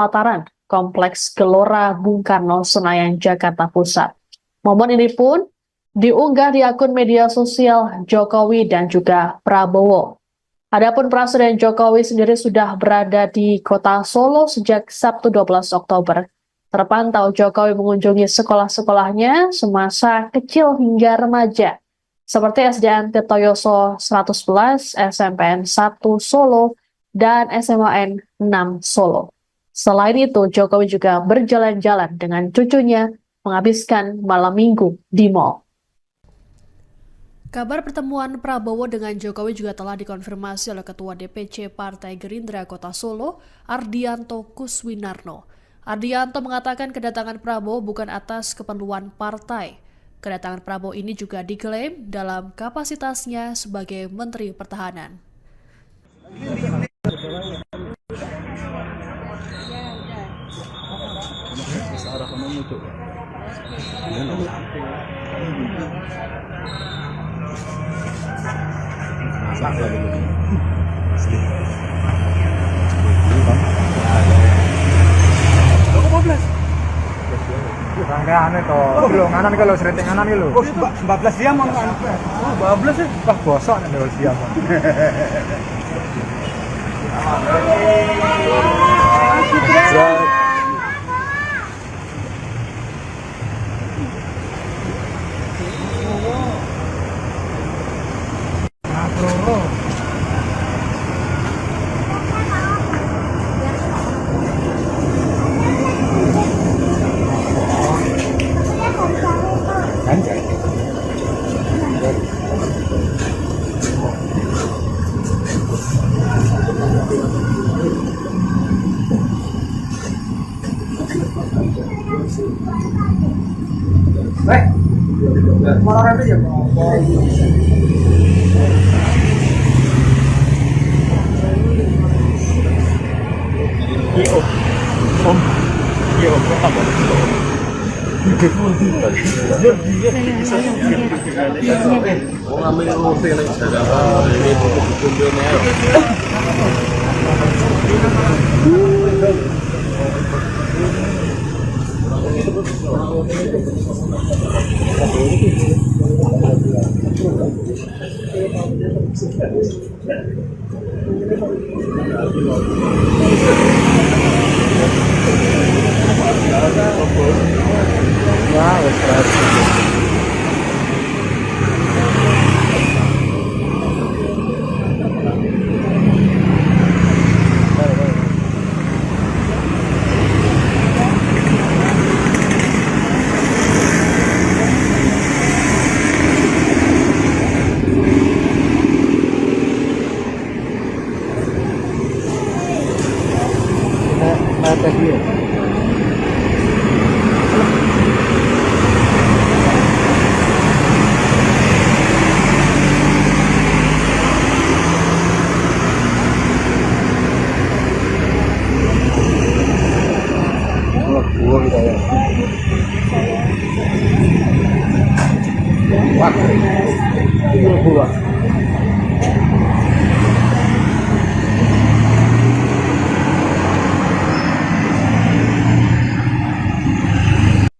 Pelataran Kompleks Gelora Bung Karno, Senayan, Jakarta Pusat. Momen ini pun diunggah di akun media sosial Jokowi dan juga Prabowo. Adapun Presiden Jokowi sendiri sudah berada di kota Solo sejak Sabtu 12 Oktober. Terpantau Jokowi mengunjungi sekolah-sekolahnya semasa kecil hingga remaja, seperti SDN Tirtoyoso 111, SMPN 1 Solo, dan SMAN 6 Solo. Selain itu, Jokowi juga berjalan-jalan dengan cucunya menghabiskan malam minggu di mal. Kabar pertemuan Prabowo dengan Jokowi juga telah dikonfirmasi oleh Ketua DPC Partai Gerindra Kota Solo, Ardianto Kuswinarno. Ardianto mengatakan kedatangan Prabowo bukan atas keperluan partai. Kedatangan Prabowo ini juga diklaim dalam kapasitasnya sebagai Menteri Pertahanan. Rangkaian itu, belum nganan kalau sering nganan itu. Oh, 14 jam mau kan? Oh, 14 sih. Wah, bosok nih kalau siap. Mau orang aja mau.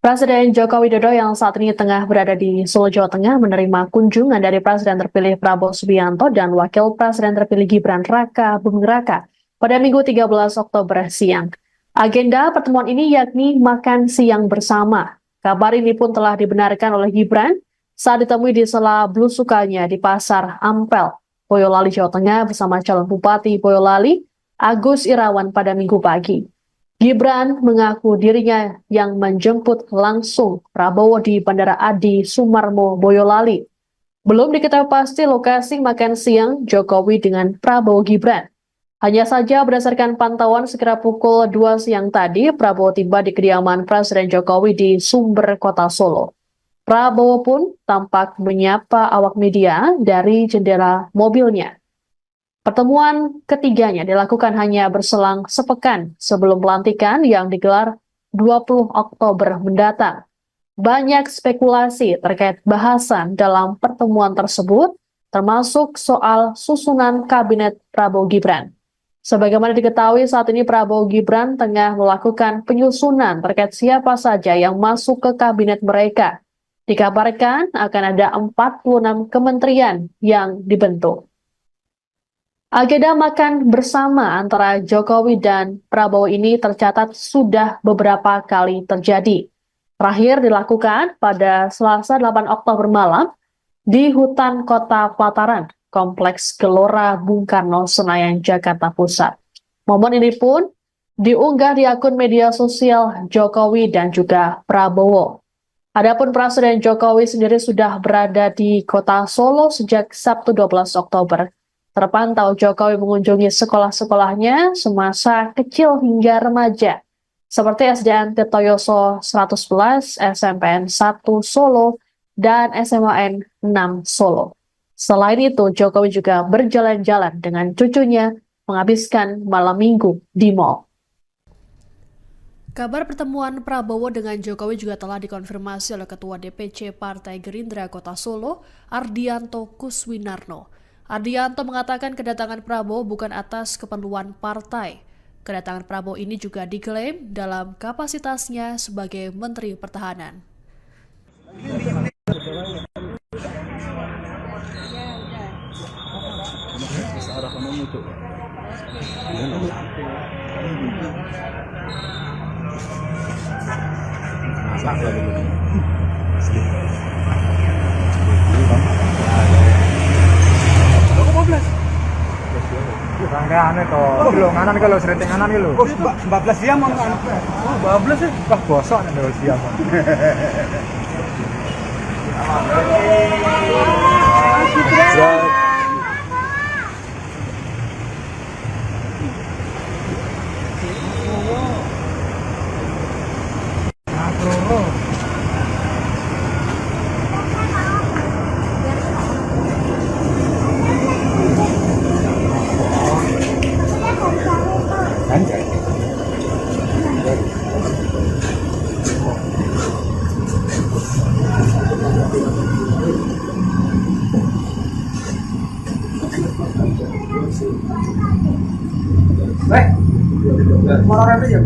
Presiden Joko Widodo yang saat ini tengah berada di Solo, Jawa Tengah menerima kunjungan dari Presiden terpilih Prabowo Subianto dan Wakil Presiden terpilih Gibran Raka Buming Raka pada Minggu 13 Oktober siang. Agenda pertemuan ini yakni makan siang bersama. Kabar ini pun telah dibenarkan oleh Gibran saat ditemui di sela belusukannya di Pasar Ampel, Boyolali, Jawa Tengah bersama calon Bupati Boyolali, Agus Irawan pada Minggu pagi. Gibran mengaku dirinya yang menjemput langsung Prabowo di Bandara Adi Sumarmo, Boyolali. Belum diketahui pasti lokasi makan siang Jokowi dengan Prabowo Gibran. Hanya saja berdasarkan pantauan sekira pukul 2 siang tadi, Prabowo tiba di kediaman Presiden Jokowi di Sumber, Kota Solo. Prabowo pun tampak menyapa awak media dari jendela mobilnya. Pertemuan ketiganya dilakukan hanya berselang sepekan sebelum pelantikan yang digelar 20 Oktober mendatang. Banyak spekulasi terkait bahasan dalam pertemuan tersebut, termasuk soal susunan kabinet Prabowo Gibran. Sebagaimana diketahui saat ini Prabowo Gibran tengah melakukan penyusunan terkait siapa saja yang masuk ke kabinet mereka. Dikabarkan akan ada 46 kementerian yang dibentuk. Agenda makan bersama antara Jokowi dan Prabowo ini tercatat sudah beberapa kali terjadi. Terakhir dilakukan pada Selasa 8 Oktober malam di hutan Kota Pelataran, Kompleks Gelora Bung Karno, Senayan, Jakarta Pusat. Momen ini pun diunggah di akun media sosial Jokowi dan juga Prabowo. Adapun Presiden Jokowi sendiri sudah berada di Kota Solo sejak Sabtu 12 Oktober. Terpantau Jokowi mengunjungi sekolah-sekolahnya semasa kecil hingga remaja, seperti SDN Tirtoyoso 111, SMPN 1 Solo, dan SMAN 6 Solo. Selain itu, Jokowi juga berjalan-jalan dengan cucunya menghabiskan malam minggu di mal. Kabar pertemuan Prabowo dengan Jokowi juga telah dikonfirmasi oleh Ketua DPC Partai Gerindra Kota Solo, Ardianto Kuswinarno. Ardianto mengatakan kedatangan Prabowo bukan atas keperluan partai. Kedatangan Prabowo ini juga diklaim dalam kapasitasnya sebagai Menteri Pertahanan. Rangkaian itu, belum nganan kalau sering nganan gitu. 14 jam mau anu. Oh, 12 sih. Wah bosok nih dulu siang. Mau orang aja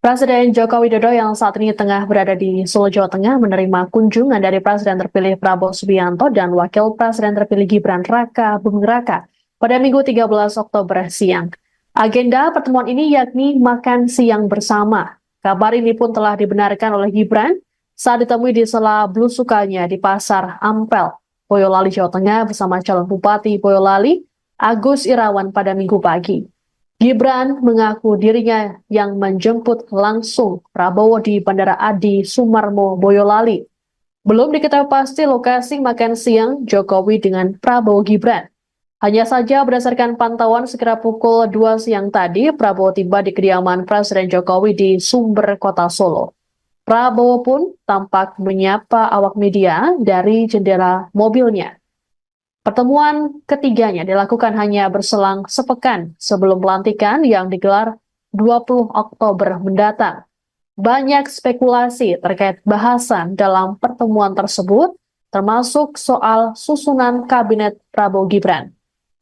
Presiden Joko Widodo yang saat ini tengah berada di Solo, Jawa Tengah menerima kunjungan dari Presiden terpilih Prabowo Subianto dan Wakil Presiden terpilih Gibran Raka Buming Raka pada Minggu 13 Oktober siang. Agenda pertemuan ini yakni makan siang bersama. Kabar ini pun telah dibenarkan oleh Gibran saat ditemui di sela belusukannya di Pasar Ampel, Boyolali, Jawa Tengah bersama calon Bupati Boyolali, Agus Irawan pada Minggu pagi. Gibran mengaku dirinya yang menjemput langsung Prabowo di Bandara Adi Sumarmo, Boyolali. Belum diketahui pasti lokasi makan siang Jokowi dengan Prabowo Gibran. Hanya saja berdasarkan pantauan sekitar pukul 2 siang tadi, Prabowo tiba di kediaman Presiden Jokowi di Sumber Kota Solo. Prabowo pun tampak menyapa awak media dari jendela mobilnya. Pertemuan ketiganya dilakukan hanya berselang sepekan sebelum pelantikan yang digelar 20 Oktober mendatang. Banyak spekulasi terkait bahasan dalam pertemuan tersebut, termasuk soal susunan kabinet Prabowo Gibran.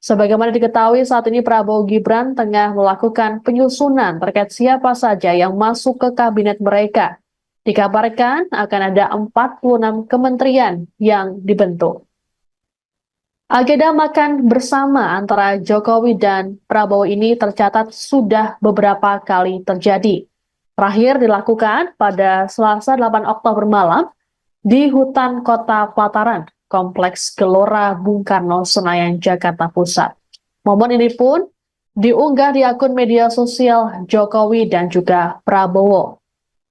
Sebagaimana diketahui saat ini Prabowo Gibran tengah melakukan penyusunan terkait siapa saja yang masuk ke kabinet mereka. Dikabarkan akan ada 46 kementerian yang dibentuk. Agenda makan bersama antara Jokowi dan Prabowo ini tercatat sudah beberapa kali terjadi. Terakhir dilakukan pada Selasa 8 Oktober malam di hutan kota Pelataran, Kompleks Gelora Bung Karno, Senayan, Jakarta Pusat. Momen ini pun diunggah di akun media sosial Jokowi dan juga Prabowo.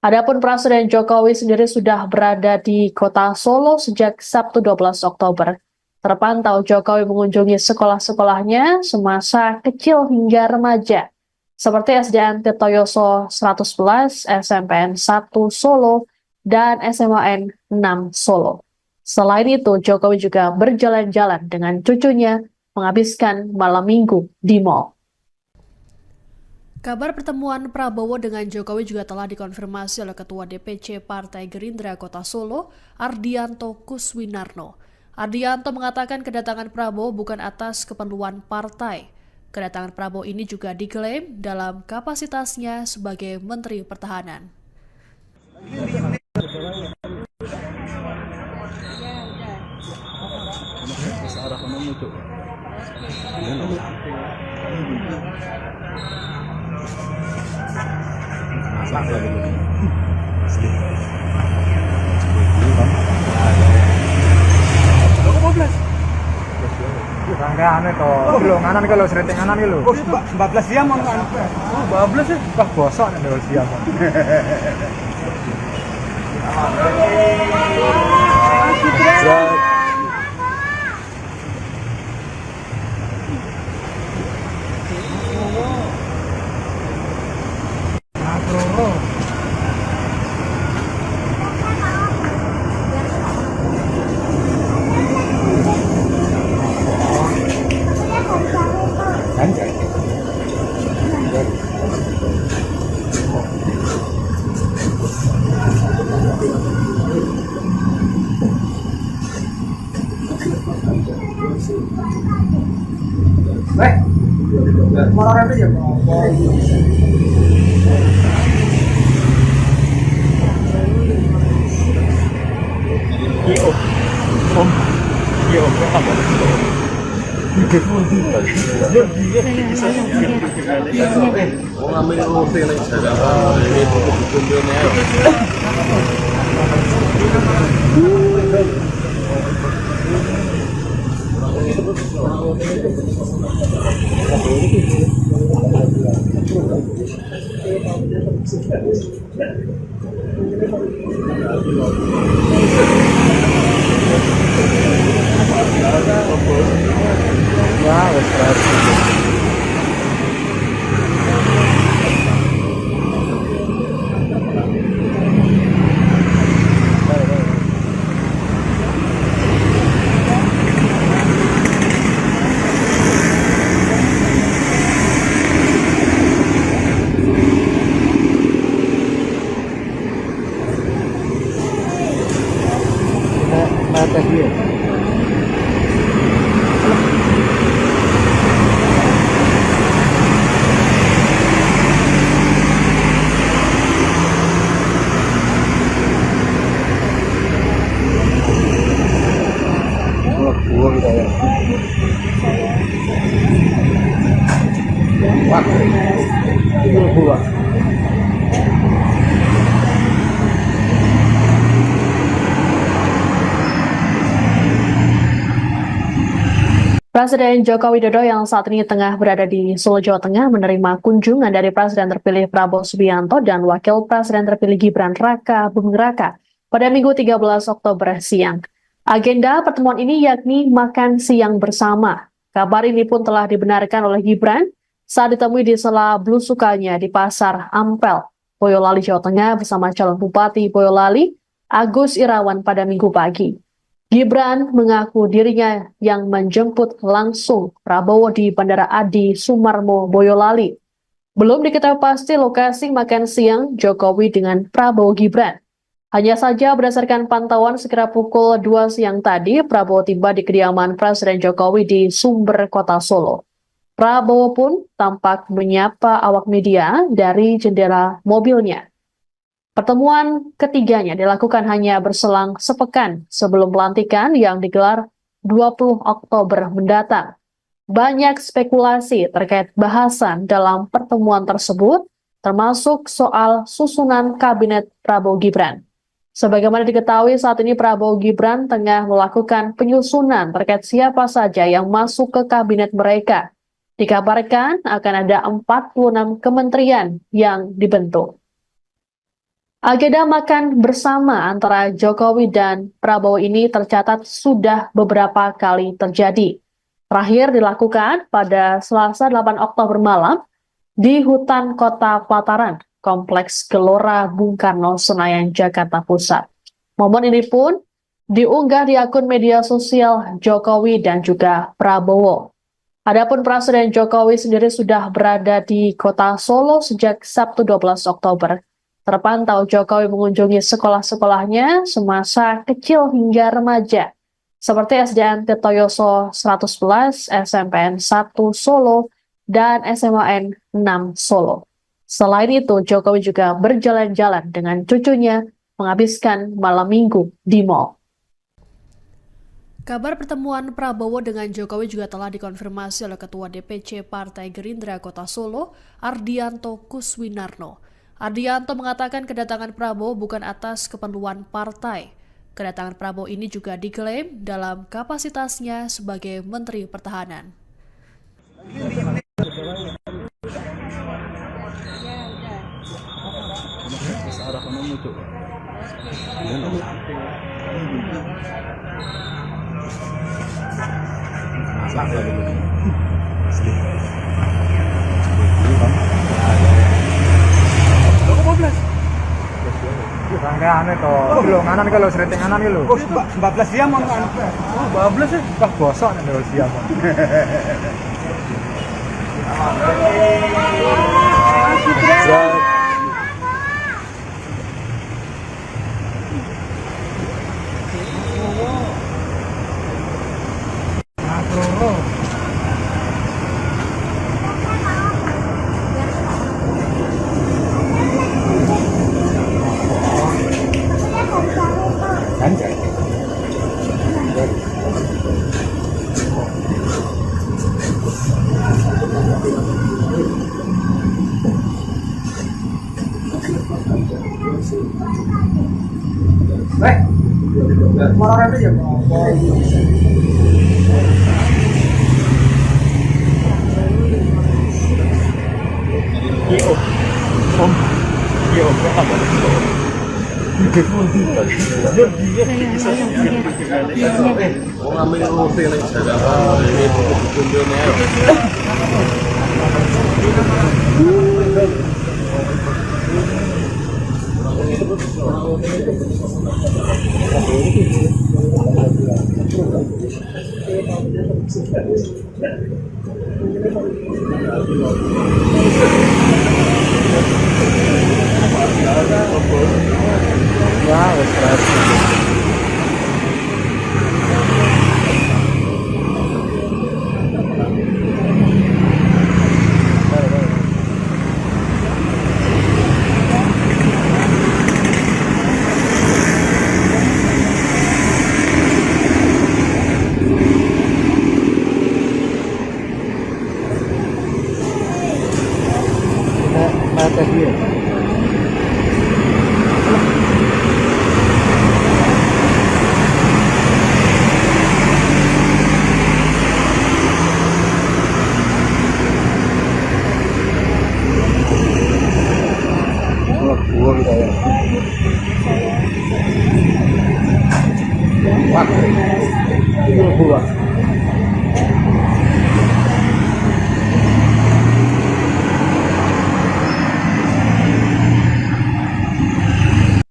Adapun Presiden Jokowi sendiri sudah berada di kota Solo sejak Sabtu 12 Oktober. Terpantau Jokowi mengunjungi sekolah-sekolahnya semasa kecil hingga remaja, seperti SDN Tirtoyoso 111, SMPN 1 Solo, dan SMAN 6 Solo. Selain itu, Jokowi juga berjalan-jalan dengan cucunya menghabiskan malam minggu di mal. Kabar pertemuan Prabowo dengan Jokowi juga telah dikonfirmasi oleh Ketua DPC Partai Gerindra Kota Solo, Ardianto Kuswinarno. Ardianto mengatakan kedatangan Prabowo bukan atas keperluan partai. Kedatangan Prabowo ini juga diklaim dalam kapasitasnya sebagai Menteri Pertahanan. Rangkaian itu, belum nganan kalau sering nganan itu. 14 jam on kan. 14 ya. Wah bosok nih kalau siang. Moral itu ya. Presiden Joko Widodo yang saat ini tengah berada di Solo, Jawa Tengah menerima kunjungan dari Presiden terpilih Prabowo Subianto dan Wakil Presiden terpilih Gibran Raka Buming Raka pada Minggu 13 Oktober siang. Agenda pertemuan ini yakni makan siang bersama. Kabar ini pun telah dibenarkan oleh Gibran saat ditemui di sela belusukannya di Pasar Ampel, Boyolali, Jawa Tengah bersama calon Bupati Boyolali, Agus Irawan pada Minggu pagi. Gibran mengaku dirinya yang menjemput langsung Prabowo di Bandara Adi Sumarmo, Boyolali. Belum diketahui pasti lokasi makan siang Jokowi dengan Prabowo Gibran. Hanya saja berdasarkan pantauan sekira pukul 2 siang tadi, Prabowo tiba di kediaman Presiden Jokowi di Sumber, Kota Solo. Prabowo pun tampak menyapa awak media dari jendela mobilnya. Pertemuan ketiganya dilakukan hanya berselang sepekan sebelum pelantikan yang digelar 20 Oktober mendatang. Banyak spekulasi terkait bahasan dalam pertemuan tersebut, termasuk soal susunan kabinet Prabowo Gibran. Sebagaimana diketahui saat ini Prabowo Gibran tengah melakukan penyusunan terkait siapa saja yang masuk ke kabinet mereka. Dikabarkan akan ada 46 kementerian yang dibentuk. Agenda makan bersama antara Jokowi dan Prabowo ini tercatat sudah beberapa kali terjadi. Terakhir dilakukan pada Selasa 8 Oktober malam di hutan Kota Pelataran, Kompleks Gelora Bung Karno, Senayan, Jakarta Pusat. Momen ini pun diunggah di akun media sosial Jokowi dan juga Prabowo. Adapun Presiden Jokowi sendiri sudah berada di Kota Solo sejak Sabtu 12 Oktober. Terpantau Jokowi mengunjungi sekolah-sekolahnya semasa kecil hingga remaja, seperti SDN Tirtoyoso 111, SMPN 1 Solo, dan SMAN 6 Solo. Selain itu, Jokowi juga berjalan-jalan dengan cucunya menghabiskan malam minggu di mal. Kabar pertemuan Prabowo dengan Jokowi juga telah dikonfirmasi oleh Ketua DPC Partai Gerindra Kota Solo, Ardianto Kuswinarno. Ardianto mengatakan kedatangan Prabowo bukan atas keperluan partai. Kedatangan Prabowo ini juga diklaim dalam kapasitasnya sebagai Menteri Pertahanan. Rangkaian itu, belum nganan kalau sering nganan gitu. Oh, 14 jam mau kan? Oh, 12 ya. Wah, gosok nih kalau siap. Mau orang aja.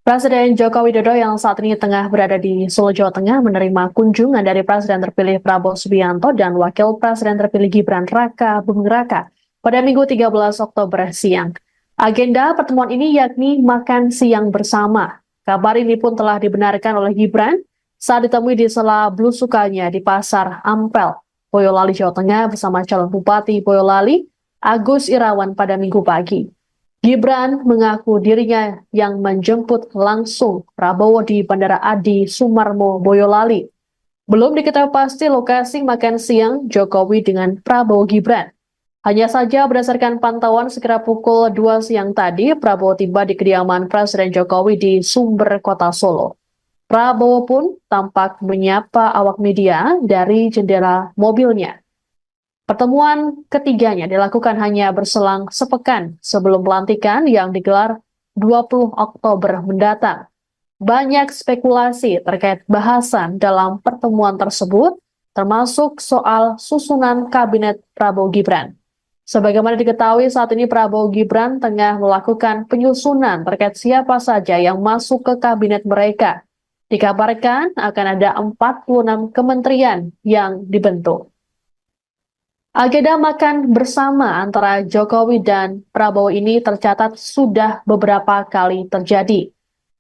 Presiden Joko Widodo yang saat ini tengah berada di Solo, Jawa Tengah menerima kunjungan dari Presiden terpilih Prabowo Subianto dan Wakil Presiden terpilih Gibran Raka Buming Raka pada Minggu 13 Oktober siang. Agenda pertemuan ini yakni makan siang bersama. Kabar ini pun telah dibenarkan oleh Gibran saat ditemui di sela belusukannya di Pasar Ampel, Boyolali, Jawa Tengah bersama calon Bupati Boyolali, Agus Irawan pada Minggu pagi. Gibran mengaku dirinya yang menjemput langsung Prabowo di Bandara Adi Sumarmo, Boyolali. Belum diketahui pasti lokasi makan siang Jokowi dengan Prabowo Gibran. Hanya saja berdasarkan pantauan sekira pukul 2 siang tadi, Prabowo tiba di kediaman Presiden Jokowi di Sumber, Kota Solo. Prabowo pun tampak menyapa awak media dari jendela mobilnya. Pertemuan ketiganya dilakukan hanya berselang sepekan sebelum pelantikan yang digelar 20 Oktober mendatang. Banyak spekulasi terkait bahasan dalam pertemuan tersebut, termasuk soal susunan kabinet Prabowo Gibran. Sebagaimana diketahui saat ini Prabowo Gibran tengah melakukan penyusunan terkait siapa saja yang masuk ke kabinet mereka. Dikabarkan akan ada 46 kementerian yang dibentuk. Agenda makan bersama antara Jokowi dan Prabowo ini tercatat sudah beberapa kali terjadi.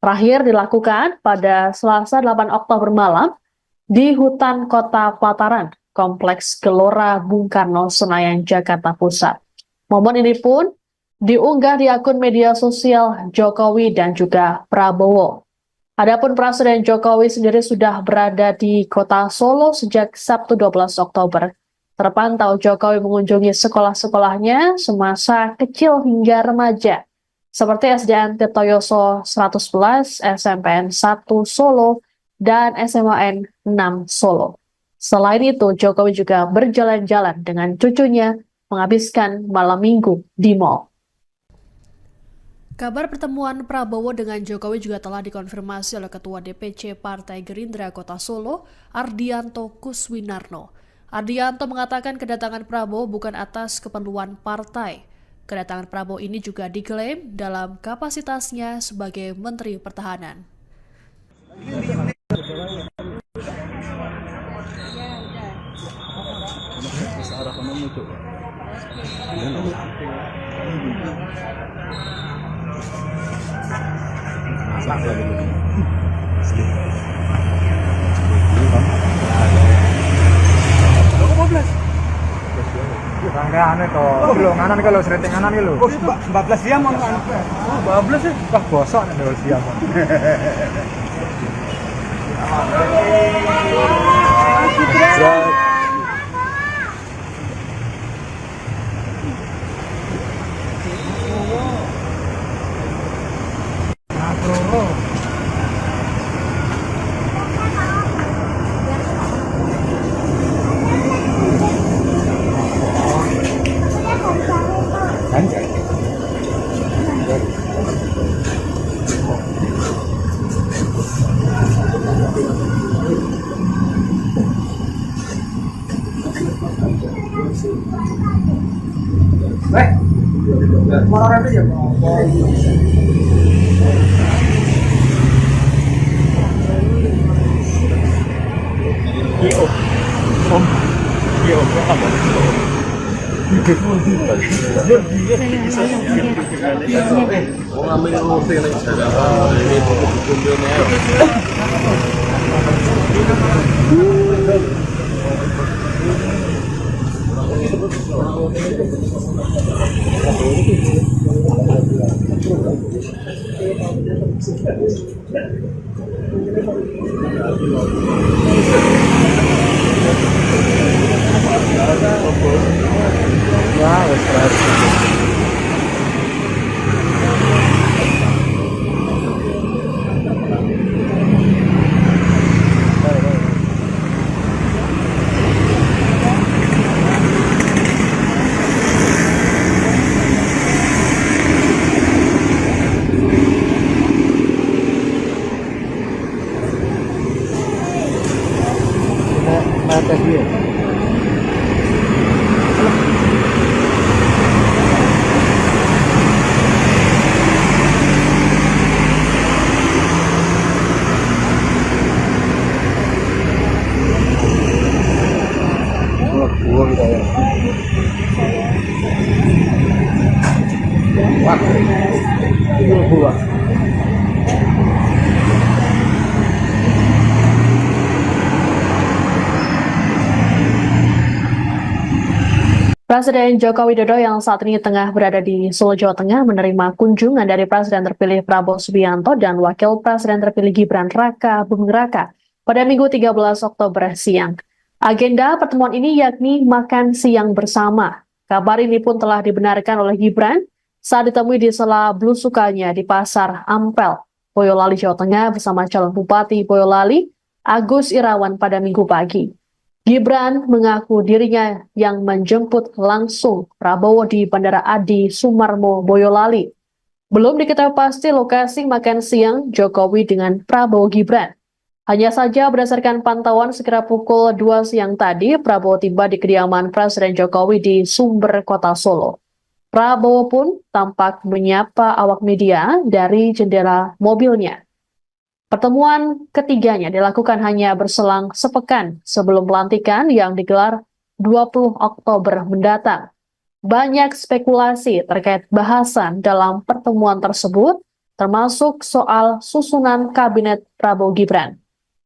Terakhir dilakukan pada Selasa 8 Oktober malam di hutan Kota Pelataran, Kompleks Gelora Bung Karno, Senayan, Jakarta Pusat. Momen ini pun diunggah di akun media sosial Jokowi dan juga Prabowo. Adapun Presiden Jokowi sendiri sudah berada di Kota Solo sejak Sabtu 12 Oktober. Terpantau Jokowi mengunjungi sekolah-sekolahnya semasa kecil hingga remaja, seperti SDN Tirtoyoso 111, SMPN 1 Solo, dan SMAN 6 Solo. Selain itu, Jokowi juga berjalan-jalan dengan cucunya menghabiskan malam minggu di mal. Kabar pertemuan Prabowo dengan Jokowi juga telah dikonfirmasi oleh Ketua DPC Partai Gerindra Kota Solo, Ardianto Kuswinarno. Ardianto mengatakan kedatangan Prabowo bukan atas keperluan partai. Kedatangan Prabowo ini juga diklaim dalam kapasitasnya sebagai Menteri Pertahanan. Rangkaian itu, belum nganan kalau sering nganan kalau. 14 jam on kan. 14 sih. Wah bosok nih dua siang. Moral itu ya. Presiden Joko Widodo yang saat ini tengah berada di Solo, Jawa Tengah menerima kunjungan dari Presiden terpilih Prabowo Subianto dan Wakil Presiden terpilih Gibran Raka Buming Raka pada Minggu 13 Oktober siang. Agenda pertemuan ini yakni makan siang bersama. Kabar ini pun telah dibenarkan oleh Gibran saat ditemui di sela belusukannya di Pasar Ampel, Boyolali, Jawa Tengah bersama calon Bupati Boyolali, Agus Irawan pada Minggu pagi. Gibran mengaku dirinya yang menjemput langsung Prabowo di Bandara Adi Sumarmo, Boyolali. Belum diketahui pasti lokasi makan siang Jokowi dengan Prabowo Gibran. Hanya saja berdasarkan pantauan sekira pukul 2 siang tadi, Prabowo tiba di kediaman Presiden Jokowi di Sumber, Kota Solo. Prabowo pun tampak menyapa awak media dari jendela mobilnya. Pertemuan ketiganya dilakukan hanya berselang sepekan sebelum pelantikan yang digelar 20 Oktober mendatang. Banyak spekulasi terkait bahasan dalam pertemuan tersebut, termasuk soal susunan kabinet Prabowo Gibran.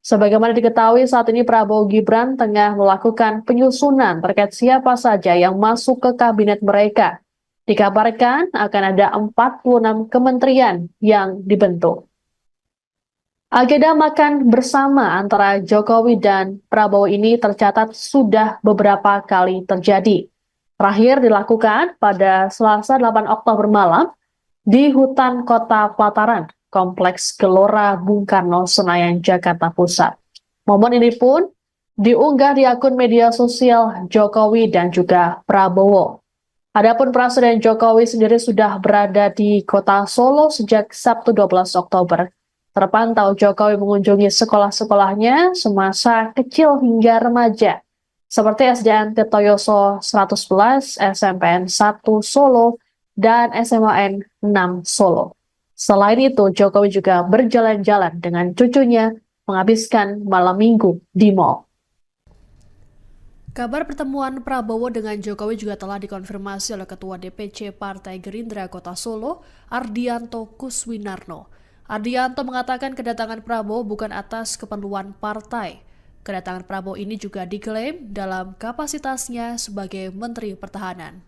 Sebagaimana diketahui saat ini Prabowo Gibran tengah melakukan penyusunan terkait siapa saja yang masuk ke kabinet mereka. Dikabarkan akan ada 46 kementerian yang dibentuk. Agenda makan bersama antara Jokowi dan Prabowo ini tercatat sudah beberapa kali terjadi. Terakhir dilakukan pada Selasa 8 Oktober malam di hutan Kota Pelataran, Kompleks Gelora Bung Karno, Senayan, Jakarta Pusat. Momen ini pun diunggah di akun media sosial Jokowi dan juga Prabowo. Adapun Presiden Jokowi sendiri sudah berada di Kota Solo sejak Sabtu 12 Oktober. Terpantau Jokowi mengunjungi sekolah-sekolahnya semasa kecil hingga remaja, seperti SDN Tirtoyoso 111, SMPN 1 Solo, dan SMAN 6 Solo. Selain itu, Jokowi juga berjalan-jalan dengan cucunya menghabiskan malam minggu di mal. Kabar pertemuan Prabowo dengan Jokowi juga telah dikonfirmasi oleh Ketua DPC Partai Gerindra Kota Solo, Ardianto Kuswinarno. Ardianto mengatakan kedatangan Prabowo bukan atas keperluan partai. Kedatangan Prabowo ini juga diklaim dalam kapasitasnya sebagai Menteri Pertahanan.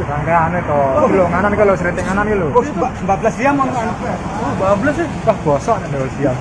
Rangkaian itu, belum nganan kalau sering nganan gitu. 14 jam mau anu. 14 sih. Wah bosok nih dulu siang.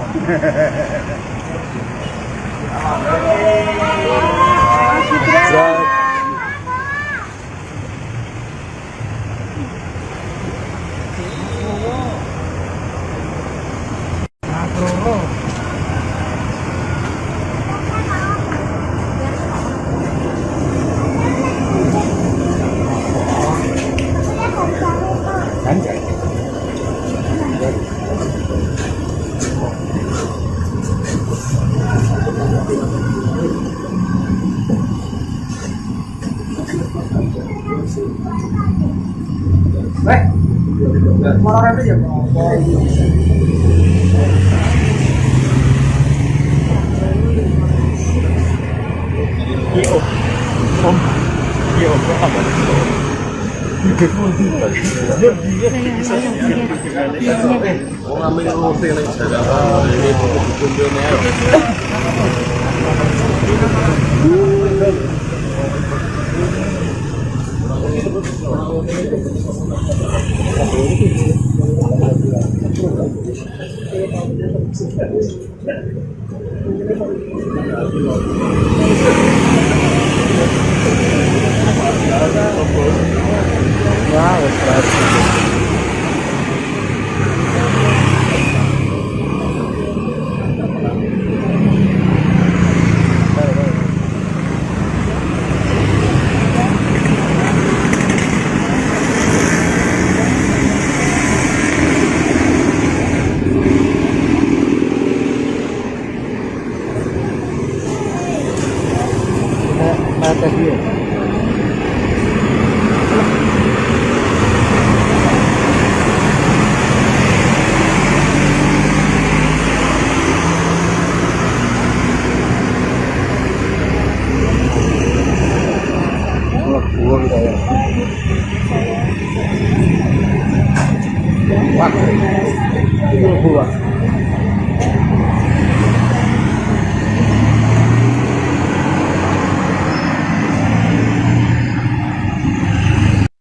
Motor itu ya.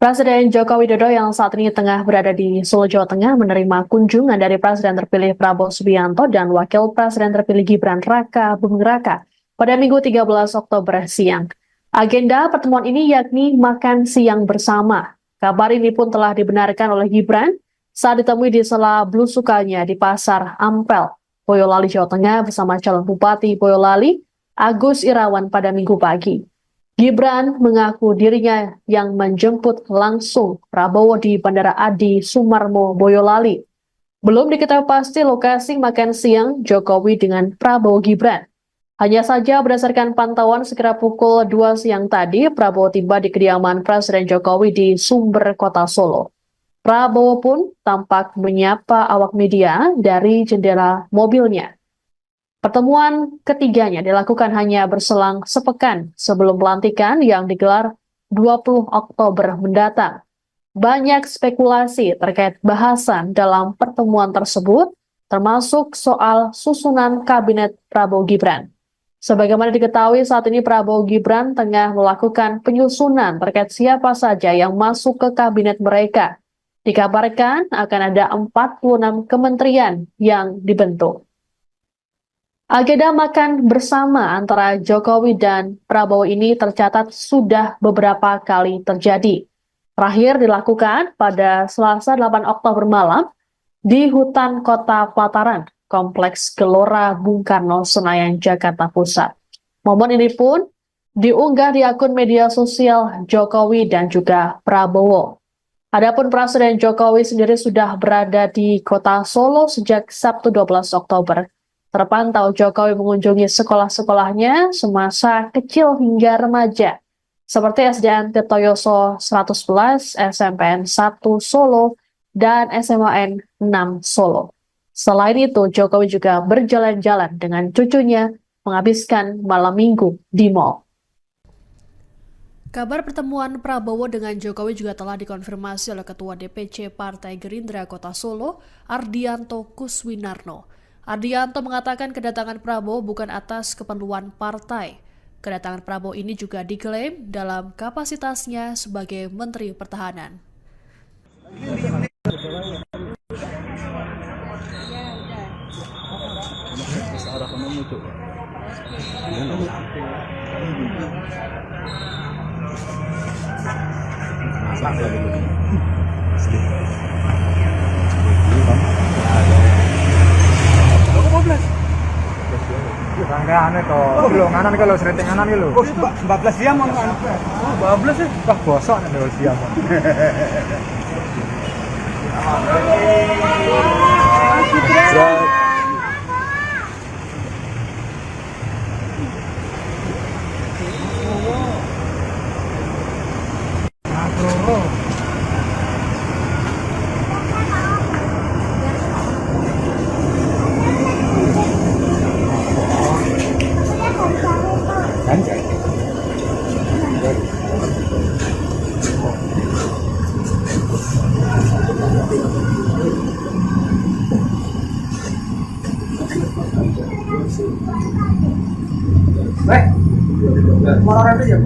Presiden Joko Widodo yang saat ini tengah berada di Solo, Jawa Tengah menerima kunjungan dari Presiden terpilih Prabowo Subianto dan Wakil Presiden terpilih Gibran Raka Buming Raka pada Minggu 13 Oktober siang. Agenda pertemuan ini yakni makan siang bersama. Kabar ini pun telah dibenarkan oleh Gibran saat ditemui di sela belusukannya di Pasar Ampel, Boyolali, Jawa Tengah bersama calon Bupati Boyolali, Agus Irawan pada Minggu pagi. Gibran mengaku dirinya yang menjemput langsung Prabowo di Bandara Adi Sumarmo, Boyolali. Belum diketahui pasti lokasi makan siang Jokowi dengan Prabowo Gibran. Hanya saja berdasarkan pantauan sekira pukul 2 siang tadi, Prabowo tiba di kediaman Presiden Jokowi di Sumber, Kota Solo. Prabowo pun tampak menyapa awak media dari jendela mobilnya. Pertemuan ketiganya dilakukan hanya berselang sepekan sebelum pelantikan yang digelar 20 Oktober mendatang. Banyak spekulasi terkait bahasan dalam pertemuan tersebut, termasuk soal susunan kabinet Prabowo Gibran. Sebagaimana diketahui saat ini Prabowo Gibran tengah melakukan penyusunan terkait siapa saja yang masuk ke kabinet mereka. Dikabarkan akan ada 46 kementerian yang dibentuk. Agenda makan bersama antara Jokowi dan Prabowo ini tercatat sudah beberapa kali terjadi. Terakhir dilakukan pada Selasa 8 Oktober malam di hutan Kota Pelataran, Kompleks Gelora Bung Karno, Senayan, Jakarta Pusat. Momen ini pun diunggah di akun media sosial Jokowi dan juga Prabowo. Adapun Presiden Jokowi sendiri sudah berada di Kota Solo sejak Sabtu 12 Oktober. Terpantau Jokowi mengunjungi sekolah-sekolahnya semasa kecil hingga remaja, seperti SDN Tirtoyoso 111, SMPN 1 Solo, dan SMAN 6 Solo. Selain itu, Jokowi juga berjalan-jalan dengan cucunya menghabiskan malam minggu di mal. Kabar pertemuan Prabowo dengan Jokowi juga telah dikonfirmasi oleh Ketua DPC Partai Gerindra Kota Solo, Ardianto Kuswinarno. Ardianto mengatakan kedatangan Prabowo bukan atas keperluan partai. Kedatangan Prabowo ini juga diklaim dalam kapasitasnya sebagai Menteri Pertahanan. Rangkaian itu, belum nganan kalau sering nganan gitu. 14 jam mau anu. 14 ya. Wah bosok nih kalau siang. Orang itu ya.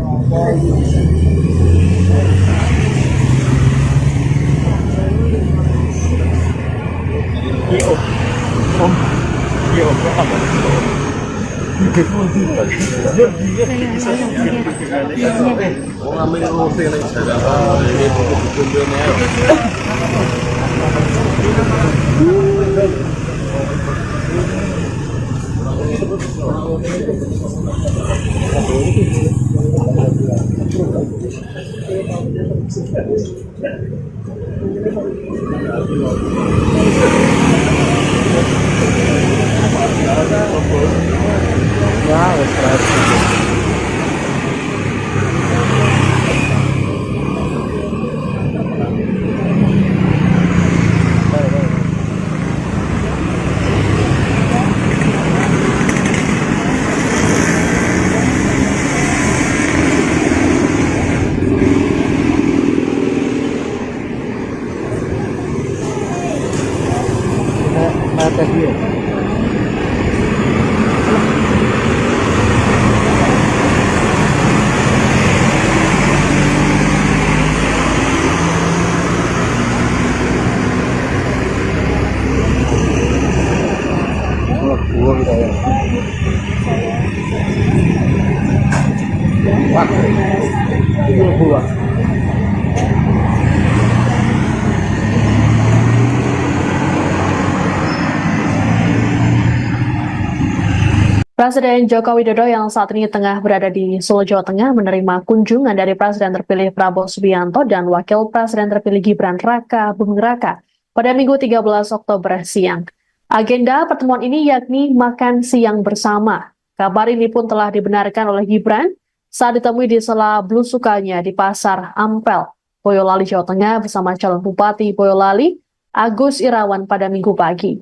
Presiden Joko Widodo yang saat ini tengah berada di Solo, Jawa Tengah menerima kunjungan dari Presiden terpilih Prabowo Subianto dan Wakil Presiden terpilih Gibran Raka Buming Raka pada Minggu 13 Oktober siang. Agenda pertemuan ini yakni makan siang bersama. Kabar ini pun telah dibenarkan oleh Gibran saat ditemui di sela belusukannya di Pasar Ampel, Boyolali, Jawa Tengah bersama calon Bupati Boyolali, Agus Irawan pada Minggu pagi.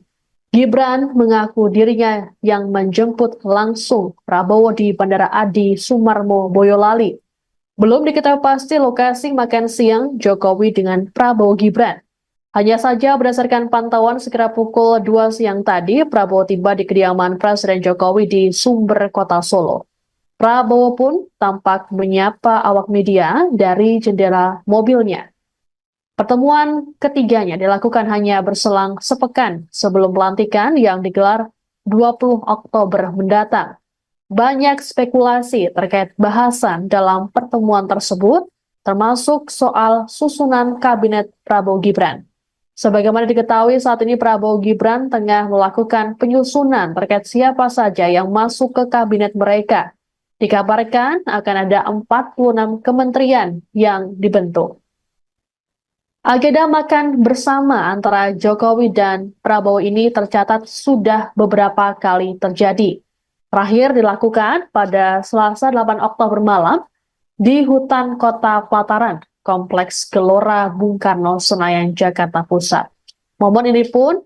Gibran mengaku dirinya yang menjemput langsung Prabowo di Bandara Adi Sumarmo, Boyolali. Belum diketahui pasti lokasi makan siang Jokowi dengan Prabowo Gibran. Hanya saja berdasarkan pantauan sekira pukul 2 siang tadi, Prabowo tiba di kediaman Presiden Jokowi di Sumber, Kota Solo. Prabowo pun tampak menyapa awak media dari jendela mobilnya. Pertemuan ketiganya dilakukan hanya berselang sepekan sebelum pelantikan yang digelar 20 Oktober mendatang. Banyak spekulasi terkait bahasan dalam pertemuan tersebut, termasuk soal susunan kabinet Prabowo Gibran. Sebagaimana diketahui saat ini Prabowo Gibran tengah melakukan penyusunan terkait siapa saja yang masuk ke kabinet mereka. Dikabarkan akan ada 46 kementerian yang dibentuk. Agenda makan bersama antara Jokowi dan Prabowo ini tercatat sudah beberapa kali terjadi. Terakhir dilakukan pada Selasa 8 Oktober malam di hutan Kota Pelataran, Kompleks Gelora Bung Karno, Senayan, Jakarta Pusat. Momen ini pun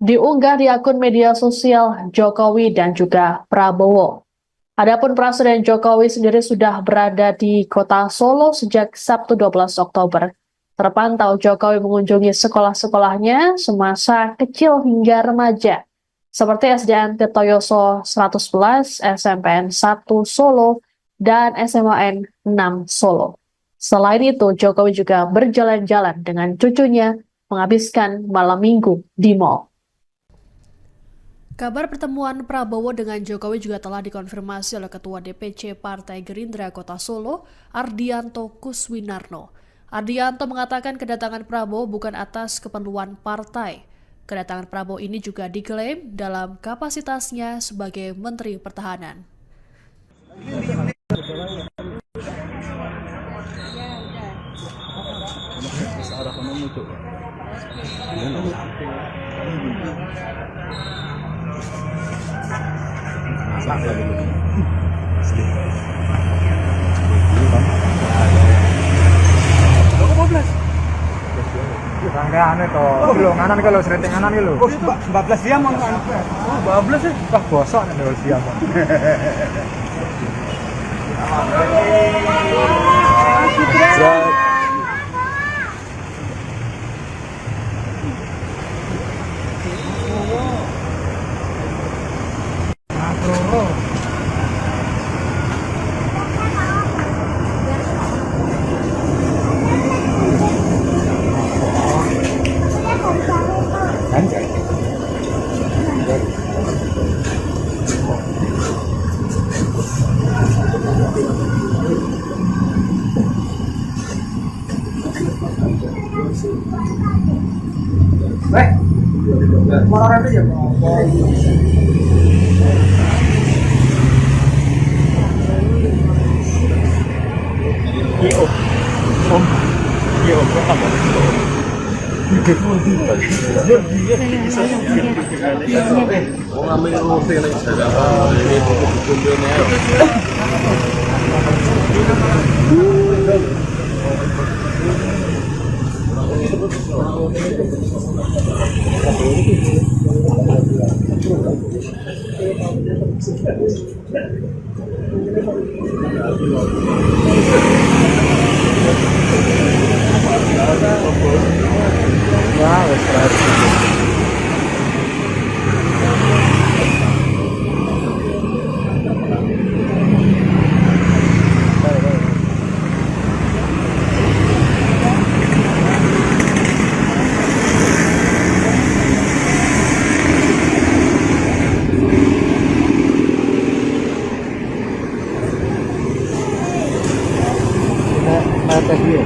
diunggah di akun media sosial Jokowi dan juga Prabowo. Adapun Presiden Jokowi sendiri sudah berada di Kota Solo sejak Sabtu 12 Oktober. Terpantau Jokowi mengunjungi sekolah-sekolahnya semasa kecil hingga remaja, seperti SDN Tirtoyoso 111, SMPN 1 Solo, dan SMAN 6 Solo. Selain itu, Jokowi juga berjalan-jalan dengan cucunya menghabiskan malam minggu di mal. Kabar pertemuan Prabowo dengan Jokowi juga telah dikonfirmasi oleh Ketua DPC Partai Gerindra Kota Solo, Ardianto Kuswinarno. Ardianto mengatakan kedatangan Prabowo bukan atas keperluan partai. Kedatangan Prabowo ini juga diklaim dalam kapasitasnya sebagai Menteri Pertahanan. Rangkaian itu, nganan kalau sering nganan itu. Oh, 14 jam mau kan? Oh, 14 sih. Wah, bosok nih kalau siang. Mana ada ya? tes dulu.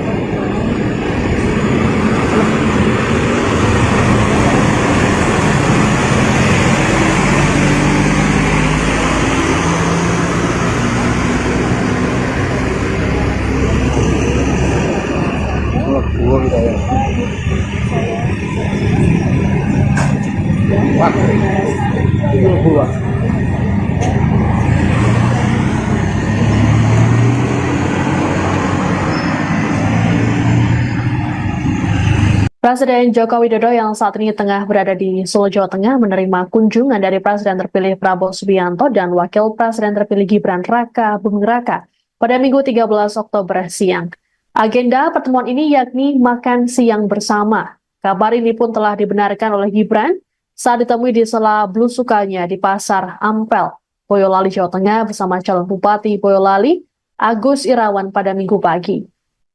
Gua kita ya. Wah. Gua. Presiden Joko Widodo yang saat ini tengah berada di Solo, Jawa Tengah menerima kunjungan dari Presiden terpilih Prabowo Subianto dan Wakil Presiden terpilih Gibran Raka Buming Raka pada Minggu 13 Oktober siang. Agenda pertemuan ini yakni makan siang bersama. Kabar ini pun telah dibenarkan oleh Gibran saat ditemui di sela belusukannya di Pasar Ampel, Boyolali, Jawa Tengah bersama calon Bupati Boyolali, Agus Irawan pada Minggu pagi.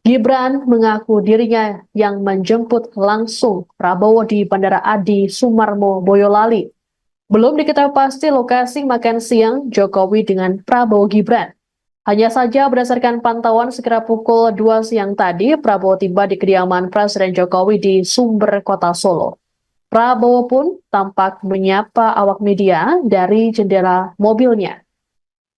Gibran mengaku dirinya yang menjemput langsung Prabowo di Bandara Adi Sumarmo, Boyolali. Belum diketahui pasti lokasi makan siang Jokowi dengan Prabowo Gibran. Hanya saja berdasarkan pantauan sekira pukul 2 siang tadi, Prabowo tiba di kediaman Presiden Jokowi di Sumber, Kota Solo. Prabowo pun tampak menyapa awak media dari jendela mobilnya.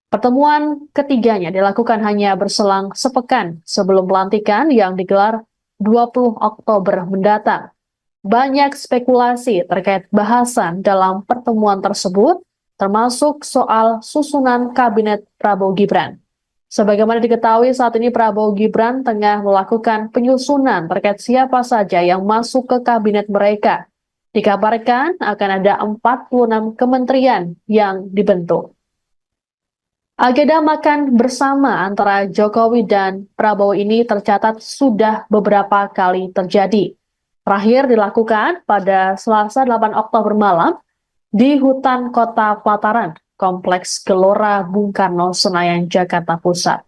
Pertemuan ketiganya dilakukan hanya berselang sepekan sebelum pelantikan yang digelar 20 Oktober mendatang. Banyak spekulasi terkait bahasan dalam pertemuan tersebut, termasuk soal susunan kabinet Prabowo Gibran. Sebagaimana diketahui saat ini Prabowo Gibran tengah melakukan penyusunan terkait siapa saja yang masuk ke kabinet mereka. Dikabarkan akan ada 46 kementerian yang dibentuk. Agenda makan bersama antara Jokowi dan Prabowo ini tercatat sudah beberapa kali terjadi. Terakhir dilakukan pada Selasa 8 Oktober malam di hutan Kota Pelataran, Kompleks Gelora Bung Karno, Senayan, Jakarta Pusat.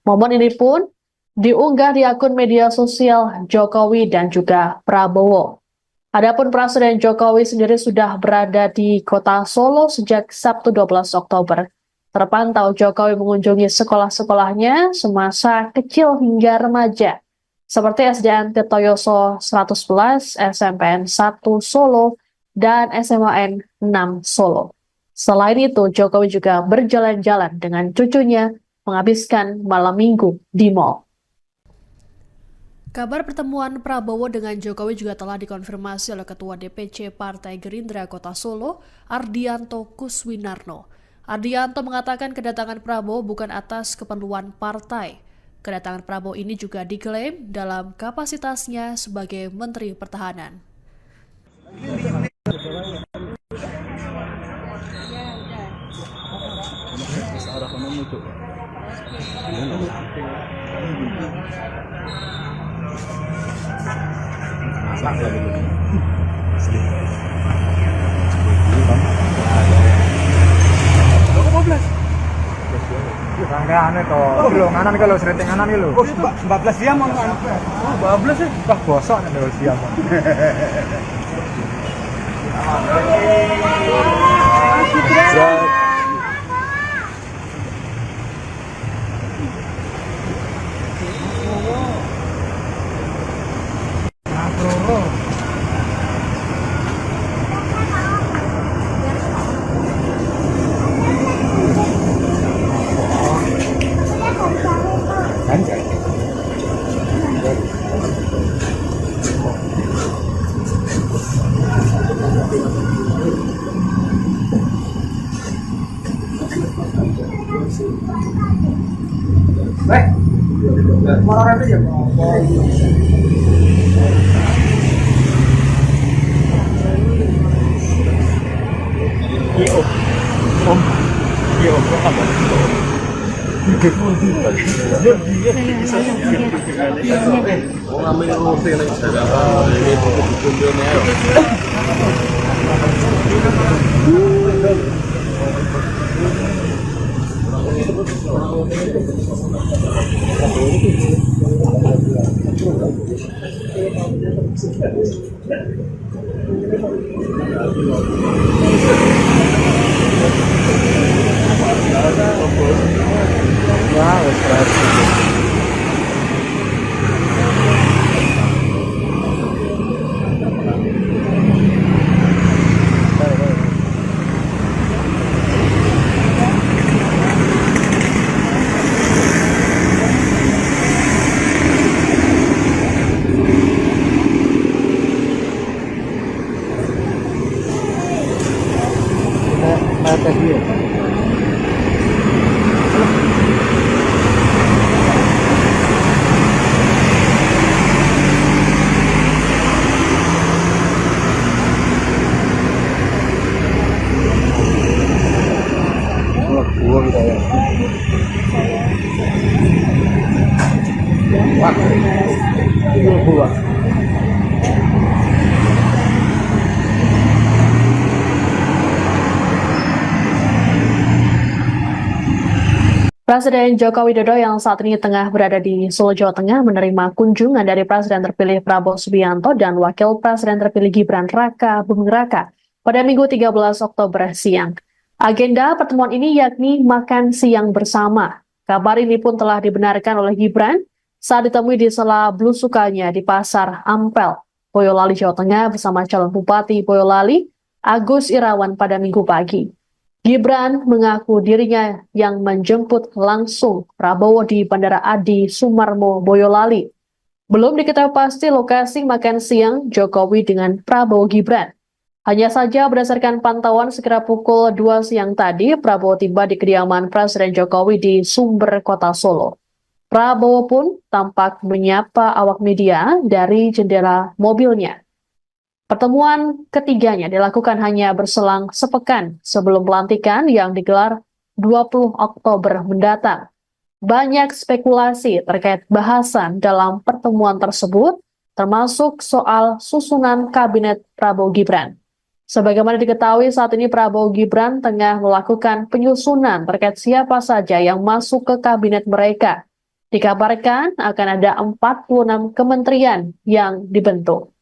Momen ini pun diunggah di akun media sosial Jokowi dan juga Prabowo. Adapun Presiden Jokowi sendiri sudah berada di Kota Solo sejak Sabtu 12 Oktober. Terpantau Jokowi mengunjungi sekolah-sekolahnya semasa kecil hingga remaja, seperti SDN Tirtoyoso 111, SMPN 1 Solo, dan SMAN 6 Solo. Selain itu, Jokowi juga berjalan-jalan dengan cucunya menghabiskan malam minggu di mal. Kabar pertemuan Prabowo dengan Jokowi juga telah dikonfirmasi oleh Ketua DPC Partai Gerindra Kota Solo, Ardianto Kuswinarno. Ardianto mengatakan kedatangan Prabowo bukan atas keperluan partai. Kedatangan Prabowo ini juga diklaim dalam kapasitasnya sebagai Menteri Pertahanan. Rangkaian itu, belum nganan kalau sering nganan itu. 14 jam mang kan. 14 sih. Wah bosok nih kalau siang. Moral aja. Tes dia. Gua kita ya. Wah. Itu gua. Presiden Joko Widodo yang saat ini tengah berada di Solo, Jawa Tengah menerima kunjungan dari Presiden terpilih Prabowo Subianto dan Wakil Presiden terpilih Gibran Raka Buming Raka pada Minggu 13 Oktober siang. Agenda pertemuan ini yakni makan siang bersama. Kabar ini pun telah dibenarkan oleh Gibran saat ditemui di sela belusukannya di Pasar Ampel, Boyolali, Jawa Tengah bersama calon Bupati Boyolali, Agus Irawan pada Minggu pagi. Gibran mengaku dirinya yang menjemput langsung Prabowo di Bandara Adi Sumarmo, Boyolali. Belum diketahui pasti lokasi makan siang Jokowi dengan Prabowo Gibran. Hanya saja berdasarkan pantauan sekira pukul 2 siang tadi, Prabowo tiba di kediaman Presiden Jokowi di Sumber, Kota Solo. Prabowo pun tampak menyapa awak media dari jendela mobilnya. Pertemuan ketiganya dilakukan hanya berselang sepekan sebelum pelantikan yang digelar 20 Oktober mendatang. Banyak spekulasi terkait bahasan dalam pertemuan tersebut, termasuk soal susunan kabinet Prabowo Gibran. Sebagaimana diketahui saat ini Prabowo Gibran tengah melakukan penyusunan terkait siapa saja yang masuk ke kabinet mereka. Dikabarkan akan ada 46 kementerian yang dibentuk.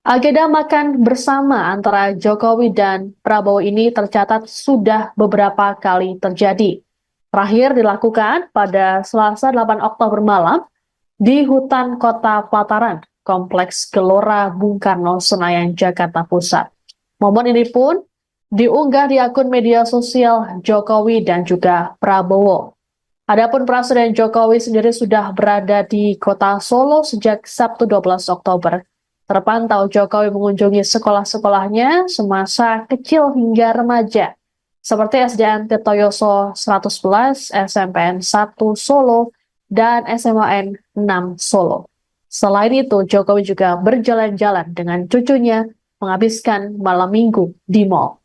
Agenda makan bersama antara Jokowi dan Prabowo ini tercatat sudah beberapa kali terjadi. Terakhir dilakukan pada Selasa 8 Oktober malam di hutan Kota Pelataran, Kompleks Gelora Bung Karno, Senayan, Jakarta Pusat. Momen ini pun diunggah di akun media sosial Jokowi dan juga Prabowo. Adapun Presiden Jokowi sendiri sudah berada di Kota Solo sejak Sabtu 12 Oktober. Terpantau Jokowi mengunjungi sekolah-sekolahnya semasa kecil hingga remaja, seperti SDN Tirtoyoso 111, SMPN 1 Solo, dan SMAN 6 Solo. Selain itu, Jokowi juga berjalan-jalan dengan cucunya menghabiskan malam minggu di mal.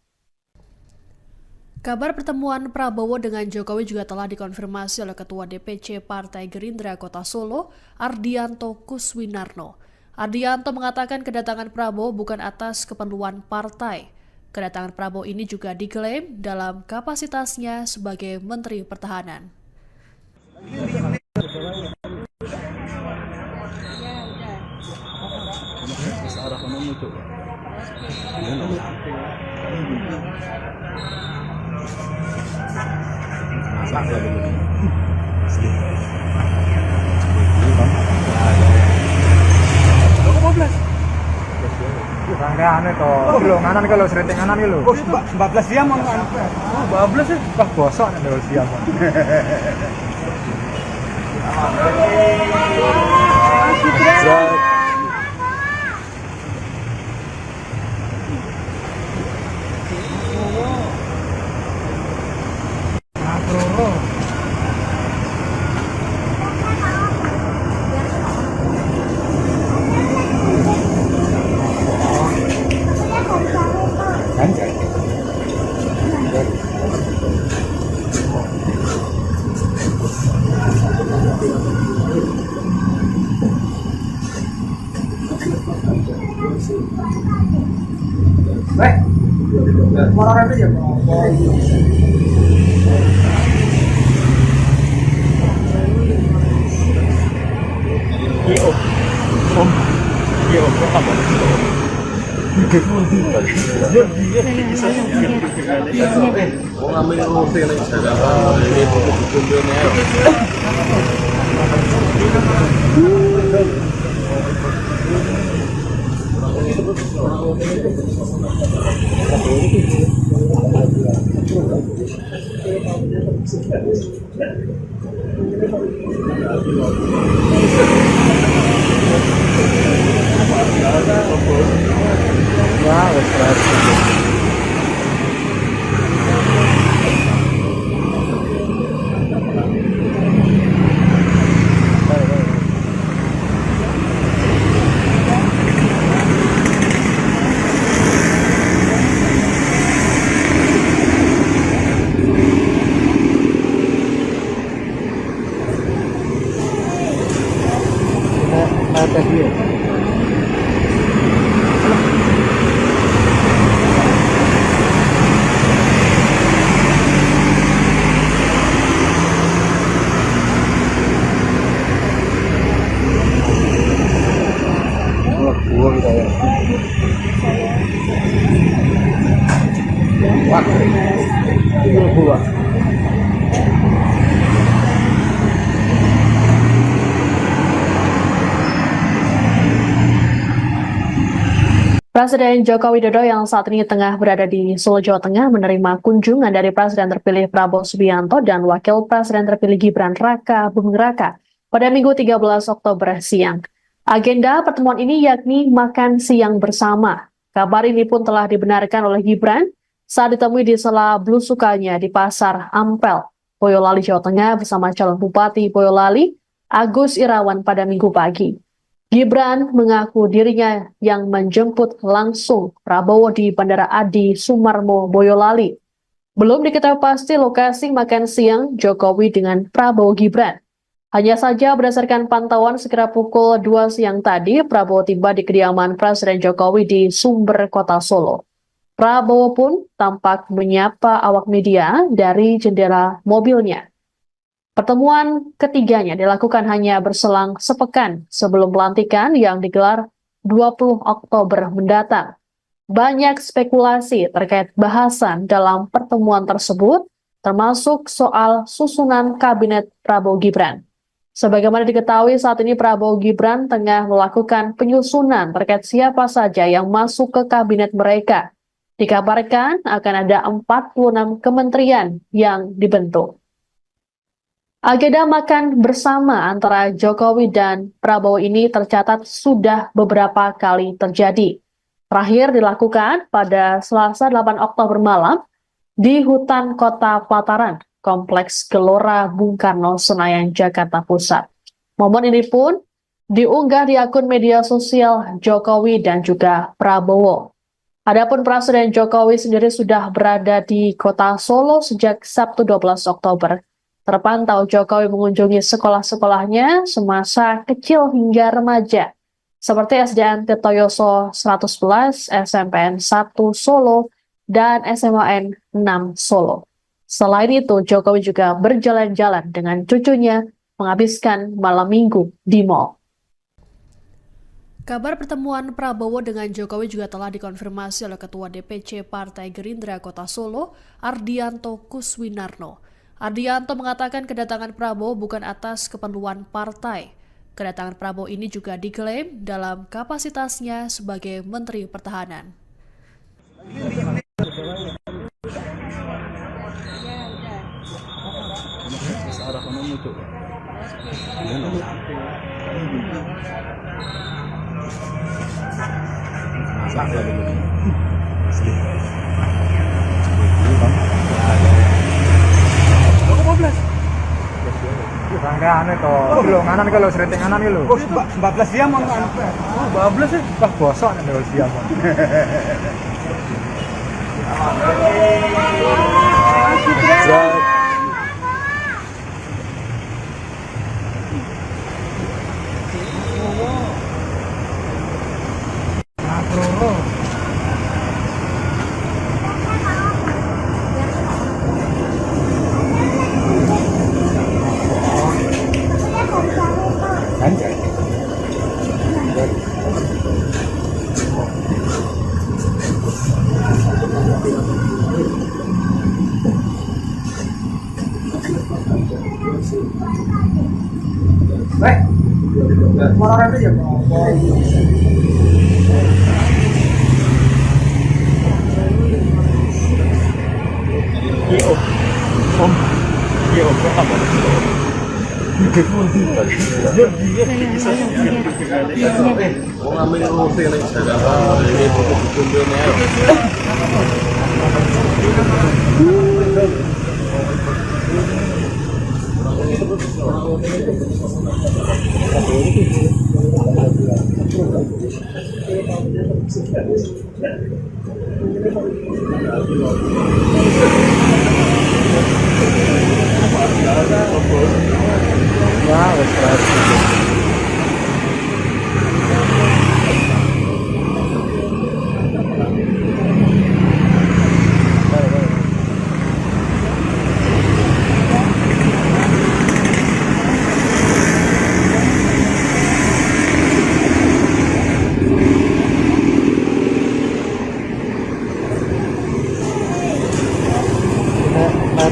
Kabar pertemuan Prabowo dengan Jokowi juga telah dikonfirmasi oleh Ketua DPC Partai Gerindra Kota Solo, Ardianto Kuswinarno. Ardianto mengatakan kedatangan Prabowo bukan atas keperluan partai. Kedatangan Prabowo ini juga diklaim dalam kapasitasnya sebagai Menteri Pertahanan. Rangkaian itu, kilo nganan kalau serinting nganan kilo. Oh, 14 jam mau anu. Oh, 12 ya. Wah, bosok nih kalau siang. Orang itu ya. Dua. Presiden Joko Widodo yang saat ini tengah berada di Solo, Jawa Tengah menerima kunjungan dari Presiden terpilih Prabowo Subianto dan Wakil Presiden terpilih Gibran Raka Buming Raka pada Minggu 13 Oktober siang. Agenda pertemuan ini yakni makan siang bersama. Kabar ini pun telah dibenarkan oleh Gibran saat ditemui di sela belusukannya di Pasar Ampel, Boyolali, Jawa Tengah bersama calon Bupati Boyolali, Agus Irawan pada Minggu pagi. Gibran mengaku dirinya yang menjemput langsung Prabowo di Bandara Adi Sumarmo, Boyolali. Belum diketahui pasti lokasi makan siang Jokowi dengan Prabowo Gibran. Hanya saja berdasarkan pantauan sekira pukul 2 siang tadi, Prabowo tiba di kediaman Presiden Jokowi di Sumber, Kota Solo. Prabowo pun tampak menyapa awak media dari jendela mobilnya. Pertemuan ketiganya dilakukan hanya berselang sepekan sebelum pelantikan yang digelar 20 Oktober mendatang. Banyak spekulasi terkait bahasan dalam pertemuan tersebut, termasuk soal susunan kabinet Prabowo Gibran. Sebagaimana diketahui saat ini Prabowo Gibran tengah melakukan penyusunan terkait siapa saja yang masuk ke kabinet mereka. Dikabarkan akan ada 46 kementerian yang dibentuk. Agenda makan bersama antara Jokowi dan Prabowo ini tercatat sudah beberapa kali terjadi. Terakhir dilakukan pada Selasa 8 Oktober malam di hutan Kota Pelataran, Kompleks Gelora Bung Karno, Senayan, Jakarta Pusat. Momen ini pun diunggah di akun media sosial Jokowi dan juga Prabowo. Adapun Presiden Jokowi sendiri sudah berada di Kota Solo sejak Sabtu 12 Oktober. Terpantau Jokowi mengunjungi sekolah-sekolahnya semasa kecil hingga remaja, seperti SDN Tirtoyoso 111, SMPN 1 Solo, dan SMAN 6 Solo. Selain itu, Jokowi juga berjalan-jalan dengan cucunya menghabiskan malam minggu di mal. Kabar pertemuan Prabowo dengan Jokowi juga telah dikonfirmasi oleh Ketua DPC Partai Gerindra Kota Solo, Ardianto Kuswinarno. Ardianto mengatakan kedatangan Prabowo bukan atas keperluan partai. Kedatangan Prabowo ini juga diklaim dalam kapasitasnya sebagai Menteri Pertahanan. Rangkaian itu, belum nganan kalau sering nganan itu. 14 jam ang ano pa. 14 eh. Wah bosok nih kalau siang. Orang itu ya.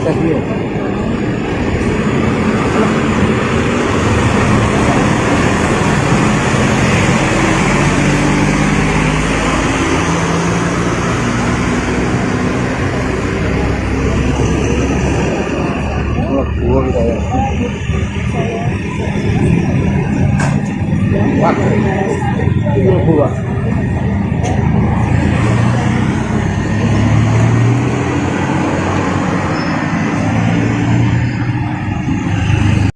14 dia. Gua kita ya. Wah. Gua.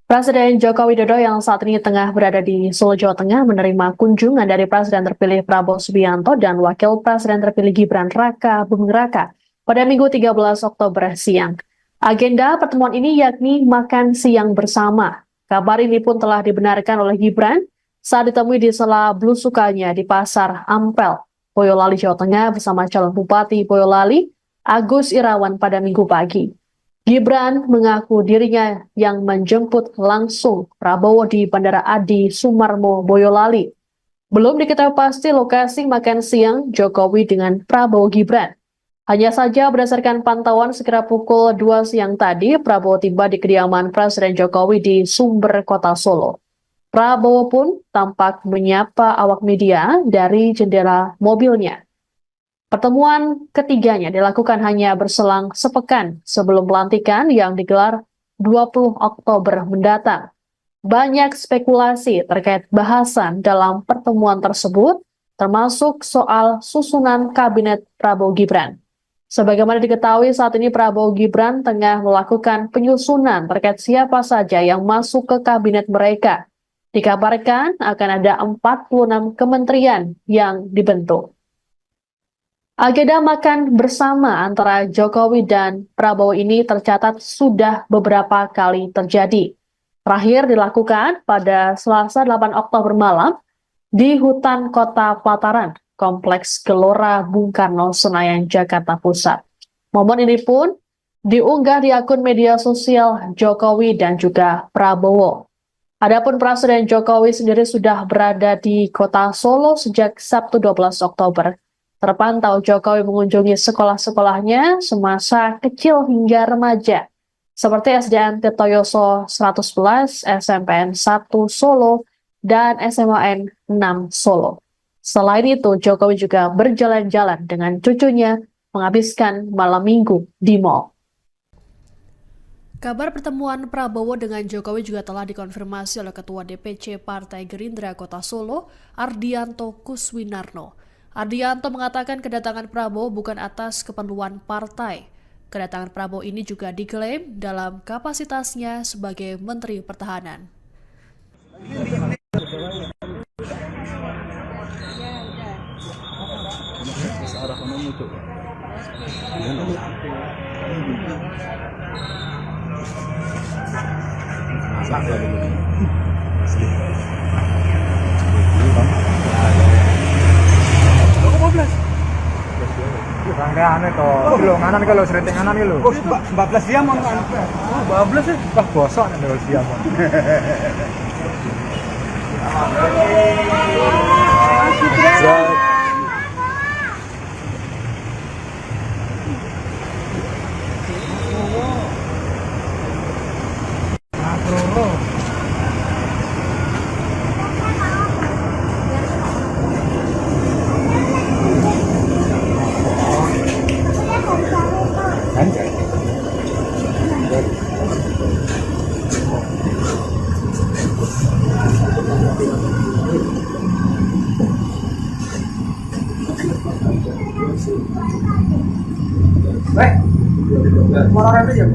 Presiden Joko Widodo yang saat ini tengah berada di Solo, Jawa Tengah menerima kunjungan dari Presiden terpilih Prabowo Subianto dan Wakil Presiden terpilih Gibran Raka Buming Raka pada Minggu 13 Oktober siang. Agenda pertemuan ini yakni makan siang bersama. Kabar ini pun telah dibenarkan oleh Gibran saat ditemui di sela belusukannya di Pasar Ampel, Boyolali, Jawa Tengah bersama calon Bupati Boyolali, Agus Irawan pada Minggu pagi. Gibran mengaku dirinya yang menjemput langsung Prabowo di Bandara Adi Sumarmo, Boyolali. Belum diketahui pasti lokasi makan siang Jokowi dengan Prabowo Gibran. Hanya saja berdasarkan pantauan sekira pukul 2 siang tadi, Prabowo tiba di kediaman Presiden Jokowi di Sumber, Kota Solo. Prabowo pun tampak menyapa awak media dari jendela mobilnya. Pertemuan ketiganya dilakukan hanya berselang sepekan sebelum pelantikan yang digelar 20 Oktober mendatang. Banyak spekulasi terkait bahasan dalam pertemuan tersebut, termasuk soal susunan kabinet Prabowo Gibran. Sebagaimana diketahui saat ini Prabowo Gibran tengah melakukan penyusunan terkait siapa saja yang masuk ke kabinet mereka. Dikabarkan akan ada 46 kementerian yang dibentuk. Agenda makan bersama antara Jokowi dan Prabowo ini tercatat sudah beberapa kali terjadi. Terakhir dilakukan pada Selasa 8 Oktober malam di hutan Kota Pelataran, Kompleks Gelora Bung Karno, Senayan, Jakarta Pusat. Momen ini pun diunggah di akun media sosial Jokowi dan juga Prabowo. Adapun Presiden Jokowi sendiri sudah berada di Kota Solo sejak Sabtu 12 Oktober. Terpantau Jokowi mengunjungi sekolah-sekolahnya semasa kecil hingga remaja, seperti SDN Tirtoyoso 111, SMPN 1 Solo, dan SMAN 6 Solo. Selain itu, Jokowi juga berjalan-jalan dengan cucunya menghabiskan malam minggu di mal. Kabar pertemuan Prabowo dengan Jokowi juga telah dikonfirmasi oleh Ketua DPC Partai Gerindra Kota Solo, Ardianto Kuswinarno. Ardianto mengatakan kedatangan Prabowo bukan atas keperluan partai. Kedatangan Prabowo ini juga diklaim dalam kapasitasnya sebagai Menteri Pertahanan. Rangkaian itu, belum nganan kalau serinting nganan gitu. 14 jam on kan. 14 ya. Wah bosok nih kalau siang. Baik. Orang aja.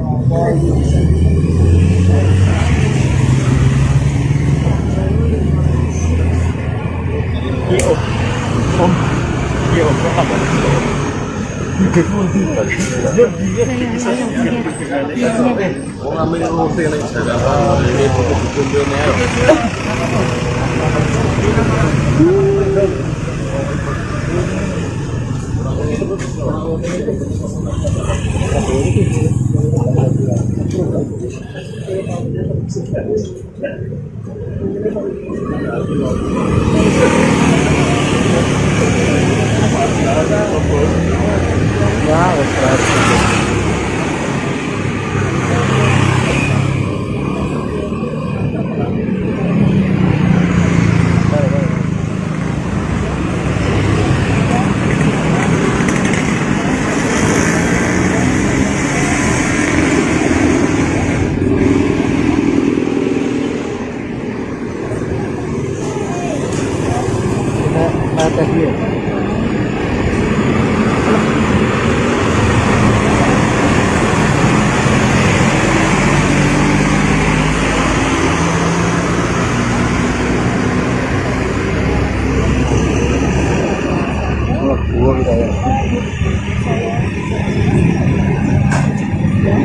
Dua kita ya.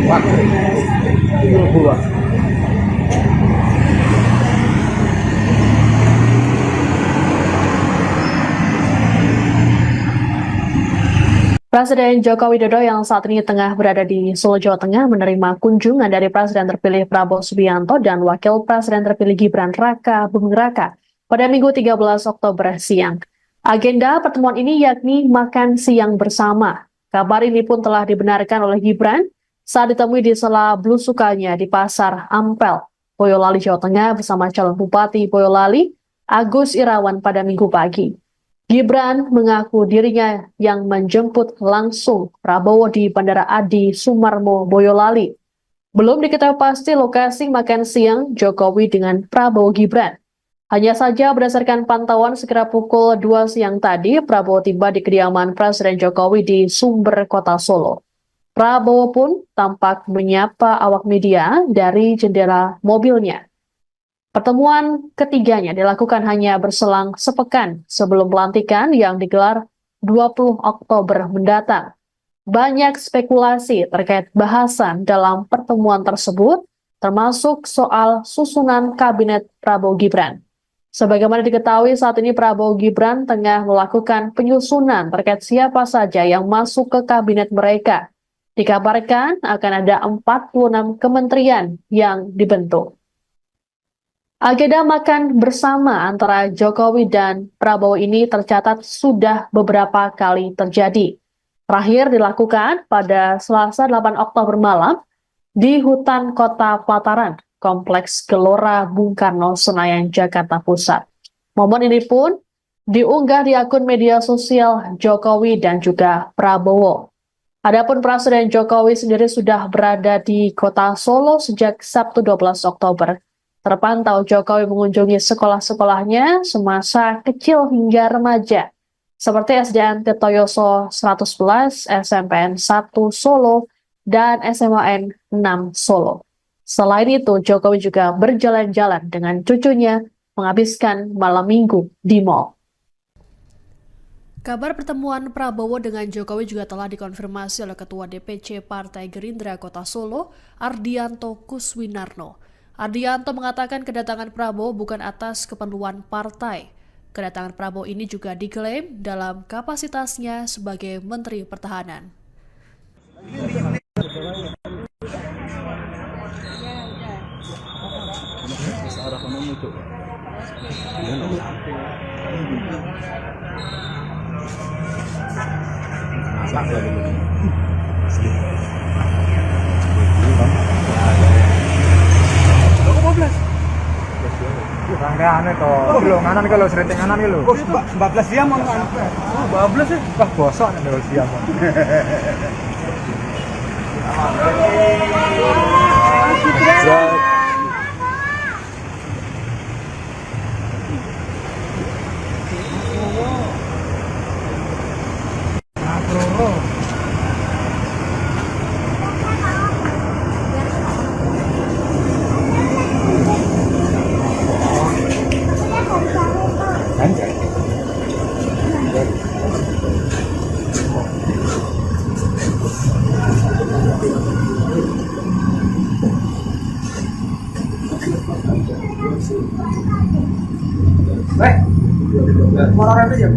Wah, dua. Presiden Joko Widodo yang saat ini tengah berada di Solo, Jawa Tengah menerima kunjungan dari Presiden terpilih Prabowo Subianto dan Wakil Presiden terpilih Gibran Raka Buming Raka pada Minggu 13 Oktober siang. Agenda pertemuan ini yakni makan siang bersama. Kabar ini pun telah dibenarkan oleh Gibran saat ditemui di sela belusukannya di Pasar Ampel, Boyolali, Jawa Tengah bersama calon Bupati Boyolali, Agus Irawan pada Minggu pagi. Gibran mengaku dirinya yang menjemput langsung Prabowo di Bandara Adi Sumarmo, Boyolali. Belum diketahui pasti lokasi makan siang Jokowi dengan Prabowo Gibran. Hanya saja berdasarkan pantauan sekira pukul 2 siang tadi, Prabowo tiba di kediaman Presiden Jokowi di Sumber, Kota Solo. Prabowo pun tampak menyapa awak media dari jendela mobilnya. Pertemuan ketiganya dilakukan hanya berselang sepekan sebelum pelantikan yang digelar 20 Oktober mendatang. Banyak spekulasi terkait bahasan dalam pertemuan tersebut, termasuk soal susunan kabinet Prabowo Gibran. Sebagaimana diketahui saat ini Prabowo Gibran tengah melakukan penyusunan terkait siapa saja yang masuk ke kabinet mereka. Dikabarkan akan ada 46 kementerian yang dibentuk. Agenda makan bersama antara Jokowi dan Prabowo ini tercatat sudah beberapa kali terjadi. Terakhir dilakukan pada Selasa 8 Oktober malam di hutan Kota Pelataran, Kompleks Gelora Bung Karno, Senayan, Jakarta Pusat. Momen ini pun diunggah di akun media sosial Jokowi dan juga Prabowo. Adapun Presiden Jokowi sendiri sudah berada di Kota Solo sejak Sabtu 12 Oktober. Terpantau Jokowi mengunjungi sekolah-sekolahnya semasa kecil hingga remaja, seperti SDN Tirtoyoso 111, SMPN 1 Solo, dan SMAN 6 Solo. Selain itu, Jokowi juga berjalan-jalan dengan cucunya menghabiskan malam minggu di mal. Kabar pertemuan Prabowo dengan Jokowi juga telah dikonfirmasi oleh Ketua DPC Partai Gerindra Kota Solo, Ardianto Kuswinarno. Ardianto mengatakan kedatangan Prabowo bukan atas keperluan partai. Kedatangan Prabowo ini juga diklaim dalam kapasitasnya sebagai Menteri Pertahanan. Rangkaian itu, kilo nganan kalau serinting nganan kilo. 14 jam mau kan? 14 ya? Wah bosok nih kalau siang. Baik. Orang itu ya.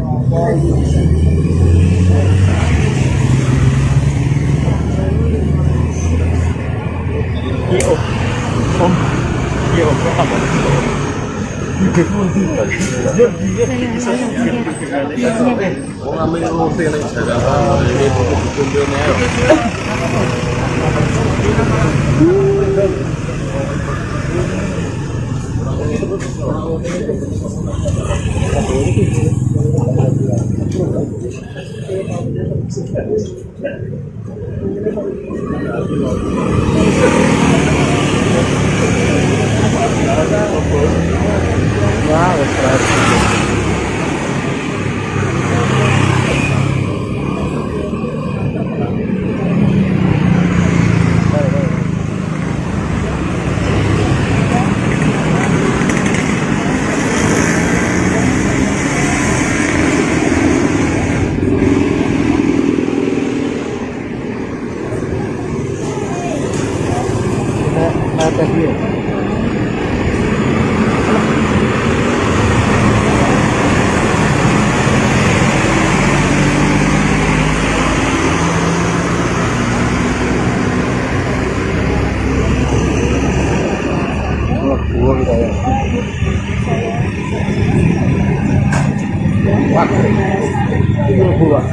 20 Pak.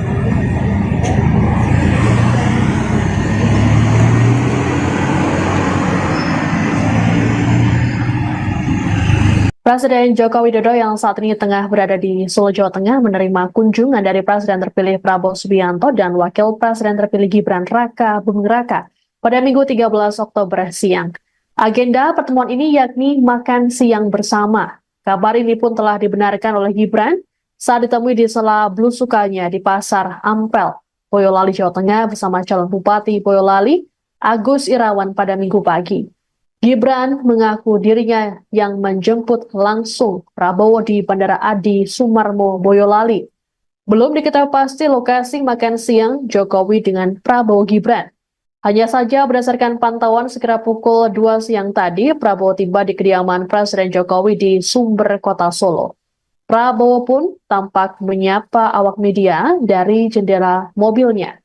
Presiden Joko Widodo yang saat ini tengah berada di Solo, Jawa Tengah menerima kunjungan dari Presiden terpilih Prabowo Subianto dan Wakil Presiden terpilih Gibran Raka Buming Raka pada Minggu 13 Oktober siang. Agenda pertemuan ini yakni makan siang bersama. Kabar ini pun telah dibenarkan oleh Gibran saat ditemui di sela belusukannya di Pasar Ampel, Boyolali, Jawa Tengah bersama calon Bupati Boyolali, Agus Irawan pada Minggu pagi. Gibran mengaku dirinya yang menjemput langsung Prabowo di Bandara Adi Sumarmo, Boyolali. Belum diketahui pasti lokasi makan siang Jokowi dengan Prabowo Gibran. Hanya saja berdasarkan pantauan sekira pukul 2 siang tadi, Prabowo tiba di kediaman Presiden Jokowi di Sumber, Kota Solo. Prabowo pun tampak menyapa awak media dari jendela mobilnya.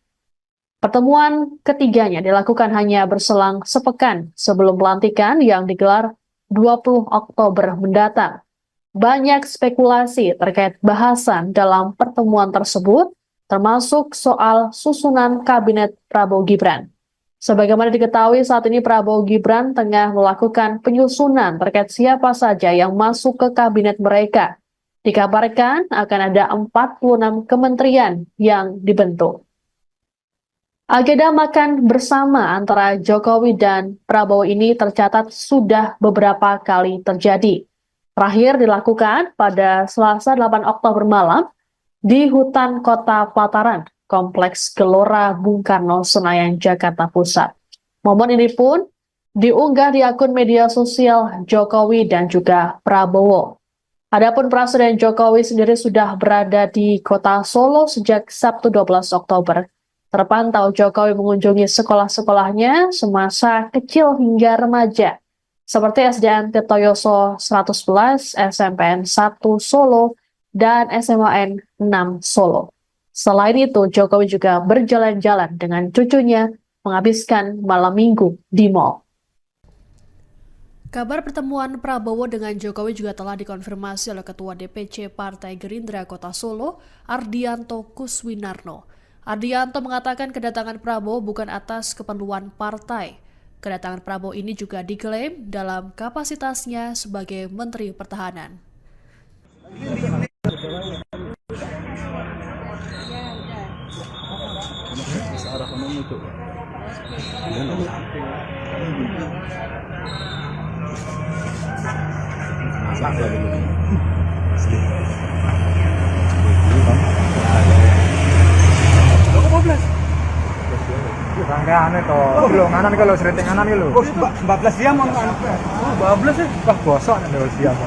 Pertemuan ketiganya dilakukan hanya berselang sepekan sebelum pelantikan yang digelar 20 Oktober mendatang. Banyak spekulasi terkait bahasan dalam pertemuan tersebut, termasuk soal susunan kabinet Prabowo Gibran. Sebagaimana diketahui saat ini Prabowo Gibran tengah melakukan penyusunan terkait siapa saja yang masuk ke kabinet mereka. Dikabarkan akan ada 46 kementerian yang dibentuk. Agenda makan bersama antara Jokowi dan Prabowo ini tercatat sudah beberapa kali terjadi. Terakhir dilakukan pada Selasa 8 Oktober malam di hutan Kota Pelataran, Kompleks Gelora Bung Karno, Senayan, Jakarta Pusat. Momen ini pun diunggah di akun media sosial Jokowi dan juga Prabowo. Adapun Presiden Jokowi sendiri sudah berada di Kota Solo sejak Sabtu 12 Oktober. Terpantau Jokowi mengunjungi sekolah-sekolahnya semasa kecil hingga remaja, seperti SDN Tirtoyoso 111, SMPN 1 Solo, dan SMAN 6 Solo. Selain itu, Jokowi juga berjalan-jalan dengan cucunya menghabiskan malam minggu di mal. Kabar pertemuan Prabowo dengan Jokowi juga telah dikonfirmasi oleh Ketua DPC Partai Gerindra Kota Solo, Ardianto Kuswinarno. Ardianto mengatakan kedatangan Prabowo bukan atas keperluan partai. Kedatangan Prabowo ini juga diklaim dalam kapasitasnya sebagai Menteri Pertahanan. Rangkaian itu, belum nganan kalau sering nganan gitu. 14 jam mau kan? 12 sih. Wah bosok nih kalau siang.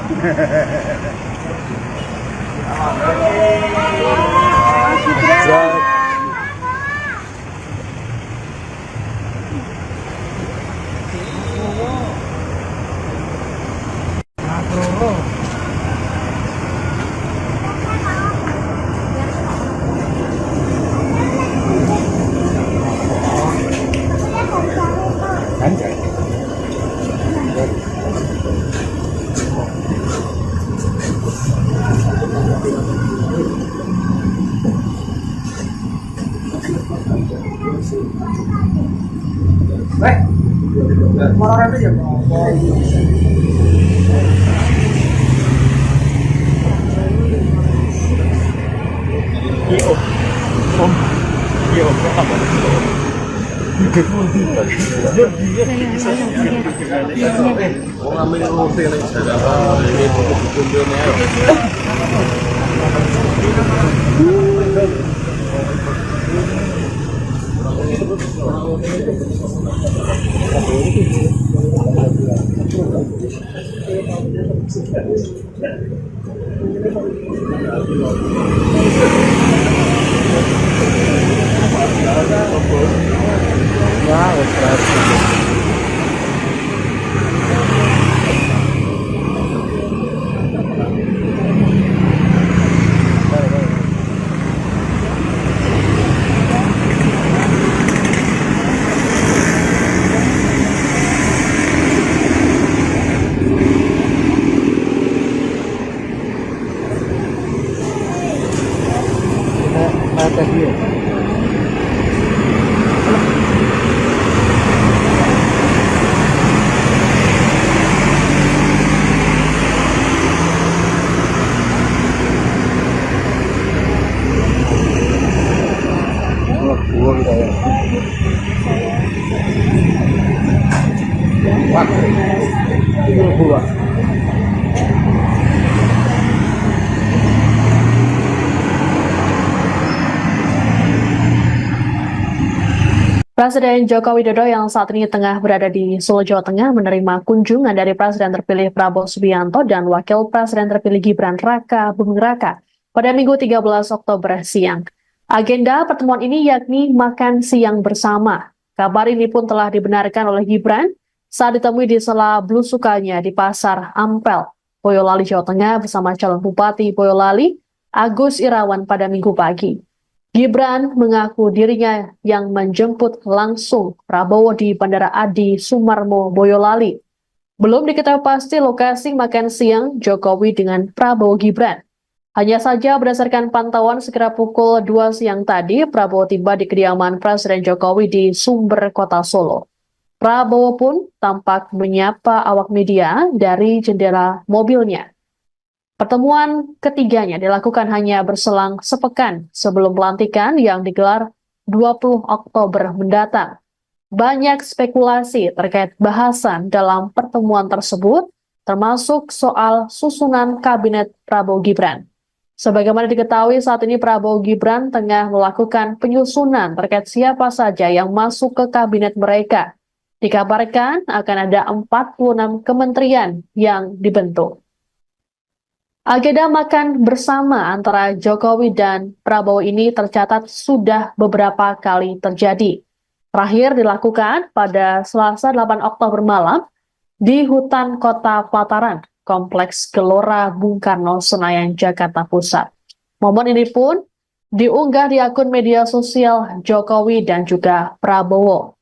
Orang itu ya. tes dulu. Gua kita ya. Wah, ini gua. Presiden Joko Widodo yang saat ini tengah berada di Solo, Jawa Tengah menerima kunjungan dari Presiden terpilih Prabowo Subianto dan Wakil Presiden terpilih Gibran Raka Buming Raka pada Minggu 13 Oktober siang. Agenda pertemuan ini yakni makan siang bersama. Kabar ini pun telah dibenarkan oleh Gibran saat ditemui di sela belusukannya di Pasar Ampel, Boyolali, Jawa Tengah bersama calon Bupati Boyolali, Agus Irawan pada Minggu pagi. Gibran mengaku dirinya yang menjemput langsung Prabowo di Bandara Adi Sumarmo, Boyolali. Belum diketahui pasti lokasi makan siang Jokowi dengan Prabowo Gibran. Hanya saja berdasarkan pantauan sekitar pukul 2 siang tadi, Prabowo tiba di kediaman Presiden Jokowi di Sumber, Kota Solo. Prabowo pun tampak menyapa awak media dari jendela mobilnya. Pertemuan ketiganya dilakukan hanya berselang sepekan sebelum pelantikan yang digelar 20 Oktober mendatang. Banyak spekulasi terkait bahasan dalam pertemuan tersebut, termasuk soal susunan kabinet Prabowo Gibran. Sebagaimana diketahui saat ini Prabowo Gibran tengah melakukan penyusunan terkait siapa saja yang masuk ke kabinet mereka. Dikabarkan akan ada 46 kementerian yang dibentuk. Agenda makan bersama antara Jokowi dan Prabowo ini tercatat sudah beberapa kali terjadi. Terakhir dilakukan pada Selasa 8 Oktober malam di hutan Kota Plataran, Kompleks Gelora Bung Karno, Senayan, Jakarta Pusat. Momen ini pun diunggah di akun media sosial Jokowi dan juga Prabowo.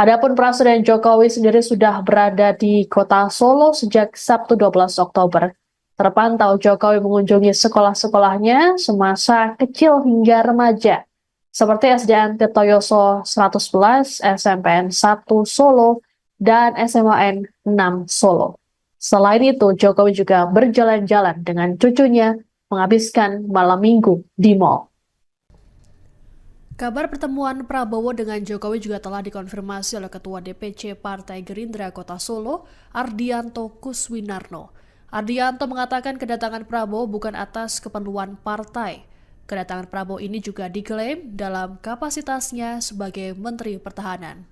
Adapun Presiden Jokowi sendiri sudah berada di Kota Solo sejak Sabtu 12 Oktober. Terpantau Jokowi mengunjungi sekolah-sekolahnya semasa kecil hingga remaja, seperti SDN Tirtoyoso 111, SMPN 1 Solo, dan SMAN 6 Solo. Selain itu, Jokowi juga berjalan-jalan dengan cucunya menghabiskan malam minggu di mal. Kabar pertemuan Prabowo dengan Jokowi juga telah dikonfirmasi oleh Ketua DPC Partai Gerindra Kota Solo, Ardianto Kuswinarno. Ardianto mengatakan kedatangan Prabowo bukan atas keperluan partai. Kedatangan Prabowo ini juga diklaim dalam kapasitasnya sebagai Menteri Pertahanan.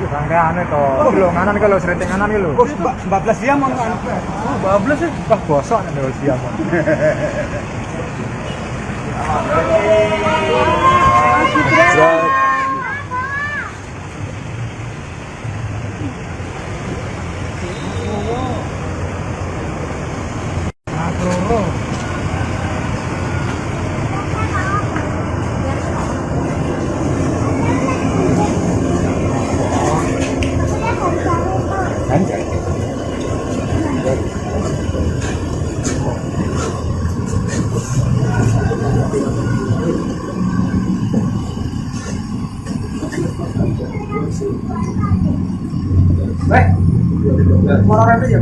Rangkaian itu, belum nganan kalau sering nganan gitu. 14 jam on kan. 14 sih. Wah, bosok nih kalau siang. Moral itu ya.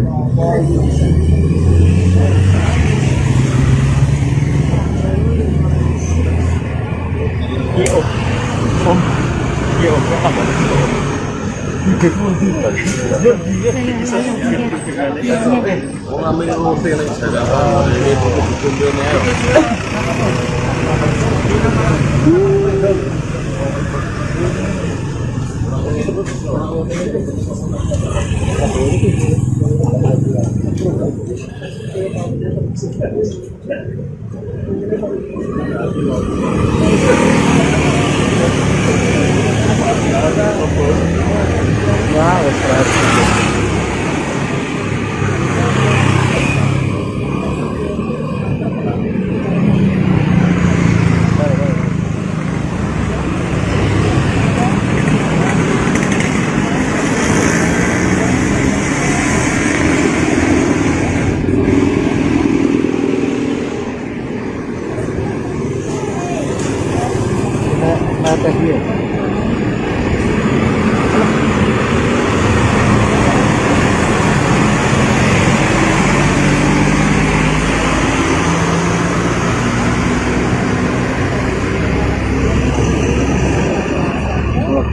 atas dia.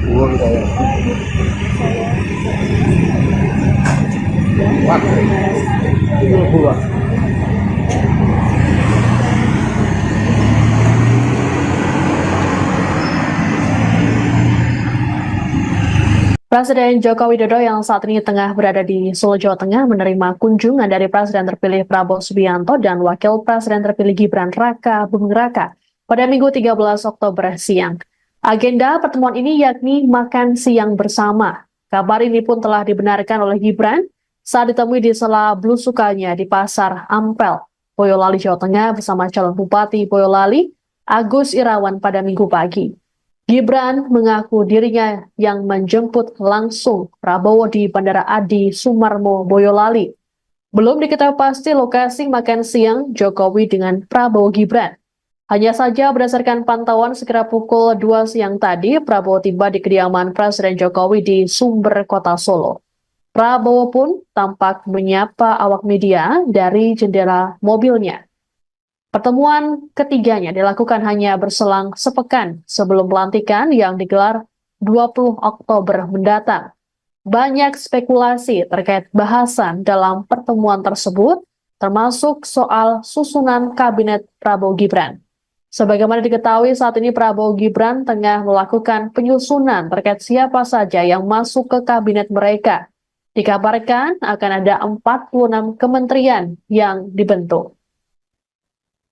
Gua kita ya. Wah, itu gua. Presiden Joko Widodo yang saat ini tengah berada di Solo, Jawa Tengah menerima kunjungan dari Presiden terpilih Prabowo Subianto dan Wakil Presiden terpilih Gibran Raka Buming Raka pada Minggu 13 Oktober siang. Agenda pertemuan ini yakni makan siang bersama. Kabar ini pun telah dibenarkan oleh Gibran saat ditemui di sela belusukannya di Pasar Ampel, Boyolali, Jawa Tengah bersama calon Bupati Boyolali, Agus Irawan pada Minggu pagi. Gibran mengaku dirinya yang menjemput langsung Prabowo di Bandara Adi Sumarmo, Boyolali. Belum diketahui pasti lokasi makan siang Jokowi dengan Prabowo Gibran. Hanya saja berdasarkan pantauan sekira pukul 2 siang tadi, Prabowo tiba di kediaman Presiden Jokowi di Sumber, Kota Solo. Prabowo pun tampak menyapa awak media dari jendela mobilnya. Pertemuan ketiganya dilakukan hanya berselang sepekan sebelum pelantikan yang digelar 20 Oktober mendatang. Banyak spekulasi terkait bahasan dalam pertemuan tersebut, termasuk soal susunan kabinet Prabowo Gibran. Sebagaimana diketahui saat ini Prabowo Gibran tengah melakukan penyusunan terkait siapa saja yang masuk ke kabinet mereka. Dikabarkan akan ada 46 kementerian yang dibentuk.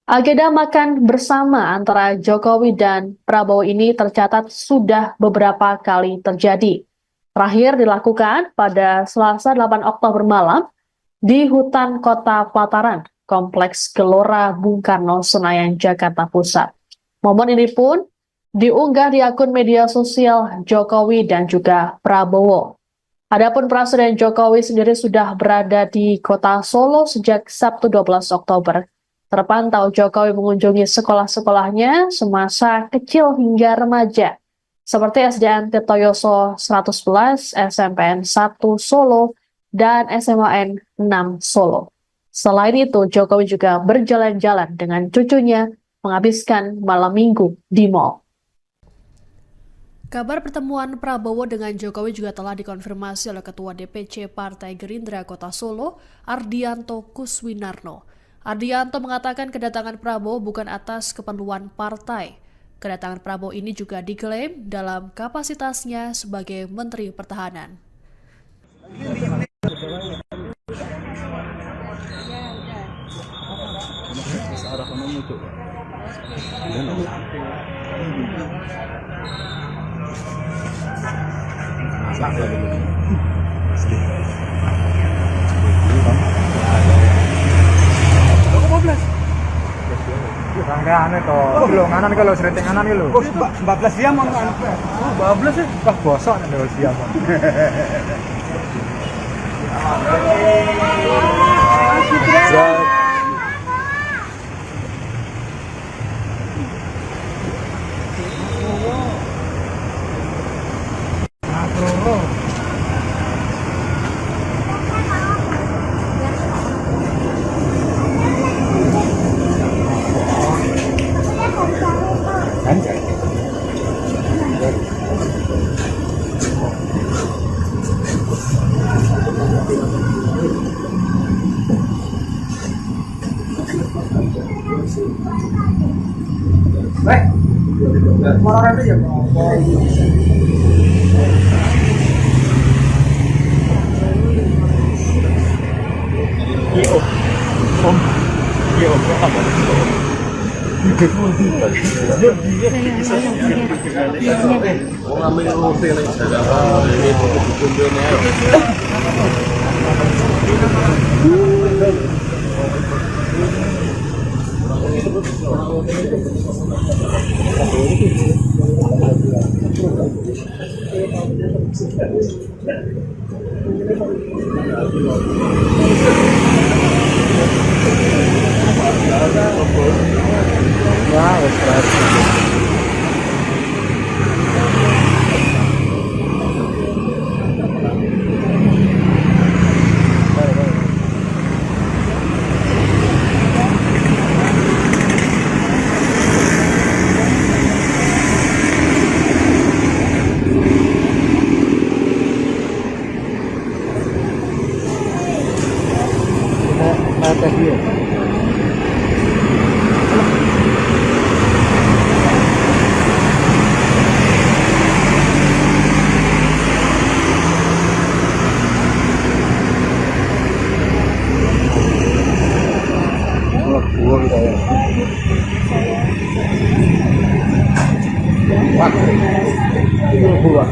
Agenda makan bersama antara Jokowi dan Prabowo ini tercatat sudah beberapa kali terjadi. Terakhir dilakukan pada Selasa 8 Oktober malam di hutan Kota Pelataran, Kompleks Gelora Bung Karno, Senayan, Jakarta Pusat. Momen ini pun diunggah di akun media sosial Jokowi dan juga Prabowo. Adapun Presiden Jokowi sendiri sudah berada di Kota Solo sejak Sabtu 12 Oktober. Terpantau Jokowi mengunjungi sekolah-sekolahnya semasa kecil hingga remaja, seperti SDN Tirtoyoso 111, SMPN 1 Solo, dan SMAN 6 Solo. Selain itu, Jokowi juga berjalan-jalan dengan cucunya menghabiskan malam minggu di mal. Kabar pertemuan Prabowo dengan Jokowi juga telah dikonfirmasi oleh Ketua DPC Partai Gerindra Kota Solo, Ardianto Kuswinarno. Ardianto mengatakan kedatangan Prabowo bukan atas keperluan partai. Kedatangan Prabowo ini juga diklaim dalam kapasitasnya sebagai Menteri Pertahanan. Rangkaian itu, belum nganan kalau sering nganan itu. 14 jam mau kan? 14 ya? Wah bosok nih kalau siap. Baik. Orang itu ya. Atas dia. Buah kita ya. Wah, buah.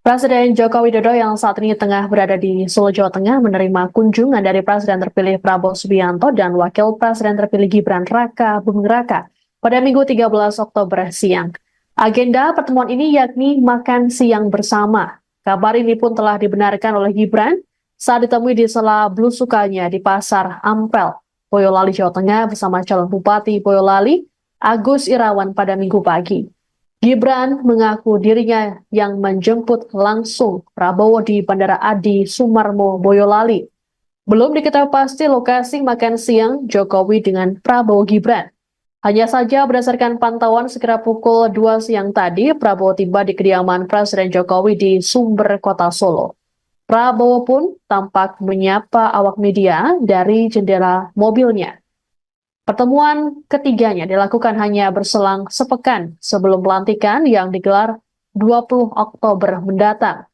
Presiden Joko Widodo yang saat ini tengah berada di Solo, Jawa Tengah menerima kunjungan dari Presiden terpilih Prabowo Subianto dan Wakil Presiden terpilih Gibran Raka Buming Raka pada Minggu 13 Oktober siang. Agenda pertemuan ini yakni makan siang bersama. Kabar ini pun telah dibenarkan oleh Gibran saat ditemui di sela belusukannya di Pasar Ampel, Boyolali, Jawa Tengah bersama calon Bupati Boyolali, Agus Irawan pada Minggu pagi. Gibran mengaku dirinya yang menjemput langsung Prabowo di Bandara Adi Sumarmo, Boyolali. Belum diketahui pasti lokasi makan siang Jokowi dengan Prabowo Gibran. Hanya saja berdasarkan pantauan sekira pukul 2 siang tadi, Prabowo tiba di kediaman Presiden Jokowi di Sumber, Kota Solo. Prabowo pun tampak menyapa awak media dari jendela mobilnya. Pertemuan ketiganya dilakukan hanya berselang sepekan sebelum pelantikan yang digelar 20 Oktober mendatang.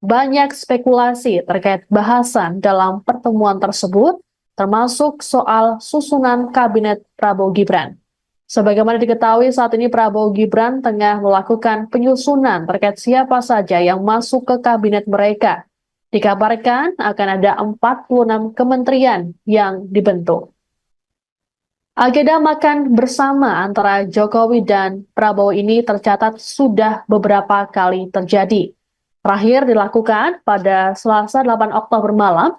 Banyak spekulasi terkait bahasan dalam pertemuan tersebut, termasuk soal susunan kabinet Prabowo Gibran. Sebagaimana diketahui saat ini Prabowo Gibran tengah melakukan penyusunan terkait siapa saja yang masuk ke kabinet mereka. Dikabarkan akan ada 46 kementerian yang dibentuk. Agenda makan bersama antara Jokowi dan Prabowo ini tercatat sudah beberapa kali terjadi. Terakhir dilakukan pada Selasa 8 Oktober malam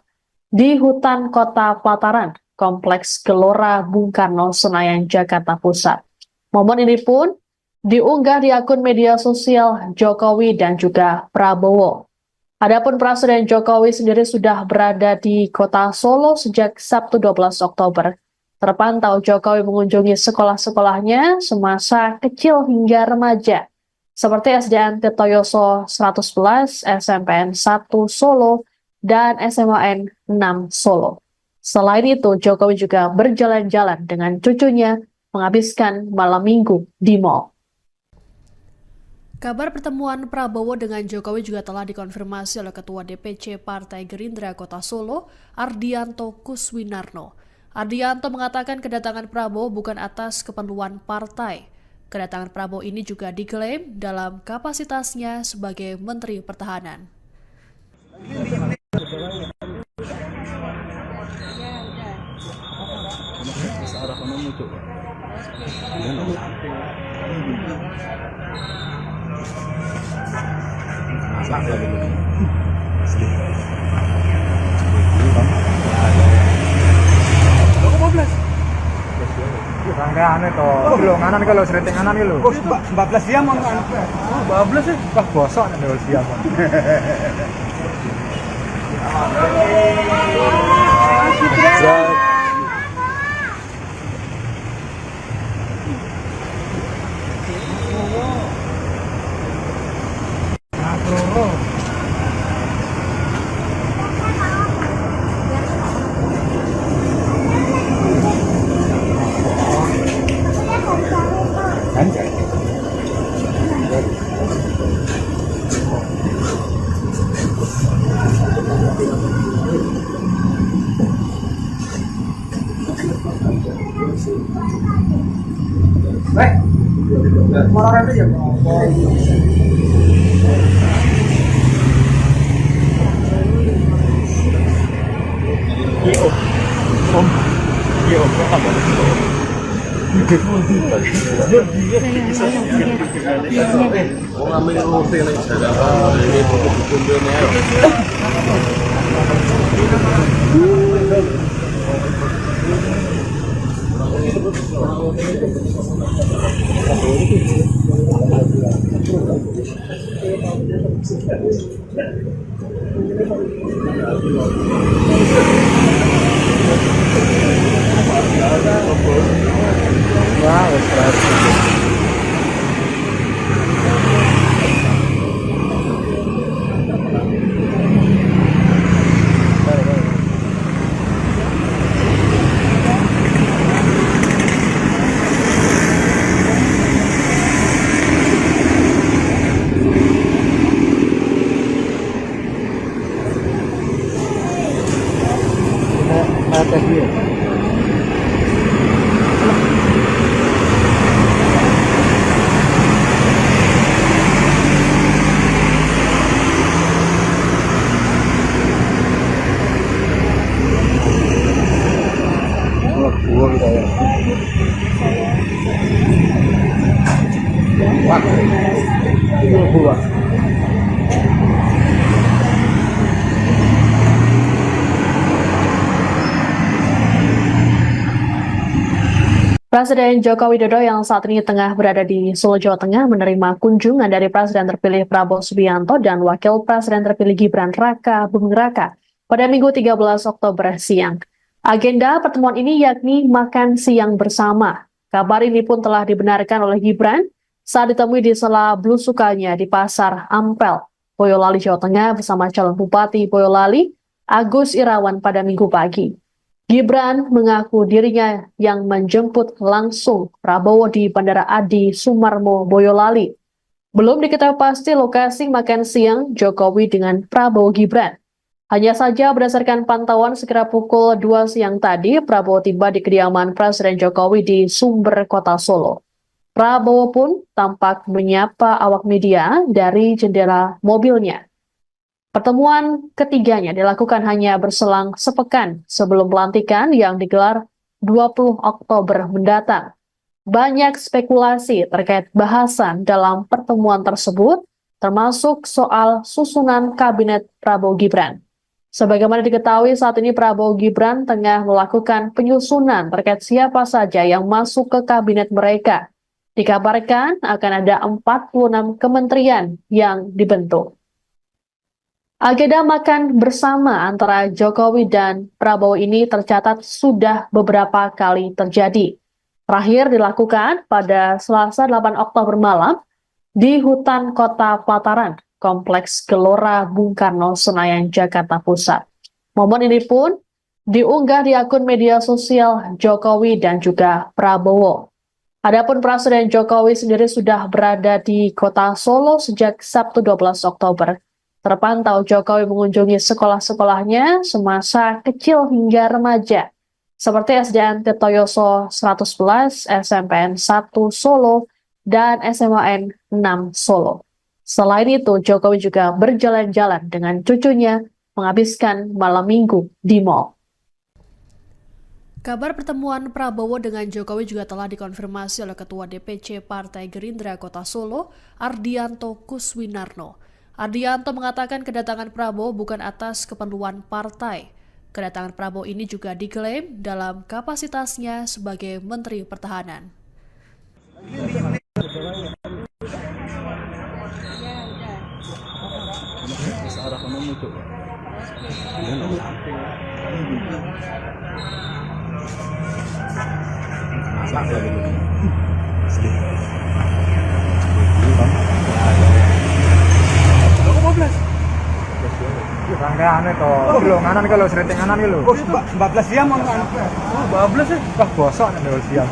di hutan Kota Plataran, Kompleks Gelora Bung Karno, Senayan, Jakarta Pusat. Momen ini pun diunggah di akun media sosial Jokowi dan juga Prabowo. Adapun Presiden Jokowi sendiri sudah berada di Kota Solo sejak Sabtu 12 Oktober. Terpantau Jokowi mengunjungi sekolah-sekolahnya semasa kecil hingga remaja, seperti SDN Tirtoyoso 111, SMPN 1 Solo, dan SMAN 6 Solo. Selain itu, Jokowi juga berjalan-jalan dengan cucunya menghabiskan malam minggu di mal. Kabar pertemuan Prabowo dengan Jokowi juga telah dikonfirmasi oleh Ketua DPC Partai Gerindra Kota Solo, Ardianto Kuswinarno. Ardianto mengatakan kedatangan Prabowo bukan atas keperluan partai. Kedatangan Prabowo ini juga diklaim dalam kapasitasnya sebagai Menteri Pertahanan. Rangkaian itu, belum kalau sering anan gitu. 14 jam mau anu. Oh, 12 sih. Wah, bosok nih dulu siap. Orang itu ya. Dua. Presiden Joko Widodo yang saat ini tengah berada di Solo, Jawa Tengah menerima kunjungan dari Presiden terpilih Prabowo Subianto dan Wakil Presiden terpilih Gibran Raka Buming Raka pada Minggu 13 Oktober siang. Agenda pertemuan ini yakni makan siang bersama. Kabar ini pun telah dibenarkan oleh Gibran saat ditemui di sela belusukannya di Pasar Ampel, Boyolali, Jawa Tengah bersama calon Bupati Boyolali, Agus Irawan pada Minggu pagi. Gibran mengaku dirinya yang menjemput langsung Prabowo di Bandara Adi Sumarmo, Boyolali. Belum diketahui pasti lokasi makan siang Jokowi dengan Prabowo Gibran. Hanya saja berdasarkan pantauan sekira pukul 2 siang tadi, Prabowo tiba di kediaman Presiden Jokowi di Sumber, Kota Solo. Prabowo pun tampak menyapa awak media dari jendela mobilnya. Pertemuan ketiganya dilakukan hanya berselang sepekan sebelum pelantikan yang digelar 20 Oktober mendatang. Banyak spekulasi terkait bahasan dalam pertemuan tersebut, termasuk soal susunan kabinet Prabowo Gibran. Sebagaimana diketahui saat ini Prabowo Gibran tengah melakukan penyusunan terkait siapa saja yang masuk ke kabinet mereka. Dikabarkan akan ada 46 kementerian yang dibentuk. Agenda makan bersama antara Jokowi dan Prabowo ini tercatat sudah beberapa kali terjadi. Terakhir dilakukan pada Selasa 8 Oktober malam di hutan Kota Pelataran, Kompleks Gelora Bung Karno, Senayan, Jakarta Pusat. Momen ini pun diunggah di akun media sosial Jokowi dan juga Prabowo. Adapun Presiden Jokowi sendiri sudah berada di Kota Solo sejak Sabtu 12 Oktober. Terpantau Jokowi mengunjungi sekolah-sekolahnya semasa kecil hingga remaja, seperti SDN Tirtoyoso 111, SMPN 1 Solo, dan SMAN 6 Solo. Selain itu, Jokowi juga berjalan-jalan dengan cucunya menghabiskan malam minggu di mal. Kabar pertemuan Prabowo dengan Jokowi juga telah dikonfirmasi oleh Ketua DPC Partai Gerindra Kota Solo, Ardianto Kuswinarno. Ardianto mengatakan kedatangan Prabowo bukan atas keperluan partai. Kedatangan Prabowo ini juga diklaim dalam kapasitasnya sebagai Menteri Pertahanan. Rangkaian itu, belum nganan kalau sering nganan gitu. 14 jam ang ano. 14 eh. Wah bosok nih dulu siang.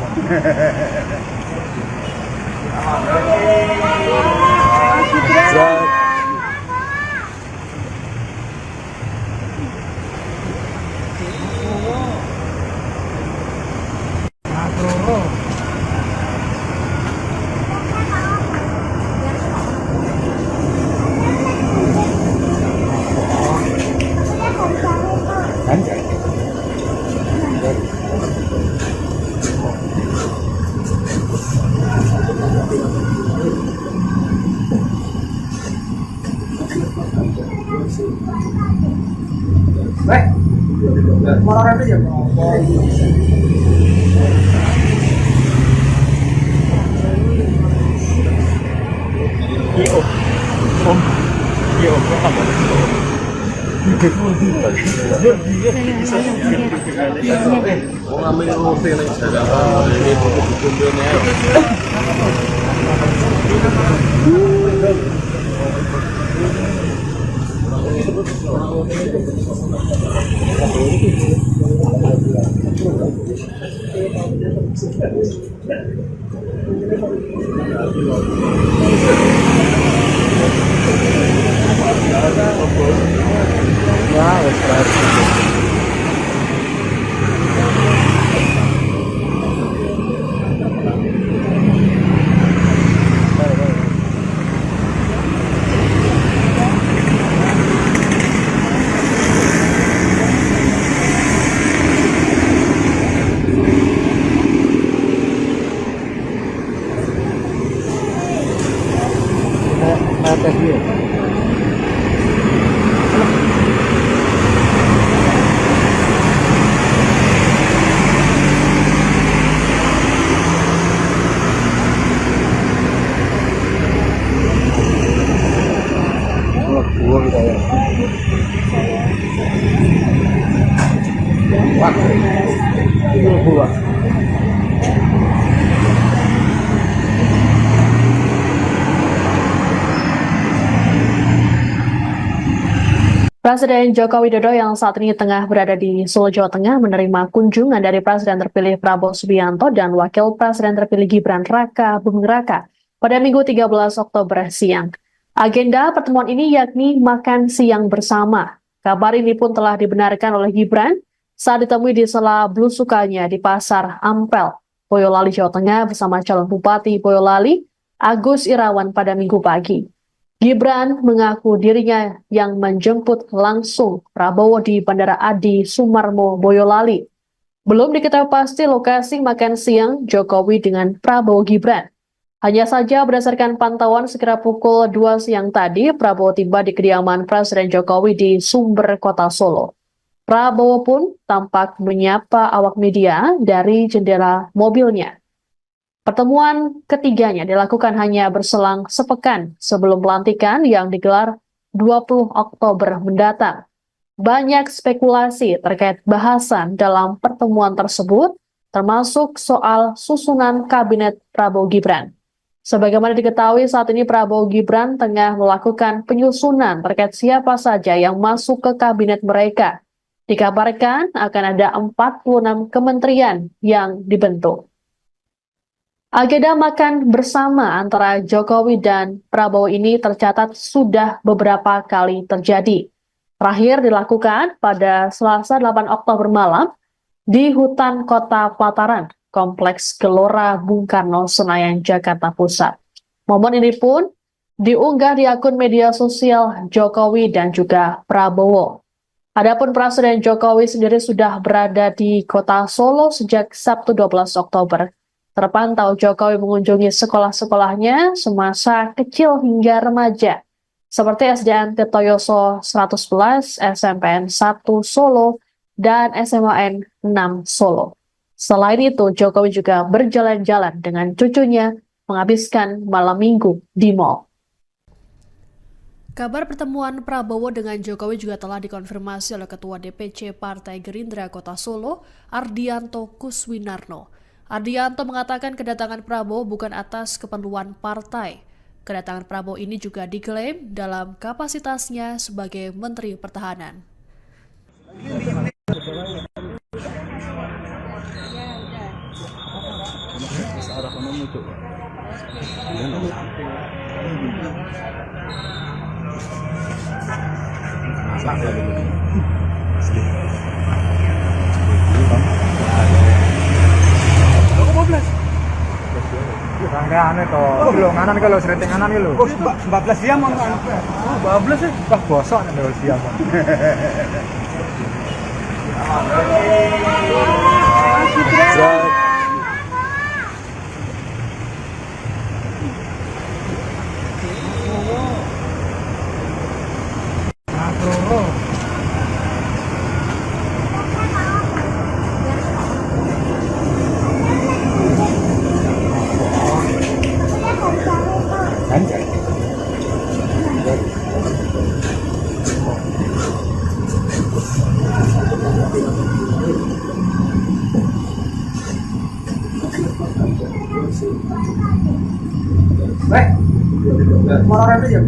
Moral aja. tes dia. Gua kita ya. Wah. Itu gua. Presiden Joko Widodo yang saat ini tengah berada di Solo, Jawa Tengah menerima kunjungan dari Presiden terpilih Prabowo Subianto dan Wakil Presiden terpilih Gibran Raka Buming Raka pada Minggu 13 Oktober siang. Agenda pertemuan ini yakni makan siang bersama. Kabar ini pun telah dibenarkan oleh Gibran saat ditemui di sela belusukannya di Pasar Ampel, Boyolali, Jawa Tengah bersama calon Bupati Boyolali, Agus Irawan pada Minggu pagi. Gibran mengaku dirinya yang menjemput langsung Prabowo di Bandara Adi Sumarmo, Boyolali. Belum diketahui pasti lokasi makan siang Jokowi dengan Prabowo Gibran. Hanya saja berdasarkan pantauan sekira pukul 2 siang tadi, Prabowo tiba di kediaman Presiden Jokowi di Sumber, Kota Solo. Prabowo pun tampak menyapa awak media dari jendela mobilnya. Pertemuan ketiganya dilakukan hanya berselang sepekan sebelum pelantikan yang digelar 20 Oktober mendatang. Banyak spekulasi terkait bahasan dalam pertemuan tersebut, termasuk soal susunan kabinet Prabowo Gibran. Sebagaimana diketahui saat ini Prabowo Gibran tengah melakukan penyusunan terkait siapa saja yang masuk ke kabinet mereka. Dikabarkan akan ada 46 kementerian yang dibentuk. Agenda makan bersama antara Jokowi dan Prabowo ini tercatat sudah beberapa kali terjadi. Terakhir dilakukan pada Selasa 8 Oktober malam di hutan Kota Pelataran, Kompleks Gelora Bung Karno, Senayan, Jakarta Pusat. Momen ini pun diunggah di akun media sosial Jokowi dan juga Prabowo. Adapun Presiden Jokowi sendiri sudah berada di Kota Solo sejak Sabtu 12 Oktober. Terpantau Jokowi mengunjungi sekolah-sekolahnya semasa kecil hingga remaja, seperti SDN Tirtoyoso 111, SMPN 1 Solo, dan SMAN 6 Solo. Selain itu, Jokowi juga berjalan-jalan dengan cucunya menghabiskan malam minggu di mal. Kabar pertemuan Prabowo dengan Jokowi juga telah dikonfirmasi oleh Ketua DPC Partai Gerindra Kota Solo, Ardianto Kuswinarno. Ardianto mengatakan kedatangan Prabowo bukan atas keperluan partai. Kedatangan Prabowo ini juga diklaim dalam kapasitasnya sebagai Menteri Pertahanan. Rangkaian itu, belum nganan kalau sering nganan itu. 14 jam mau anu. 14 ya. Wah bosok nih kalau siang. Orang itu ya.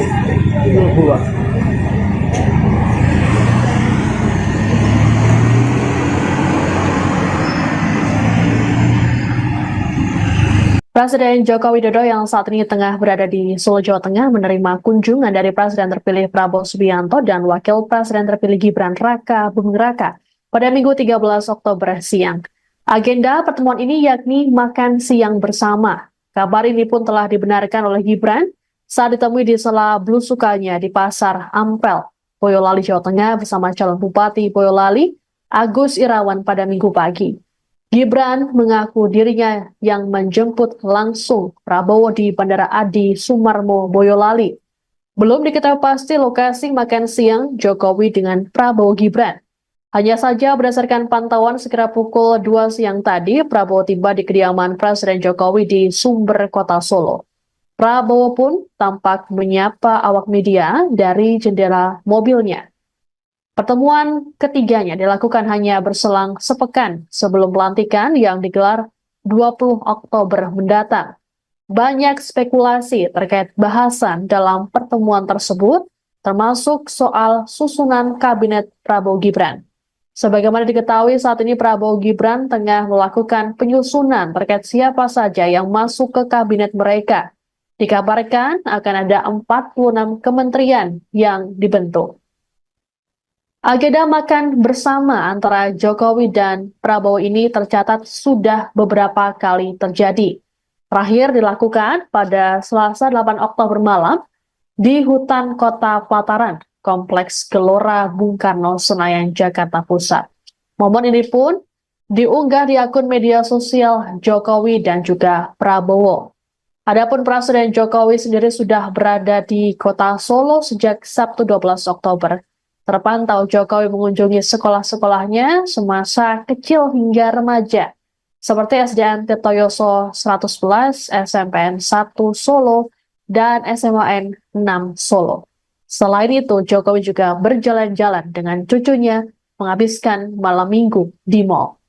72. Presiden Joko Widodo yang saat ini tengah berada di Solo, Jawa Tengah menerima kunjungan dari Presiden terpilih Prabowo Subianto dan Wakil Presiden terpilih Gibran Raka Buming Raka pada Minggu 13 Oktober siang. Agenda pertemuan ini yakni makan siang bersama. Kabar ini pun telah dibenarkan oleh Gibran saat ditemui di sela belusukannya di Pasar Ampel, Boyolali, Jawa Tengah bersama calon Bupati Boyolali, Agus Irawan pada Minggu pagi. Gibran mengaku dirinya yang menjemput langsung Prabowo di Bandara Adi Sumarmo, Boyolali. Belum diketahui pasti lokasi makan siang Jokowi dengan Prabowo Gibran. Hanya saja berdasarkan pantauan sekira pukul 2 siang tadi, Prabowo tiba di kediaman Presiden Jokowi di Sumber, Kota Solo. Prabowo pun tampak menyapa awak media dari jendela mobilnya. Pertemuan ketiganya dilakukan hanya berselang sepekan sebelum pelantikan yang digelar 20 Oktober mendatang. Banyak spekulasi terkait bahasan dalam pertemuan tersebut, termasuk soal susunan kabinet Prabowo Gibran. Sebagaimana diketahui saat ini Prabowo Gibran tengah melakukan penyusunan terkait siapa saja yang masuk ke kabinet mereka. Dikabarkan akan ada 46 kementerian yang dibentuk. Agenda makan bersama antara Jokowi dan Prabowo ini tercatat sudah beberapa kali terjadi. Terakhir dilakukan pada Selasa 8 Oktober malam di hutan Kota Pelataran, Kompleks Gelora Bung Karno, Senayan, Jakarta Pusat. Momen ini pun diunggah di akun media sosial Jokowi dan juga Prabowo. Adapun Presiden Jokowi sendiri sudah berada di Kota Solo sejak Sabtu 12 Oktober. Terpantau Jokowi mengunjungi sekolah-sekolahnya semasa kecil hingga remaja, seperti SDN Tirtoyoso 111, SMPN 1 Solo, dan SMAN 6 Solo. Selain itu, Jokowi juga berjalan-jalan dengan cucunya menghabiskan malam minggu di mal.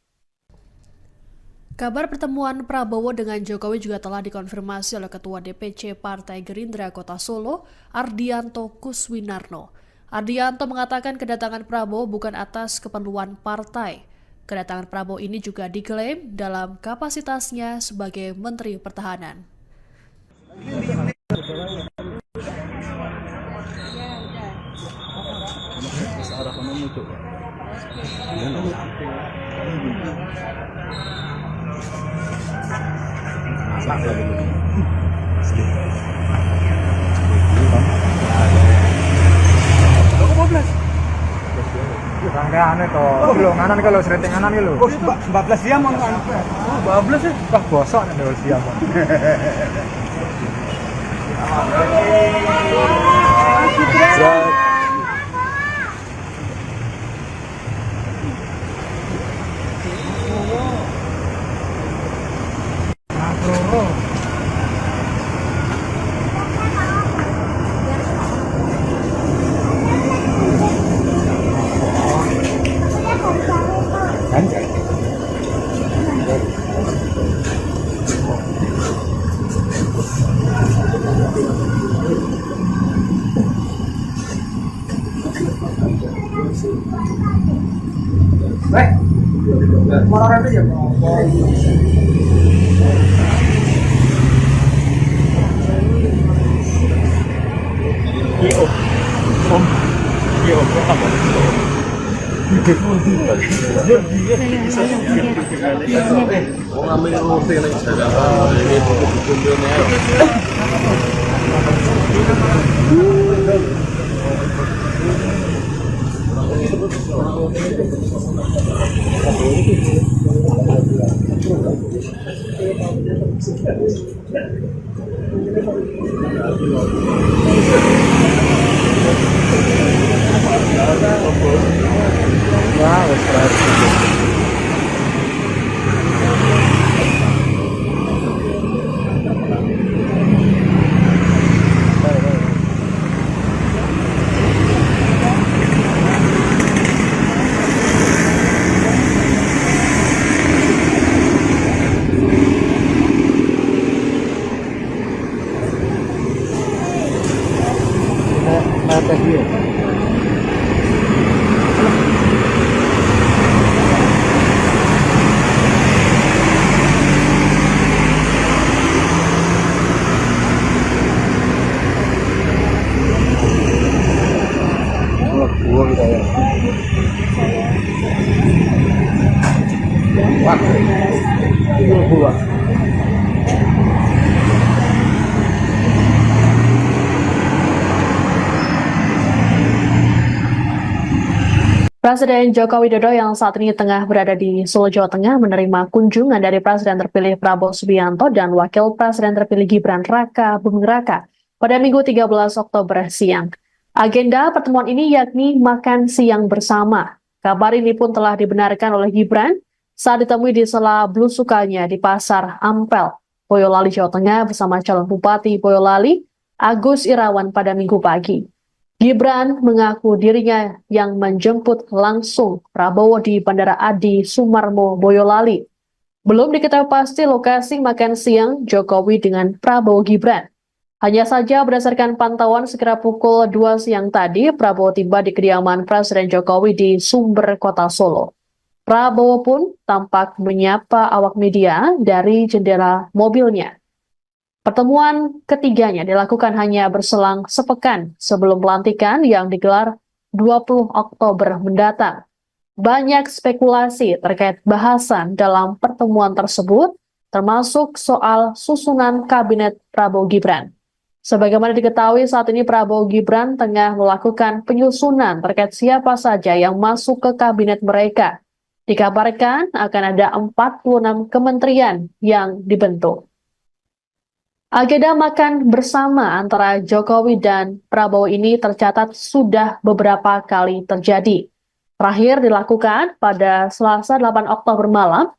Kabar pertemuan Prabowo dengan Jokowi juga telah dikonfirmasi oleh Ketua DPC Partai Gerindra Kota Solo, Ardianto Kuswinarno. Ardianto mengatakan kedatangan Prabowo bukan atas keperluan partai. Kedatangan Prabowo ini juga diklaim dalam kapasitasnya sebagai Menteri Pertahanan. Rangkaian itu, belum nganan kalau sering nganan gitu. Oh, 14 jam mau anu. Oh, 12 ya. Wah, bosok nih dulu siang. Motor itu ya. Presiden Joko Widodo yang saat ini tengah berada di Solo, Jawa Tengah menerima kunjungan dari Presiden terpilih Prabowo Subianto dan Wakil Presiden terpilih Gibran Raka Buming Raka pada Minggu 13 Oktober siang. Agenda pertemuan ini yakni makan siang bersama. Kabar ini pun telah dibenarkan oleh Gibran saat ditemui di sela belusukannya di Pasar Ampel, Boyolali, Jawa Tengah bersama calon Bupati Boyolali, Agus Irawan pada Minggu pagi. Gibran mengaku dirinya yang menjemput langsung Prabowo di Bandara Adi Sumarmo, Boyolali. Belum diketahui pasti lokasi makan siang Jokowi dengan Prabowo Gibran. Hanya saja berdasarkan pantauan sekitar pukul 2 siang tadi, Prabowo tiba di kediaman Presiden Jokowi di Sumber, Kota Solo. Prabowo pun tampak menyapa awak media dari jendela mobilnya. Pertemuan ketiganya dilakukan hanya berselang sepekan sebelum pelantikan yang digelar 20 Oktober mendatang. Banyak spekulasi terkait bahasan dalam pertemuan tersebut, termasuk soal susunan kabinet Prabowo Gibran. Sebagaimana diketahui saat ini Prabowo Gibran tengah melakukan penyusunan terkait siapa saja yang masuk ke kabinet mereka. Dikabarkan akan ada 46 kementerian yang dibentuk. Agenda makan bersama antara Jokowi dan Prabowo ini tercatat sudah beberapa kali terjadi. Terakhir dilakukan pada Selasa 8 Oktober malam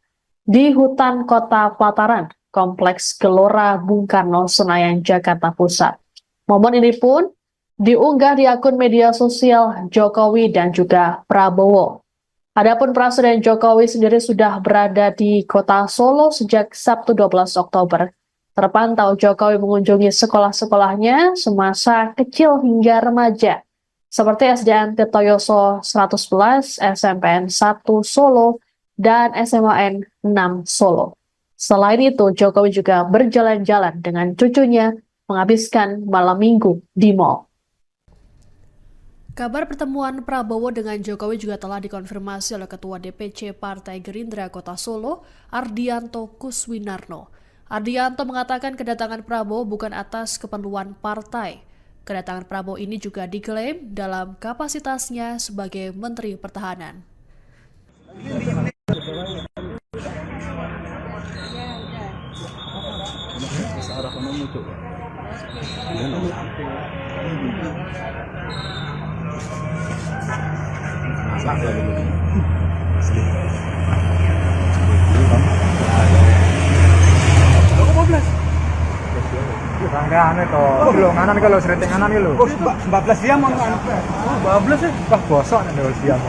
di hutan Kota Pelataran, Kompleks Gelora Bung Karno, Senayan, Jakarta Pusat. Momen ini pun diunggah di akun media sosial Jokowi dan juga Prabowo. Adapun Presiden Jokowi sendiri sudah berada di Kota Solo sejak Sabtu 12 Oktober. Terpantau Jokowi mengunjungi sekolah-sekolahnya semasa kecil hingga remaja, seperti SDN Tirtoyoso 111, SMPN 1 Solo, dan SMAN 6 Solo. Selain itu, Jokowi juga berjalan-jalan dengan cucunya menghabiskan malam minggu di mal. Kabar pertemuan Prabowo dengan Jokowi juga telah dikonfirmasi oleh Ketua DPC Partai Gerindra Kota Solo, Ardianto Kuswinarno. Ardianto mengatakan kedatangan Prabowo bukan atas keperluan partai. Kedatangan Prabowo ini juga diklaim dalam kapasitasnya sebagai Menteri Pertahanan. Rangkaian itu, belum nganan kalau sering nganan itu. 14 jam mau kan? 14 ya? Wah bosok nih kalau siang.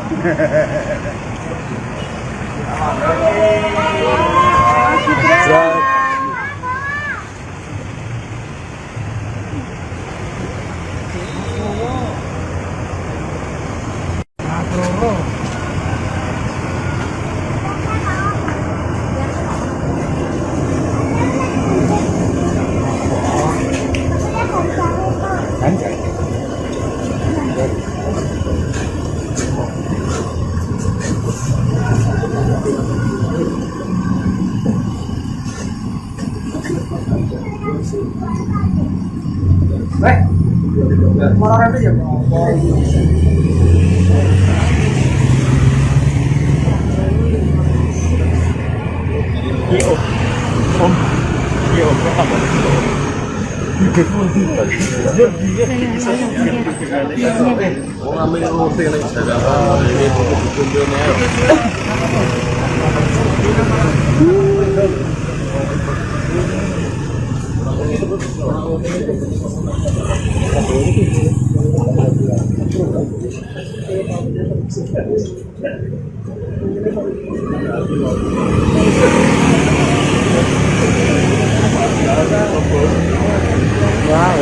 Orang itu ya. Wah,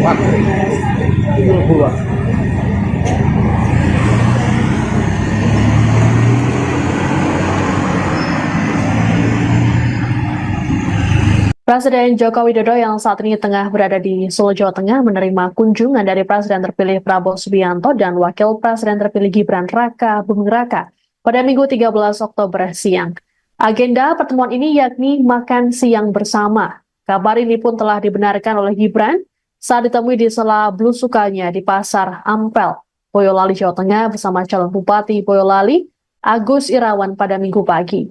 Presiden Joko Widodo yang saat ini tengah berada di Solo, Jawa Tengah menerima kunjungan dari Presiden terpilih Prabowo Subianto dan Wakil Presiden terpilih Gibran Raka Buming Raka pada Minggu 13 Oktober siang. Agenda pertemuan ini yakni makan siang bersama. Kabar ini pun telah dibenarkan oleh Gibran saat ditemui di sela belusukannya di Pasar Ampel, Boyolali, Jawa Tengah bersama calon Bupati Boyolali, Agus Irawan pada Minggu pagi.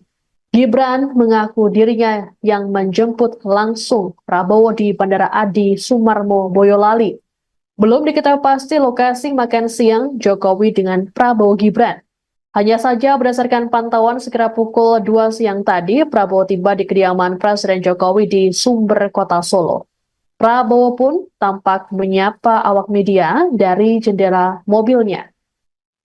Gibran mengaku dirinya yang menjemput langsung Prabowo di Bandara Adi Sumarmo, Boyolali. Belum diketahui pasti lokasi makan siang Jokowi dengan Prabowo Gibran. Hanya saja berdasarkan pantauan sekira pukul 2 siang tadi, Prabowo tiba di kediaman Presiden Jokowi di Sumber, Kota Solo. Prabowo pun tampak menyapa awak media dari jendela mobilnya.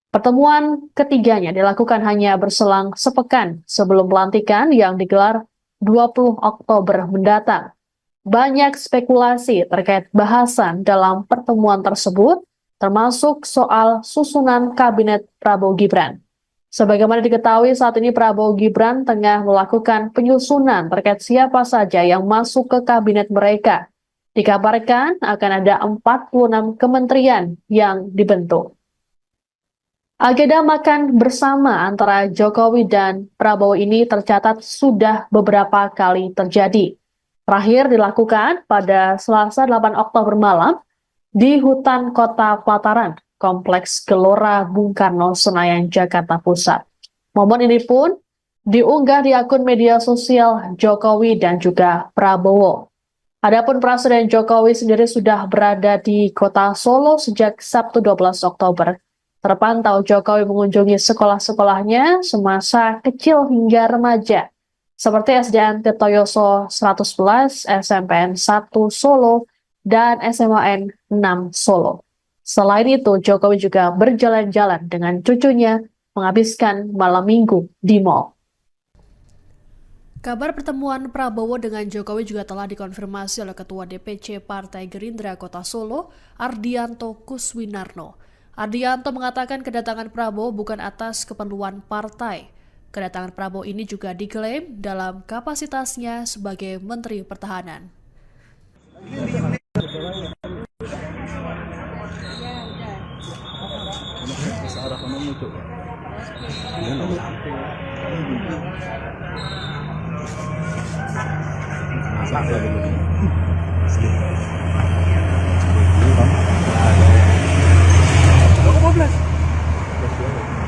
Pertemuan ketiganya dilakukan hanya berselang sepekan sebelum pelantikan yang digelar 20 Oktober mendatang. Banyak spekulasi terkait bahasan dalam pertemuan tersebut, termasuk soal susunan kabinet Prabowo Gibran. Sebagaimana diketahui saat ini Prabowo Gibran tengah melakukan penyusunan terkait siapa saja yang masuk ke kabinet mereka. Dikabarkan akan ada 46 kementerian yang dibentuk. Agenda makan bersama antara Jokowi dan Prabowo ini tercatat sudah beberapa kali terjadi. Terakhir dilakukan pada Selasa 8 Oktober malam di hutan Kota Pelataran, Kompleks Gelora Bung Karno, Senayan, Jakarta Pusat. Momen ini pun diunggah di akun media sosial Jokowi dan juga Prabowo. Adapun Presiden Jokowi sendiri sudah berada di Kota Solo sejak Sabtu 12 Oktober. Terpantau Jokowi mengunjungi sekolah-sekolahnya semasa kecil hingga remaja, seperti SDN Tirtoyoso 111, SMPN 1 Solo, dan SMAN 6 Solo. Selain itu, Jokowi juga berjalan-jalan dengan cucunya menghabiskan malam minggu di mal. Kabar pertemuan Prabowo dengan Jokowi juga telah dikonfirmasi oleh Ketua DPC Partai Gerindra Kota Solo, Ardianto Kuswinarno. Ardianto mengatakan kedatangan Prabowo bukan atas keperluan partai. Kedatangan Prabowo ini juga diklaim dalam kapasitasnya sebagai Menteri Pertahanan.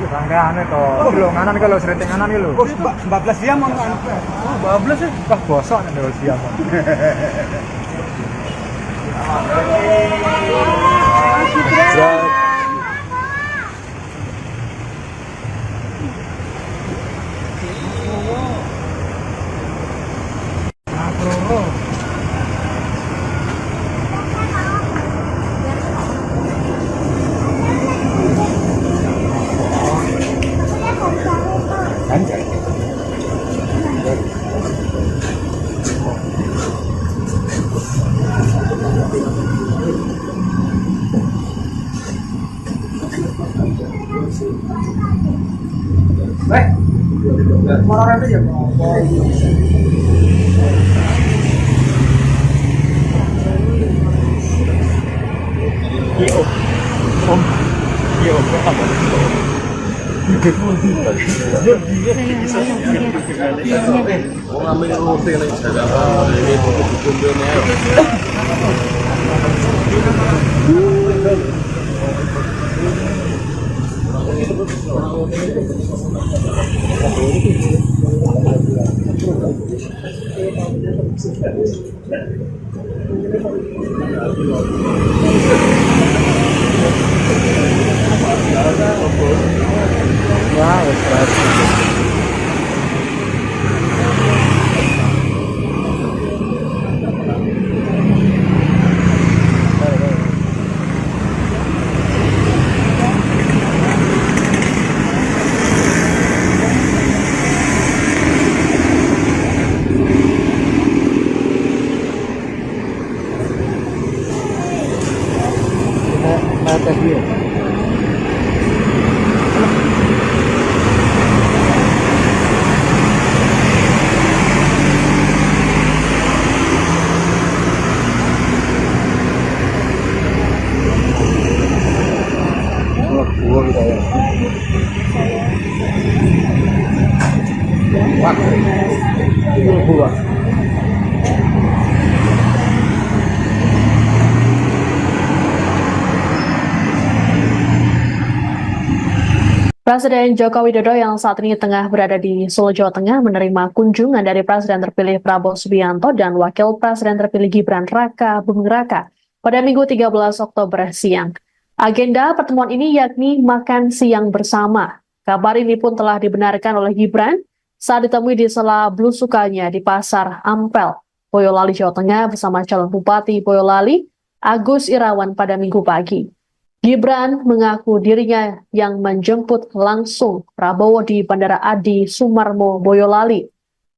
Rangkaian itu, belum nganan kalau sering nganan gitu. Oh, 14 jam mau anu. Oh, 12 ya. Wah, bosok nih kalau siang. Orang itu ya. Presiden Joko Widodo yang saat ini tengah berada di Solo, Jawa Tengah menerima kunjungan dari Presiden terpilih Prabowo Subianto dan Wakil Presiden terpilih Gibran Raka Buming Raka pada Minggu 13 Oktober siang. Agenda pertemuan ini yakni makan siang bersama. Kabar ini pun telah dibenarkan oleh Gibran saat ditemui di sela belusukannya di Pasar Ampel, Boyolali, Jawa Tengah bersama calon Bupati Boyolali, Agus Irawan pada Minggu pagi. Gibran mengaku dirinya yang menjemput langsung Prabowo di Bandara Adi Sumarmo, Boyolali.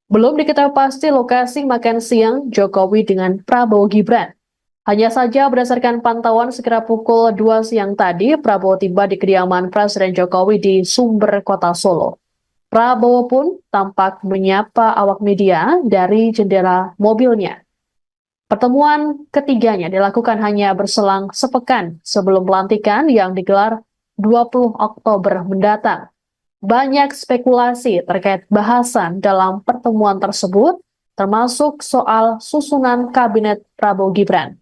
Belum diketahui pasti lokasi makan siang Jokowi dengan Prabowo Gibran. Hanya saja berdasarkan pantauan sekira pukul 2 siang tadi, Prabowo tiba di kediaman Presiden Jokowi di Sumber, Kota Solo. Prabowo pun tampak menyapa awak media dari jendela mobilnya. Pertemuan ketiganya dilakukan hanya berselang sepekan sebelum pelantikan yang digelar 20 Oktober mendatang. Banyak spekulasi terkait bahasan dalam pertemuan tersebut, termasuk soal susunan kabinet Prabowo Gibran.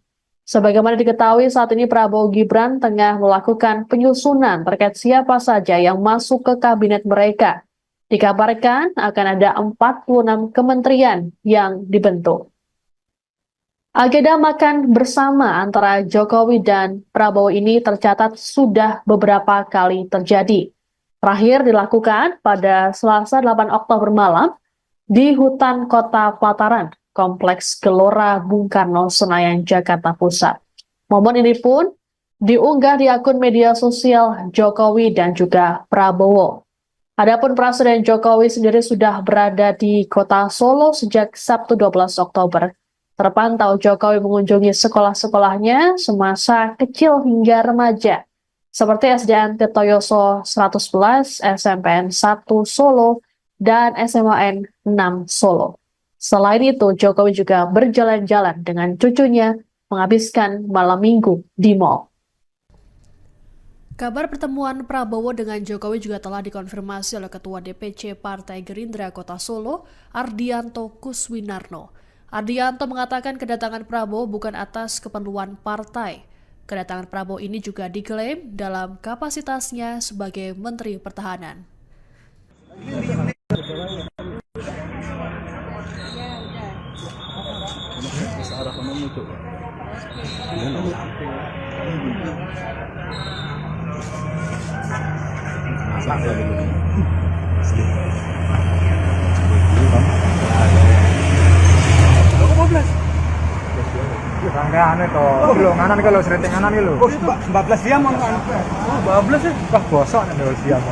Sebagaimana diketahui saat ini Prabowo Gibran tengah melakukan penyusunan terkait siapa saja yang masuk ke kabinet mereka. Dikabarkan akan ada 46 kementerian yang dibentuk. Agenda makan bersama antara Jokowi dan Prabowo ini tercatat sudah beberapa kali terjadi. Terakhir dilakukan pada Selasa 8 Oktober malam di hutan Kota Pelataran, Kompleks Gelora Bung Karno, Senayan, Jakarta Pusat. Momen ini pun diunggah di akun media sosial Jokowi dan juga Prabowo. Adapun Presiden Jokowi sendiri sudah berada di Kota Solo sejak Sabtu 12 Oktober. Terpantau Jokowi mengunjungi sekolah-sekolahnya semasa kecil hingga remaja, seperti SDN Tirtoyoso 111, SMPN 1 Solo, dan SMAN 6 Solo. Selain itu, Jokowi juga berjalan-jalan dengan cucunya menghabiskan malam minggu di mal. Kabar pertemuan Prabowo dengan Jokowi juga telah dikonfirmasi oleh Ketua DPC Partai Gerindra Kota Solo, Ardianto Kuswinarno. Ardianto mengatakan kedatangan Prabowo bukan atas keperluan partai. Kedatangan Prabowo ini juga diklaim dalam kapasitasnya sebagai Menteri Pertahanan. Rangkaian itu, belum nganan kalau sering nganan itu. 14 jam on kan. 14 ya. Wah bosok nih dua siang.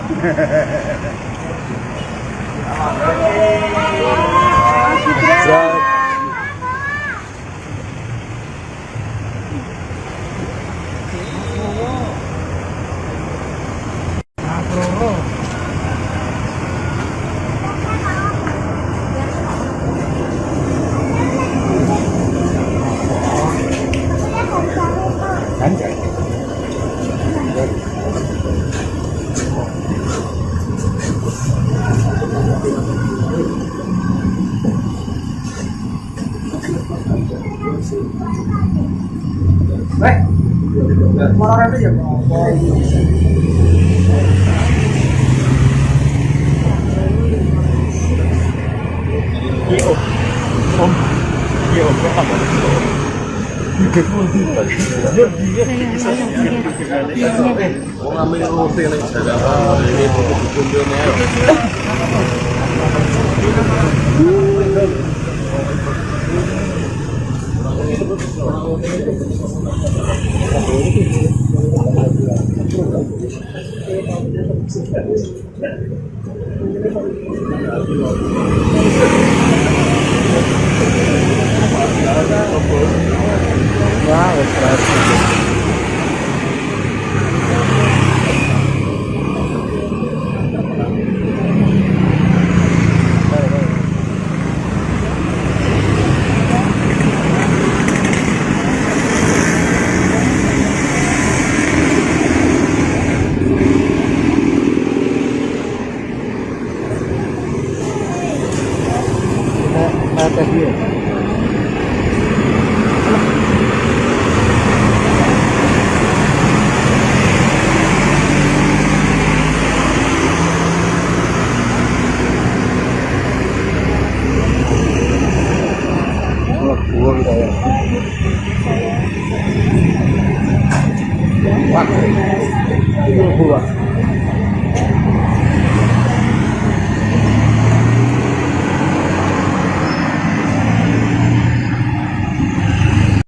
Moral itu ya.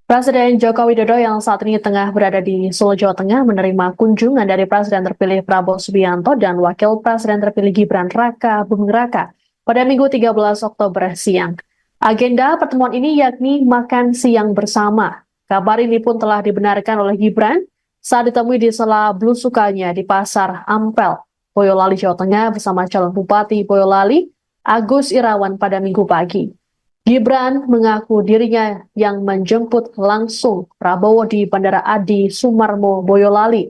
Presiden Joko Widodo yang saat ini tengah berada di Solo, Jawa Tengah menerima kunjungan dari Presiden terpilih Prabowo Subianto dan Wakil Presiden terpilih Gibran Raka Buming Raka pada Minggu 13 Oktober siang. Agenda pertemuan ini yakni makan siang bersama. Kabar ini pun telah dibenarkan oleh Gibran saat ditemui di sela belusukannya di Pasar Ampel, Boyolali, Jawa Tengah bersama calon Bupati Boyolali, Agus Irawan pada Minggu pagi. Gibran mengaku dirinya yang menjemput langsung Prabowo di Bandara Adi Sumarmo, Boyolali.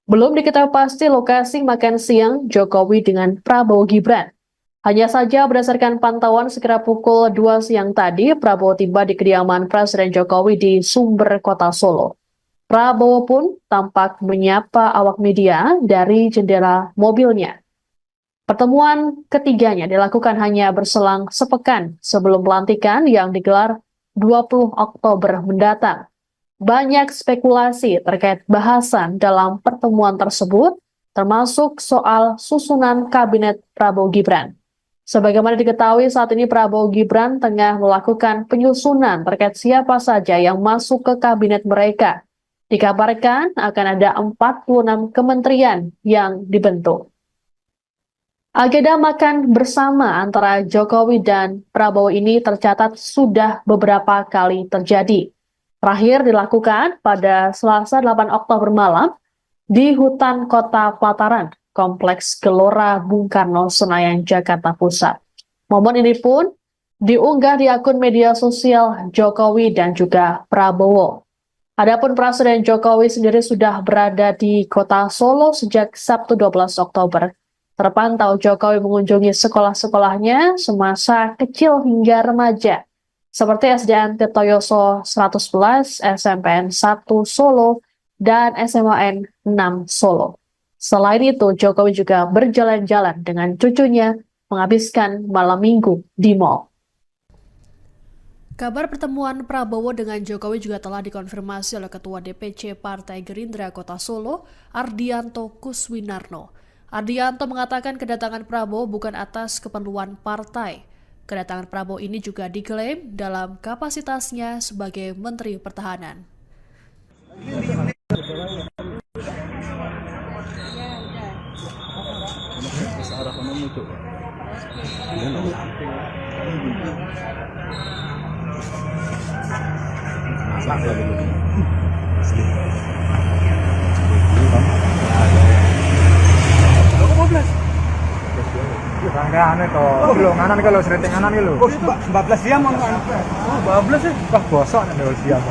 Belum diketahui pasti lokasi makan siang Jokowi dengan Prabowo Gibran. Hanya saja berdasarkan pantauan sekira pukul 2 siang tadi, Prabowo tiba di kediaman Presiden Jokowi di Sumber, Kota Solo. Prabowo pun tampak menyapa awak media dari jendela mobilnya. Pertemuan ketiganya dilakukan hanya berselang sepekan sebelum pelantikan yang digelar 20 Oktober mendatang. Banyak spekulasi terkait bahasan dalam pertemuan tersebut, termasuk soal susunan kabinet Prabowo Gibran. Sebagaimana diketahui saat ini Prabowo Gibran tengah melakukan penyusunan terkait siapa saja yang masuk ke kabinet mereka. Dikabarkan akan ada 46 kementerian yang dibentuk. Agenda makan bersama antara Jokowi dan Prabowo ini tercatat sudah beberapa kali terjadi. Terakhir dilakukan pada Selasa 8 Oktober malam di hutan Kota Pelataran, Kompleks Gelora Bung Karno, Senayan, Jakarta Pusat. Momen ini pun diunggah di akun media sosial Jokowi dan juga Prabowo. Adapun Presiden Jokowi sendiri sudah berada di Kota Solo sejak Sabtu 12 Oktober. Terpantau Jokowi mengunjungi sekolah-sekolahnya semasa kecil hingga remaja, seperti SDN Tirtoyoso 111, SMPN 1 Solo, dan SMAN 6 Solo. Selain itu, Jokowi juga berjalan-jalan dengan cucunya menghabiskan malam minggu di mal. Kabar pertemuan Prabowo dengan Jokowi juga telah dikonfirmasi oleh Ketua DPC Partai Gerindra Kota Solo, Ardianto Kuswinarno. Ardianto mengatakan kedatangan Prabowo bukan atas keperluan partai. Kedatangan Prabowo ini juga diklaim dalam kapasitasnya sebagai Menteri Pertahanan. Rangkaian itu, belum nganan kalau sering nganan gitu. 14 jam ono anu. 14 ya. Wah bosok nih kalau siang.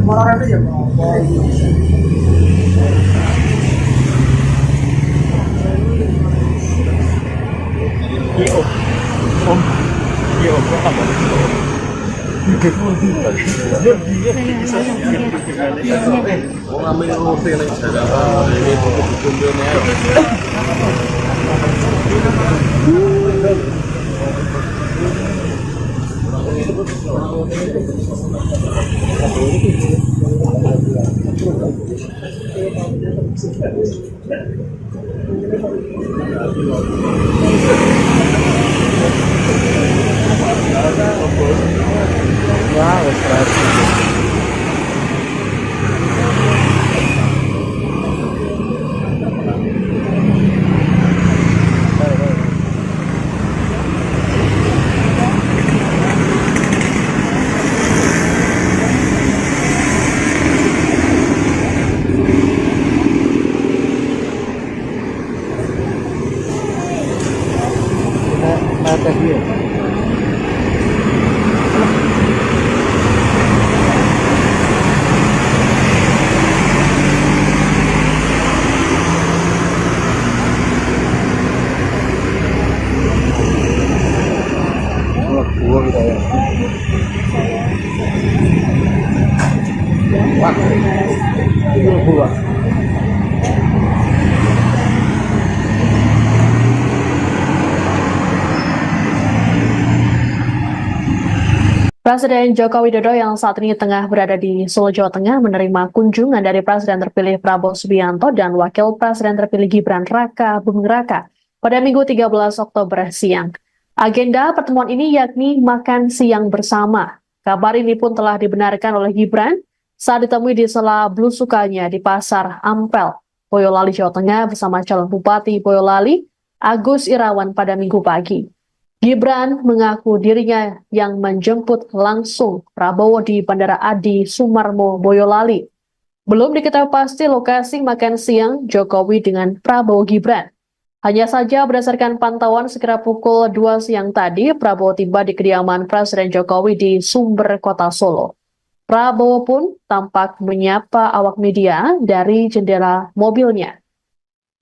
Orang itu ya. atas dia. Gua kita ya. Wah. Itu gua. Presiden Joko Widodo yang saat ini tengah berada di Solo, Jawa Tengah menerima kunjungan dari Presiden terpilih Prabowo Subianto dan Wakil Presiden terpilih Gibran Raka Buming Raka pada Minggu 13 Oktober siang. Agenda pertemuan ini yakni makan siang bersama. Kabar ini pun telah dibenarkan oleh Gibran saat ditemui di sela belusukannya di Pasar Ampel, Boyolali, Jawa Tengah bersama calon Bupati Boyolali, Agus Irawan pada Minggu pagi. Gibran mengaku dirinya yang menjemput langsung Prabowo di Bandara Adi Sumarmo, Boyolali. Belum diketahui pasti lokasi makan siang Jokowi dengan Prabowo Gibran. Hanya saja berdasarkan pantauan sekitar pukul 2 siang tadi, Prabowo tiba di kediaman Presiden Jokowi di Sumber, Kota Solo. Prabowo pun tampak menyapa awak media dari jendela mobilnya.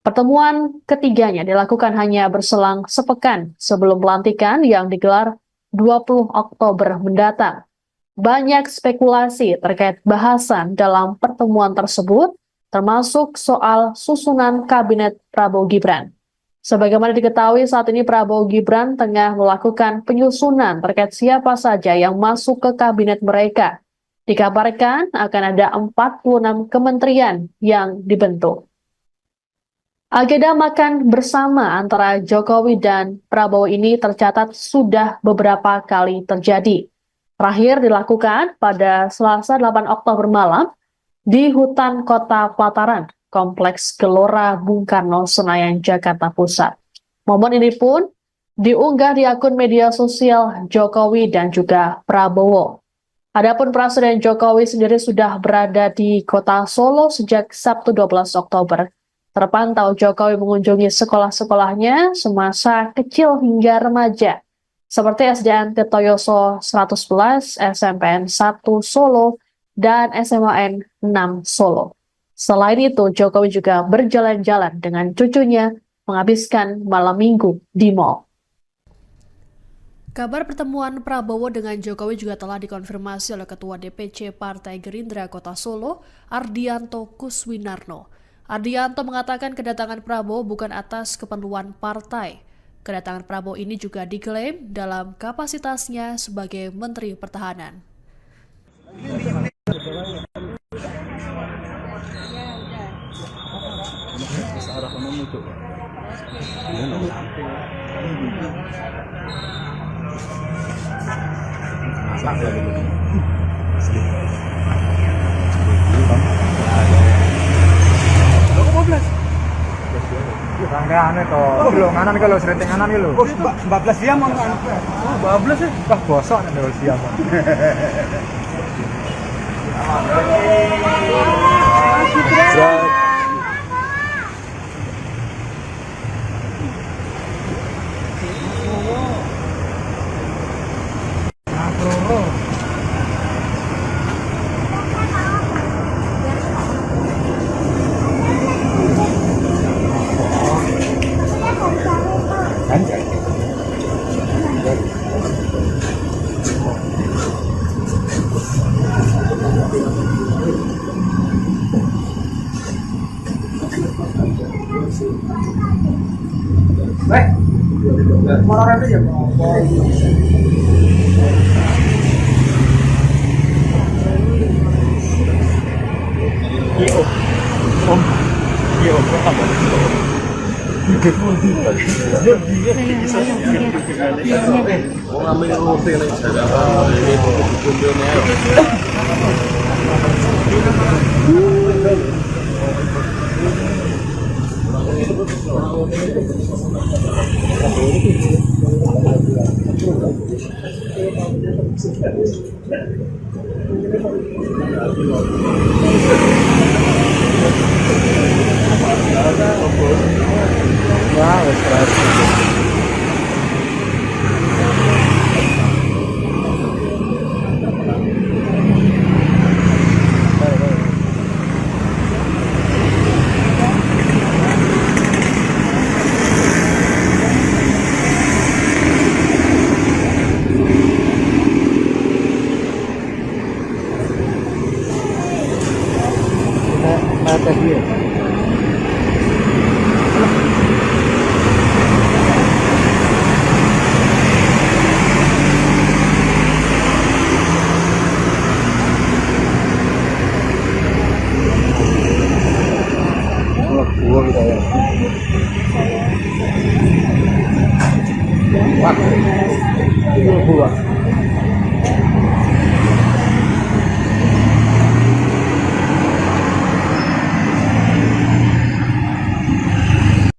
Pertemuan ketiganya dilakukan hanya berselang sepekan sebelum pelantikan yang digelar 20 Oktober mendatang. Banyak spekulasi terkait bahasan dalam pertemuan tersebut, termasuk soal susunan kabinet Prabowo Gibran. Sebagaimana diketahui saat ini Prabowo Gibran tengah melakukan penyusunan terkait siapa saja yang masuk ke kabinet mereka. Dikabarkan akan ada 46 kementerian yang dibentuk. Agenda makan bersama antara Jokowi dan Prabowo ini tercatat sudah beberapa kali terjadi. Terakhir dilakukan pada Selasa 8 Oktober malam di hutan Kota Pelataran, Kompleks Gelora Bung Karno, Senayan, Jakarta Pusat. Momen ini pun diunggah di akun media sosial Jokowi dan juga Prabowo. Adapun Presiden Jokowi sendiri sudah berada di Kota Solo sejak Sabtu 12 Oktober. Terpantau Jokowi mengunjungi sekolah-sekolahnya semasa kecil hingga remaja, seperti SDN Tirtoyoso 111, SMPN 1 Solo, dan SMAN 6 Solo. Selain itu, Jokowi juga berjalan-jalan dengan cucunya menghabiskan malam minggu di mal. Kabar pertemuan Prabowo dengan Jokowi juga telah dikonfirmasi oleh Ketua DPC Partai Gerindra Kota Solo, Ardianto Kuswinarno. Ardianto mengatakan kedatangan Prabowo bukan atas keperluan partai. Kedatangan Prabowo ini juga diklaim dalam kapasitasnya sebagai Menteri Pertahanan. Rangkaian itu, belum nganan kalau sering nganan gitu. Oh, 14 jam mau kan? Oh, 12 ya. Wah, bosok nih kalau siang. Orang itu ya. Wah, 72.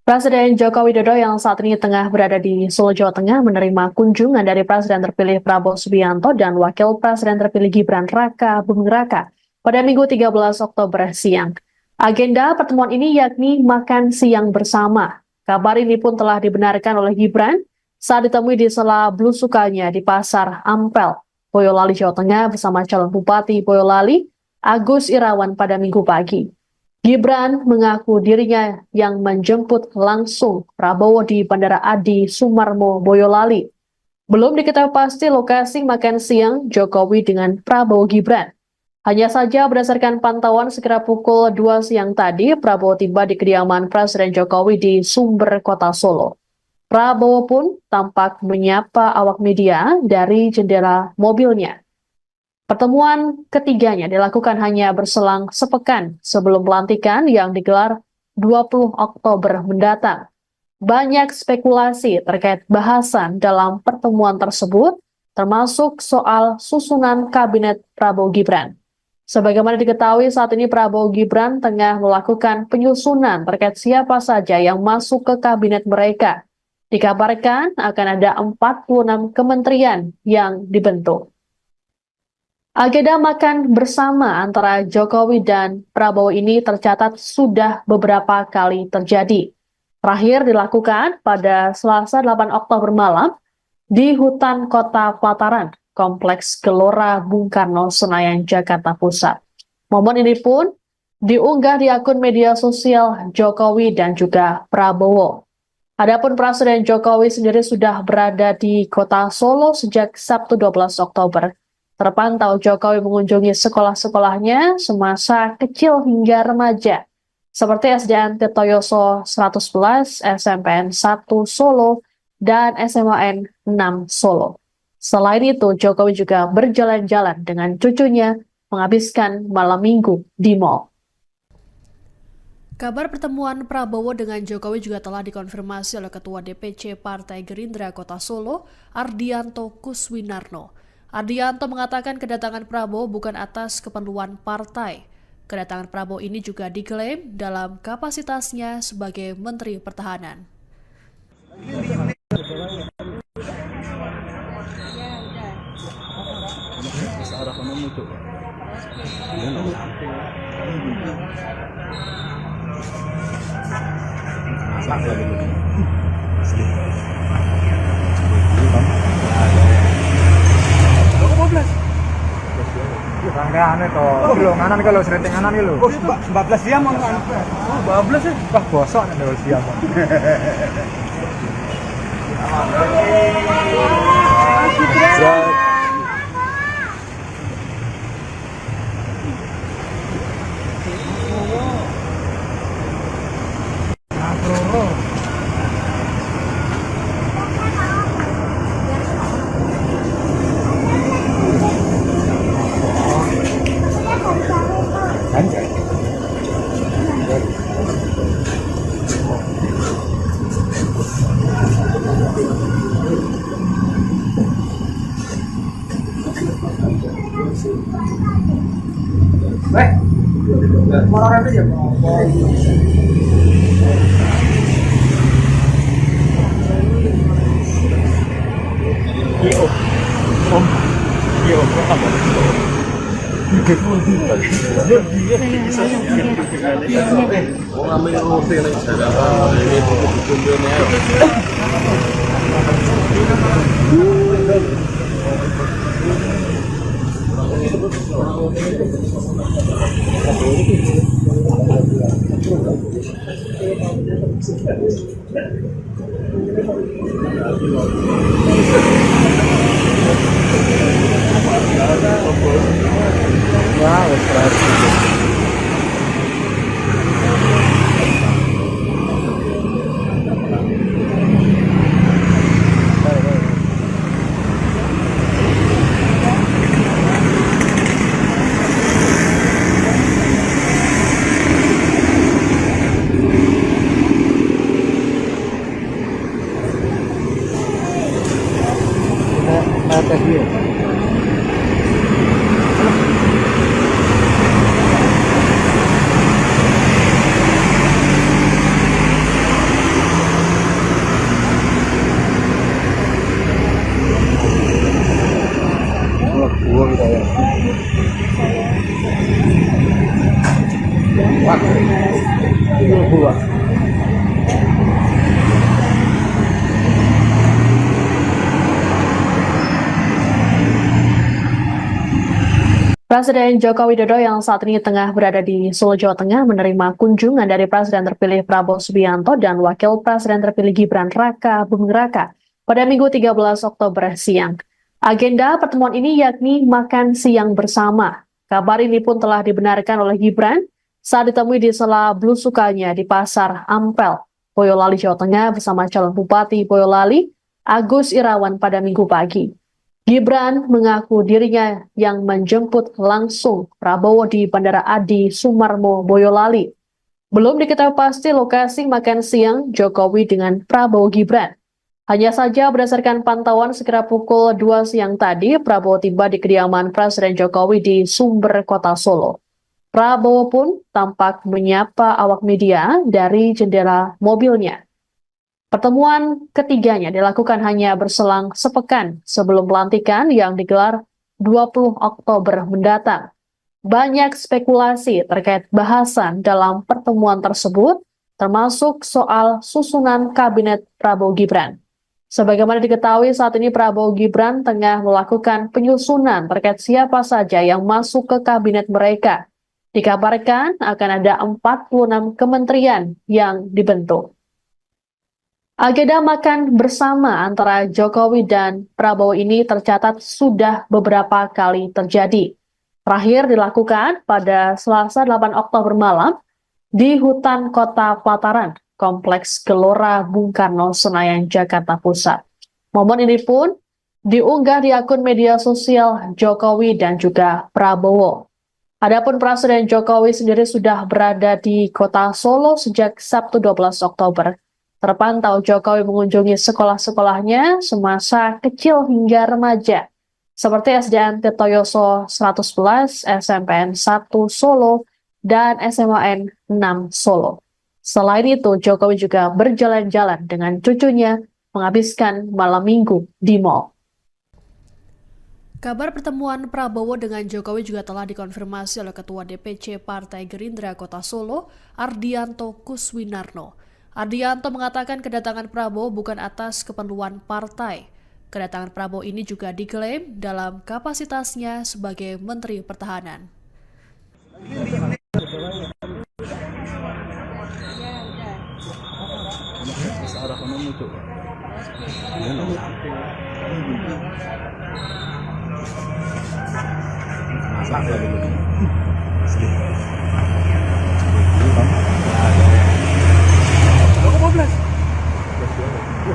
Presiden Joko Widodo yang saat ini tengah berada di Solo, Jawa Tengah menerima kunjungan dari Presiden terpilih Prabowo Subianto dan Wakil Presiden terpilih Gibran Raka Buming Raka pada Minggu 13 Oktober siang. Agenda pertemuan ini yakni makan siang bersama. Kabar ini pun telah dibenarkan oleh Gibran saat ditemui di sela belusukannya di Pasar Ampel, Boyolali, Jawa Tengah bersama calon Bupati Boyolali, Agus Irawan pada Minggu pagi. Gibran mengaku dirinya yang menjemput langsung Prabowo di Bandara Adi Sumarmo, Boyolali. Belum diketahui pasti lokasi makan siang Jokowi dengan Prabowo Gibran. Hanya saja berdasarkan pantauan sekira pukul 2 siang tadi, Prabowo tiba di kediaman Presiden Jokowi di Sumber, Kota Solo. Prabowo pun tampak menyapa awak media dari jendela mobilnya. Pertemuan ketiganya dilakukan hanya berselang sepekan sebelum pelantikan yang digelar 20 Oktober mendatang. Banyak spekulasi terkait bahasan dalam pertemuan tersebut, termasuk soal susunan kabinet Prabowo Gibran. Sebagaimana diketahui saat ini Prabowo Gibran tengah melakukan penyusunan terkait siapa saja yang masuk ke kabinet mereka. Dikabarkan akan ada 46 kementerian yang dibentuk. Agenda makan bersama antara Jokowi dan Prabowo ini tercatat sudah beberapa kali terjadi. Terakhir dilakukan pada Selasa 8 Oktober malam di hutan Kota Pelataran, Kompleks Gelora Bung Karno, Senayan, Jakarta Pusat. Momen ini pun diunggah di akun media sosial Jokowi dan juga Prabowo. Adapun Presiden Jokowi sendiri sudah berada di Kota Solo sejak Sabtu 12 Oktober. Terpantau Jokowi mengunjungi sekolah-sekolahnya semasa kecil hingga remaja, seperti SDN Tirtoyoso 111, SMPN 1 Solo, dan SMAN 6 Solo. Selain itu, Jokowi juga berjalan-jalan dengan cucunya menghabiskan malam minggu di mal. Kabar pertemuan Prabowo dengan Jokowi juga telah dikonfirmasi oleh Ketua DPC Partai Gerindra Kota Solo, Ardianto Kuswinarno. Ardianto mengatakan kedatangan Prabowo bukan atas keperluan partai. Kedatangan Prabowo ini juga diklaim dalam kapasitasnya sebagai Menteri Pertahanan. Rangkaian itu, dulu nganan kalau sering nganan itu. Oh, 14 jam mau kan? Oh, 12 ya? Wah, bosok nih dulu siang. Mau orang aja ya? Presiden Joko Widodo yang saat ini tengah berada di Solo, Jawa Tengah menerima kunjungan dari Presiden terpilih Prabowo Subianto dan Wakil Presiden terpilih Gibran Raka Buming Raka pada Minggu 13 Oktober siang. Agenda pertemuan ini yakni makan siang bersama. Kabar ini pun telah dibenarkan oleh Gibran saat ditemui di sela belusukannya di Pasar Ampel, Boyolali, Jawa Tengah bersama calon Bupati Boyolali, Agus Irawan pada Minggu pagi. Gibran mengaku dirinya yang menjemput langsung Prabowo di Bandara Adi Sumarmo, Boyolali. Belum diketahui pasti lokasi makan siang Jokowi dengan Prabowo Gibran. Hanya saja berdasarkan pantauan sekira pukul 2 siang tadi, Prabowo tiba di kediaman Presiden Jokowi di Sumber, Kota Solo. Prabowo pun tampak menyapa awak media dari jendela mobilnya. Pertemuan ketiganya dilakukan hanya berselang sepekan sebelum pelantikan yang digelar 20 Oktober mendatang. Banyak spekulasi terkait bahasan dalam pertemuan tersebut, termasuk soal susunan kabinet Prabowo Gibran. Sebagaimana diketahui saat ini Prabowo Gibran tengah melakukan penyusunan terkait siapa saja yang masuk ke kabinet mereka. Dikabarkan akan ada 46 kementerian yang dibentuk. Agenda makan bersama antara Jokowi dan Prabowo ini tercatat sudah beberapa kali terjadi. Terakhir dilakukan pada Selasa 8 Oktober malam di hutan Kota Pelataran, Kompleks Gelora Bung Karno, Senayan, Jakarta Pusat. Momen ini pun diunggah di akun media sosial Jokowi dan juga Prabowo. Adapun Presiden Jokowi sendiri sudah berada di Kota Solo sejak Sabtu 12 Oktober. Terpantau Jokowi mengunjungi sekolah-sekolahnya semasa kecil hingga remaja, seperti SDN Tirtoyoso 111, SMPN 1 Solo, dan SMAN 6 Solo. Selain itu, Jokowi juga berjalan-jalan dengan cucunya menghabiskan malam minggu di mal. Kabar pertemuan Prabowo dengan Jokowi juga telah dikonfirmasi oleh Ketua DPC Partai Gerindra Kota Solo, Ardianto Kuswinarno. Ardianto mengatakan kedatangan Prabowo bukan atas keperluan partai. Kedatangan Prabowo ini juga diklaim dalam kapasitasnya sebagai Menteri Pertahanan.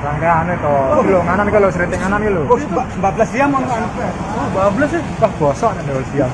Rangkaian itu, belum nganan kalau sering nganan gitu. 14 jam mau anu. 14 sih. Wah bosok nih dulu siang.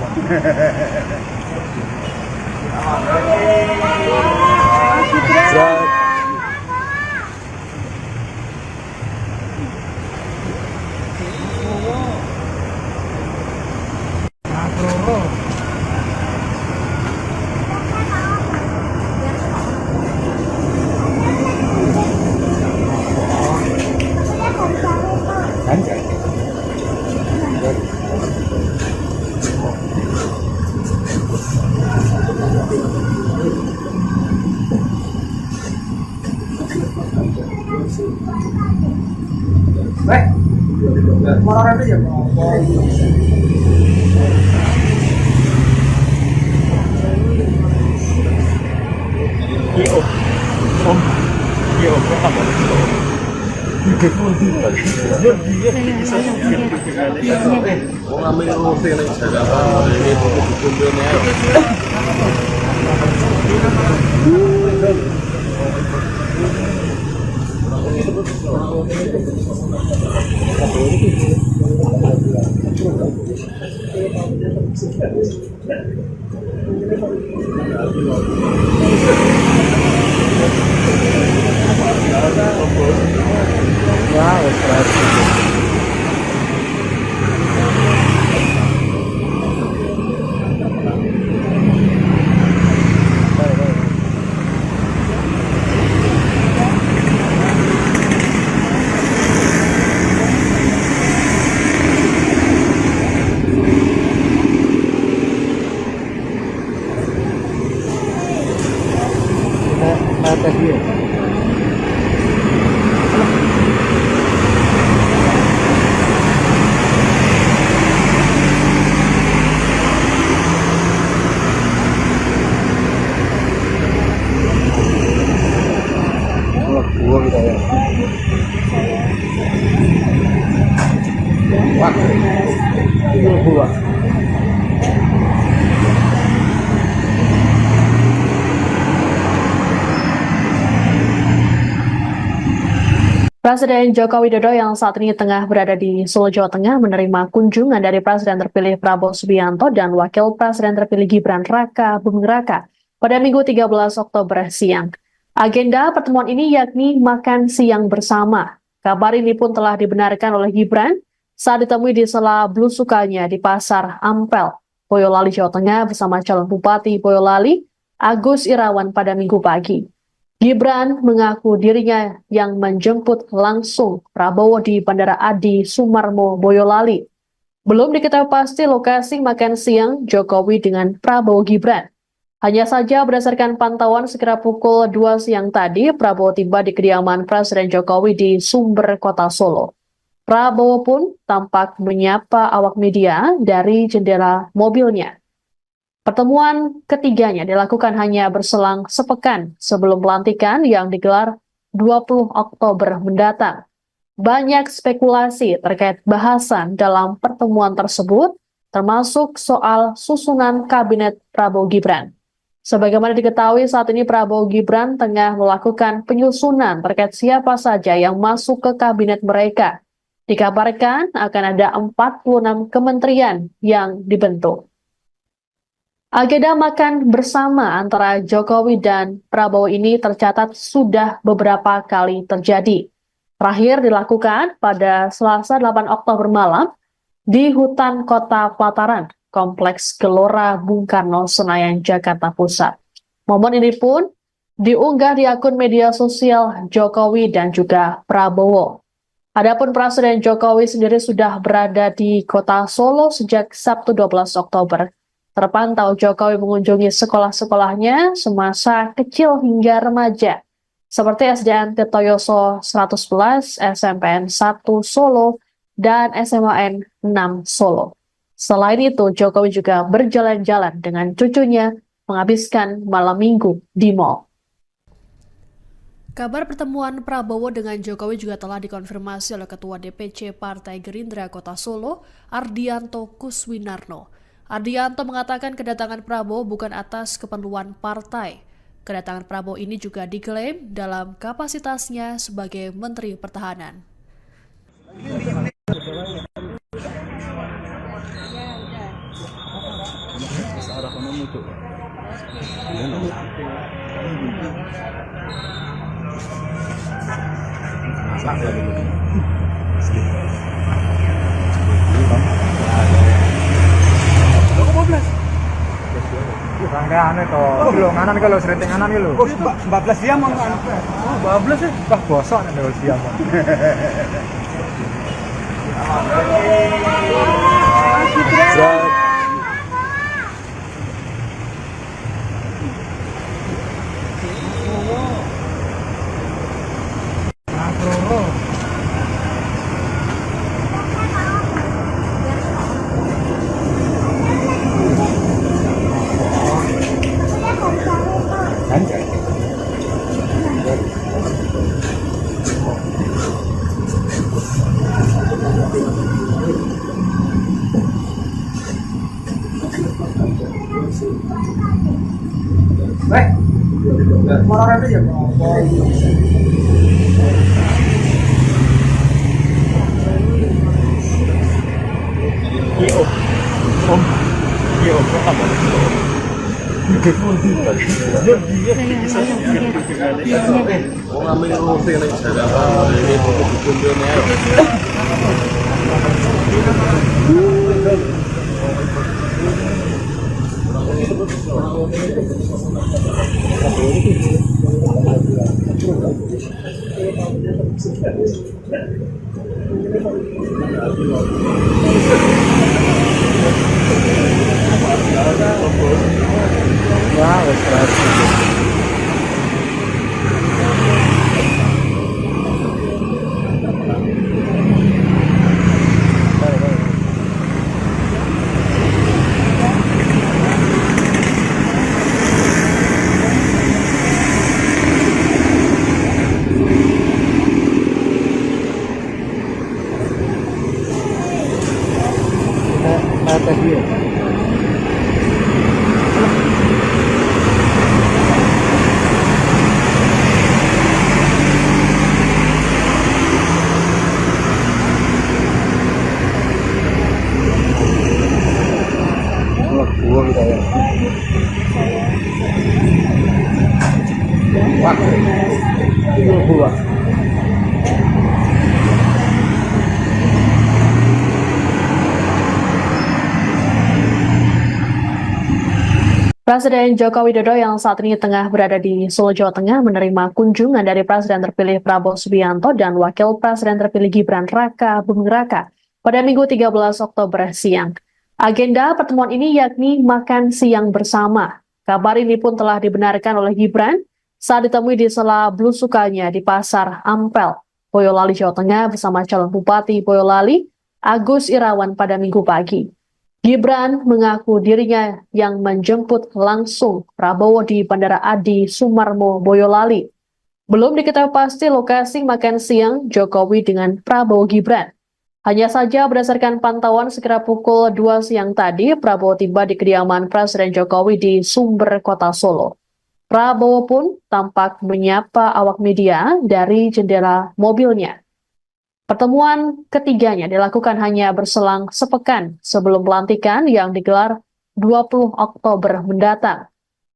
Motor itu ya. Wah, itu gua. Presiden Joko Widodo yang saat ini tengah berada di Solo, Jawa Tengah menerima kunjungan dari Presiden terpilih Prabowo Subianto dan Wakil Presiden terpilih Gibran Raka Buming Raka pada Minggu 13 Oktober siang. Agenda pertemuan ini yakni makan siang bersama. Kabar ini pun telah dibenarkan oleh Gibran saat ditemui di sela belusukannya di Pasar Ampel, Boyolali, Jawa Tengah bersama calon Bupati Boyolali, Agus Irawan pada Minggu pagi. Gibran mengaku dirinya yang menjemput langsung Prabowo di Bandara Adi Sumarmo, Boyolali. Belum diketahui pasti lokasi makan siang Jokowi dengan Prabowo Gibran. Hanya saja berdasarkan pantauan sekira pukul 2 siang tadi, Prabowo tiba di kediaman Presiden Jokowi di Sumber, Kota Solo. Prabowo pun tampak menyapa awak media dari jendela mobilnya. Pertemuan ketiganya dilakukan hanya berselang sepekan sebelum pelantikan yang digelar 20 Oktober mendatang. Banyak spekulasi terkait bahasan dalam pertemuan tersebut, termasuk soal susunan kabinet Prabowo Gibran. Sebagaimana diketahui saat ini Prabowo Gibran tengah melakukan penyusunan terkait siapa saja yang masuk ke kabinet mereka. Dikabarkan akan ada 46 kementerian yang dibentuk. Agenda makan bersama antara Jokowi dan Prabowo ini tercatat sudah beberapa kali terjadi. Terakhir dilakukan pada Selasa 8 Oktober malam di hutan Kota Pelataran, Kompleks Gelora Bung Karno, Senayan, Jakarta Pusat. Momen ini pun diunggah di akun media sosial Jokowi dan juga Prabowo. Adapun Presiden Jokowi sendiri sudah berada di Kota Solo sejak Sabtu 12 Oktober. Terpantau Jokowi mengunjungi sekolah-sekolahnya semasa kecil hingga remaja, seperti SDN Tirtoyoso 111, SMPN 1 Solo, dan SMAN 6 Solo. Selain itu, Jokowi juga berjalan-jalan dengan cucunya menghabiskan malam minggu di mal. Kabar pertemuan Prabowo dengan Jokowi juga telah dikonfirmasi oleh Ketua DPC Partai Gerindra Kota Solo, Ardianto Kuswinarno. Ardianto mengatakan kedatangan Prabowo bukan atas keperluan partai. Kedatangan Prabowo ini juga diklaim dalam kapasitasnya sebagai Menteri Pertahanan. Rangkaian itu, belum nganan kalau sering nganan itu. 14 jam mau anu. Oh, 14 ya. Wah, bosok nih kalau siang. Baik. Orang itu ya. Presiden Joko Widodo yang saat ini tengah berada di Solo, Jawa Tengah menerima kunjungan dari Presiden terpilih Prabowo Subianto dan Wakil Presiden terpilih Gibran Raka Buming Raka pada Minggu 13 Oktober siang. Agenda pertemuan ini yakni makan siang bersama. Kabar ini pun telah dibenarkan oleh Gibran saat ditemui di sela belusukannya di Pasar Ampel, Boyolali, Jawa Tengah bersama calon Bupati Boyolali, Agus Irawan pada Minggu pagi. Gibran mengaku dirinya yang menjemput langsung Prabowo di Bandara Adi Sumarmo, Boyolali. Belum diketahui pasti lokasi makan siang Jokowi dengan Prabowo Gibran. Hanya saja berdasarkan pantauan sekira pukul 2 siang tadi, Prabowo tiba di kediaman Presiden Jokowi di Sumber, Kota Solo. Prabowo pun tampak menyapa awak media dari jendela mobilnya. Pertemuan ketiganya dilakukan hanya berselang sepekan sebelum pelantikan yang digelar 20 Oktober mendatang.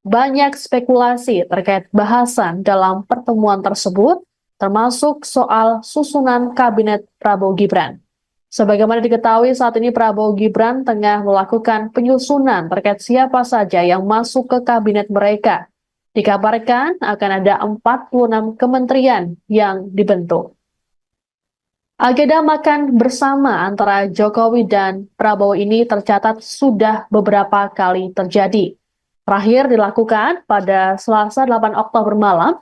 Banyak spekulasi terkait bahasan dalam pertemuan tersebut, termasuk soal susunan kabinet Prabowo Gibran. Sebagaimana diketahui saat ini Prabowo Gibran tengah melakukan penyusunan terkait siapa saja yang masuk ke kabinet mereka. Dikabarkan akan ada 46 kementerian yang dibentuk. Agenda makan bersama antara Jokowi dan Prabowo ini tercatat sudah beberapa kali terjadi. Terakhir dilakukan pada Selasa 8 Oktober malam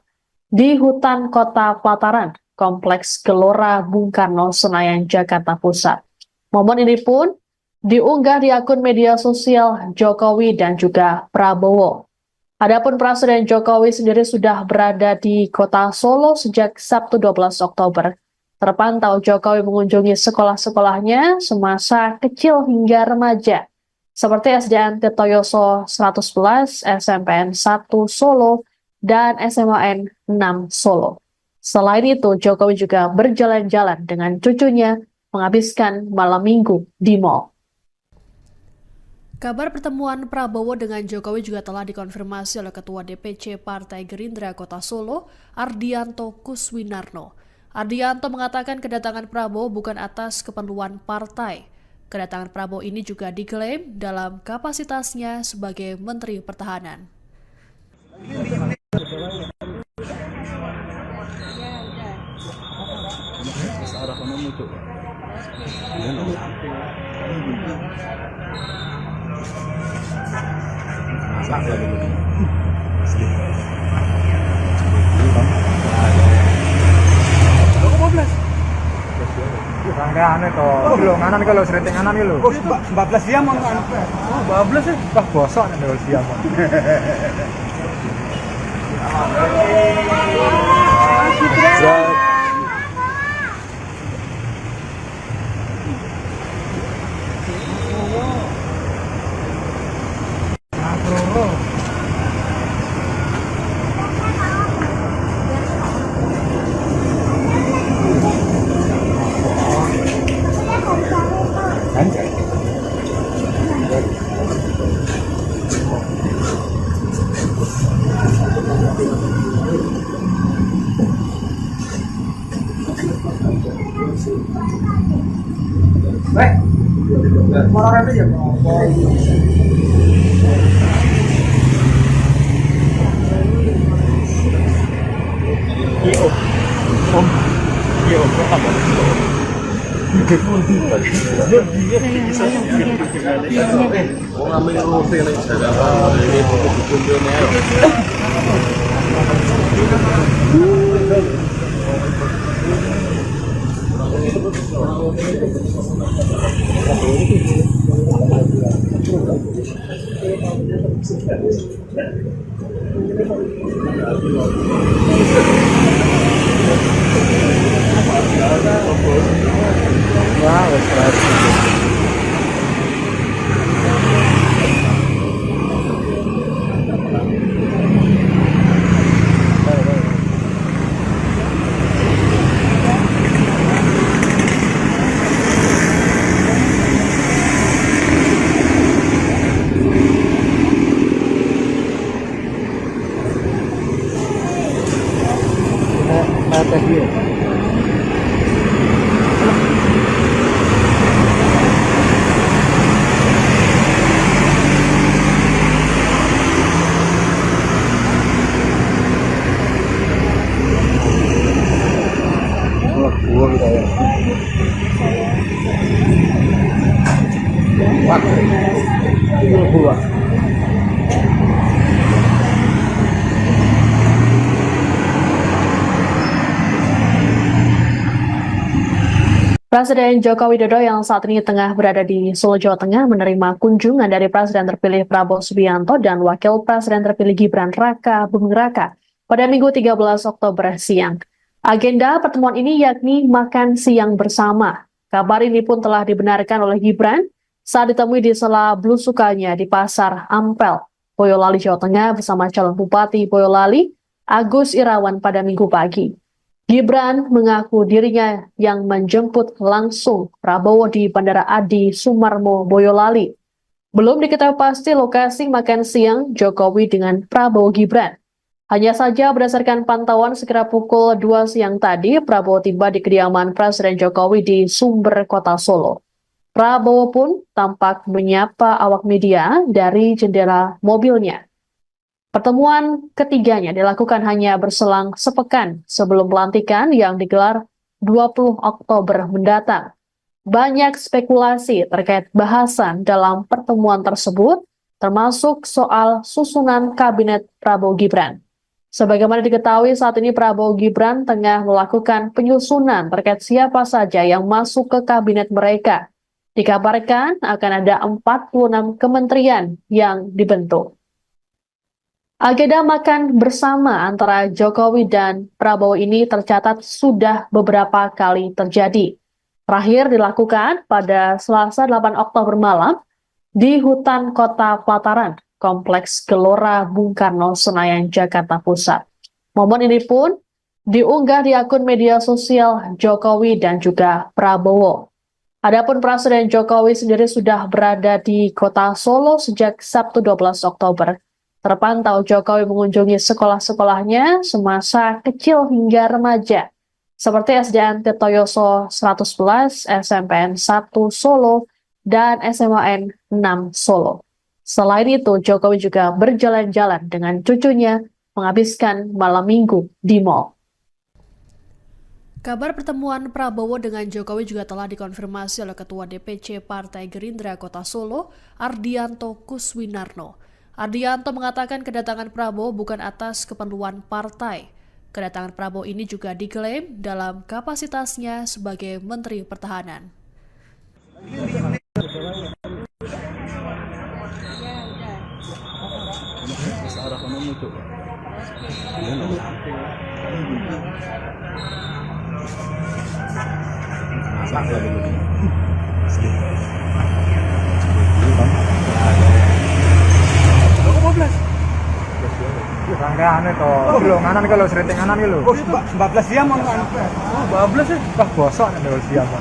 di hutan Kota Pelataran, Kompleks Gelora Bung Karno, Senayan, Jakarta Pusat. Momen ini pun diunggah di akun media sosial Jokowi dan juga Prabowo. Adapun Presiden Jokowi sendiri sudah berada di Kota Solo sejak Sabtu 12 Oktober. Terpantau Jokowi mengunjungi sekolah-sekolahnya semasa kecil hingga remaja, seperti SDN Tirtoyoso 111, SMPN 1 Solo, dan SMAN 6 Solo. Selain itu, Jokowi juga berjalan-jalan dengan cucunya menghabiskan malam minggu di mal. Kabar pertemuan Prabowo dengan Jokowi juga telah dikonfirmasi oleh Ketua DPC Partai Gerindra Kota Solo, Ardianto Kuswinarno. Ardianto mengatakan kedatangan Prabowo bukan atas keperluan partai. Kedatangan Prabowo ini juga diklaim dalam kapasitasnya sebagai Menteri Pertahanan. Rangkaian itu, belum nganan kalau sering nganan itu. Oh, 14 jam mau anu. Oh, 12 ya. Wah, bosok nih kalau siang. Orang itu ya. Presiden Joko Widodo yang saat ini tengah berada di Solo, Jawa Tengah menerima kunjungan dari Presiden terpilih Prabowo Subianto dan Wakil Presiden terpilih Gibran Raka Buming Raka pada Minggu 13 Oktober siang. Agenda pertemuan ini yakni makan siang bersama. Kabar ini pun telah dibenarkan oleh Gibran saat ditemui di sela belusukannya di Pasar Ampel, Boyolali, Jawa Tengah bersama calon Bupati Boyolali, Agus Irawan pada Minggu pagi. Gibran mengaku dirinya yang menjemput langsung Prabowo di Bandara Adi Sumarmo, Boyolali. Belum diketahui pasti lokasi makan siang Jokowi dengan Prabowo Gibran. Hanya saja berdasarkan pantauan sekira pukul 2 siang tadi, Prabowo tiba di kediaman Presiden Jokowi di Sumber, Kota Solo. Prabowo pun tampak menyapa awak media dari jendela mobilnya. Pertemuan ketiganya dilakukan hanya berselang sepekan sebelum pelantikan yang digelar 20 Oktober mendatang. Banyak spekulasi terkait bahasan dalam pertemuan tersebut, termasuk soal susunan kabinet Prabowo Gibran. Sebagaimana diketahui saat ini Prabowo Gibran tengah melakukan penyusunan terkait siapa saja yang masuk ke kabinet mereka. Dikabarkan akan ada 46 kementerian yang dibentuk. Agenda makan bersama antara Jokowi dan Prabowo ini tercatat sudah beberapa kali terjadi. Terakhir dilakukan pada Selasa 8 Oktober malam di hutan Kota Pelataran, Kompleks Gelora Bung Karno, Senayan, Jakarta Pusat. Momen ini pun diunggah di akun media sosial Jokowi dan juga Prabowo. Adapun Presiden Jokowi sendiri sudah berada di Kota Solo sejak Sabtu 12 Oktober. Terpantau Jokowi mengunjungi sekolah-sekolahnya semasa kecil hingga remaja, seperti SDN Tirtoyoso 111, SMPN 1 Solo, dan SMAN 6 Solo. Selain itu, Jokowi juga berjalan-jalan dengan cucunya menghabiskan malam minggu di mal. Kabar pertemuan Prabowo dengan Jokowi juga telah dikonfirmasi oleh Ketua DPC Partai Gerindra Kota Solo, Ardianto Kuswinarno. Ardianto mengatakan kedatangan Prabowo bukan atas keperluan partai. Kedatangan Prabowo ini juga diklaim dalam kapasitasnya sebagai Menteri Pertahanan. Rangkaian itu, belum nganan kalau sering nganan gitu. 14 jam ang ano pa. 14 eh. Wah bosok nih dulu siapa?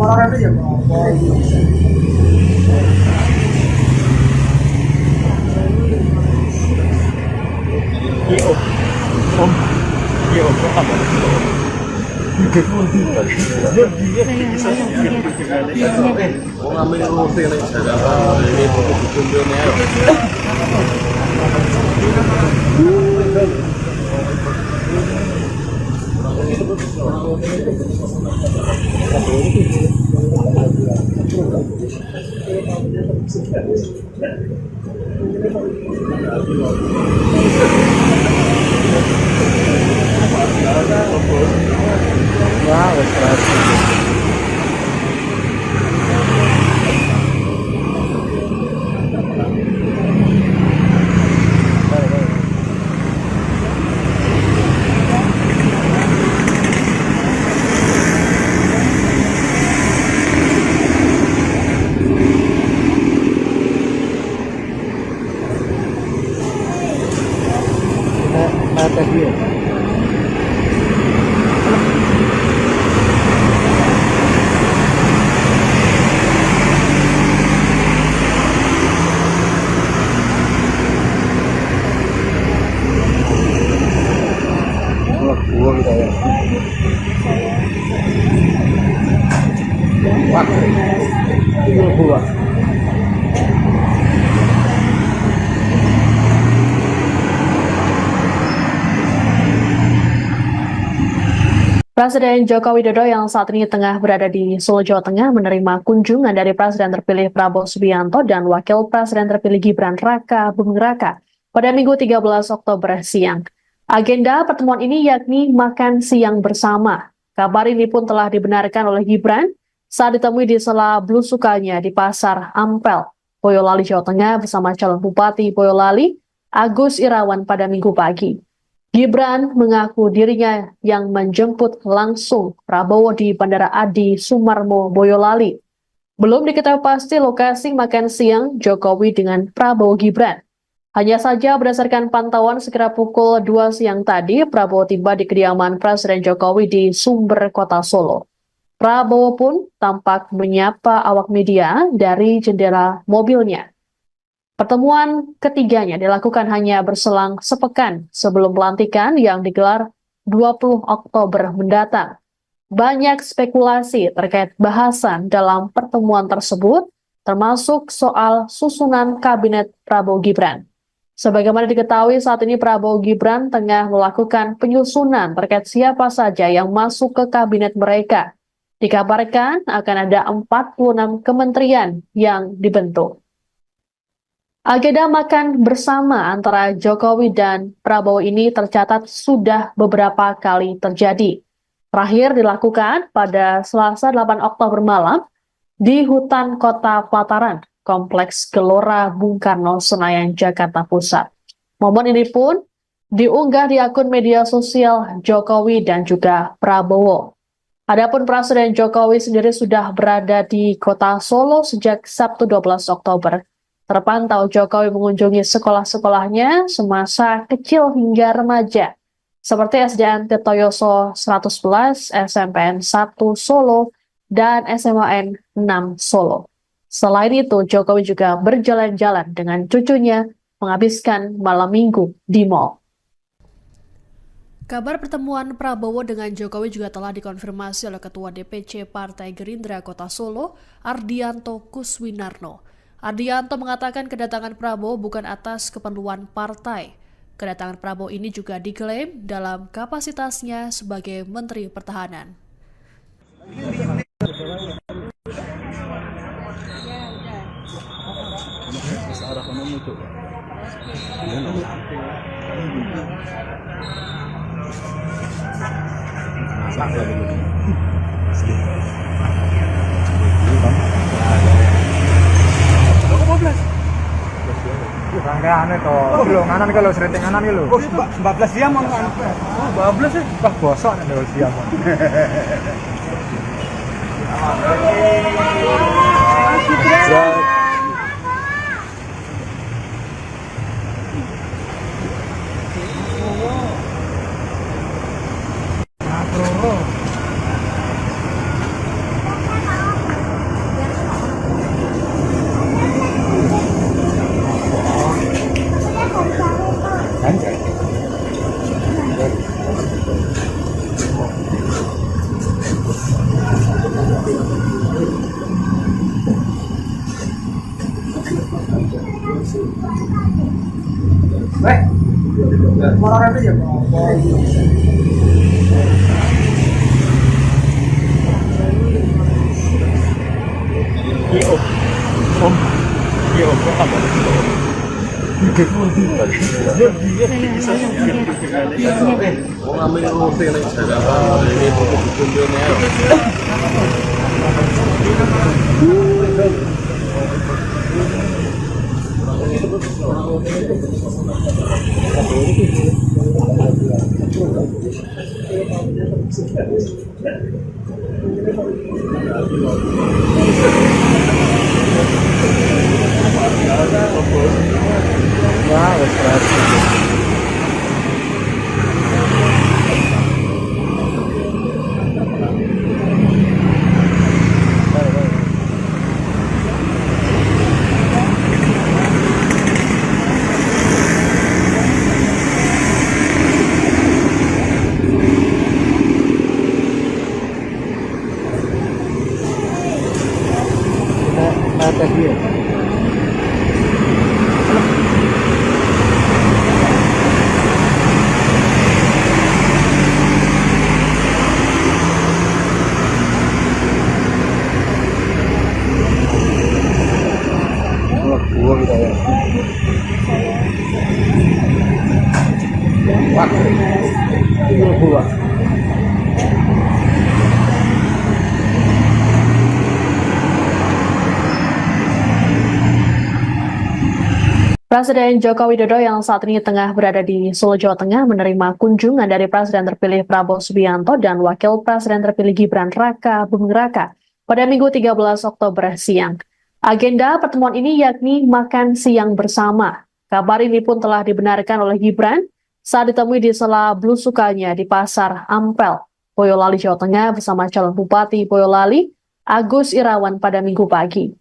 Moral itu ya. Gua. Presiden Joko Widodo yang saat ini tengah berada di Solo, Jawa Tengah menerima kunjungan dari Presiden terpilih Prabowo Subianto dan Wakil Presiden terpilih Gibran Raka Buming Raka pada Minggu 13 Oktober siang. Agenda pertemuan ini yakni makan siang bersama. Kabar ini pun telah dibenarkan oleh Gibran saat ditemui di sela belusukannya di Pasar Ampel, Boyolali, Jawa Tengah bersama calon Bupati Boyolali, Agus Irawan pada Minggu pagi. Gibran mengaku dirinya yang menjemput langsung Prabowo di Bandara Adi Sumarmo, Boyolali. Belum diketahui pasti lokasi makan siang Jokowi dengan Prabowo Gibran. Hanya saja berdasarkan pantauan sekitar pukul 2 siang tadi, Prabowo tiba di kediaman Presiden Jokowi di Sumber, Kota Solo. Prabowo pun tampak menyapa awak media dari jendela mobilnya. Pertemuan ketiganya dilakukan hanya berselang sepekan sebelum pelantikan yang digelar 20 Oktober mendatang. Banyak spekulasi terkait bahasan dalam pertemuan tersebut, termasuk soal susunan kabinet Prabowo Gibran. Sebagaimana diketahui saat ini Prabowo Gibran tengah melakukan penyusunan terkait siapa saja yang masuk ke kabinet mereka. Dikabarkan akan ada 46 kementerian yang dibentuk. Agenda makan bersama antara Jokowi dan Prabowo ini tercatat sudah beberapa kali terjadi. Terakhir dilakukan pada Selasa 8 Oktober malam di hutan Kota Pelataran, Kompleks Gelora Bung Karno, Senayan, Jakarta Pusat. Momen ini pun diunggah di akun media sosial Jokowi dan juga Prabowo. Adapun Presiden Jokowi sendiri sudah berada di Kota Solo sejak Sabtu 12 Oktober. Terpantau Jokowi mengunjungi sekolah-sekolahnya semasa kecil hingga remaja, seperti SDN Tirtoyoso 111, SMPN 1 Solo, dan SMAN 6 Solo. Selain itu, Jokowi juga berjalan-jalan dengan cucunya menghabiskan malam minggu di mal. Kabar pertemuan Prabowo dengan Jokowi juga telah dikonfirmasi oleh Ketua DPC Partai Gerindra Kota Solo, Ardianto Kuswinarno. Ardianto mengatakan kedatangan Prabowo bukan atas keperluan partai. Kedatangan Prabowo ini juga diklaim dalam kapasitasnya sebagai Menteri Pertahanan. Rangkaian itu, belum nganan kalau sering nganan gitu. 14 jam on kan. 14 sih. Wah bosok nih kalau siang. Orang itu ya. Atas dia. Gua kita ya. Wah. Gua. Presiden Joko Widodo yang saat ini tengah berada di Solo, Jawa Tengah menerima kunjungan dari Presiden terpilih Prabowo Subianto dan Wakil Presiden terpilih Gibran Raka Buming Raka pada Minggu 13 Oktober siang. Agenda pertemuan ini yakni makan siang bersama. Kabar ini pun telah dibenarkan oleh Gibran saat ditemui di sela belusukannya di Pasar Ampel, Boyolali, Jawa Tengah bersama calon Bupati Boyolali, Agus Irawan pada Minggu pagi.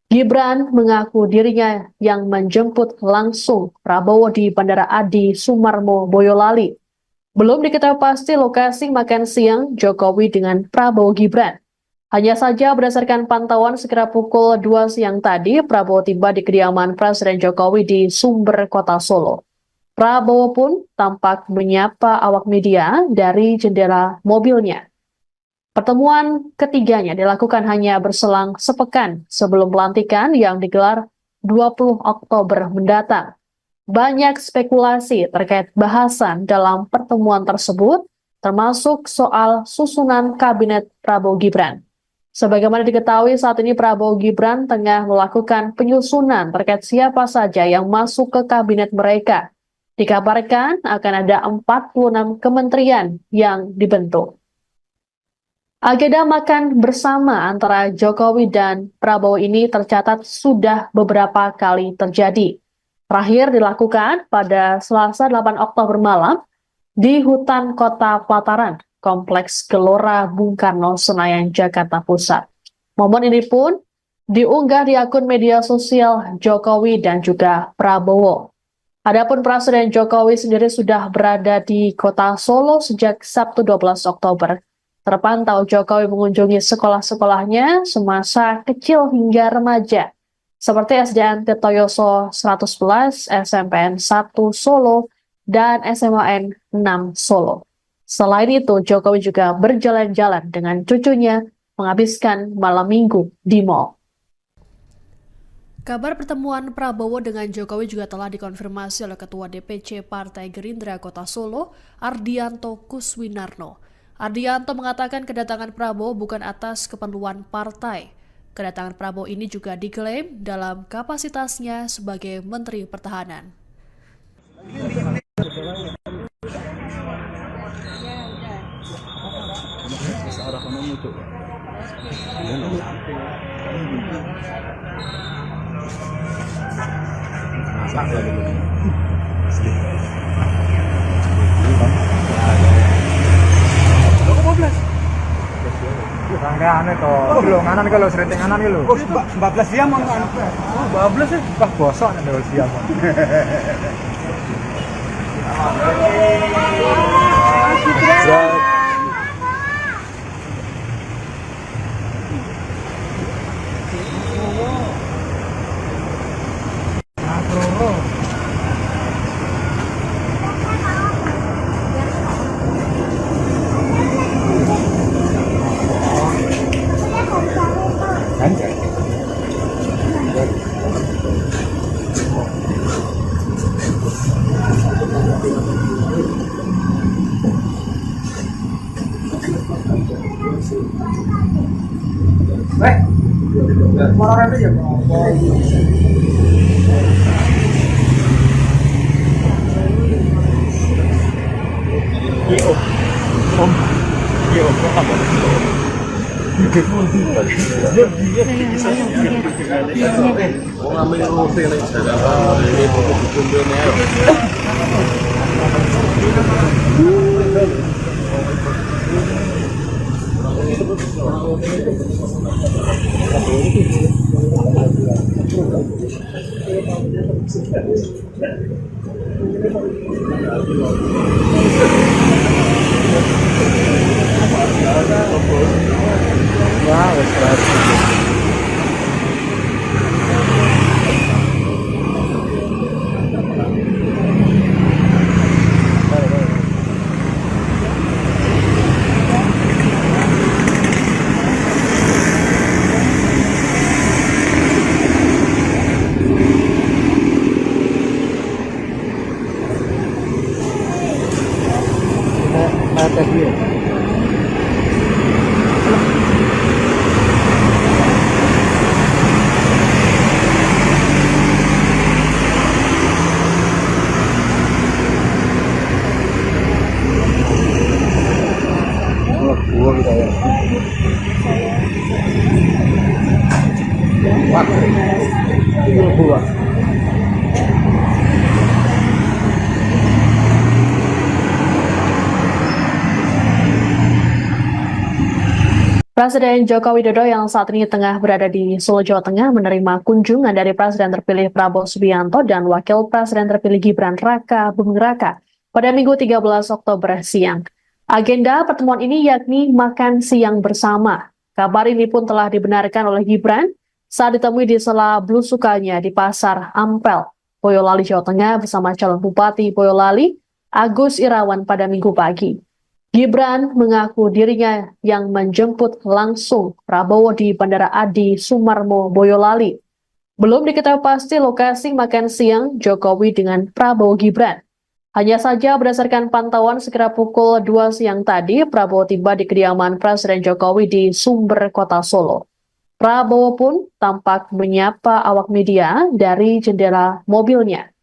Gibran mengaku dirinya yang menjemput langsung Prabowo di Bandara Adi Sumarmo, Boyolali. Belum diketahui pasti lokasi makan siang Jokowi dengan Prabowo Gibran. Hanya saja berdasarkan pantauan sekira pukul 2 siang tadi, Prabowo tiba di kediaman Presiden Jokowi di Sumber, Kota Solo. Prabowo pun tampak menyapa awak media dari jendela mobilnya. Pertemuan ketiganya dilakukan hanya berselang sepekan sebelum pelantikan yang digelar 20 Oktober mendatang. Banyak spekulasi terkait bahasan dalam pertemuan tersebut, termasuk soal susunan kabinet Prabowo Gibran. Sebagaimana diketahui saat ini Prabowo Gibran tengah melakukan penyusunan terkait siapa saja yang masuk ke kabinet mereka. Dikabarkan akan ada 46 kementerian yang dibentuk. Agenda makan bersama antara Jokowi dan Prabowo ini tercatat sudah beberapa kali terjadi. Terakhir dilakukan pada Selasa 8 Oktober malam di hutan Kota Pelataran, Kompleks Gelora Bung Karno, Senayan, Jakarta Pusat. Momen ini pun diunggah di akun media sosial Jokowi dan juga Prabowo. Adapun Presiden Jokowi sendiri sudah berada di Kota Solo sejak Sabtu 12 Oktober. Terpantau Jokowi mengunjungi sekolah-sekolahnya semasa kecil hingga remaja, seperti SDN Tirtoyoso 111, SMPN 1 Solo, dan SMAN 6 Solo. Selain itu, Jokowi juga berjalan-jalan dengan cucunya menghabiskan malam minggu di mal. Kabar pertemuan Prabowo dengan Jokowi juga telah dikonfirmasi oleh Ketua DPC Partai Gerindra Kota Solo, Ardianto Kuswinarno. Ardianto mengatakan kedatangan Prabowo bukan atas keperluan partai. Kedatangan Prabowo ini juga diklaim dalam kapasitasnya sebagai Menteri Pertahanan. Rangkaian itu, dulu nganan kalau sering nganan gitu. Oh, 14 jam mau anu. Oh, 12 sih. Wah, bosok nih dulu siang. Orang aja ya. Wah. 30.000, Pak. Presiden Joko Widodo yang saat ini tengah berada di Solo, Jawa Tengah menerima kunjungan dari Presiden terpilih Prabowo Subianto dan Wakil Presiden terpilih Gibran Raka Buming Raka pada Minggu 13 Oktober siang. Agenda pertemuan ini yakni makan siang bersama. Kabar ini pun telah dibenarkan oleh Gibran saat ditemui di sela belusukannya di Pasar Ampel, Boyolali, Jawa Tengah bersama calon Bupati Boyolali, Agus Irawan pada Minggu pagi. Gibran mengaku dirinya yang menjemput langsung Prabowo di Bandara Adi Sumarmo, Boyolali. Belum diketahui pasti lokasi makan siang Jokowi dengan Prabowo Gibran. Hanya saja berdasarkan pantauan sekira pukul 2 siang tadi, Prabowo tiba di kediaman Presiden Jokowi di Sumber, Kota Solo. Prabowo pun tampak menyapa awak media dari jendela mobilnya.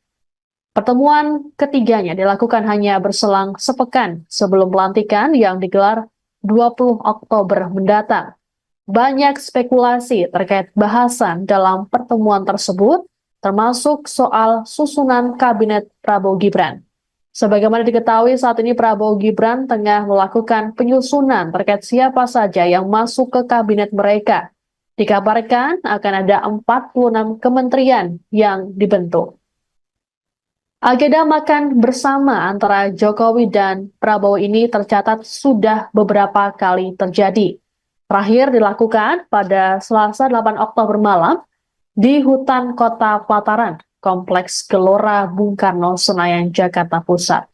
Pertemuan ketiganya dilakukan hanya berselang sepekan sebelum pelantikan yang digelar 20 Oktober mendatang. Banyak spekulasi terkait bahasan dalam pertemuan tersebut, termasuk soal susunan kabinet Prabowo Gibran. Sebagaimana diketahui saat ini Prabowo Gibran tengah melakukan penyusunan terkait siapa saja yang masuk ke kabinet mereka. Dikabarkan akan ada 46 kementerian yang dibentuk. Agenda makan bersama antara Jokowi dan Prabowo ini tercatat sudah beberapa kali terjadi. Terakhir dilakukan pada Selasa 8 Oktober malam di hutan Kota Pelataran, Kompleks Gelora Bung Karno, Senayan, Jakarta Pusat.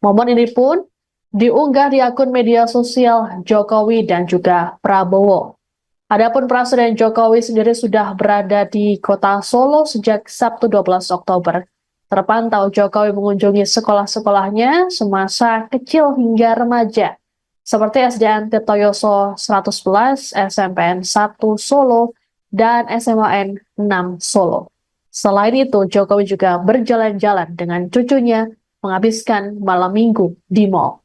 Momen ini pun diunggah di akun media sosial Jokowi dan juga Prabowo. Adapun Presiden Jokowi sendiri sudah berada di Kota Solo sejak Sabtu 12 Oktober. Terpantau Jokowi mengunjungi sekolah-sekolahnya semasa kecil hingga remaja, seperti SDN Tirtoyoso 111, SMPN 1 Solo, dan SMAN 6 Solo. Selain itu, Jokowi juga berjalan-jalan dengan cucunya menghabiskan malam minggu di mal.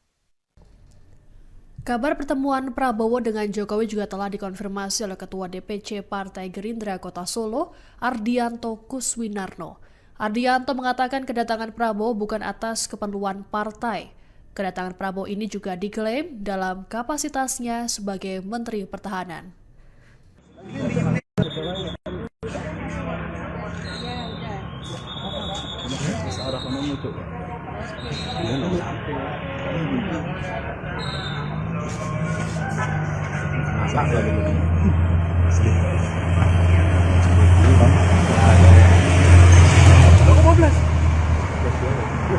Kabar pertemuan Prabowo dengan Jokowi juga telah dikonfirmasi oleh Ketua DPC Partai Gerindra Kota Solo, Ardianto Kuswinarno. Ardianto mengatakan kedatangan Prabowo bukan atas keperluan partai. Kedatangan Prabowo ini juga diklaim dalam kapasitasnya sebagai Menteri Pertahanan.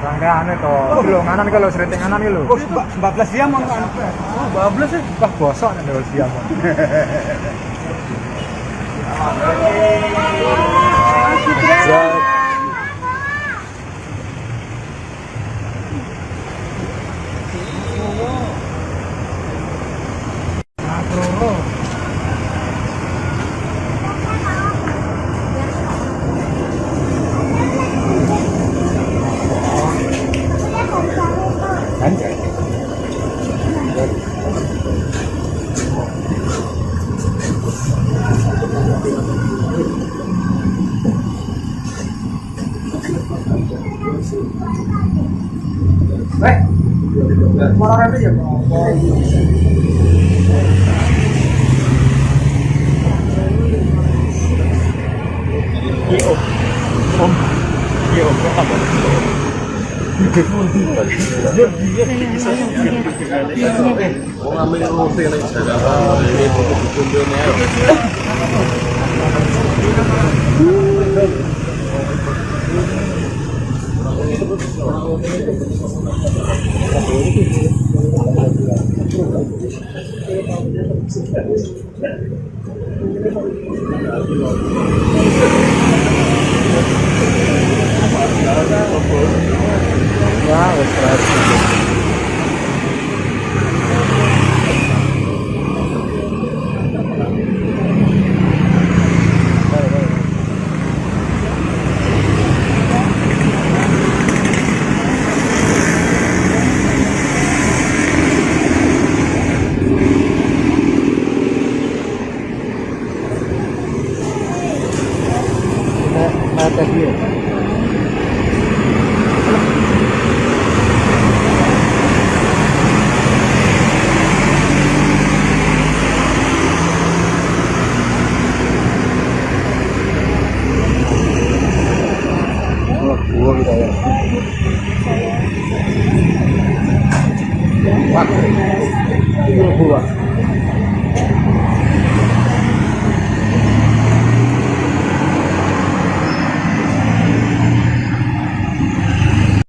Rangkaian itu, belum nganan kalau sering nganan gitu. 14 jam kan? Oh, 12 sih. Wah, bosok nih 12 jam. Moral itu ya. Atas dia. Gua kita ya. Wah. Gua.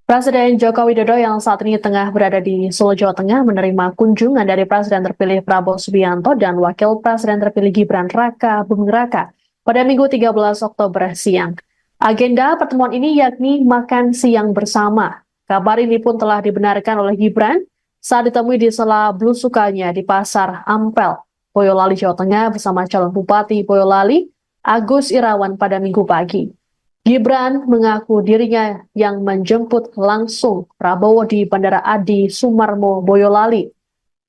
Presiden Joko Widodo yang saat ini tengah berada di Solo, Jawa Tengah menerima kunjungan dari Presiden terpilih Prabowo Subianto dan Wakil Presiden terpilih Gibran Raka Buming Raka pada Minggu 13 Oktober siang. Agenda pertemuan ini yakni makan siang bersama. Kabar ini pun telah dibenarkan oleh Gibran saat ditemui di sela belusukannya di Pasar Ampel, Boyolali, Jawa Tengah bersama calon Bupati Boyolali, Agus Irawan pada Minggu pagi. Gibran mengaku dirinya yang menjemput langsung Prabowo di Bandara Adi Sumarmo, Boyolali.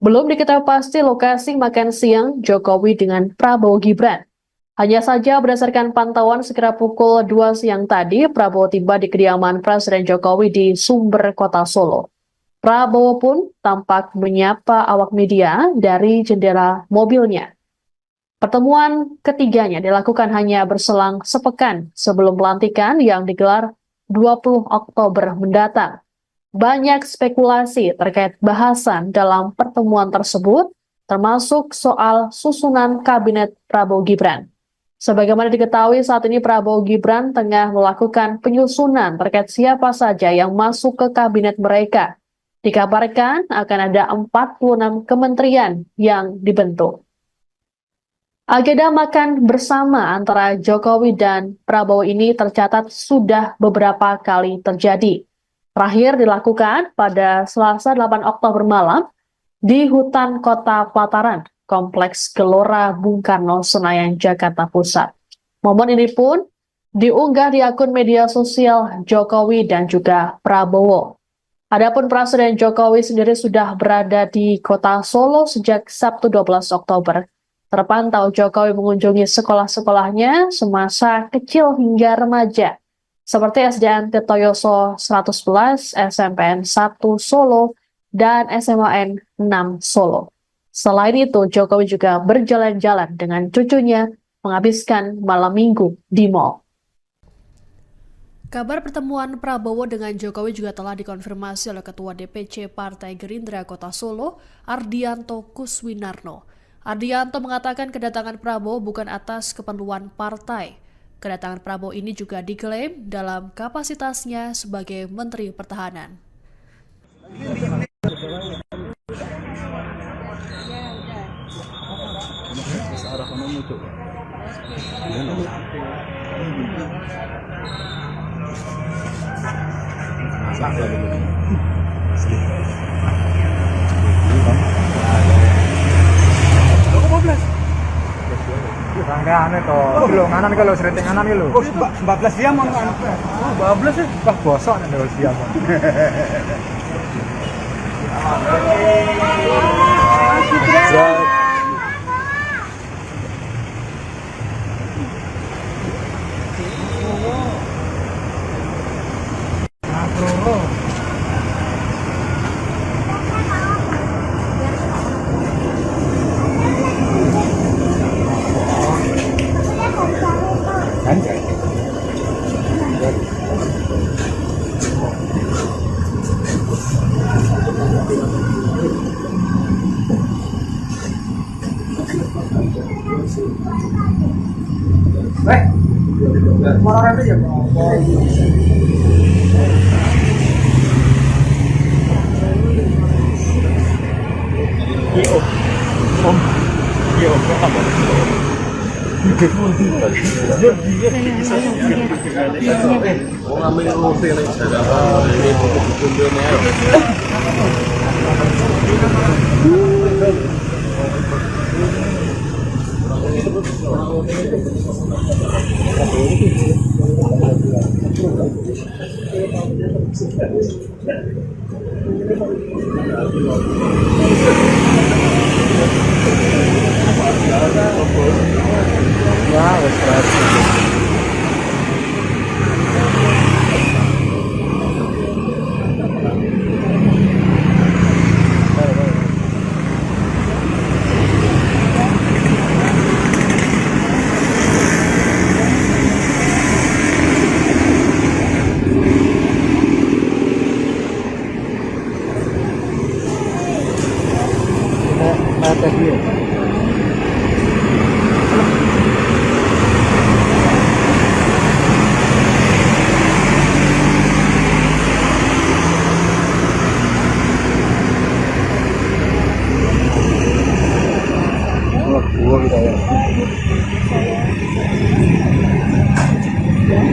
Belum diketahui pasti lokasi makan siang Jokowi dengan Prabowo Gibran. Hanya saja berdasarkan pantauan sekitar pukul 2 siang tadi, Prabowo tiba di kediaman Presiden Jokowi di Sumber, Kota Solo. Prabowo pun tampak menyapa awak media dari jendela mobilnya. Pertemuan ketiganya dilakukan hanya berselang sepekan sebelum pelantikan yang digelar 20 Oktober mendatang. Banyak spekulasi terkait bahasan dalam pertemuan tersebut, termasuk soal susunan kabinet Prabowo Gibran. Sebagaimana diketahui saat ini Prabowo Gibran tengah melakukan penyusunan terkait siapa saja yang masuk ke kabinet mereka. Dikabarkan akan ada 46 kementerian yang dibentuk. Agenda makan bersama antara Jokowi dan Prabowo ini tercatat sudah beberapa kali terjadi. Terakhir dilakukan pada Selasa 8 Oktober malam di hutan Kota Pelataran, Kompleks Gelora Bung Karno, Senayan, Jakarta Pusat. Momen ini pun diunggah di akun media sosial Jokowi dan juga Prabowo. Adapun Presiden Jokowi sendiri sudah berada di Kota Solo sejak Sabtu 12 Oktober. Terpantau Jokowi mengunjungi sekolah-sekolahnya semasa kecil hingga remaja, seperti SDN Tirtoyoso 111, SMPN 1 Solo, dan SMAN 6 Solo. Selain itu, Jokowi juga berjalan-jalan dengan cucunya menghabiskan malam minggu di mal. Kabar pertemuan Prabowo dengan Jokowi juga telah dikonfirmasi oleh Ketua DPC Partai Gerindra Kota Solo, Ardianto Kuswinarno. Ardianto mengatakan kedatangan Prabowo bukan atas keperluan partai. Kedatangan Prabowo ini juga diklaim dalam kapasitasnya sebagai Menteri Pertahanan. Rangkaian itu, belum nganan kalau sering nganan gitu. 14 jam mau anu. 14 ya. Wah bosok nih kalau siang. Orang itu ya.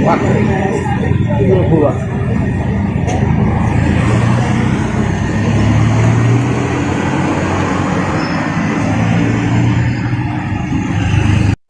Wah, 30.000 Pak.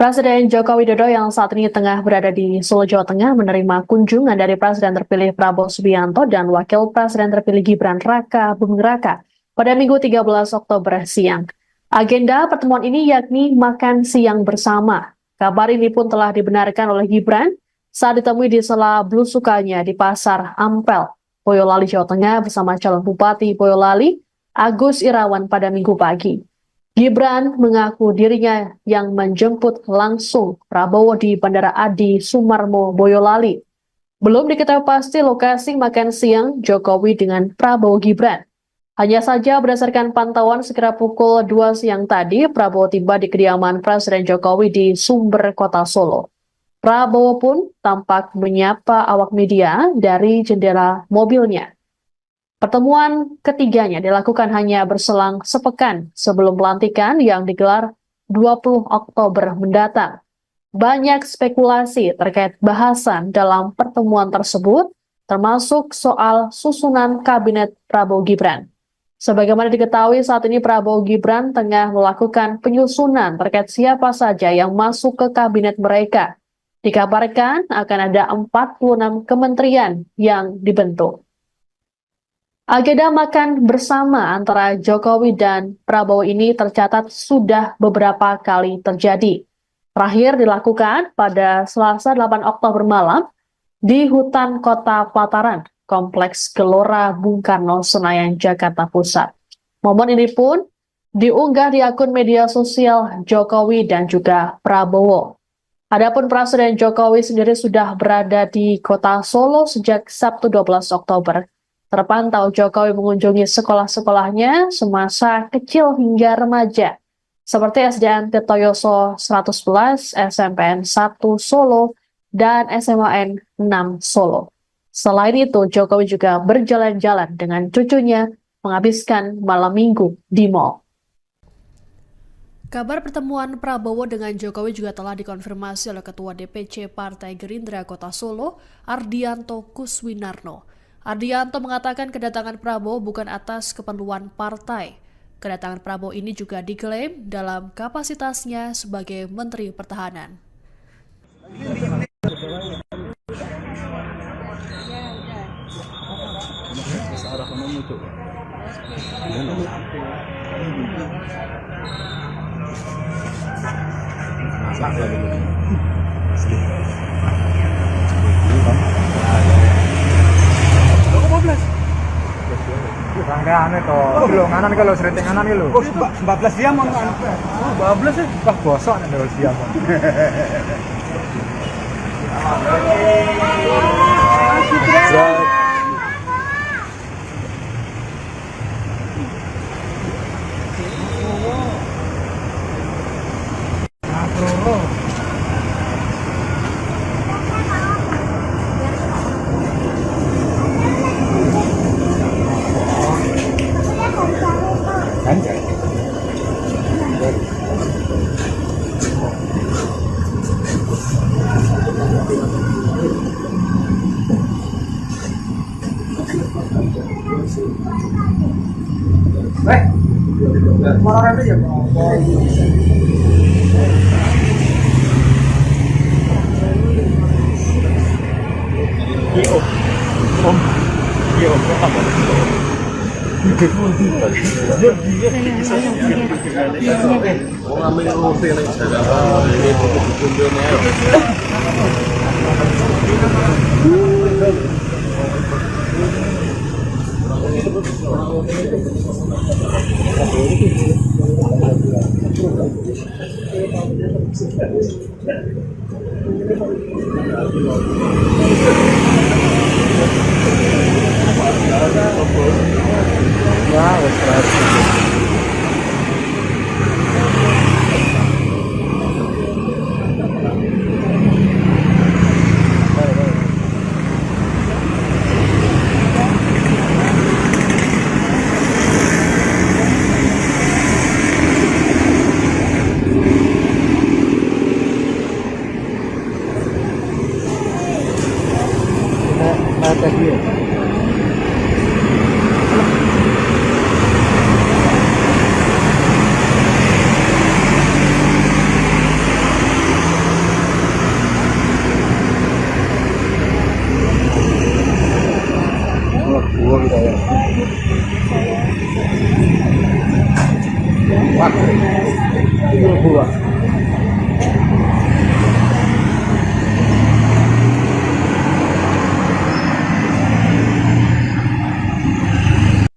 Presiden Joko Widodo yang saat ini tengah berada di Solo, Jawa Tengah menerima kunjungan dari Presiden terpilih Prabowo Subianto dan Wakil Presiden terpilih Gibran Raka Buming Raka pada Minggu 13 Oktober siang. Agenda pertemuan ini yakni makan siang bersama. Kabar ini pun telah dibenarkan oleh Gibran saat ditemui di sela belusukannya di Pasar Ampel, Boyolali, Jawa Tengah bersama calon Bupati Boyolali, Agus Irawan pada Minggu pagi. Gibran mengaku dirinya yang menjemput langsung Prabowo di Bandara Adi Sumarmo, Boyolali. Belum diketahui pasti lokasi makan siang Jokowi dengan Prabowo Gibran. Hanya saja berdasarkan pantauan sekira pukul 2 siang tadi, Prabowo tiba di kediaman Presiden Jokowi di Sumber, Kota Solo. Prabowo pun tampak menyapa awak media dari jendela mobilnya. Pertemuan ketiganya dilakukan hanya berselang sepekan sebelum pelantikan yang digelar 20 Oktober mendatang. Banyak spekulasi terkait bahasan dalam pertemuan tersebut, termasuk soal susunan kabinet Prabowo Gibran. Sebagaimana diketahui saat ini Prabowo Gibran tengah melakukan penyusunan terkait siapa saja yang masuk ke kabinet mereka. Dikabarkan akan ada 46 kementerian yang dibentuk. Agenda makan bersama antara Jokowi dan Prabowo ini tercatat sudah beberapa kali terjadi. Terakhir dilakukan pada Selasa 8 Oktober malam di hutan Kota Pelataran, Kompleks Gelora Bung Karno, Senayan, Jakarta Pusat. Momen ini pun diunggah di akun media sosial Jokowi dan juga Prabowo. Adapun Presiden Jokowi sendiri sudah berada di Kota Solo sejak Sabtu 12 Oktober. Terpantau Jokowi mengunjungi sekolah-sekolahnya semasa kecil hingga remaja, seperti SDN Tirtoyoso 111, SMPN 1 Solo, dan SMAN 6 Solo. Selain itu, Jokowi juga berjalan-jalan dengan cucunya menghabiskan malam minggu di mal. Kabar pertemuan Prabowo dengan Jokowi juga telah dikonfirmasi oleh Ketua DPC Partai Gerindra Kota Solo, Ardianto Kuswinarno. Ardianto mengatakan kedatangan Prabowo bukan atas keperluan partai. Kedatangan Prabowo ini juga diklaim dalam kapasitasnya sebagai Menteri Pertahanan. Rangkaian itu, kilo nganan kalau serinting nganan kilo. 14 jam mau anu. Oh, 12 sih. Wah, gosok nih kalau siang. Kemarin aja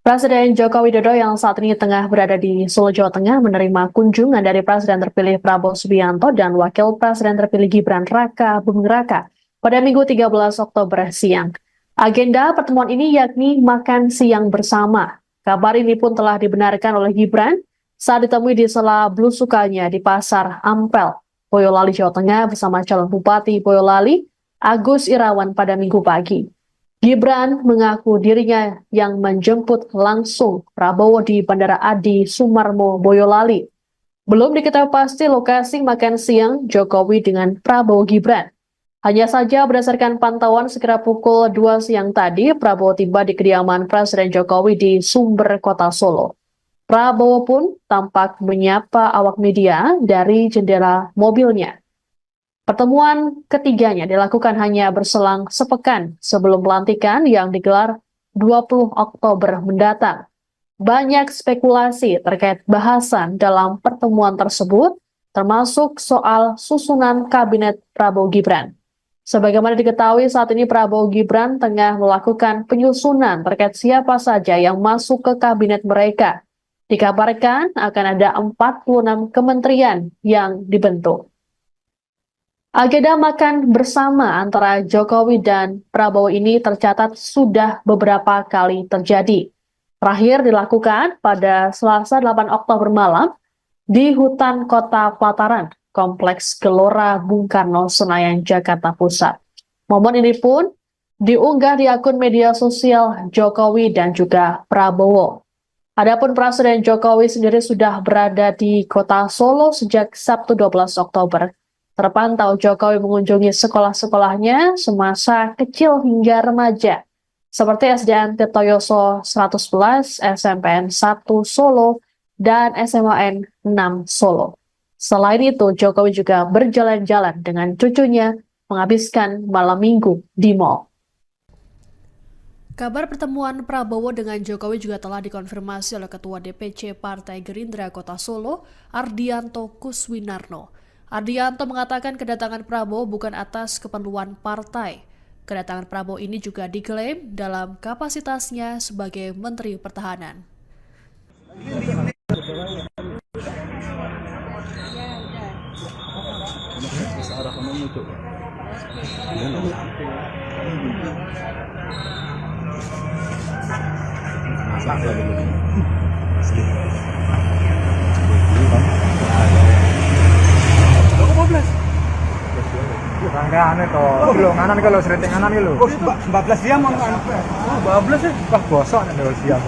Presiden Joko Widodo yang saat ini tengah berada di Solo, Jawa Tengah menerima kunjungan dari Presiden terpilih Prabowo Subianto dan Wakil Presiden terpilih Gibran Raka Buming Raka pada Minggu 13 Oktober siang. Agenda pertemuan ini yakni makan siang bersama. Kabar ini pun telah dibenarkan oleh Gibran saat ditemui di sela belusukannya di Pasar Ampel, Boyolali, Jawa Tengah bersama calon Bupati Boyolali, Agus Irawan pada Minggu pagi. Gibran mengaku dirinya yang menjemput langsung Prabowo di Bandara Adi Sumarmo, Boyolali. Belum diketahui pasti lokasi makan siang Jokowi dengan Prabowo Gibran. Hanya saja berdasarkan pantauan sekira pukul 2 siang tadi, Prabowo tiba di kediaman Presiden Jokowi di Sumber, Kota Solo. Prabowo pun tampak menyapa awak media dari jendela mobilnya. Pertemuan ketiganya dilakukan hanya berselang sepekan sebelum pelantikan yang digelar 20 Oktober mendatang. Banyak spekulasi terkait bahasan dalam pertemuan tersebut, termasuk soal susunan kabinet Prabowo Gibran. Sebagaimana diketahui saat ini Prabowo Gibran tengah melakukan penyusunan terkait siapa saja yang masuk ke kabinet mereka. Dikabarkan akan ada 46 kementerian yang dibentuk. Agenda makan bersama antara Jokowi dan Prabowo ini tercatat sudah beberapa kali terjadi. Terakhir dilakukan pada Selasa 8 Oktober malam di hutan Kota Pelataran, Kompleks Gelora Bung Karno, Senayan, Jakarta Pusat. Momen ini pun diunggah di akun media sosial Jokowi dan juga Prabowo. Adapun Presiden Jokowi sendiri sudah berada di Kota Solo sejak Sabtu 12 Oktober. Terpantau Jokowi mengunjungi sekolah-sekolahnya semasa kecil hingga remaja, seperti SDN Tirtoyoso 111, SMPN 1 Solo, dan SMAN 6 Solo. Selain itu, Jokowi juga berjalan-jalan dengan cucunya menghabiskan malam minggu di mal. Kabar pertemuan Prabowo dengan Jokowi juga telah dikonfirmasi oleh Ketua DPC Partai Gerindra Kota Solo, Ardianto Kuswinarno. Ardianto mengatakan kedatangan Prabowo bukan atas keperluan partai. Kedatangan Prabowo ini juga diklaim dalam kapasitasnya sebagai Menteri Pertahanan. Rangkaian itu, lo nganan kalau sering nganan lo. 14 jam mau kan? 14 sih, wah gosok nih kalau siap.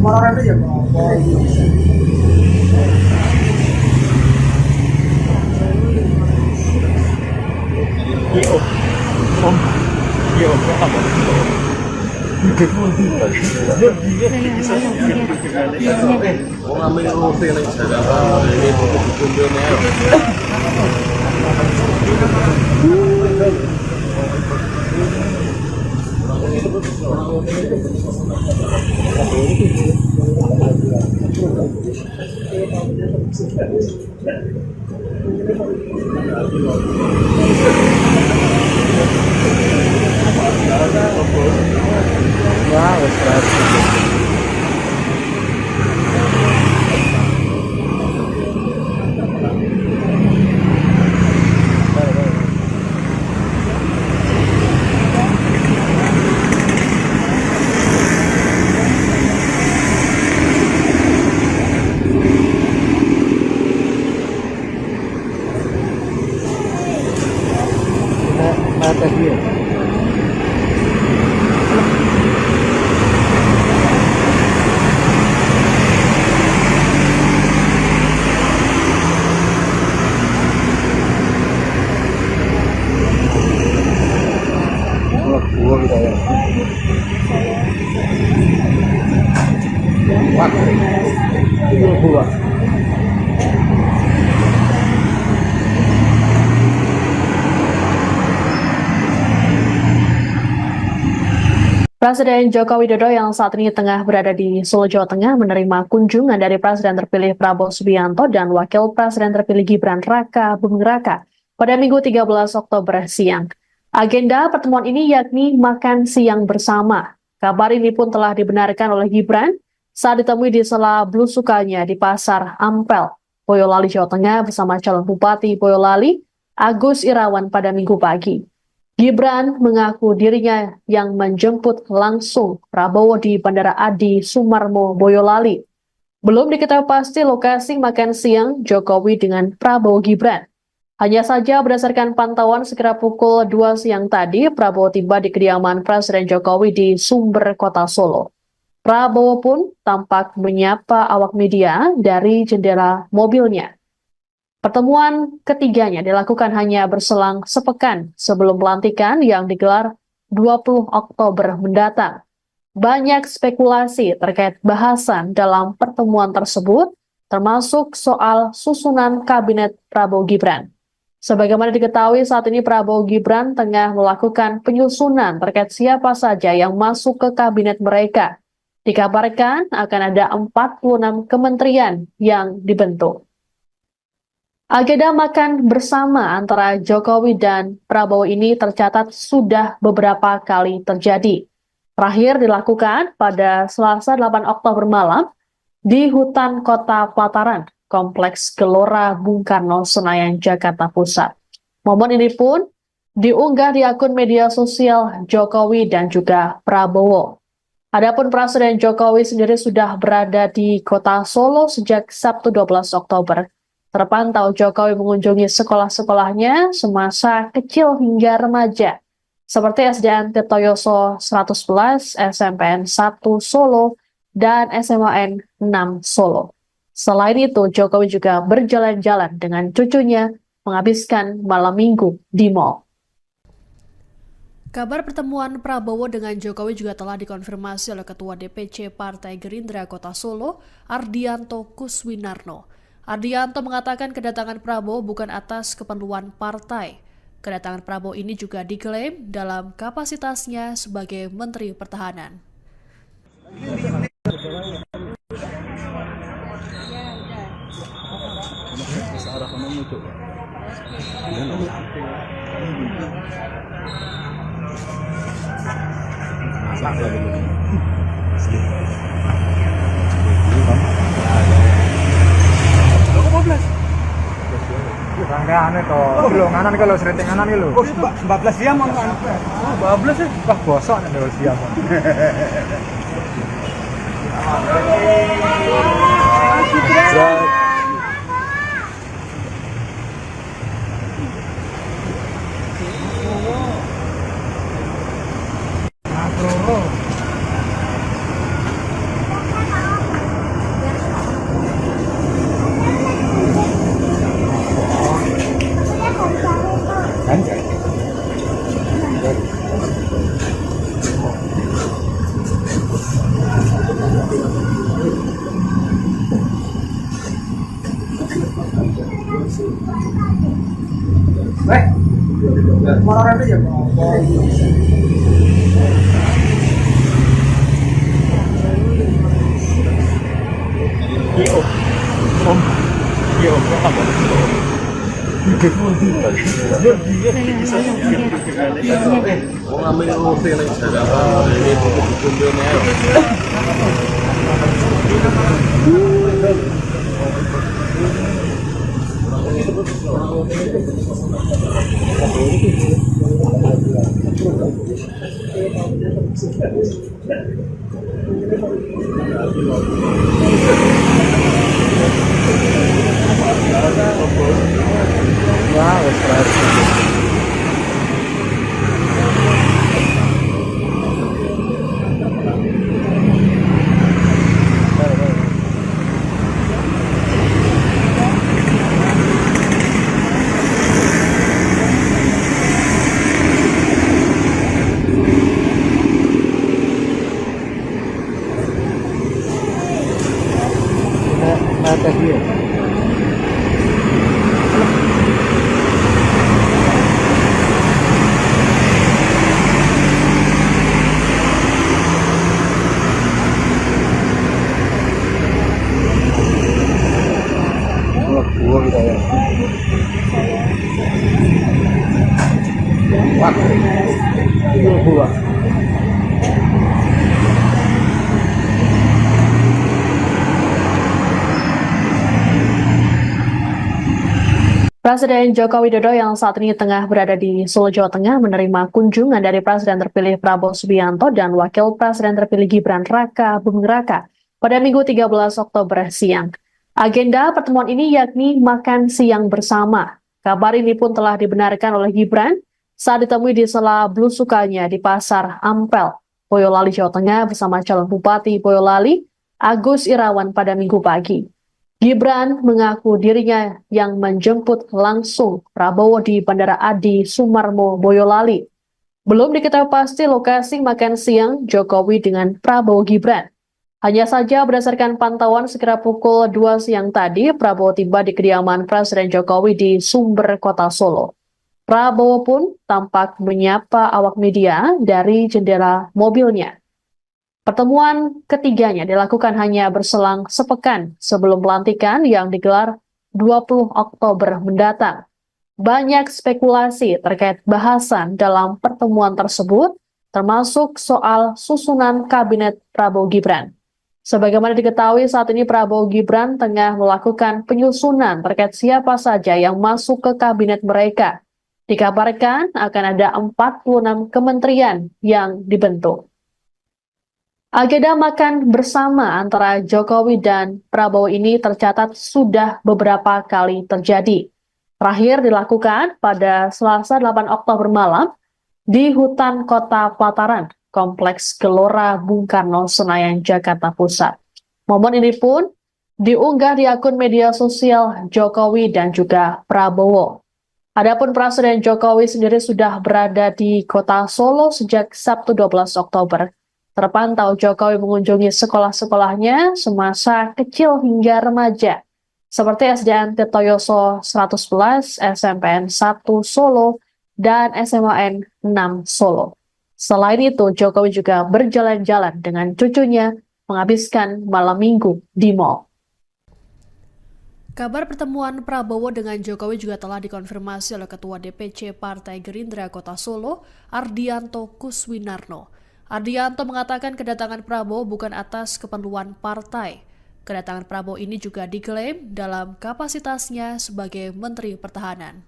Orang itu ya. Presiden Joko Widodo yang saat ini tengah berada di Solo, Jawa Tengah menerima kunjungan dari Presiden terpilih Prabowo Subianto dan Wakil Presiden terpilih Gibran Raka Buming Raka pada Minggu 13 Oktober siang. Agenda pertemuan ini yakni makan siang bersama. Kabar ini pun telah dibenarkan oleh Gibran saat ditemui di sela belusukannya di Pasar Ampel, Boyolali, Jawa Tengah bersama calon Bupati Boyolali, Agus Irawan pada Minggu pagi. Gibran mengaku dirinya yang menjemput langsung Prabowo di Bandara Adi Sumarmo, Boyolali. Belum diketahui pasti lokasi makan siang Jokowi dengan Prabowo Gibran. Hanya saja berdasarkan pantauan sekitar pukul 2 siang tadi, Prabowo tiba di kediaman Presiden Jokowi di Sumber, Kota Solo. Prabowo pun tampak menyapa awak media dari jendela mobilnya. Pertemuan ketiganya dilakukan hanya berselang sepekan sebelum pelantikan yang digelar 20 Oktober mendatang. Banyak spekulasi terkait bahasan dalam pertemuan tersebut, termasuk soal susunan kabinet Prabowo Gibran. Sebagaimana diketahui saat ini Prabowo Gibran tengah melakukan penyusunan terkait siapa saja yang masuk ke kabinet mereka. Dikabarkan akan ada 46 kementerian yang dibentuk. Agenda makan bersama antara Jokowi dan Prabowo ini tercatat sudah beberapa kali terjadi. Terakhir dilakukan pada Selasa 8 Oktober malam di hutan Kota Pelataran, Kompleks Gelora Bung Karno, Senayan, Jakarta Pusat. Momen ini pun diunggah di akun media sosial Jokowi dan juga Prabowo. Adapun Presiden Jokowi sendiri sudah berada di Kota Solo sejak Sabtu 12 Oktober. Terpantau Jokowi mengunjungi sekolah-sekolahnya semasa kecil hingga remaja, seperti SDN Tirtoyoso 111, SMPN 1 Solo, dan SMAN 6 Solo. Selain itu, Jokowi juga berjalan-jalan dengan cucunya menghabiskan malam minggu di mal. Kabar pertemuan Prabowo dengan Jokowi juga telah dikonfirmasi oleh Ketua DPC Partai Gerindra Kota Solo, Ardianto Kuswinarno. Ardianto mengatakan kedatangan Prabowo bukan atas keperluan partai. Kedatangan Prabowo ini juga diklaim dalam kapasitasnya sebagai Menteri Pertahanan. Rangkaian itu, belum nganan kalau sering nganan gitu. 14 jam mau kan? 14 sih, wah bosok nih kalau siang. Moral aja. Atas dia. Gua kita ya. Wah. Itu gua. Presiden Joko Widodo yang saat ini tengah berada di Solo, Jawa Tengah menerima kunjungan dari Presiden terpilih Prabowo Subianto dan Wakil Presiden terpilih Gibran Raka Buming Raka pada Minggu 13 Oktober siang. Agenda pertemuan ini yakni makan siang bersama. Kabar ini pun telah dibenarkan oleh Gibran saat ditemui di sela belusukannya di Pasar Ampel, Boyolali, Jawa Tengah bersama calon Bupati Boyolali, Agus Irawan pada Minggu pagi. Gibran mengaku dirinya yang menjemput langsung Prabowo di Bandara Adi Sumarmo, Boyolali. Belum diketahui pasti lokasi makan siang Jokowi dengan Prabowo Gibran. Hanya saja berdasarkan pantauan sekira pukul 2 siang tadi, Prabowo tiba di kediaman Presiden Jokowi di Sumber, Kota Solo. Prabowo pun tampak menyapa awak media dari jendela mobilnya. Pertemuan ketiganya dilakukan hanya berselang sepekan sebelum pelantikan yang digelar 20 Oktober mendatang. Banyak spekulasi terkait bahasan dalam pertemuan tersebut, termasuk soal susunan kabinet Prabowo Gibran. Sebagaimana diketahui saat ini Prabowo Gibran tengah melakukan penyusunan terkait siapa saja yang masuk ke kabinet mereka. Dikabarkan akan ada 46 kementerian yang dibentuk. Agenda makan bersama antara Jokowi dan Prabowo ini tercatat sudah beberapa kali terjadi. Terakhir dilakukan pada Selasa 8 Oktober malam di hutan Kota Pelataran, Kompleks Gelora Bung Karno, Senayan, Jakarta Pusat. Momen ini pun diunggah di akun media sosial Jokowi dan juga Prabowo. Adapun Presiden Jokowi sendiri sudah berada di Kota Solo sejak Sabtu 12 Oktober. Terpantau Jokowi mengunjungi sekolah-sekolahnya semasa kecil hingga remaja, seperti SDN Tirtoyoso 111, SMPN 1 Solo, dan SMAN 6 Solo. Selain itu, Jokowi juga berjalan-jalan dengan cucunya menghabiskan malam minggu di mal. Kabar pertemuan Prabowo dengan Jokowi juga telah dikonfirmasi oleh Ketua DPC Partai Gerindra Kota Solo, Ardianto Kuswinarno. Ardianto mengatakan kedatangan Prabowo bukan atas keperluan partai. Kedatangan Prabowo ini juga diklaim dalam kapasitasnya sebagai Menteri Pertahanan.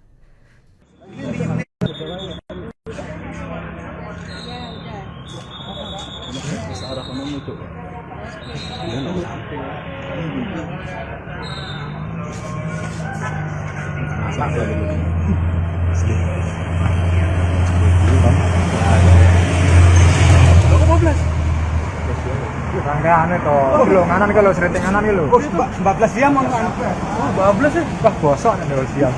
Rangkaian itu, belum nganan kalau sering nganan itu. 14 jam mau kan? 12 sih, wah bosok nih kalau siang.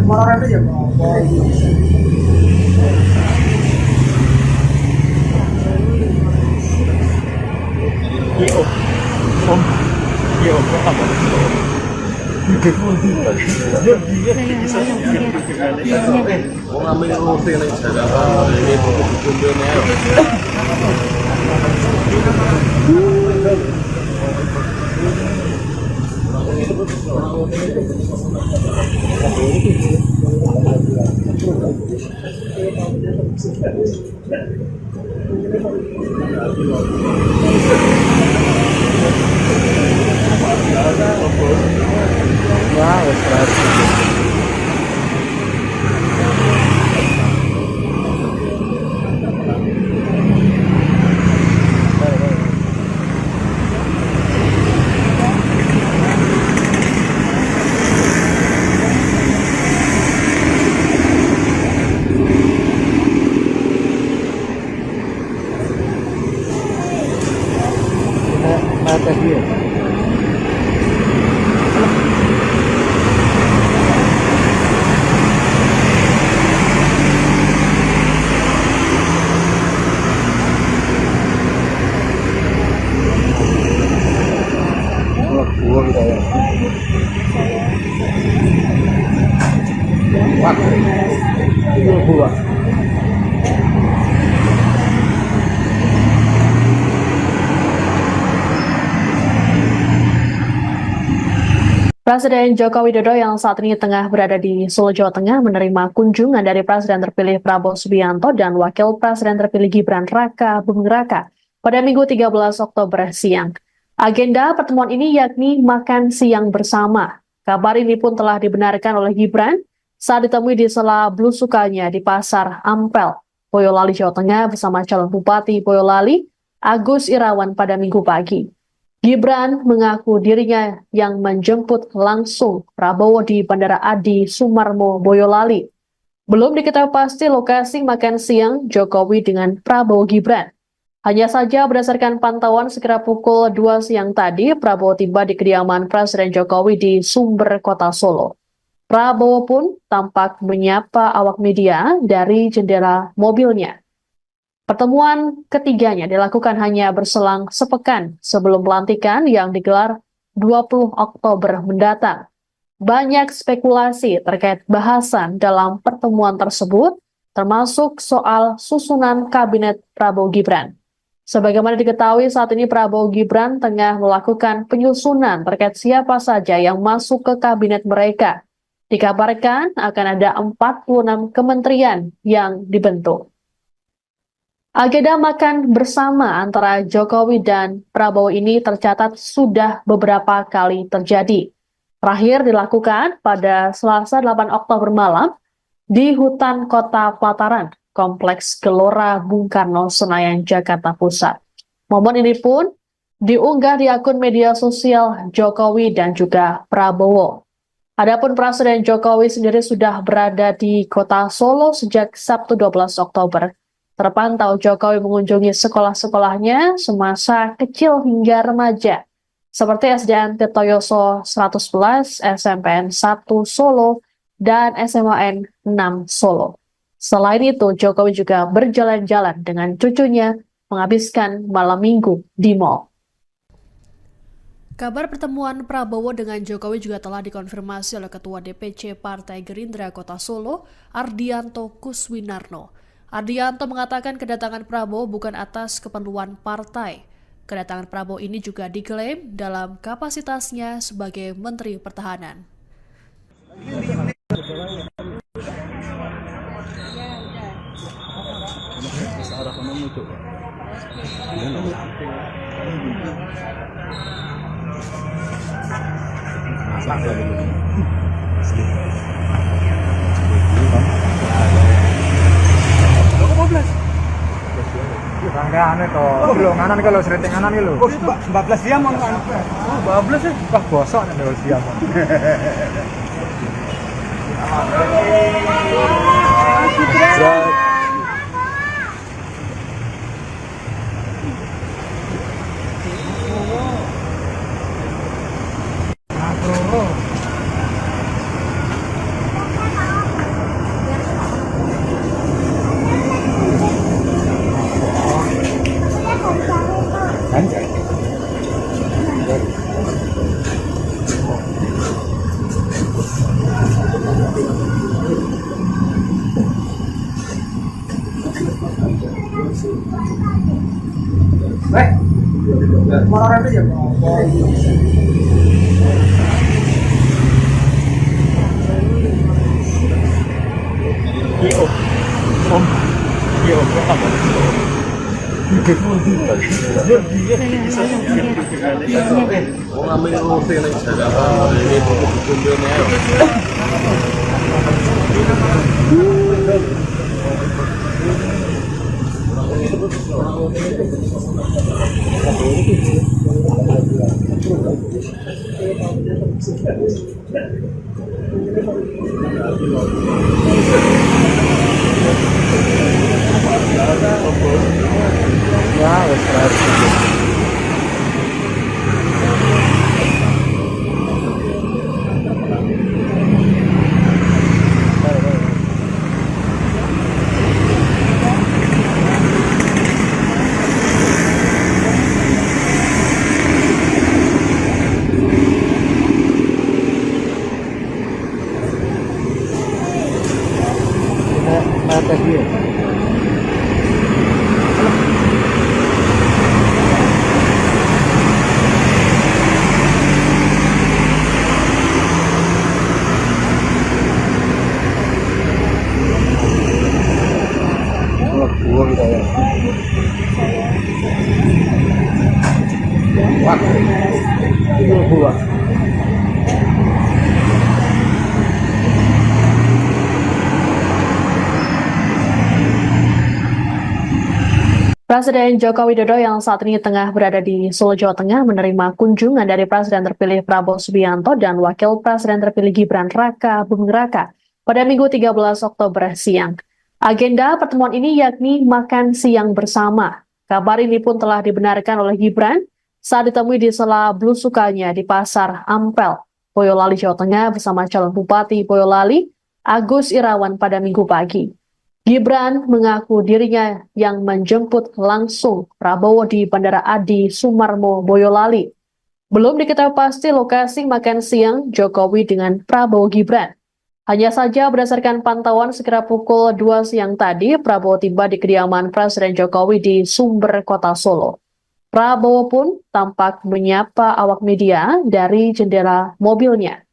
Marah aja ya. Dua. Presiden Joko Widodo yang saat ini tengah berada di Solo, Jawa Tengah menerima kunjungan dari Presiden terpilih Prabowo Subianto dan Wakil Presiden terpilih Gibran Raka Buming Raka pada Minggu 13 Oktober siang. Agenda pertemuan ini yakni makan siang bersama. Kabar ini pun telah dibenarkan oleh Gibran saat ditemui di sela belusukannya di Pasar Ampel, Boyolali, Jawa Tengah bersama calon Bupati Boyolali, Agus Irawan pada Minggu pagi. Gibran mengaku dirinya yang menjemput langsung Prabowo di Bandara Adi Sumarmo, Boyolali. Belum diketahui pasti lokasi makan siang Jokowi dengan Prabowo Gibran. Hanya saja berdasarkan pantauan sekira pukul 2 siang tadi, Prabowo tiba di kediaman Presiden Jokowi di Sumber, Kota Solo. Prabowo pun tampak menyapa awak media dari jendela mobilnya. Pertemuan ketiganya dilakukan hanya berselang sepekan sebelum pelantikan yang digelar 20 Oktober mendatang. Banyak spekulasi terkait bahasan dalam pertemuan tersebut, termasuk soal susunan kabinet Prabowo Gibran. Sebagaimana diketahui saat ini Prabowo Gibran tengah melakukan penyusunan terkait siapa saja yang masuk ke kabinet mereka. Dikabarkan akan ada 46 kementerian yang dibentuk. Agenda makan bersama antara Jokowi dan Prabowo ini tercatat sudah beberapa kali terjadi. Terakhir dilakukan pada Selasa 8 Oktober malam di hutan Kota Pelataran, Kompleks Gelora Bung Karno, Senayan, Jakarta Pusat. Momen ini pun diunggah di akun media sosial Jokowi dan juga Prabowo. Adapun Presiden Jokowi sendiri sudah berada di Kota Solo sejak Sabtu 12 Oktober. Terpantau Jokowi mengunjungi sekolah-sekolahnya semasa kecil hingga remaja, seperti SDN Tirtoyoso 111, SMPN 1 Solo, dan SMAN 6 Solo. Selain itu, Jokowi juga berjalan-jalan dengan cucunya menghabiskan malam minggu di mal. Kabar pertemuan Prabowo dengan Jokowi juga telah dikonfirmasi oleh Ketua DPC Partai Gerindra Kota Solo, Ardianto Kuswinarno. Ardianto mengatakan kedatangan Prabowo bukan atas keperluan partai. Kedatangan Prabowo ini juga diklaim dalam kapasitasnya sebagai Menteri Pertahanan. Rangkaian itu, belum nganan kalau sering nganan itu. 14 jam mau kan? 14 sih, wah gosok nih kalau siang. Mana aja ya? tes dia. Buang saya. Wah, buang. Presiden Joko Widodo yang saat ini tengah berada di Solo, Jawa Tengah menerima kunjungan dari Presiden terpilih Prabowo Subianto dan Wakil Presiden terpilih Gibran Raka Buming Raka pada Minggu 13 Oktober siang. Agenda pertemuan ini yakni makan siang bersama. Kabar ini pun telah dibenarkan oleh Gibran saat ditemui di sela belusukannya di Pasar Ampel, Boyolali, Jawa Tengah bersama calon Bupati Boyolali, Agus Irawan pada Minggu pagi. Gibran mengaku dirinya yang menjemput langsung Prabowo di Bandara Adi Sumarmo, Boyolali. Belum diketahui pasti lokasi makan siang Jokowi dengan Prabowo Gibran. Hanya saja berdasarkan pantauan sekira pukul 2 siang tadi, Prabowo tiba di kediaman Presiden Jokowi di Sumber, Kota Solo. Prabowo pun tampak menyapa awak media dari jendela mobilnya.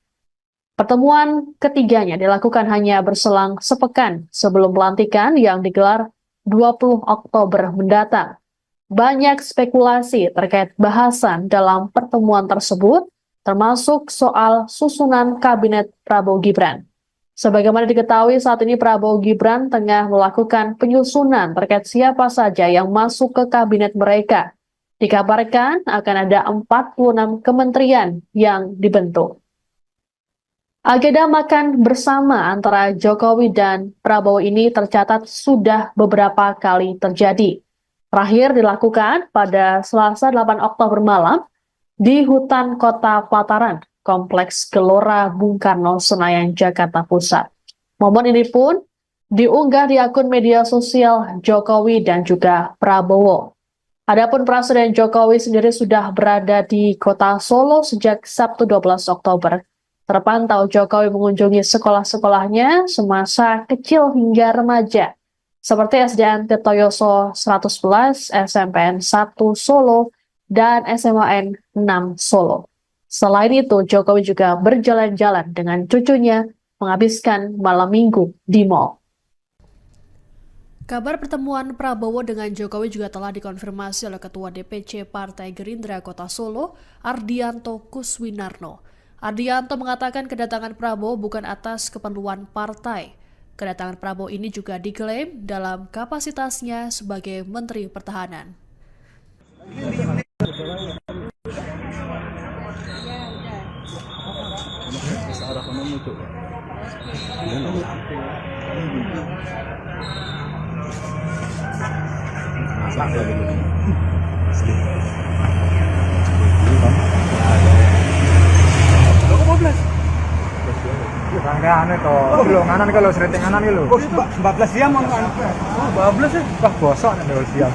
Pertemuan ketiganya dilakukan hanya berselang sepekan sebelum pelantikan yang digelar 20 Oktober mendatang. Banyak spekulasi terkait bahasan dalam pertemuan tersebut, termasuk soal susunan kabinet Prabowo Gibran. Sebagaimana diketahui saat ini Prabowo Gibran tengah melakukan penyusunan terkait siapa saja yang masuk ke kabinet mereka. Dikabarkan akan ada 46 kementerian yang dibentuk. Agenda makan bersama antara Jokowi dan Prabowo ini tercatat sudah beberapa kali terjadi. Terakhir dilakukan pada Selasa 8 Oktober malam di hutan Kota Pelataran, Kompleks Gelora Bung Karno, Senayan, Jakarta Pusat. Momen ini pun diunggah di akun media sosial Jokowi dan juga Prabowo. Adapun Presiden Jokowi sendiri sudah berada di Kota Solo sejak Sabtu 12 Oktober. Terpantau Jokowi mengunjungi sekolah-sekolahnya semasa kecil hingga remaja, seperti SDN Tirtoyoso 111, SMPN 1 Solo, dan SMAN 6 Solo. Selain itu, Jokowi juga berjalan-jalan dengan cucunya menghabiskan malam minggu di mal. Kabar pertemuan Prabowo dengan Jokowi juga telah dikonfirmasi oleh Ketua DPC Partai Gerindra Kota Solo, Ardianto Kuswinarno. Ardianto mengatakan kedatangan Prabowo bukan atas keperluan partai. Kedatangan Prabowo ini juga diklaim dalam kapasitasnya sebagai Menteri Pertahanan. Rangkaian itu, belum nganan kalau sering nganan itu. 14 jam mang anu. 14 ya. Wah bosok nih dulu siang.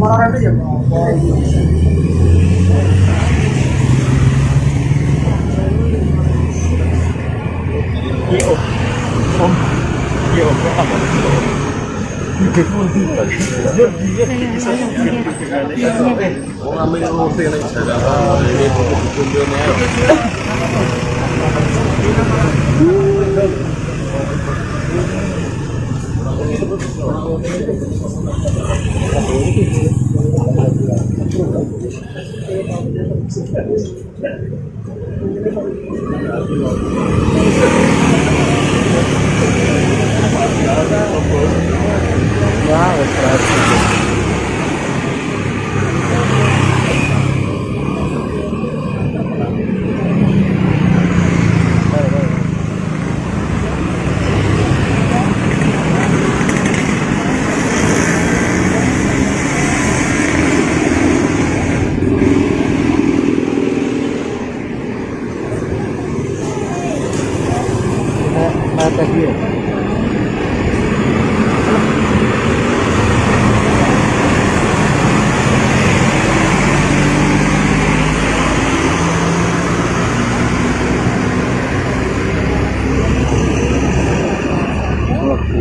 Marah aja ya.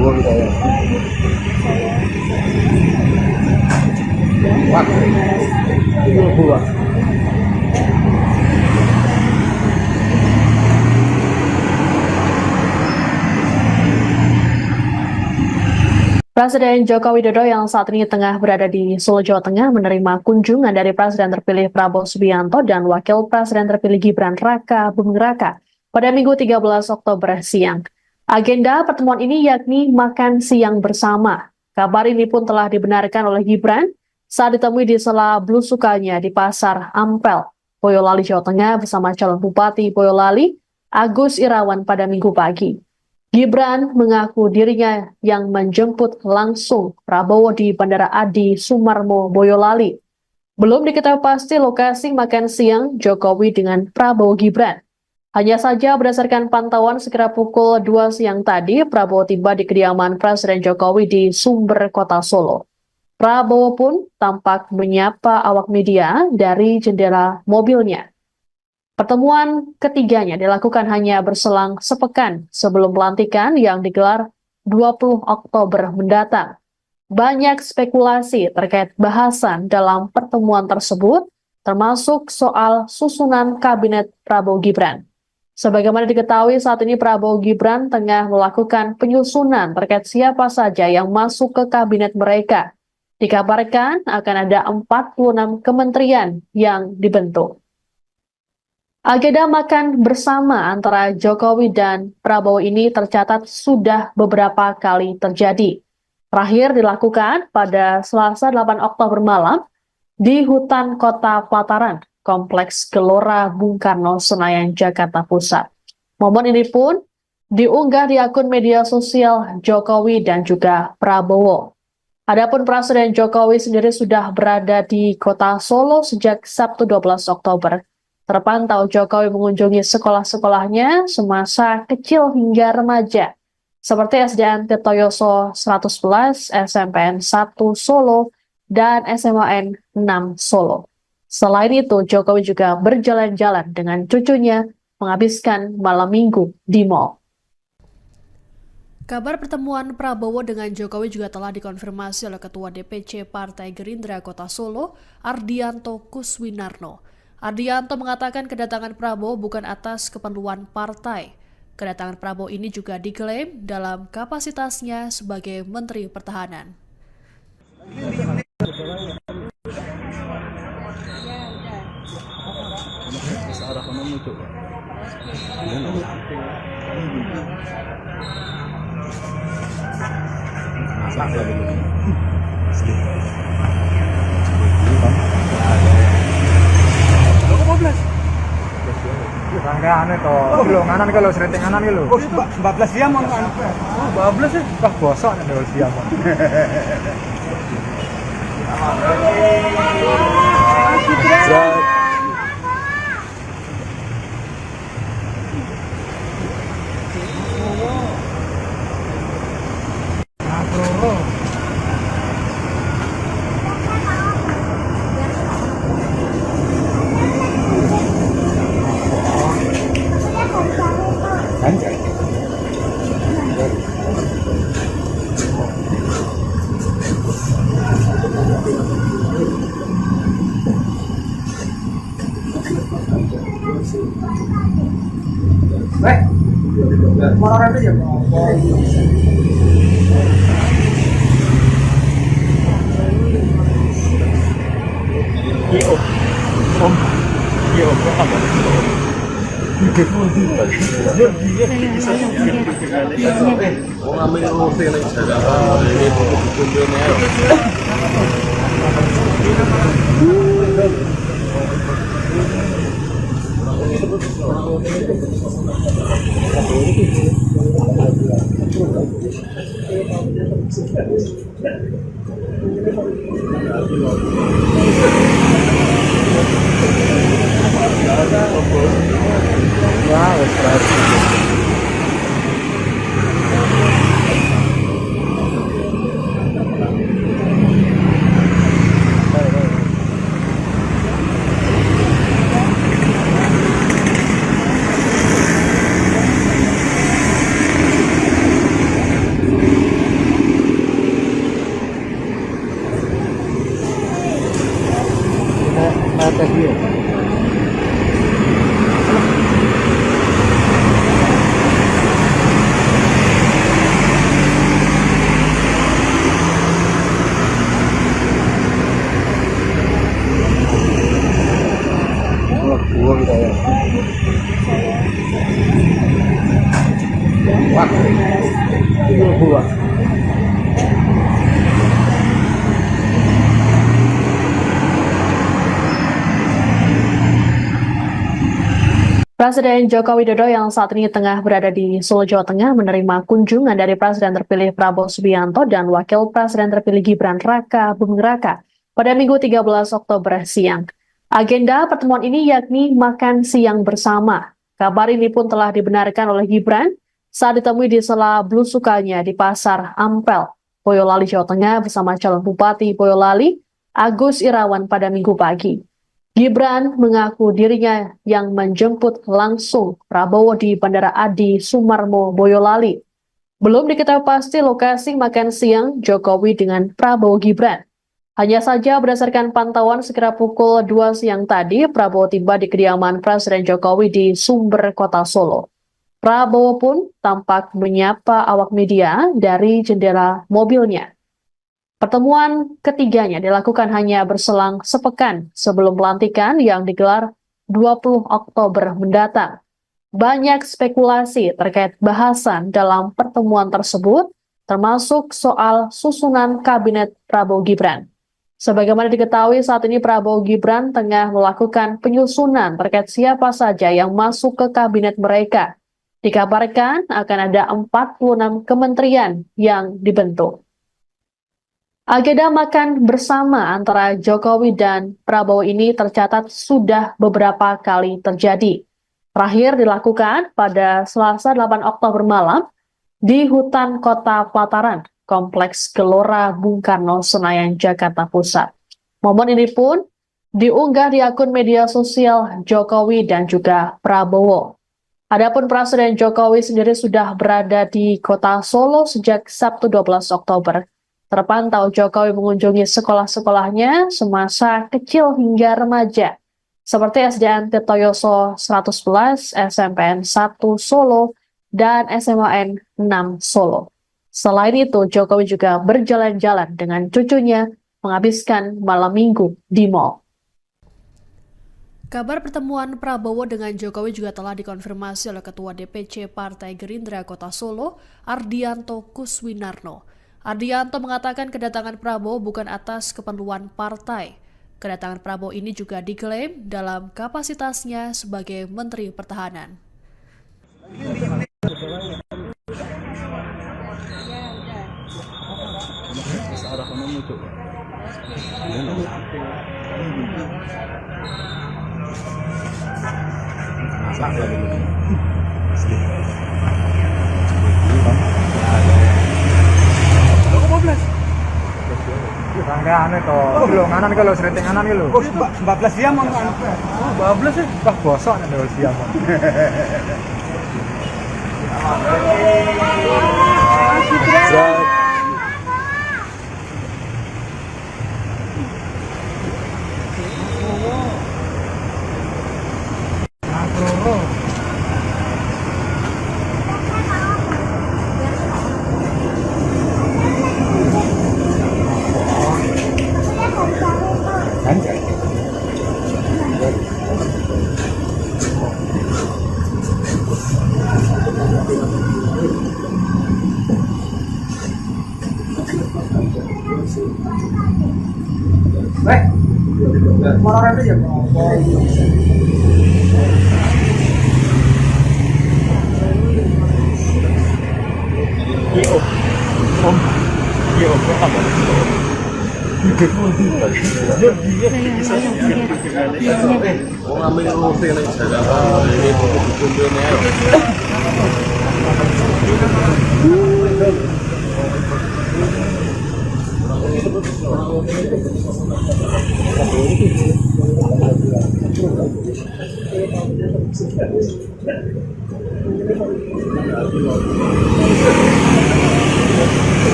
22 kita ya. Wah, 22. Presiden Joko Widodo yang saat ini tengah berada di Solo, Jawa Tengah menerima kunjungan dari Presiden terpilih Prabowo Subianto dan Wakil Presiden terpilih Gibran Raka Buming Raka pada Minggu 13 Oktober siang. Agenda pertemuan ini yakni makan siang bersama. Kabar ini pun telah dibenarkan oleh Gibran saat ditemui di sela belusukannya di Pasar Ampel, Boyolali, Jawa Tengah bersama calon Bupati Boyolali, Agus Irawan pada Minggu pagi. Gibran mengaku dirinya yang menjemput langsung Prabowo di Bandara Adi Sumarmo, Boyolali. Belum diketahui pasti lokasi makan siang Jokowi dengan Prabowo Gibran. Hanya saja berdasarkan pantauan sekira pukul 2 siang tadi, Prabowo tiba di kediaman Presiden Jokowi di Sumber, Kota Solo. Prabowo pun tampak menyapa awak media dari jendela mobilnya. Pertemuan ketiganya dilakukan hanya berselang sepekan sebelum pelantikan yang digelar 20 Oktober mendatang. Banyak spekulasi terkait bahasan dalam pertemuan tersebut, termasuk soal susunan kabinet Prabowo Gibran. Sebagaimana diketahui saat ini Prabowo Gibran tengah melakukan penyusunan terkait siapa saja yang masuk ke kabinet mereka. Dikabarkan akan ada 46 kementerian yang dibentuk. Agenda makan bersama antara Jokowi dan Prabowo ini tercatat sudah beberapa kali terjadi. Terakhir dilakukan pada Selasa 8 Oktober malam di hutan Kota Pelataran, Kompleks Gelora Bung Karno, Senayan, Jakarta Pusat. Momen ini pun diunggah di akun media sosial Jokowi dan juga Prabowo. Adapun Presiden Jokowi sendiri sudah berada di Kota Solo sejak Sabtu 12 Oktober. Terpantau Jokowi mengunjungi sekolah-sekolahnya semasa kecil hingga remaja, seperti SDN Tirtoyoso 111, SMPN 1 Solo, dan SMAN 6 Solo. Selain itu, Jokowi juga berjalan-jalan dengan cucunya menghabiskan malam minggu di mal. Kabar pertemuan Prabowo dengan Jokowi juga telah dikonfirmasi oleh Ketua DPC Partai Gerindra Kota Solo, Ardianto Kuswinarno. Ardianto mengatakan kedatangan Prabowo bukan atas keperluan partai. Kedatangan Prabowo ini juga diklaim dalam kapasitasnya sebagai Menteri Pertahanan. Rangkaian itu, belum nganan kalau sering nganan gitu. 14 jam mau anu. 14 ya. Wah bosok nih kalau siang. Orang itu ya. Presiden Joko Widodo yang saat ini tengah berada di Solo, Jawa Tengah menerima kunjungan dari Presiden terpilih Prabowo Subianto dan Wakil Presiden terpilih Gibran Raka Buming Raka pada Minggu 13 Oktober siang. Agenda pertemuan ini yakni makan siang bersama. Kabar ini pun telah dibenarkan oleh Gibran saat ditemui di sela belusukannya di Pasar Ampel, Boyolali, Jawa Tengah bersama calon Bupati Boyolali, Agus Irawan pada Minggu pagi. Gibran mengaku dirinya yang menjemput langsung Prabowo di Bandara Adi Sumarmo, Boyolali. Belum diketahui pasti lokasi makan siang Jokowi dengan Prabowo Gibran. Hanya saja berdasarkan pantauan sekira pukul 2 siang tadi, Prabowo tiba di kediaman Presiden Jokowi di Sumber, Kota Solo. Prabowo pun tampak menyapa awak media dari jendela mobilnya. Pertemuan ketiganya dilakukan hanya berselang sepekan sebelum pelantikan yang digelar 20 Oktober mendatang. Banyak spekulasi terkait bahasan dalam pertemuan tersebut, termasuk soal susunan kabinet Prabowo Gibran. Sebagaimana diketahui saat ini Prabowo Gibran tengah melakukan penyusunan terkait siapa saja yang masuk ke kabinet mereka. Dikabarkan akan ada 46 kementerian yang dibentuk. Agenda makan bersama antara Jokowi dan Prabowo ini tercatat sudah beberapa kali terjadi. Terakhir dilakukan pada Selasa 8 Oktober malam di hutan Kota Pelataran, Kompleks Gelora Bung Karno, Senayan, Jakarta Pusat. Momen ini pun diunggah di akun media sosial Jokowi dan juga Prabowo. Adapun Presiden Jokowi sendiri sudah berada di Kota Solo sejak Sabtu 12 Oktober. Terpantau Jokowi mengunjungi sekolah-sekolahnya semasa kecil hingga remaja, seperti SDN Tirtoyoso 111, SMPN 1 Solo, dan SMAN 6 Solo. Selain itu, Jokowi juga berjalan-jalan dengan cucunya menghabiskan malam minggu di mal. Kabar pertemuan Prabowo dengan Jokowi juga telah dikonfirmasi oleh Ketua DPC Partai Gerindra Kota Solo, Ardianto Kuswinarno. Ardianto mengatakan kedatangan Prabowo bukan atas keperluan partai. Kedatangan Prabowo ini juga diklaim dalam kapasitasnya sebagai Menteri Pertahanan. Rangkaian itu, belum nganan kalau sering nganan gitu. Oh, 14 jam anu. Oh, 12 ya. Wah, bosok nih dulu siang.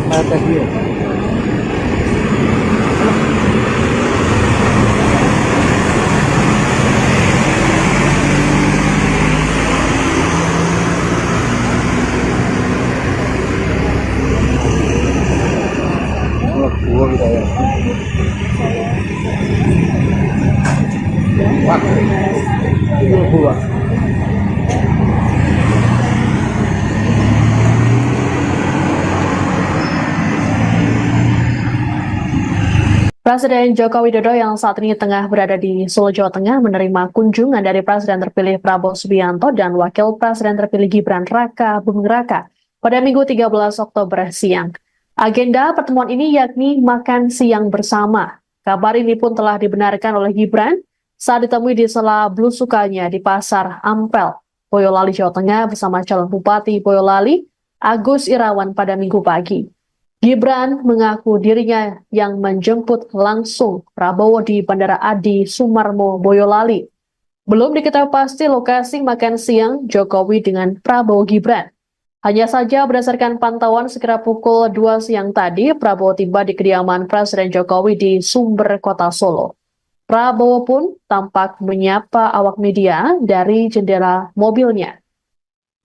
Mana itu ya? Presiden Joko Widodo yang saat ini tengah berada di Solo, Jawa Tengah menerima kunjungan dari Presiden terpilih Prabowo Subianto dan Wakil Presiden terpilih Gibran Raka Buming Raka pada Minggu 13 Oktober siang. Agenda pertemuan ini yakni makan siang bersama. Kabar ini pun telah dibenarkan oleh Gibran saat ditemui di sela belusukannya di Pasar Ampel, Boyolali, Jawa Tengah bersama calon Bupati Boyolali, Agus Irawan pada Minggu pagi. Gibran mengaku dirinya yang menjemput langsung Prabowo di Bandara Adi Sumarmo, Boyolali. Belum diketahui pasti lokasi makan siang Jokowi dengan Prabowo Gibran. Hanya saja berdasarkan pantauan sekitar pukul 2 siang tadi, Prabowo tiba di kediaman Presiden Jokowi di Sumber, Kota Solo. Prabowo pun tampak menyapa awak media dari jendela mobilnya.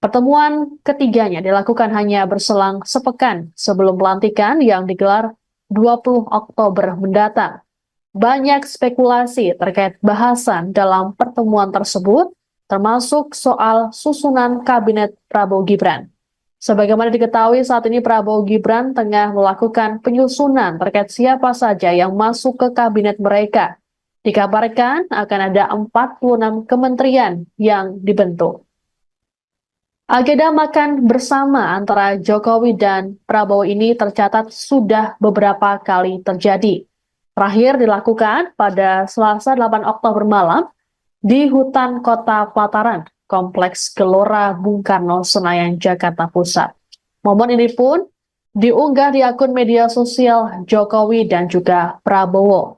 Pertemuan ketiganya dilakukan hanya berselang sepekan sebelum pelantikan yang digelar 20 Oktober mendatang. Banyak spekulasi terkait bahasan dalam pertemuan tersebut, termasuk soal susunan kabinet Prabowo Gibran. Sebagaimana diketahui saat ini Prabowo Gibran tengah melakukan penyusunan terkait siapa saja yang masuk ke kabinet mereka. Dikabarkan akan ada 46 kementerian yang dibentuk. Agenda makan bersama antara Jokowi dan Prabowo ini tercatat sudah beberapa kali terjadi. Terakhir dilakukan pada Selasa 8 Oktober malam di hutan Kota Pelataran, Kompleks Gelora Bung Karno, Senayan, Jakarta Pusat. Momen ini pun diunggah di akun media sosial Jokowi dan juga Prabowo.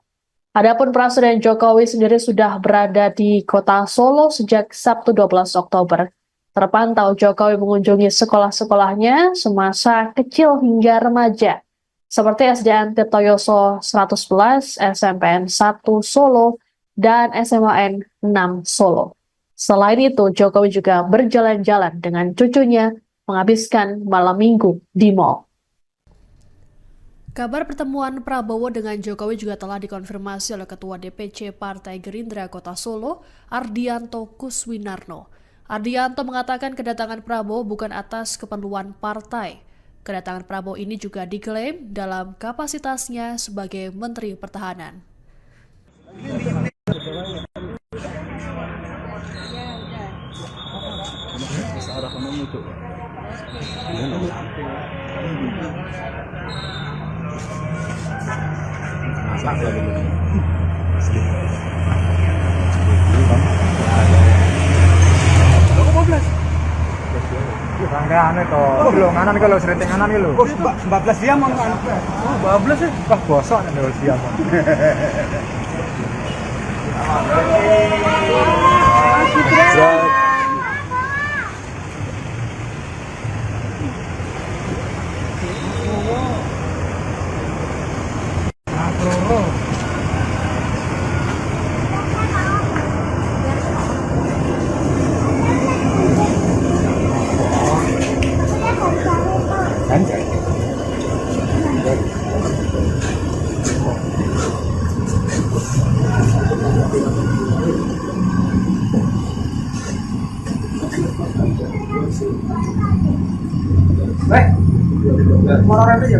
Adapun Presiden Jokowi sendiri sudah berada di Kota Solo sejak Sabtu 12 Oktober. Terpantau Jokowi mengunjungi sekolah-sekolahnya semasa kecil hingga remaja, seperti SDN Tirtoyoso 111, SMPN 1 Solo, dan SMAN 6 Solo. Selain itu, Jokowi juga berjalan-jalan dengan cucunya menghabiskan malam minggu di mal. Kabar pertemuan Prabowo dengan Jokowi juga telah dikonfirmasi oleh Ketua DPC Partai Gerindra Kota Solo, Ardianto Kuswinarno. Ardianto mengatakan kedatangan Prabowo bukan atas keperluan partai. Kedatangan Prabowo ini juga diklaim dalam kapasitasnya sebagai Menteri Pertahanan. Rangkaian itu, belum nganan kalau sering nganan itu. 14 jam anu. Oh, 12 ya. Wah, gosok nih kalau siang. Orang itu ya.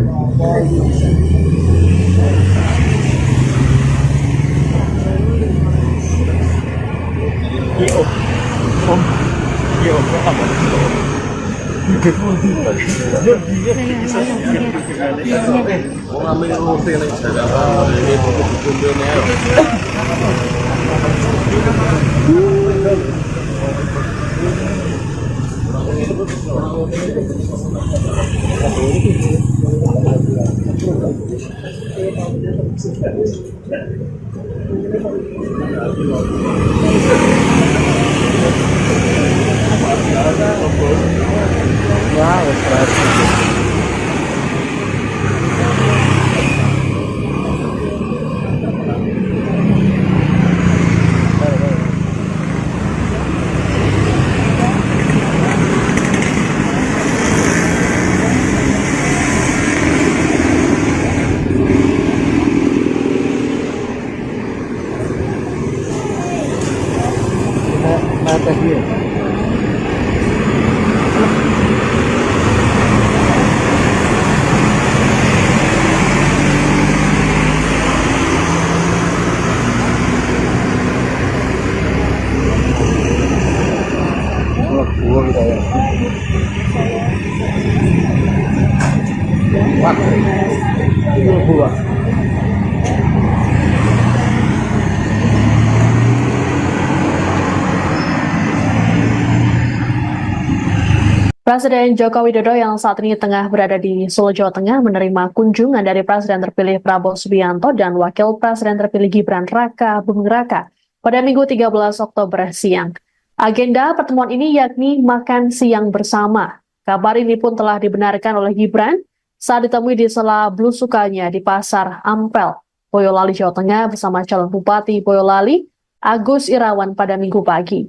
Gua. Presiden Joko Widodo yang saat ini tengah berada di Solo, Jawa Tengah menerima kunjungan dari Presiden terpilih Prabowo Subianto dan Wakil Presiden terpilih Gibran Raka Buming Raka pada Minggu 13 Oktober siang. Agenda pertemuan ini yakni makan siang bersama. Kabar ini pun telah dibenarkan oleh Gibran saat ditemui di sela belusukannya di Pasar Ampel, Boyolali, Jawa Tengah bersama calon Bupati Boyolali, Agus Irawan pada Minggu pagi.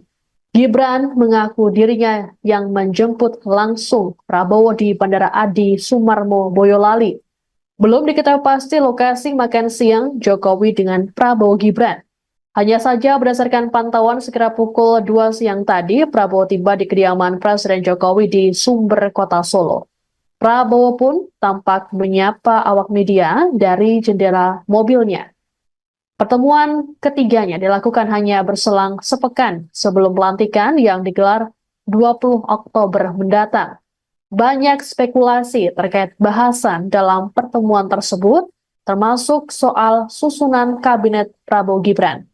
Gibran mengaku dirinya yang menjemput langsung Prabowo di Bandara Adi Sumarmo, Boyolali. Belum diketahui pasti lokasi makan siang Jokowi dengan Prabowo Gibran. Hanya saja berdasarkan pantauan sekira pukul 2 siang tadi, Prabowo tiba di kediaman Presiden Jokowi di Sumber, Kota Solo. Prabowo pun tampak menyapa awak media dari jendela mobilnya. Pertemuan ketiganya dilakukan hanya berselang sepekan sebelum pelantikan yang digelar 20 Oktober mendatang. Banyak spekulasi terkait bahasan dalam pertemuan tersebut, termasuk soal susunan kabinet Prabowo Gibran.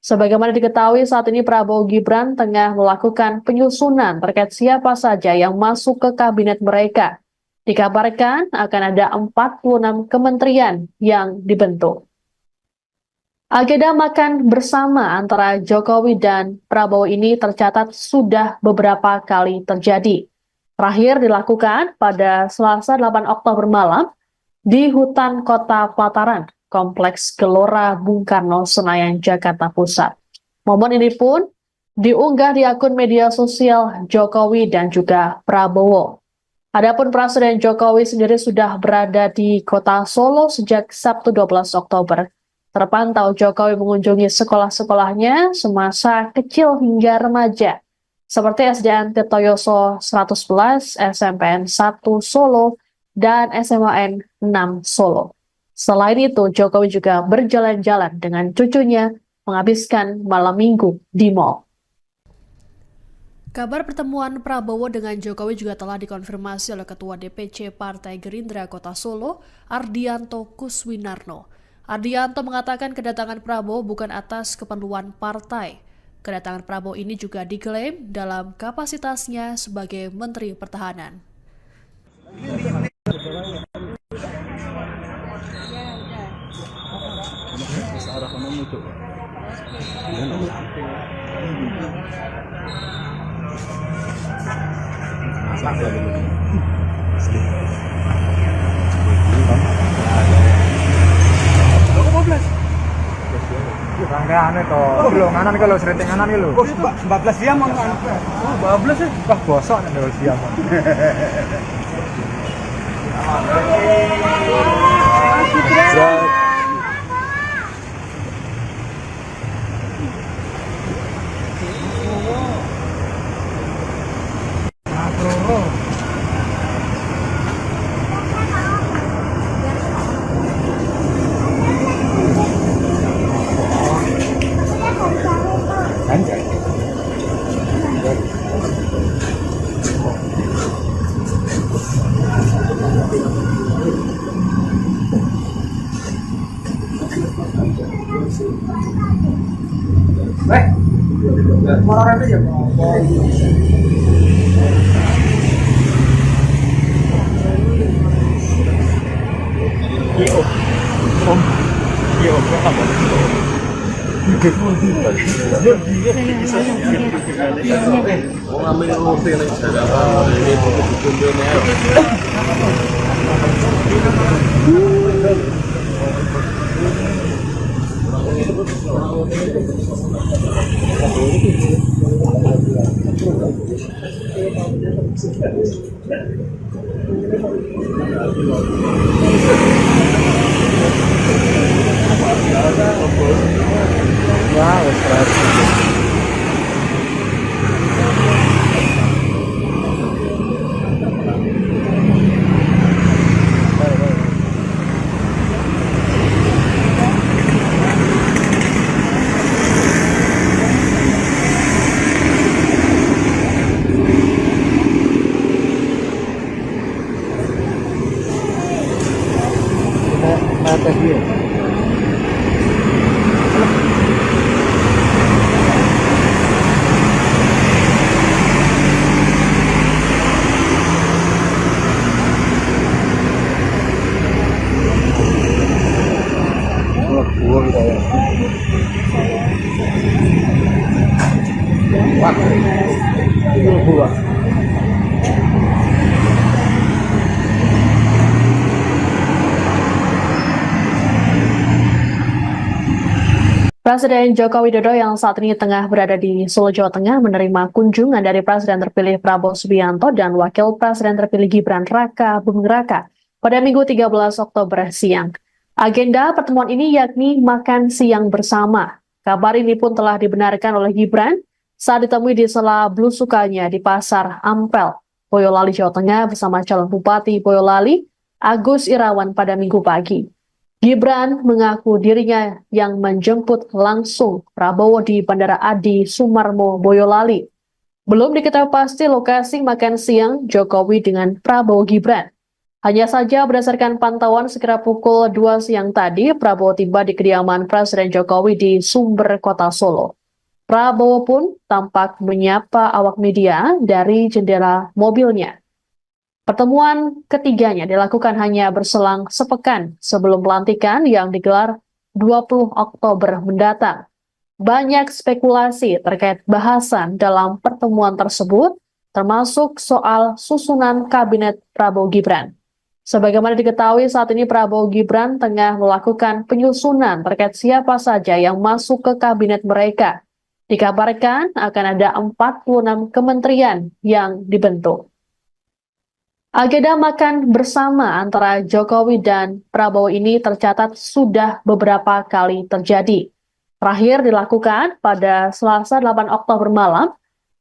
Sebagaimana diketahui saat ini Prabowo Gibran tengah melakukan penyusunan terkait siapa saja yang masuk ke kabinet mereka. Dikabarkan akan ada 46 kementerian yang dibentuk. Agenda makan bersama antara Jokowi dan Prabowo ini tercatat sudah beberapa kali terjadi. Terakhir dilakukan pada Selasa 8 Oktober malam di hutan Kota Pelataran, Kompleks Gelora Bung Karno, Senayan, Jakarta Pusat. Momen ini pun diunggah di akun media sosial Jokowi dan juga Prabowo. Adapun Presiden Jokowi sendiri sudah berada di Kota Solo sejak Sabtu 12 Oktober. Terpantau Jokowi mengunjungi sekolah-sekolahnya semasa kecil hingga remaja, seperti SDN Tirtoyoso 111, SMPN 1 Solo, dan SMAN 6 Solo. Selain itu, Jokowi juga berjalan-jalan dengan cucunya menghabiskan malam minggu di mal. Kabar pertemuan Prabowo dengan Jokowi juga telah dikonfirmasi oleh Ketua DPC Partai Gerindra Kota Solo, Ardianto Kuswinarno. Ardianto mengatakan kedatangan Prabowo bukan atas keperluan partai. Kedatangan Prabowo ini juga diklaim dalam kapasitasnya sebagai Menteri Pertahanan. Rangkaian itu, belum nganan kalau sering nganan itu. 14 jam mau anu. Oh, 12 ya. Wah, bosok nih kalau siang. Orang itu ya. atas dia. Buang saya. Wah. Buang. Presiden Joko Widodo yang saat ini tengah berada di Solo, Jawa Tengah menerima kunjungan dari Presiden terpilih Prabowo Subianto dan Wakil Presiden terpilih Gibran Raka Buming Raka pada Minggu 13 Oktober siang. Agenda pertemuan ini yakni makan siang bersama. Kabar ini pun telah dibenarkan oleh Gibran saat ditemui di sela belusukannya di Pasar Ampel, Boyolali, Jawa Tengah bersama calon Bupati Boyolali, Agus Irawan pada Minggu pagi. Gibran mengaku dirinya yang menjemput langsung Prabowo di Bandara Adi Sumarmo, Boyolali. Belum diketahui pasti lokasi makan siang Jokowi dengan Prabowo Gibran. Hanya saja berdasarkan pantauan sekira pukul 2 siang tadi, Prabowo tiba di kediaman Presiden Jokowi di Sumber, Kota Solo. Prabowo pun tampak menyapa awak media dari jendela mobilnya. Pertemuan ketiganya dilakukan hanya berselang sepekan sebelum pelantikan yang digelar 20 Oktober mendatang. Banyak spekulasi terkait bahasan dalam pertemuan tersebut, termasuk soal susunan kabinet Prabowo Gibran. Sebagaimana diketahui saat ini Prabowo Gibran tengah melakukan penyusunan terkait siapa saja yang masuk ke kabinet mereka. Dikabarkan akan ada 46 kementerian yang dibentuk. Agenda makan bersama antara Jokowi dan Prabowo ini tercatat sudah beberapa kali terjadi. Terakhir dilakukan pada Selasa 8 Oktober malam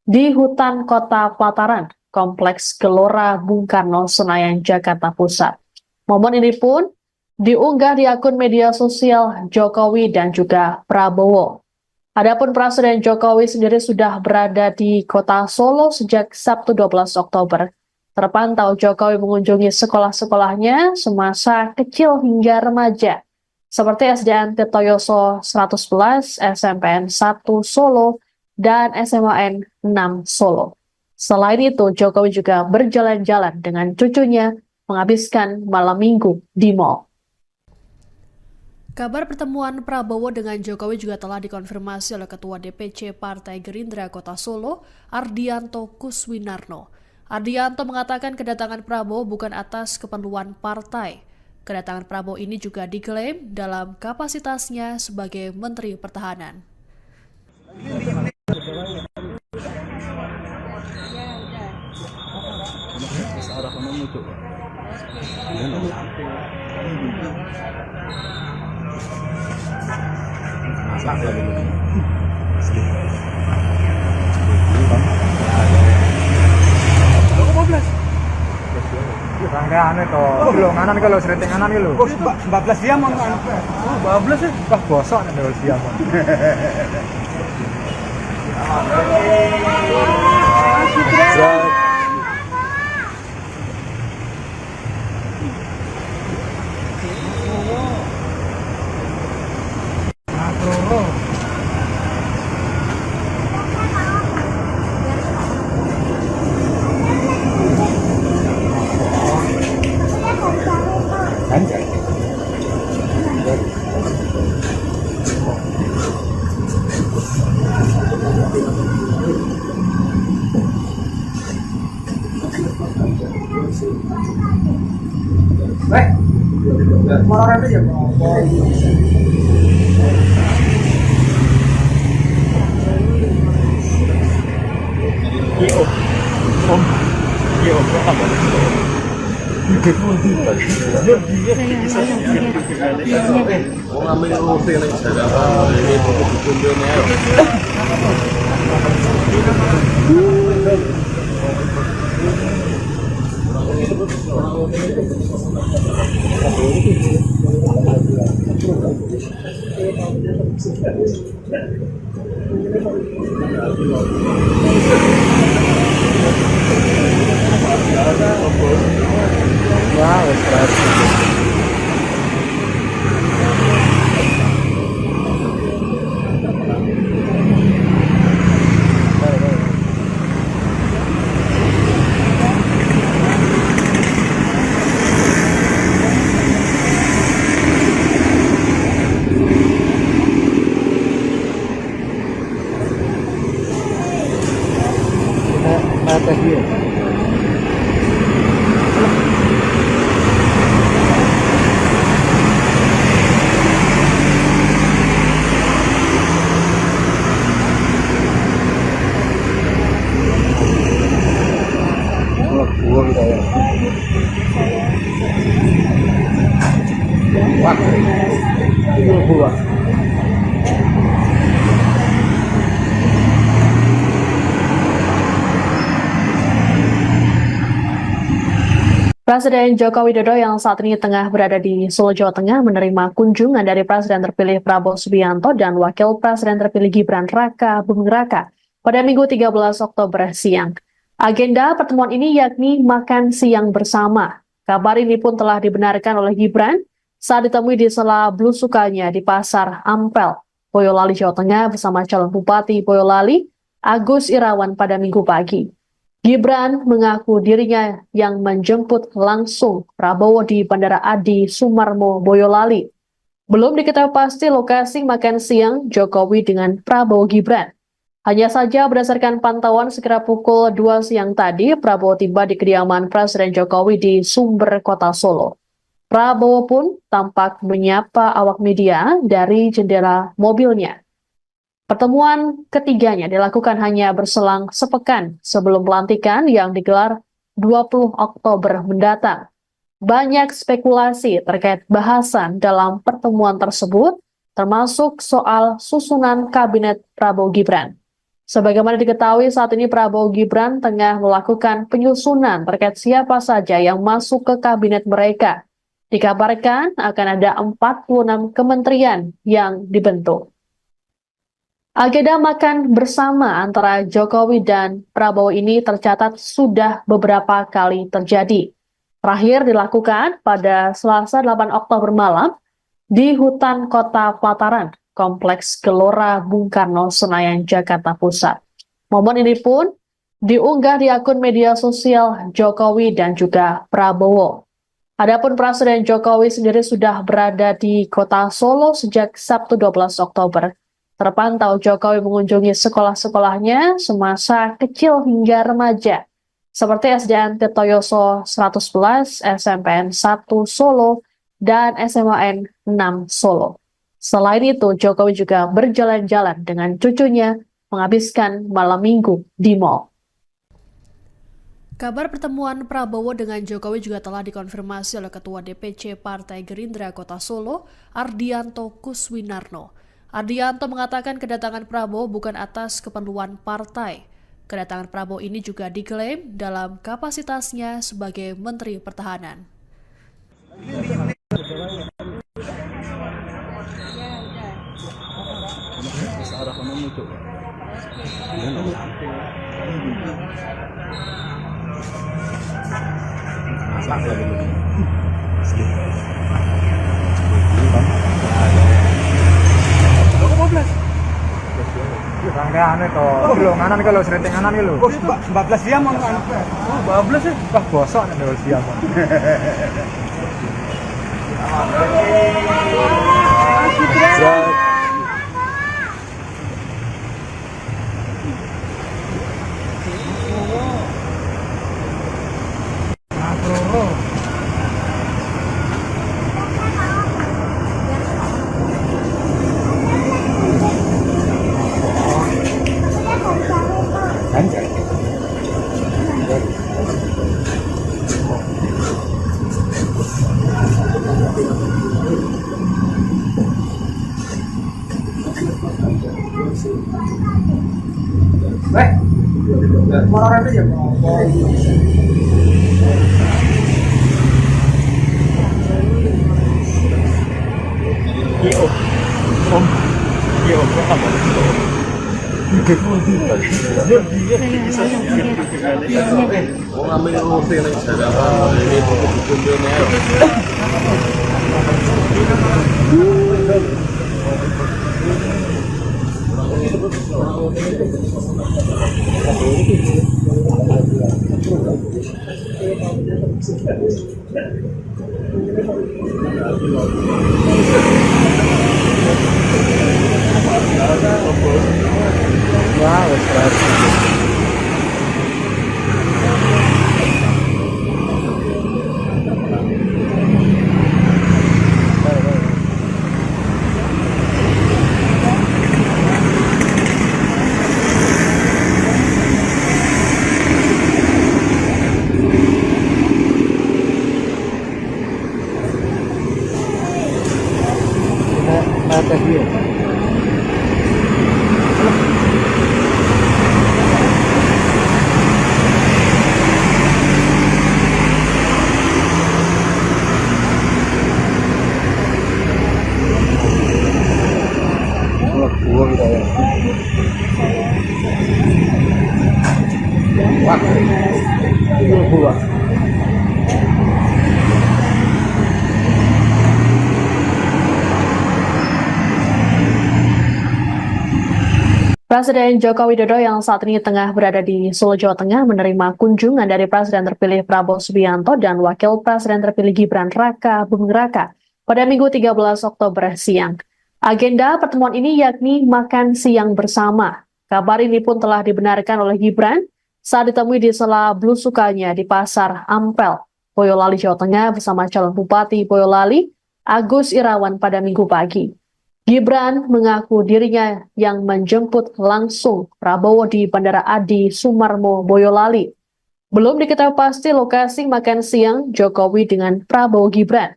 di hutan Kota Pelataran, Kompleks Gelora Bung Karno, Senayan, Jakarta Pusat. Momen ini pun diunggah di akun media sosial Jokowi dan juga Prabowo. Adapun Presiden Jokowi sendiri sudah berada di Kota Solo sejak Sabtu 12 Oktober. Terpantau Jokowi mengunjungi sekolah-sekolahnya semasa kecil hingga remaja, seperti SDN Tirtoyoso 111, SMPN 1 Solo, dan SMAN 6 Solo. Selain itu, Jokowi juga berjalan-jalan dengan cucunya menghabiskan malam minggu di mal. Kabar pertemuan Prabowo dengan Jokowi juga telah dikonfirmasi oleh Ketua DPC Partai Gerindra Kota Solo, Ardianto Kuswinarno. Ardianto mengatakan kedatangan Prabowo bukan atas keperluan partai. Kedatangan Prabowo ini juga diklaim dalam kapasitasnya sebagai Menteri Pertahanan. Rangkaian itu, belum nganan kalau sering nganan gitu. 14 jam mang kan. Oh, 14 sih. Wah, bosok nih dulu siang. Orang itu ya. Buah. Presiden Joko Widodo yang saat ini tengah berada di Solo, Jawa Tengah menerima kunjungan dari Presiden terpilih Prabowo Subianto dan Wakil Presiden terpilih Gibran Raka Buming Raka pada Minggu 13 Oktober siang. Agenda pertemuan ini yakni makan siang bersama. Kabar ini pun telah dibenarkan oleh Gibran saat ditemui di sela belusukannya di Pasar Ampel, Boyolali, Jawa Tengah bersama calon Bupati Boyolali, Agus Irawan pada Minggu pagi. Gibran mengaku dirinya yang menjemput langsung Prabowo di Bandara Adi Sumarmo, Boyolali. Belum diketahui pasti lokasi makan siang Jokowi dengan Prabowo Gibran. Hanya saja berdasarkan pantauan sekira pukul 2 siang tadi, Prabowo tiba di kediaman Presiden Jokowi di Sumber, Kota Solo. Prabowo pun tampak menyapa awak media dari jendela mobilnya. Pertemuan ketiganya dilakukan hanya berselang sepekan sebelum pelantikan yang digelar 20 Oktober mendatang. Banyak spekulasi terkait bahasan dalam pertemuan tersebut, termasuk soal susunan kabinet Prabowo Gibran. Sebagaimana diketahui saat ini Prabowo Gibran tengah melakukan penyusunan terkait siapa saja yang masuk ke kabinet mereka. Dikabarkan akan ada 46 kementerian yang dibentuk. Agenda makan bersama antara Jokowi dan Prabowo ini tercatat sudah beberapa kali terjadi. Terakhir dilakukan pada Selasa 8 Oktober malam di hutan Kota Pelataran, Kompleks Gelora Bung Karno, Senayan, Jakarta Pusat. Momen ini pun diunggah di akun media sosial Jokowi dan juga Prabowo. Adapun Presiden Jokowi sendiri sudah berada di Kota Solo sejak Sabtu 12 Oktober. Terpantau Jokowi mengunjungi sekolah-sekolahnya semasa kecil hingga remaja, seperti SDN Tirtoyoso 111, SMPN 1 Solo, dan SMAN 6 Solo. Selain itu, Jokowi juga berjalan-jalan dengan cucunya menghabiskan malam minggu di mal. Kabar pertemuan Prabowo dengan Jokowi juga telah dikonfirmasi oleh Ketua DPC Partai Gerindra Kota Solo, Ardianto Kuswinarno. Ardianto mengatakan kedatangan Prabowo bukan atas keperluan partai. Kedatangan Prabowo ini juga diklaim dalam kapasitasnya sebagai Menteri Pertahanan. Rangkaian itu, belum nganan kalau serinting nganan itu. 14 jam on. 14 ya. Wah bosok nih dulu siang. Orang itu ya. Atas dia. Buang kita ya. Wah, itu buah. Presiden Joko Widodo yang saat ini tengah berada di Solo, Jawa Tengah menerima kunjungan dari Presiden terpilih Prabowo Subianto dan Wakil Presiden terpilih Gibran Raka Buming Raka pada Minggu 13 Oktober siang. Agenda pertemuan ini yakni makan siang bersama. Kabar ini pun telah dibenarkan oleh Gibran saat ditemui di sela belusukannya di Pasar Ampel, Boyolali, Jawa Tengah bersama calon Bupati Boyolali, Agus Irawan pada Minggu pagi. Gibran mengaku dirinya yang menjemput langsung Prabowo di Bandara Adi Sumarmo, Boyolali. Belum diketahui pasti lokasi makan siang Jokowi dengan Prabowo Gibran.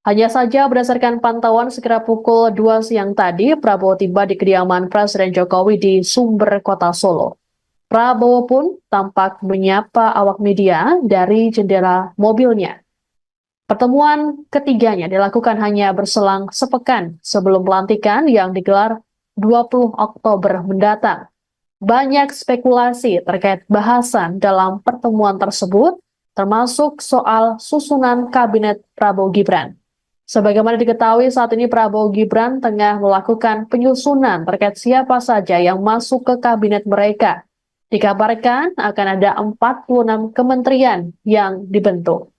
Hanya saja berdasarkan pantauan sekira pukul 2 siang tadi, Prabowo tiba di kediaman Presiden Jokowi di Sumber, Kota Solo. Prabowo pun tampak menyapa awak media dari jendela mobilnya. Pertemuan ketiganya dilakukan hanya berselang sepekan sebelum pelantikan yang digelar 20 Oktober mendatang. Banyak spekulasi terkait bahasan dalam pertemuan tersebut, termasuk soal susunan kabinet Prabowo Gibran. Sebagaimana diketahui saat ini Prabowo Gibran tengah melakukan penyusunan terkait siapa saja yang masuk ke kabinet mereka. Dikabarkan akan ada 46 kementerian yang dibentuk.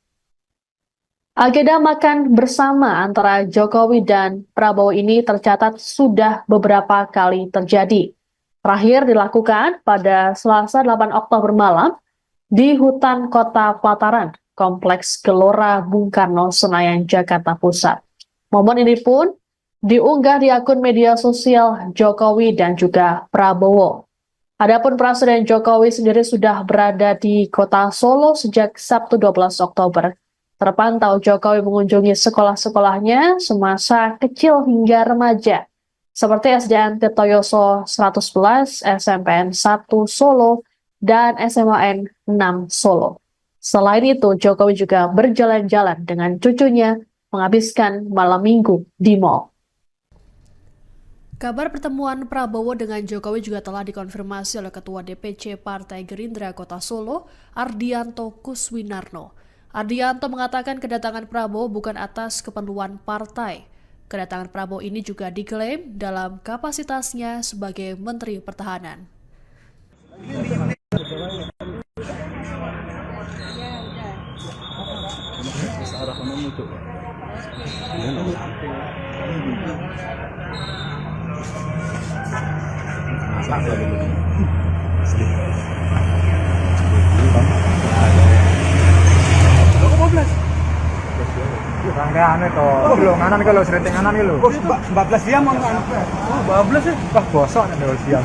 Agenda makan bersama antara Jokowi dan Prabowo ini tercatat sudah beberapa kali terjadi. Terakhir dilakukan pada Selasa 8 Oktober malam di hutan Kota Pelataran, Kompleks Gelora Bung Karno, Senayan, Jakarta Pusat. Momen ini pun diunggah di akun media sosial Jokowi dan juga Prabowo. Adapun Presiden Jokowi sendiri sudah berada di Kota Solo sejak Sabtu 12 Oktober. Terpantau Jokowi mengunjungi sekolah-sekolahnya semasa kecil hingga remaja, seperti SDN Tirtoyoso 111, SMPN 1 Solo, dan SMAN 6 Solo. Selain itu, Jokowi juga berjalan-jalan dengan cucunya menghabiskan malam minggu di mal. Kabar pertemuan Prabowo dengan Jokowi juga telah dikonfirmasi oleh Ketua DPC Partai Gerindra Kota Solo, Ardianto Kuswinarno. Ardianto mengatakan kedatangan Prabowo bukan atas keperluan partai. Kedatangan Prabowo ini juga diklaim dalam kapasitasnya sebagai Menteri Pertahanan. Rangkaian itu, belum nganan kalau sering nganan gitu. 14 jam mau kan? Oh, 12 ya. Wah, bosok nih kalau siang.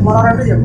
Orang itu ya.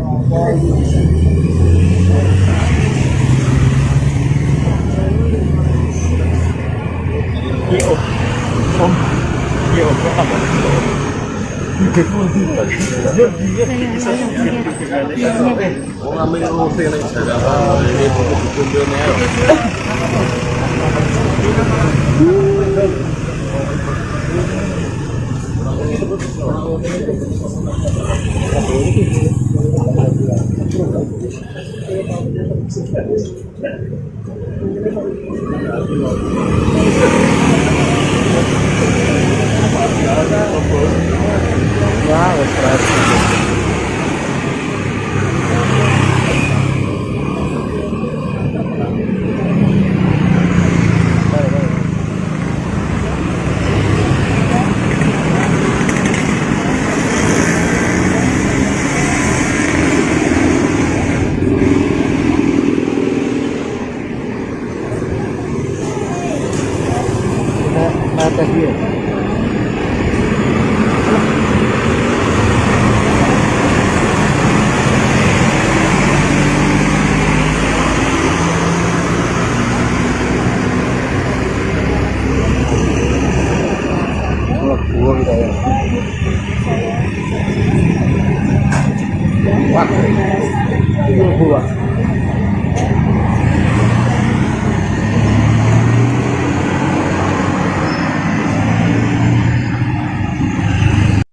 72.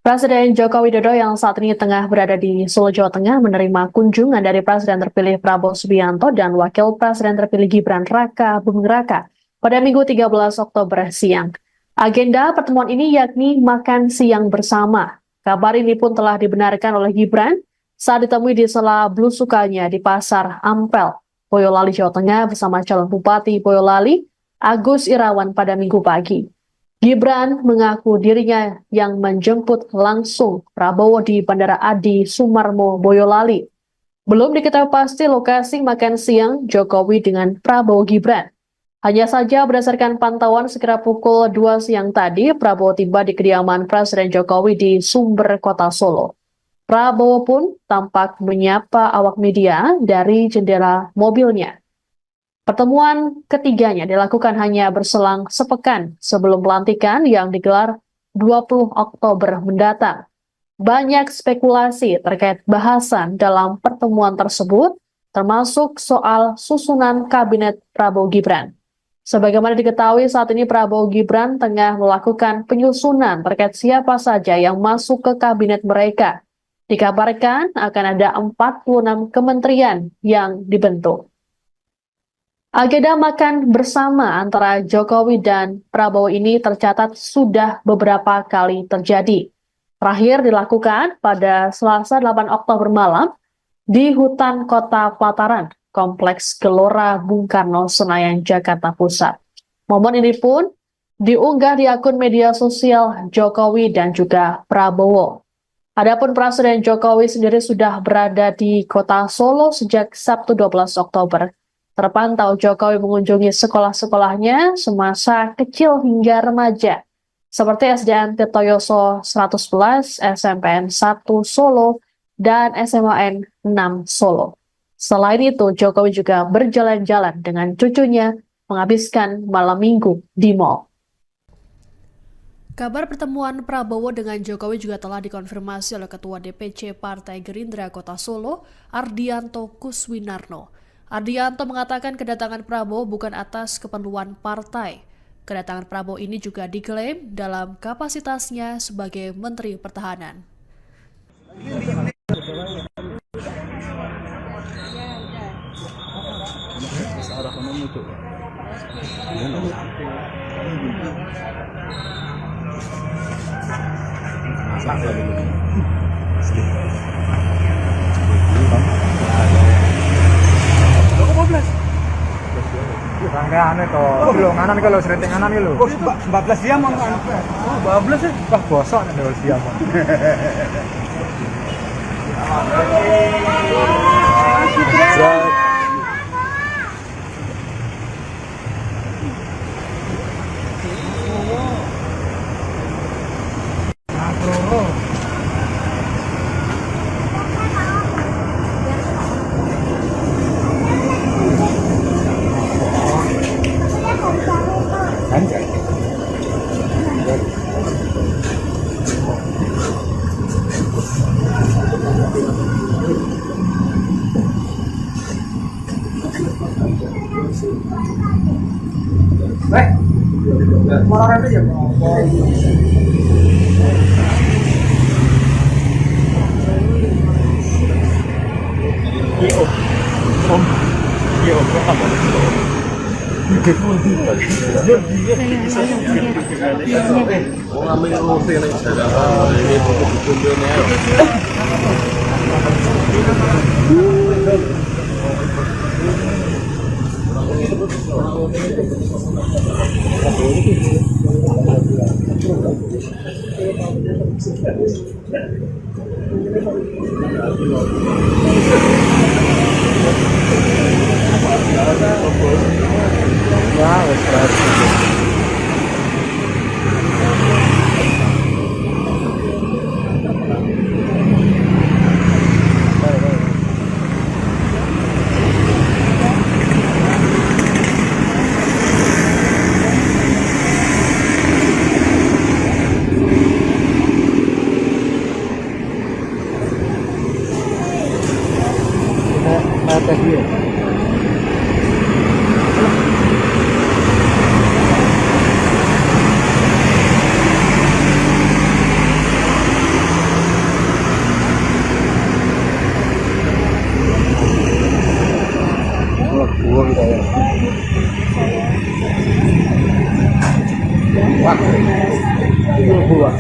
Presiden Joko Widodo yang saat ini tengah berada di Solo, Jawa Tengah menerima kunjungan dari Presiden terpilih Prabowo Subianto dan Wakil Presiden terpilih Gibran Raka Buming Raka pada Minggu 13 Oktober siang. Agenda pertemuan ini yakni makan siang bersama. Kabar ini pun telah dibenarkan oleh Gibran saat ditemui di sela belusukannya di Pasar Ampel, Boyolali, Jawa Tengah bersama calon Bupati Boyolali, Agus Irawan pada Minggu pagi. Gibran mengaku dirinya yang menjemput langsung Prabowo di Bandara Adi Sumarmo, Boyolali. Belum diketahui pasti lokasi makan siang Jokowi dengan Prabowo Gibran. Hanya saja berdasarkan pantauan sekira pukul 2 siang tadi, Prabowo tiba di kediaman Presiden Jokowi di Sumber, Kota Solo. Prabowo pun tampak menyapa awak media dari jendela mobilnya. Pertemuan ketiganya dilakukan hanya berselang sepekan sebelum pelantikan yang digelar 20 Oktober mendatang. Banyak spekulasi terkait bahasan dalam pertemuan tersebut, termasuk soal susunan kabinet Prabowo Gibran. Sebagaimana diketahui saat ini Prabowo Gibran tengah melakukan penyusunan terkait siapa saja yang masuk ke kabinet mereka. Dikabarkan akan ada 46 kementerian yang dibentuk. Agenda makan bersama antara Jokowi dan Prabowo ini tercatat sudah beberapa kali terjadi. Terakhir dilakukan pada Selasa 8 Oktober malam di hutan Kota Pelataran, Kompleks Gelora Bung Karno, Senayan, Jakarta Pusat. Momen ini pun diunggah di akun media sosial Jokowi dan juga Prabowo. Adapun Presiden Jokowi sendiri sudah berada di Kota Solo sejak Sabtu 12 Oktober. Terpantau Jokowi mengunjungi sekolah-sekolahnya semasa kecil hingga remaja, seperti SDN Tirtoyoso 111, SMPN 1 Solo, dan SMAN 6 Solo. Selain itu, Jokowi juga berjalan-jalan dengan cucunya menghabiskan malam minggu di mal. Kabar pertemuan Prabowo dengan Jokowi juga telah dikonfirmasi oleh Ketua DPC Partai Gerindra Kota Solo, Ardianto Kuswinarno. Ardianto mengatakan kedatangan Prabowo bukan atas keperluan partai. Kedatangan Prabowo ini juga diklaim dalam kapasitasnya sebagai Menteri Pertahanan. Rangkaian itu, belum kalau sering anan itu. 14 jam mang kan. Oh, 12 sih. Wah, bosok nih dulu siang. Orang itu ya. tes dia. Buang kita ya. Wah, buang.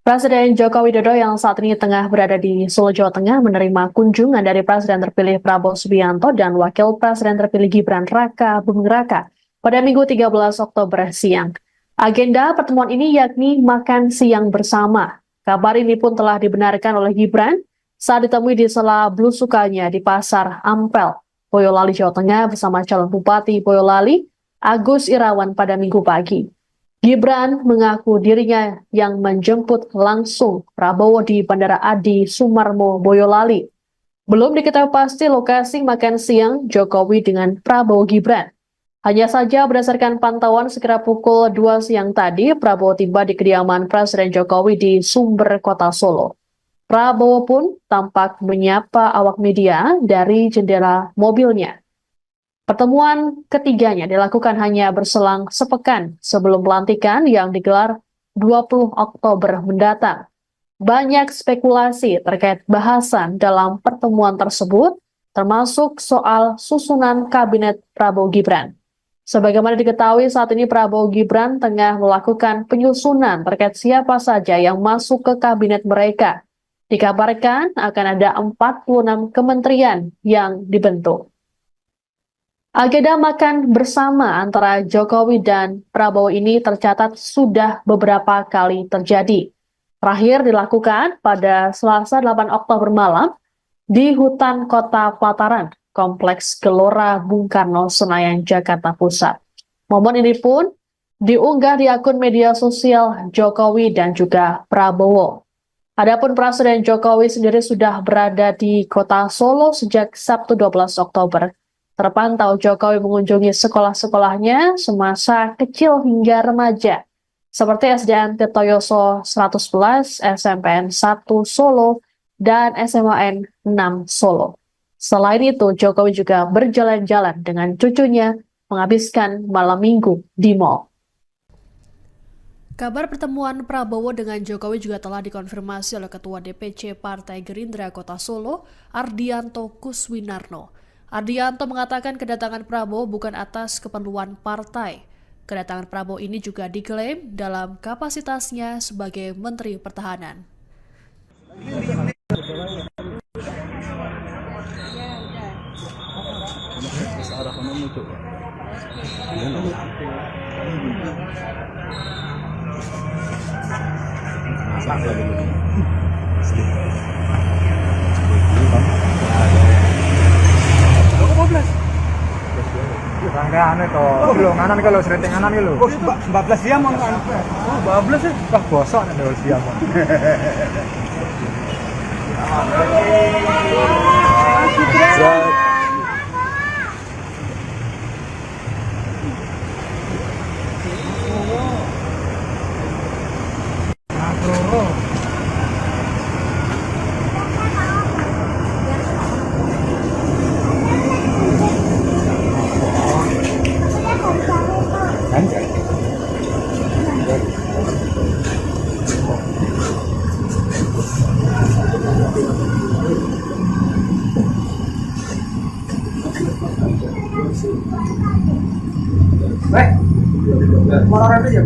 Presiden Joko Widodo yang saat ini tengah berada di Solo, Jawa Tengah menerima kunjungan dari Presiden terpilih Prabowo Subianto dan Wakil Presiden terpilih Gibran Raka Buming Raka pada Minggu 13 Oktober siang. Agenda pertemuan ini yakni makan siang bersama. Kabar ini pun telah dibenarkan oleh Gibran saat ditemui di sela belusukannya di Pasar Ampel, Boyolali, Jawa Tengah bersama calon Bupati Boyolali, Agus Irawan pada Minggu pagi. Gibran mengaku dirinya yang menjemput langsung Prabowo di Bandara Adi Sumarmo, Boyolali. Belum diketahui pasti lokasi makan siang Jokowi dengan Prabowo Gibran. Hanya saja berdasarkan pantauan sekira pukul 2 siang tadi, Prabowo tiba di kediaman Presiden Jokowi di Sumber, Kota Solo. Prabowo pun tampak menyapa awak media dari jendela mobilnya. Pertemuan ketiganya dilakukan hanya berselang sepekan sebelum pelantikan yang digelar 20 Oktober mendatang. Banyak spekulasi terkait bahasan dalam pertemuan tersebut, termasuk soal susunan kabinet Prabowo Gibran. Sebagaimana diketahui saat ini Prabowo Gibran tengah melakukan penyusunan terkait siapa saja yang masuk ke kabinet mereka. Dikabarkan akan ada 46 kementerian yang dibentuk. Agenda makan bersama antara Jokowi dan Prabowo ini tercatat sudah beberapa kali terjadi. Terakhir dilakukan pada Selasa 8 Oktober malam di hutan Kota Pelataran, Kompleks Gelora Bung Karno, Senayan, Jakarta Pusat. Momen ini pun diunggah di akun media sosial Jokowi dan juga Prabowo. Adapun Presiden Jokowi sendiri sudah berada di Kota Solo sejak Sabtu 12 Oktober. Terpantau Jokowi mengunjungi sekolah-sekolahnya semasa kecil hingga remaja, seperti SDN Tirtoyoso 111, SMPN 1 Solo, dan SMAN 6 Solo. Selain itu, Jokowi juga berjalan-jalan dengan cucunya menghabiskan malam minggu di mal. Kabar pertemuan Prabowo dengan Jokowi juga telah dikonfirmasi oleh Ketua DPC Partai Gerindra Kota Solo, Ardianto Kuswinarno. Ardianto mengatakan kedatangan Prabowo bukan atas keperluan partai. Kedatangan Prabowo ini juga diklaim dalam kapasitasnya sebagai Menteri Pertahanan. Rangkaian itu, belum nganan kalau sering nganan gitu. 14 jam mang kan. 14 sih. Wah bosok nih dua siang. Motor itu ya.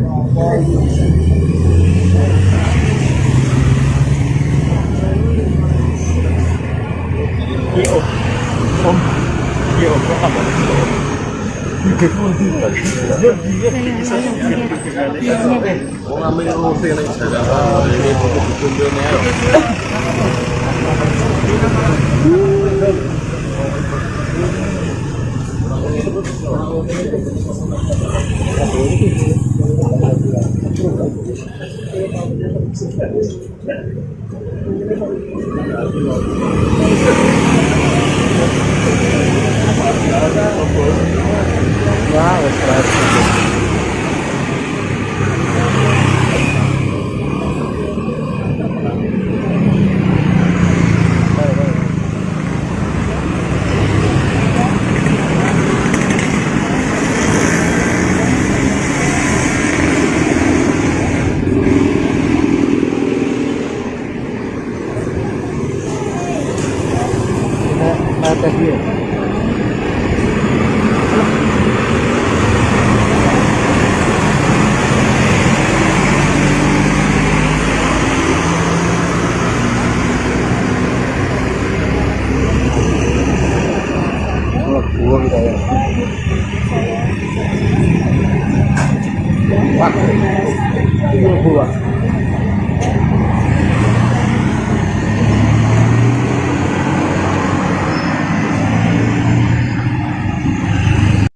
72.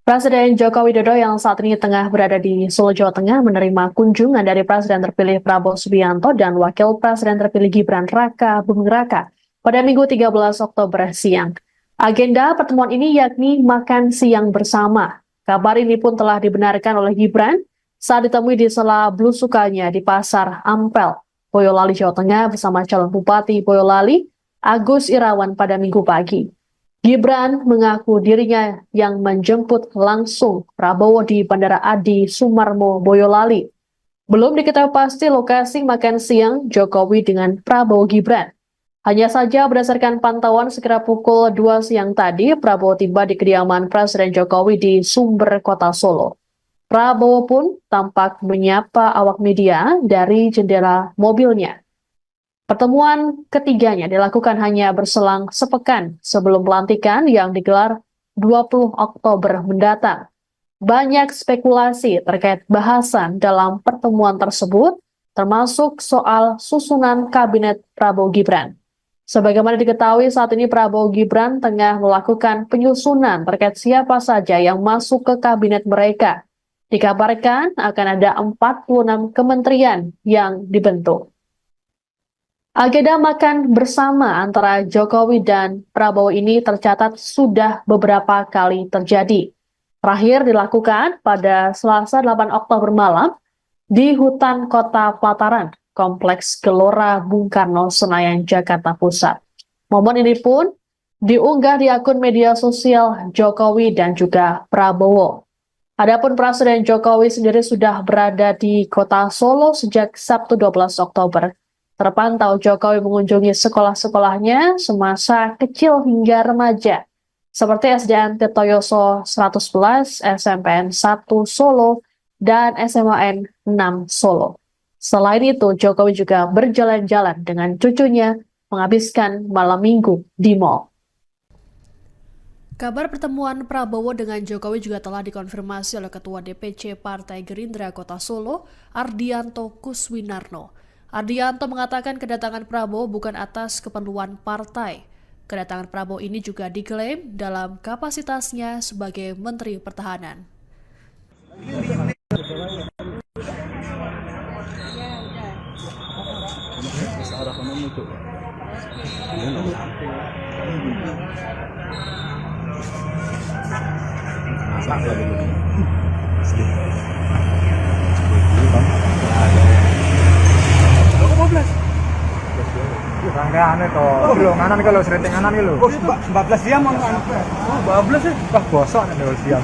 Presiden Joko Widodo yang saat ini tengah berada di Solo, Jawa Tengah menerima kunjungan dari Presiden terpilih Prabowo Subianto dan Wakil Presiden terpilih Gibran Raka Buming Raka pada Minggu 13 Oktober siang. Agenda pertemuan ini yakni makan siang bersama. Kabar ini pun telah dibenarkan oleh Gibran saat ditemui di sela belusukannya di Pasar Ampel, Boyolali, Jawa Tengah bersama calon Bupati Boyolali, Agus Irawan pada Minggu pagi. Gibran mengaku dirinya yang menjemput langsung Prabowo di Bandara Adi Sumarmo, Boyolali. Belum diketahui pasti lokasi makan siang Jokowi dengan Prabowo Gibran. Hanya saja berdasarkan pantauan sekira pukul 2 siang tadi, Prabowo tiba di kediaman Presiden Jokowi di Sumber, Kota Solo. Prabowo pun tampak menyapa awak media dari jendela mobilnya. Pertemuan ketiganya dilakukan hanya berselang sepekan sebelum pelantikan yang digelar 20 Oktober mendatang. Banyak spekulasi terkait bahasan dalam pertemuan tersebut, termasuk soal susunan kabinet Prabowo Gibran. Sebagaimana diketahui saat ini Prabowo Gibran tengah melakukan penyusunan terkait siapa saja yang masuk ke kabinet mereka. Dikabarkan akan ada 46 kementerian yang dibentuk. Agenda makan bersama antara Jokowi dan Prabowo ini tercatat sudah beberapa kali terjadi. Terakhir dilakukan pada Selasa 8 Oktober malam di hutan Kota Pelataran, Kompleks Gelora Bung Karno, Senayan, Jakarta Pusat. Momen ini pun diunggah di akun media sosial Jokowi dan juga Prabowo. Adapun Presiden Jokowi sendiri sudah berada di Kota Solo sejak Sabtu 12 Oktober. Terpantau Jokowi mengunjungi sekolah-sekolahnya semasa kecil hingga remaja, seperti SDN Tirtoyoso 111, SMPN 1 Solo, dan SMAN 6 Solo. Selain itu, Jokowi juga berjalan-jalan dengan cucunya menghabiskan malam minggu di mal. Kabar pertemuan Prabowo dengan Jokowi juga telah dikonfirmasi oleh Ketua DPC Partai Gerindra Kota Solo, Ardianto Kuswinarno. Ardianto mengatakan kedatangan Prabowo bukan atas keperluan partai. Kedatangan Prabowo ini juga diklaim dalam kapasitasnya sebagai Menteri Pertahanan. Rangkaian itu, belum nganan kalau sering nganan itu. 14 jam mau anu. Oh, 14 ya. Wah, bosok nih kalau siang.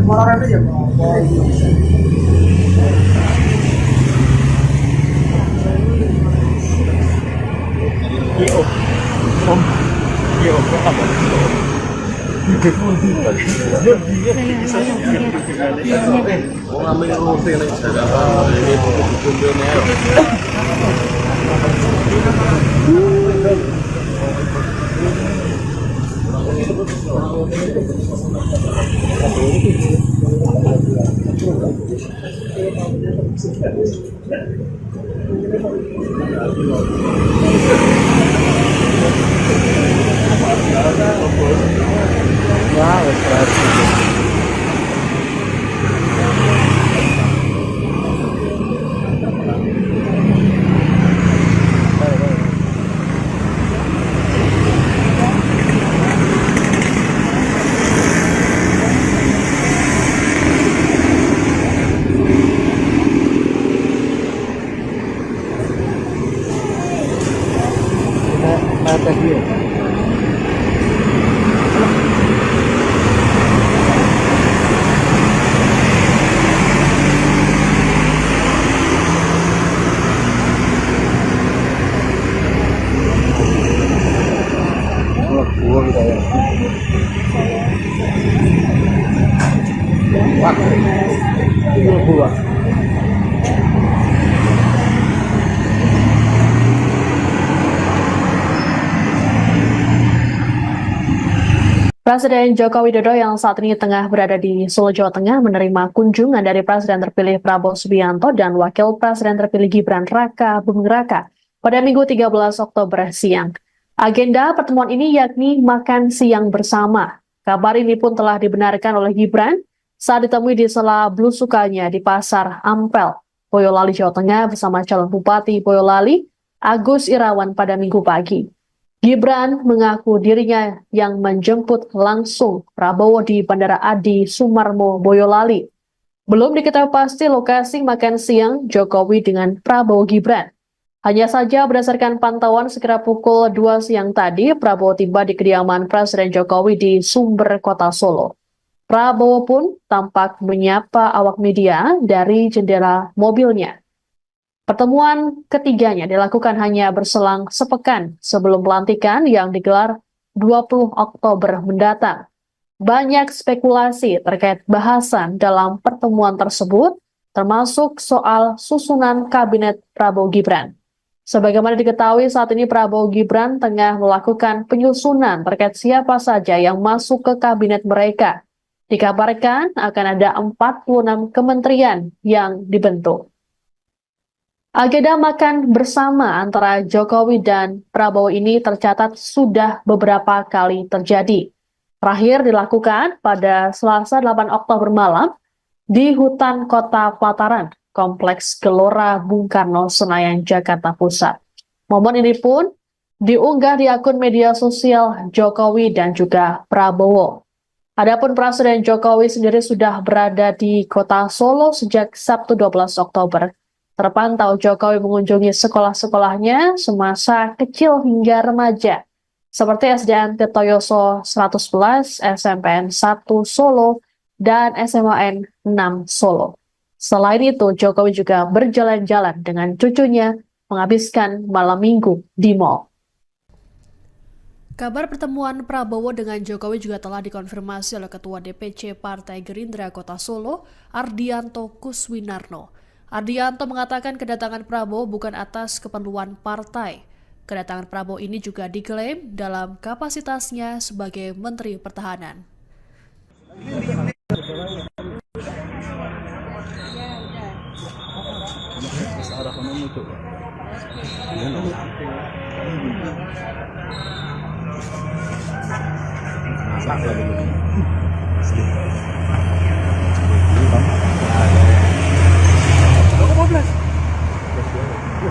Orang itu ya. Presiden Joko Widodo yang saat ini tengah berada di Solo, Jawa Tengah menerima kunjungan dari Presiden terpilih Prabowo Subianto dan Wakil Presiden terpilih Gibran Raka Buming Raka pada Minggu 13 Oktober siang. Agenda pertemuan ini yakni makan siang bersama. Kabar ini pun telah dibenarkan oleh Gibran saat ditemui di sela belusukannya di Pasar Ampel, Boyolali, Jawa Tengah bersama calon Bupati Boyolali, Agus Irawan pada Minggu pagi. Gibran mengaku dirinya yang menjemput langsung Prabowo di Bandara Adi Sumarmo, Boyolali. Belum diketahui pasti lokasi makan siang Jokowi dengan Prabowo Gibran. Hanya saja berdasarkan pantauan sekira pukul 2 siang tadi, Prabowo tiba di kediaman Presiden Jokowi di Sumber, Kota Solo. Prabowo pun tampak menyapa awak media dari jendela mobilnya. Pertemuan ketiganya dilakukan hanya berselang sepekan sebelum pelantikan yang digelar 20 Oktober mendatang. Banyak spekulasi terkait bahasan dalam pertemuan tersebut, termasuk soal susunan kabinet Prabowo Gibran. Sebagaimana diketahui saat ini Prabowo Gibran tengah melakukan penyusunan terkait siapa saja yang masuk ke kabinet mereka. Dikabarkan akan ada 46 kementerian yang dibentuk. Agenda makan bersama antara Jokowi dan Prabowo ini tercatat sudah beberapa kali terjadi. Terakhir dilakukan pada Selasa 8 Oktober malam di hutan Kota Pelataran, Kompleks Gelora Bung Karno, Senayan, Jakarta Pusat. Momen ini pun diunggah di akun media sosial Jokowi dan juga Prabowo. Adapun Presiden Jokowi sendiri sudah berada di Kota Solo sejak Sabtu 12 Oktober. Terpantau Jokowi mengunjungi sekolah-sekolahnya semasa kecil hingga remaja, seperti SDN Tirtoyoso 111, SMPN 1 Solo, dan SMAN 6 Solo. Selain itu, Jokowi juga berjalan-jalan dengan cucunya menghabiskan malam minggu di mal. Kabar pertemuan Prabowo dengan Jokowi juga telah dikonfirmasi oleh Ketua DPC Partai Gerindra Kota Solo, Ardianto Kuswinarno. Ardianto mengatakan kedatangan Prabowo bukan atas keperluan partai. Kedatangan Prabowo ini juga diklaim dalam kapasitasnya sebagai Menteri Pertahanan.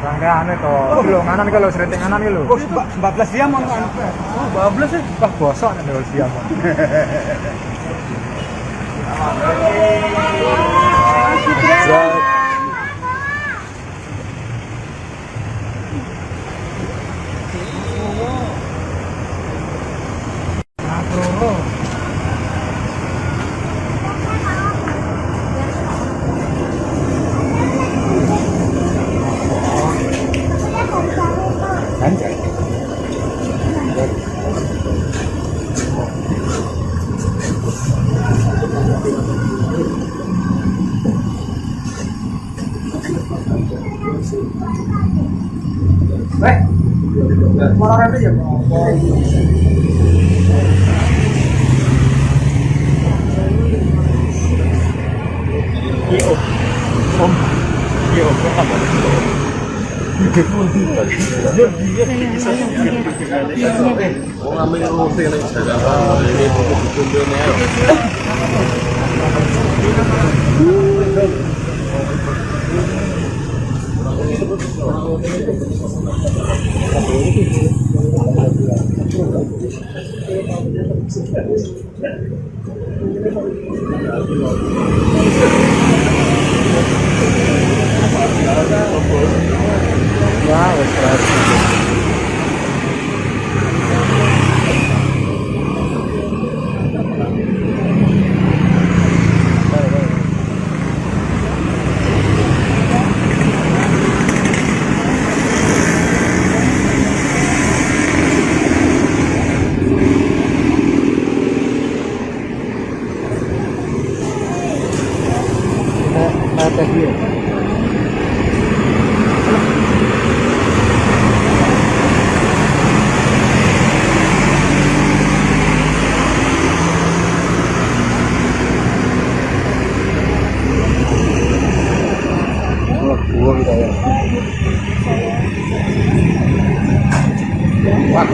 Rangkaian itu, dulu nganan kalau sering nganan gitu. Oh, 14 jam mau anu. Oh, 14 sih. Wah, bosok nih dulu siang. Orang aja. Presiden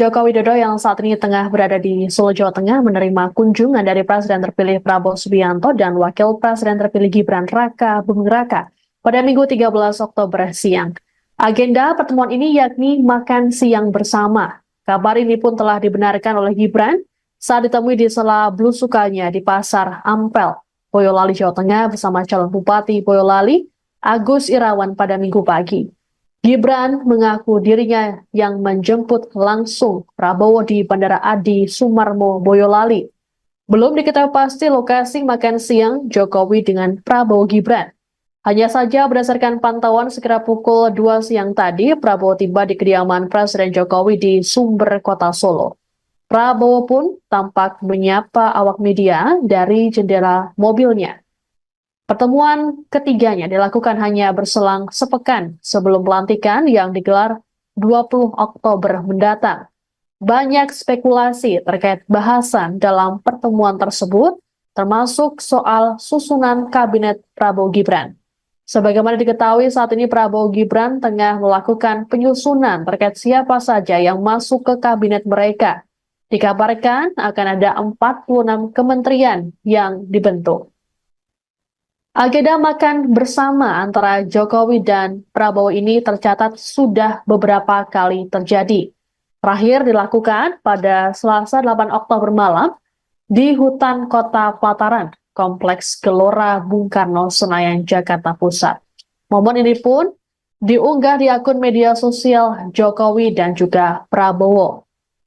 Joko Widodo yang saat ini tengah berada di Solo, Jawa Tengah menerima kunjungan dari Presiden terpilih Prabowo Subianto dan Wakil Presiden terpilih Gibran Raka Buming Raka pada Minggu 13 Oktober siang. Agenda pertemuan ini yakni makan siang bersama. Kabar ini pun telah dibenarkan oleh Gibran saat ditemui di sela belusukannya di Pasar Ampel, Boyolali, Jawa Tengah bersama calon Bupati Boyolali, Agus Irawan pada Minggu pagi. Gibran mengaku dirinya yang menjemput langsung Prabowo di Bandara Adi Sumarmo, Boyolali. Belum diketahui pasti lokasi makan siang Jokowi dengan Prabowo Gibran. Hanya saja berdasarkan pantauan sekira pukul 2 siang tadi, Prabowo tiba di kediaman Presiden Jokowi di Sumber, Kota Solo. Prabowo pun tampak menyapa awak media dari jendela mobilnya. Pertemuan ketiganya dilakukan hanya berselang sepekan sebelum pelantikan yang digelar 20 Oktober mendatang. Banyak spekulasi terkait bahasan dalam pertemuan tersebut, termasuk soal susunan kabinet Prabowo Gibran. Sebagaimana diketahui saat ini Prabowo Gibran tengah melakukan penyusunan terkait siapa saja yang masuk ke kabinet mereka. Dikabarkan akan ada 46 kementerian yang dibentuk. Agenda makan bersama antara Jokowi dan Prabowo ini tercatat sudah beberapa kali terjadi. Terakhir dilakukan pada Selasa 8 Oktober malam di hutan Kota Pelataran, Kompleks Gelora Bung Karno, Senayan, Jakarta Pusat. Momen ini pun diunggah di akun media sosial Jokowi dan juga Prabowo.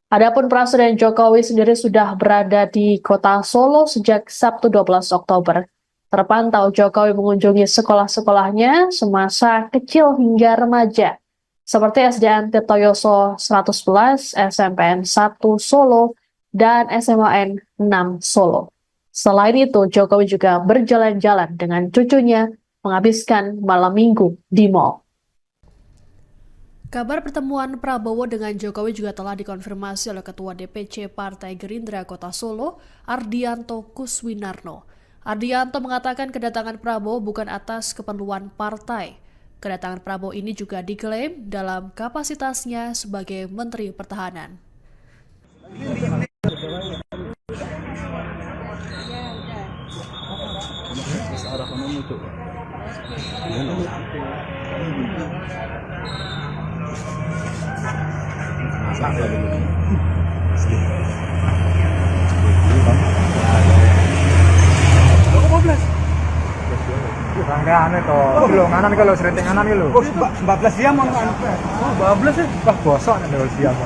Adapun Presiden Jokowi sendiri sudah berada di Kota Solo sejak Sabtu 12 Oktober. Terpantau Jokowi mengunjungi sekolah-sekolahnya semasa kecil hingga remaja, seperti SDN Tirtoyoso 111, SMPN 1 Solo, dan SMAN 6 Solo. Selain itu, Jokowi juga berjalan-jalan dengan cucunya menghabiskan malam minggu di mal. Kabar pertemuan Prabowo dengan Jokowi juga telah dikonfirmasi oleh Ketua DPC Partai Gerindra Kota Solo, Ardianto Kuswinarno. Ardianto mengatakan kedatangan Prabowo bukan atas keperluan partai. Kedatangan Prabowo ini juga diklaim dalam kapasitasnya sebagai Menteri Pertahanan. Rangkaian itu, belum nganan kalau sering nganan gitu. 14 jam on kan. Oh, 12 sih. Wah, bosok nih kalau siang.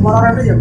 Moral aja.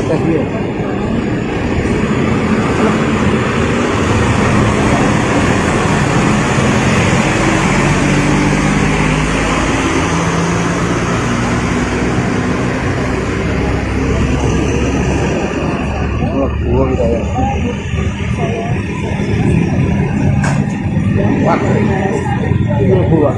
tes dia. Gua kita ya. Wah. Ini gua.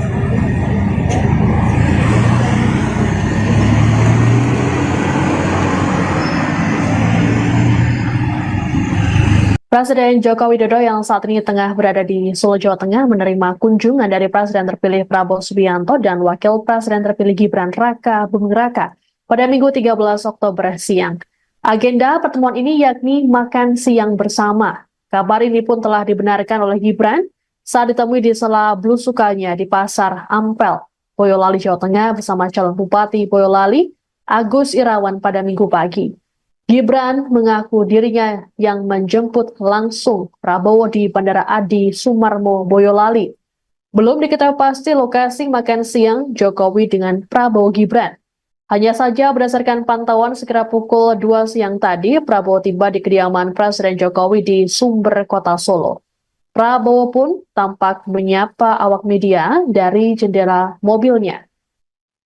Presiden Joko Widodo yang saat ini tengah berada di Solo, Jawa Tengah menerima kunjungan dari Presiden terpilih Prabowo Subianto dan Wakil Presiden terpilih Gibran Raka Buming Raka pada Minggu 13 Oktober siang. Agenda pertemuan ini yakni makan siang bersama. Kabar ini pun telah dibenarkan oleh Gibran saat ditemui di sela belusukannya di Pasar Ampel, Boyolali, Jawa Tengah bersama calon Bupati Boyolali, Agus Irawan pada Minggu pagi. Gibran mengaku dirinya yang menjemput langsung Prabowo di Bandara Adi Sumarmo, Boyolali. Belum diketahui pasti lokasi makan siang Jokowi dengan Prabowo Gibran. Hanya saja berdasarkan pantauan sekitar pukul 2 siang tadi, Prabowo tiba di kediaman Presiden Jokowi di Sumber, Kota Solo. Prabowo pun tampak menyapa awak media dari jendela mobilnya.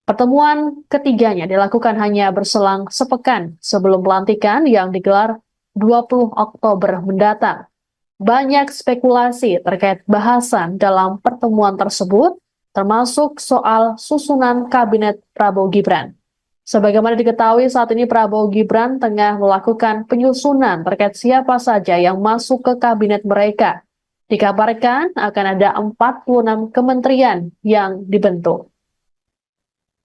Pertemuan ketiganya dilakukan hanya berselang sepekan sebelum pelantikan yang digelar 20 Oktober mendatang. Banyak spekulasi terkait bahasan dalam pertemuan tersebut, termasuk soal susunan kabinet Prabowo Gibran. Sebagaimana diketahui saat ini Prabowo Gibran tengah melakukan penyusunan terkait siapa saja yang masuk ke kabinet mereka. Dikabarkan akan ada 46 kementerian yang dibentuk.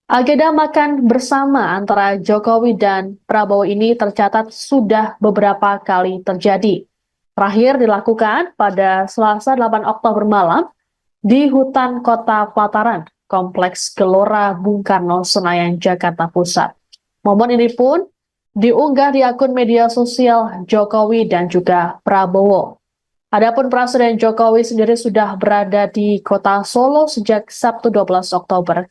Agenda makan bersama antara Jokowi dan Prabowo ini tercatat sudah beberapa kali terjadi. Terakhir dilakukan pada Selasa 8 Oktober malam di hutan Kota Pelataran, Kompleks Gelora Bung Karno, Senayan, Jakarta Pusat. Momen ini pun diunggah di akun media sosial Jokowi dan juga Prabowo. Adapun Presiden Jokowi sendiri sudah berada di Kota Solo sejak Sabtu 12 Oktober.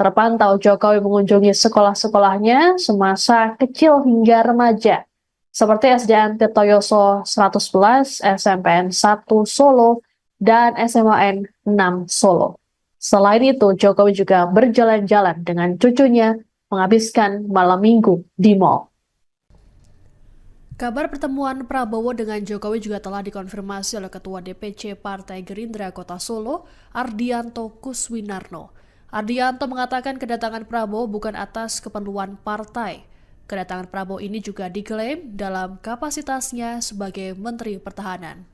Terpantau Jokowi mengunjungi sekolah-sekolahnya semasa kecil hingga remaja, seperti SDN Tirtoyoso 111, SMPN 1 Solo, dan SMAN 6 Solo. Selain itu, Jokowi juga berjalan-jalan dengan cucunya menghabiskan malam minggu di mal. Kabar pertemuan Prabowo dengan Jokowi juga telah dikonfirmasi oleh Ketua DPC Partai Gerindra Kota Solo, Ardianto Kuswinarno. Ardianto mengatakan kedatangan Prabowo bukan atas keperluan partai. Kedatangan Prabowo ini juga diklaim dalam kapasitasnya sebagai Menteri Pertahanan.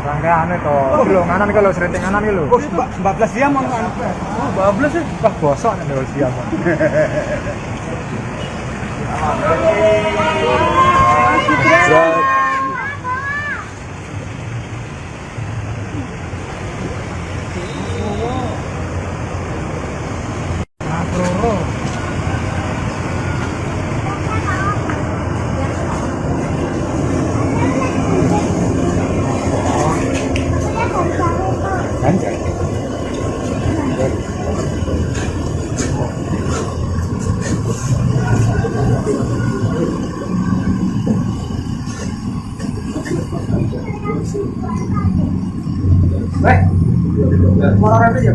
Rangkaian itu, belum nganan kalau serinting nganan gitu. 14 jam mau anu. Oh, 14 sih. Wah, bosok nih kalau siang. Baik. Mau orang aja.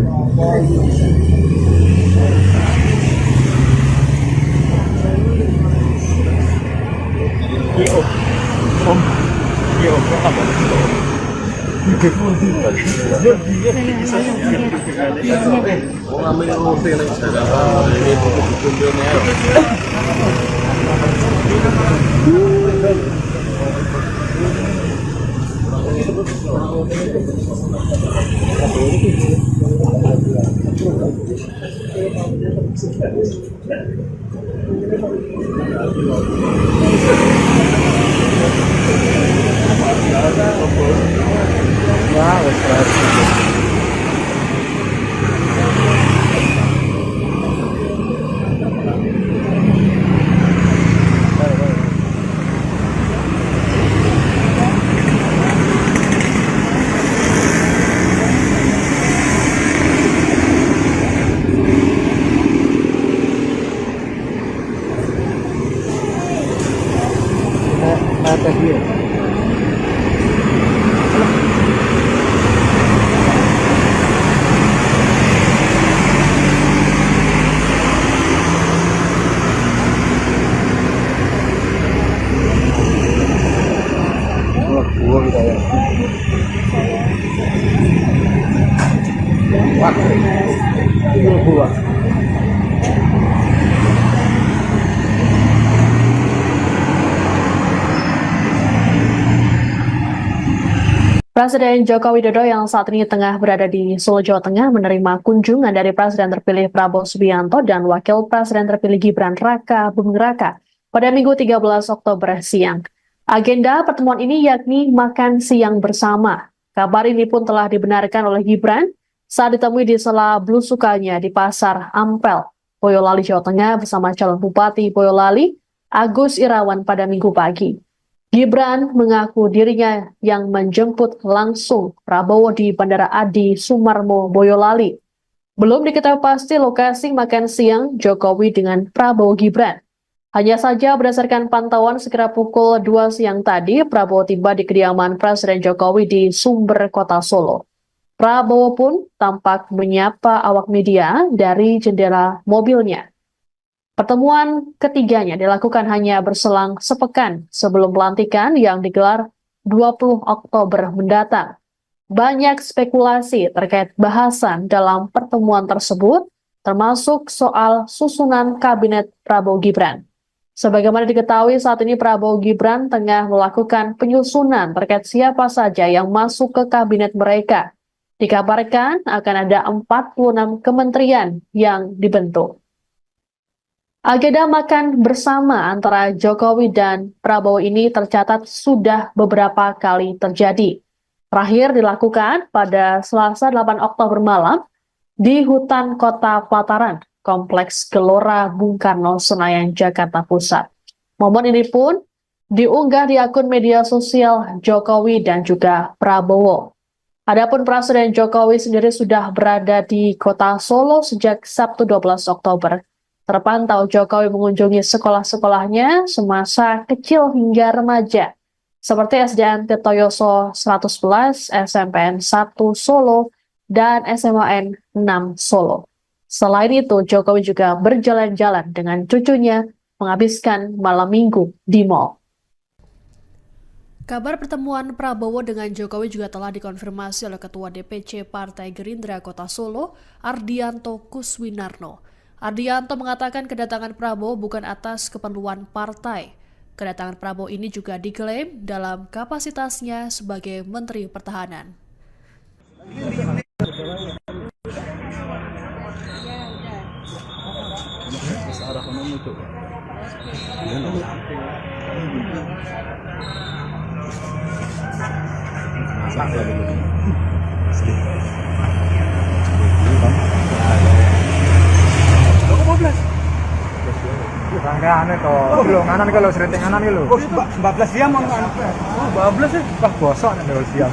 Dua. Presiden Joko Widodo yang saat ini tengah berada di Solo, Jawa Tengah menerima kunjungan dari Presiden terpilih Prabowo Subianto dan Wakil Presiden terpilih Gibran Raka Buming Raka pada Minggu 13 Oktober siang. Agenda pertemuan ini yakni makan siang bersama. Kabar ini pun telah dibenarkan oleh Gibran saat ditemui di sela belusukannya di Pasar Ampel, Boyolali, Jawa Tengah bersama calon Bupati Boyolali, Agus Irawan pada Minggu pagi. Gibran mengaku dirinya yang menjemput langsung Prabowo di Bandara Adi Sumarmo, Boyolali. Belum diketahui pasti lokasi makan siang Jokowi dengan Prabowo Gibran. Hanya saja berdasarkan pantauan sekira pukul 2 siang tadi, Prabowo tiba di kediaman Presiden Jokowi di Sumber, Kota Solo. Prabowo pun tampak menyapa awak media dari jendela mobilnya. Pertemuan ketiganya dilakukan hanya berselang sepekan sebelum pelantikan yang digelar 20 Oktober mendatang. Banyak spekulasi terkait bahasan dalam pertemuan tersebut, termasuk soal susunan kabinet Prabowo Gibran. Sebagaimana diketahui saat ini Prabowo Gibran tengah melakukan penyusunan terkait siapa saja yang masuk ke kabinet mereka. Dikabarkan akan ada 46 kementerian yang dibentuk. Agenda makan bersama antara Jokowi dan Prabowo ini tercatat sudah beberapa kali terjadi. Terakhir dilakukan pada Selasa 8 Oktober malam di hutan Kota Pelataran, Kompleks Gelora Bung Karno, Senayan, Jakarta Pusat. Momen ini pun diunggah di akun media sosial Jokowi dan juga Prabowo. Adapun Presiden Jokowi sendiri sudah berada di Kota Solo sejak Sabtu 12 Oktober. Terpantau Jokowi mengunjungi sekolah-sekolahnya semasa kecil hingga remaja, seperti SDN Tirtoyoso 111, SMPN 1 Solo, dan SMAN 6 Solo. Selain itu, Jokowi juga berjalan-jalan dengan cucunya menghabiskan malam minggu di mal. Kabar pertemuan Prabowo dengan Jokowi juga telah dikonfirmasi oleh Ketua DPC Partai Gerindra Kota Solo, Ardianto Kuswinarno. Ardianto mengatakan kedatangan Prabowo bukan atas keperluan partai. Kedatangan Prabowo ini juga diklaim dalam kapasitasnya sebagai Menteri Pertahanan. Rangkaian itu, dulu nganan kalau sering nganan gitu. Oh, 14 jam mau anu. Oh, 14 ya. Wah, bosok nih dulu siang.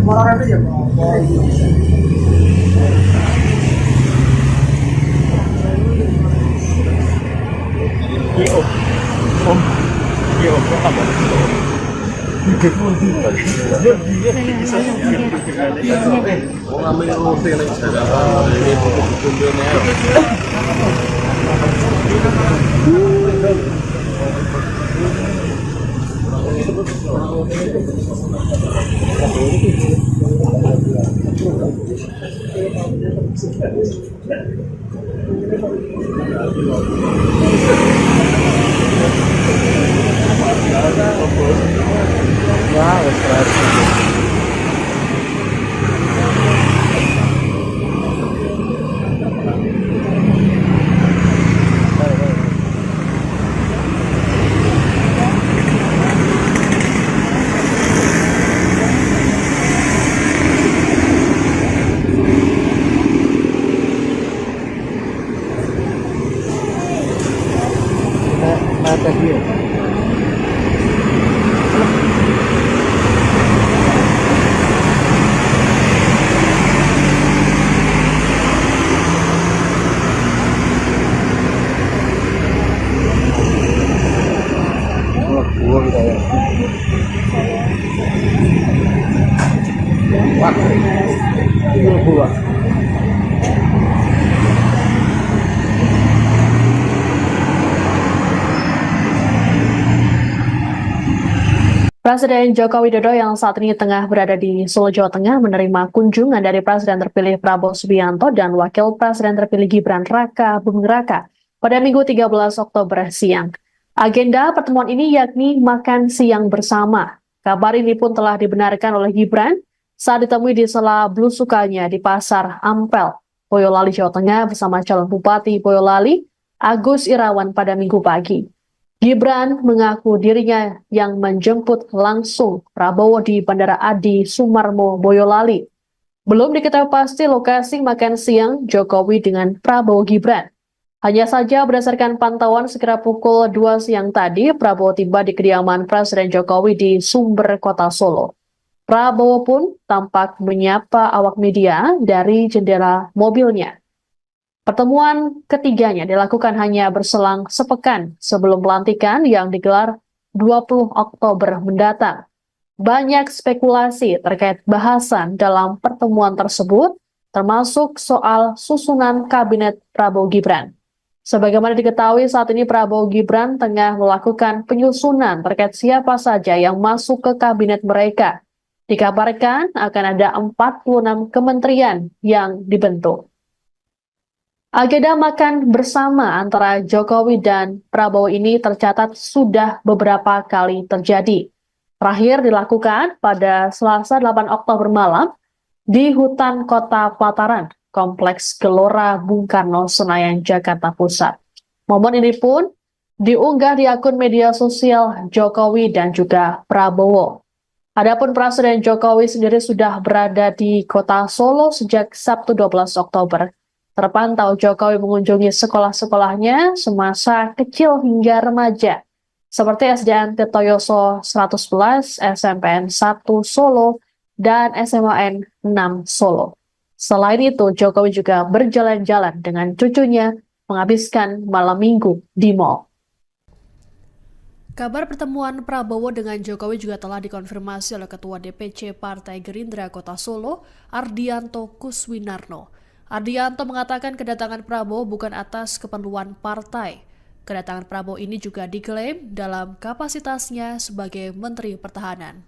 Orang aja. tes dia. Gua kita ya. Wah. Gua. Presiden Joko Widodo yang saat ini tengah berada di Solo, Jawa Tengah menerima kunjungan dari Presiden terpilih Prabowo Subianto dan Wakil Presiden terpilih Gibran Raka Buming Raka pada Minggu 13 Oktober siang. Agenda pertemuan ini yakni makan siang bersama. Kabar ini pun telah dibenarkan oleh Gibran saat ditemui di sela belusukannya di Pasar Ampel, Boyolali, Jawa Tengah bersama calon Bupati Boyolali, Agus Irawan pada Minggu pagi. Gibran mengaku dirinya yang menjemput langsung Prabowo di Bandara Adi Sumarmo, Boyolali. Belum diketahui pasti lokasi makan siang Jokowi dengan Prabowo Gibran. Hanya saja berdasarkan pantauan sekira pukul 2 siang tadi, Prabowo tiba di kediaman Presiden Jokowi di Sumber, Kota Solo. Prabowo pun tampak menyapa awak media dari jendela mobilnya. Pertemuan ketiganya dilakukan hanya berselang sepekan sebelum pelantikan yang digelar 20 Oktober mendatang. Banyak spekulasi terkait bahasan dalam pertemuan tersebut, termasuk soal susunan kabinet Prabowo Gibran. Sebagaimana diketahui saat ini Prabowo Gibran tengah melakukan penyusunan terkait siapa saja yang masuk ke kabinet mereka. Dikabarkan akan ada 46 kementerian yang dibentuk. Agenda makan bersama antara Jokowi dan Prabowo ini tercatat sudah beberapa kali terjadi. Terakhir dilakukan pada Selasa 8 Oktober malam di hutan Kota Pelataran, Kompleks Gelora Bung Karno, Senayan, Jakarta Pusat. Momen ini pun diunggah di akun media sosial Jokowi dan juga Prabowo. Adapun Presiden Jokowi sendiri sudah berada di Kota Solo sejak Sabtu 12 Oktober. Terpantau Jokowi mengunjungi sekolah-sekolahnya semasa kecil hingga remaja, seperti SDN Tirtoyoso 111, SMPN 1 Solo, dan SMAN 6 Solo. Selain itu, Jokowi juga berjalan-jalan dengan cucunya menghabiskan malam minggu di mal. Kabar pertemuan Prabowo dengan Jokowi juga telah dikonfirmasi oleh Ketua DPC Partai Gerindra Kota Solo, Ardianto Kuswinarno. Ardianto mengatakan kedatangan Prabowo bukan atas keperluan partai. Kedatangan Prabowo ini juga diklaim dalam kapasitasnya sebagai Menteri Pertahanan.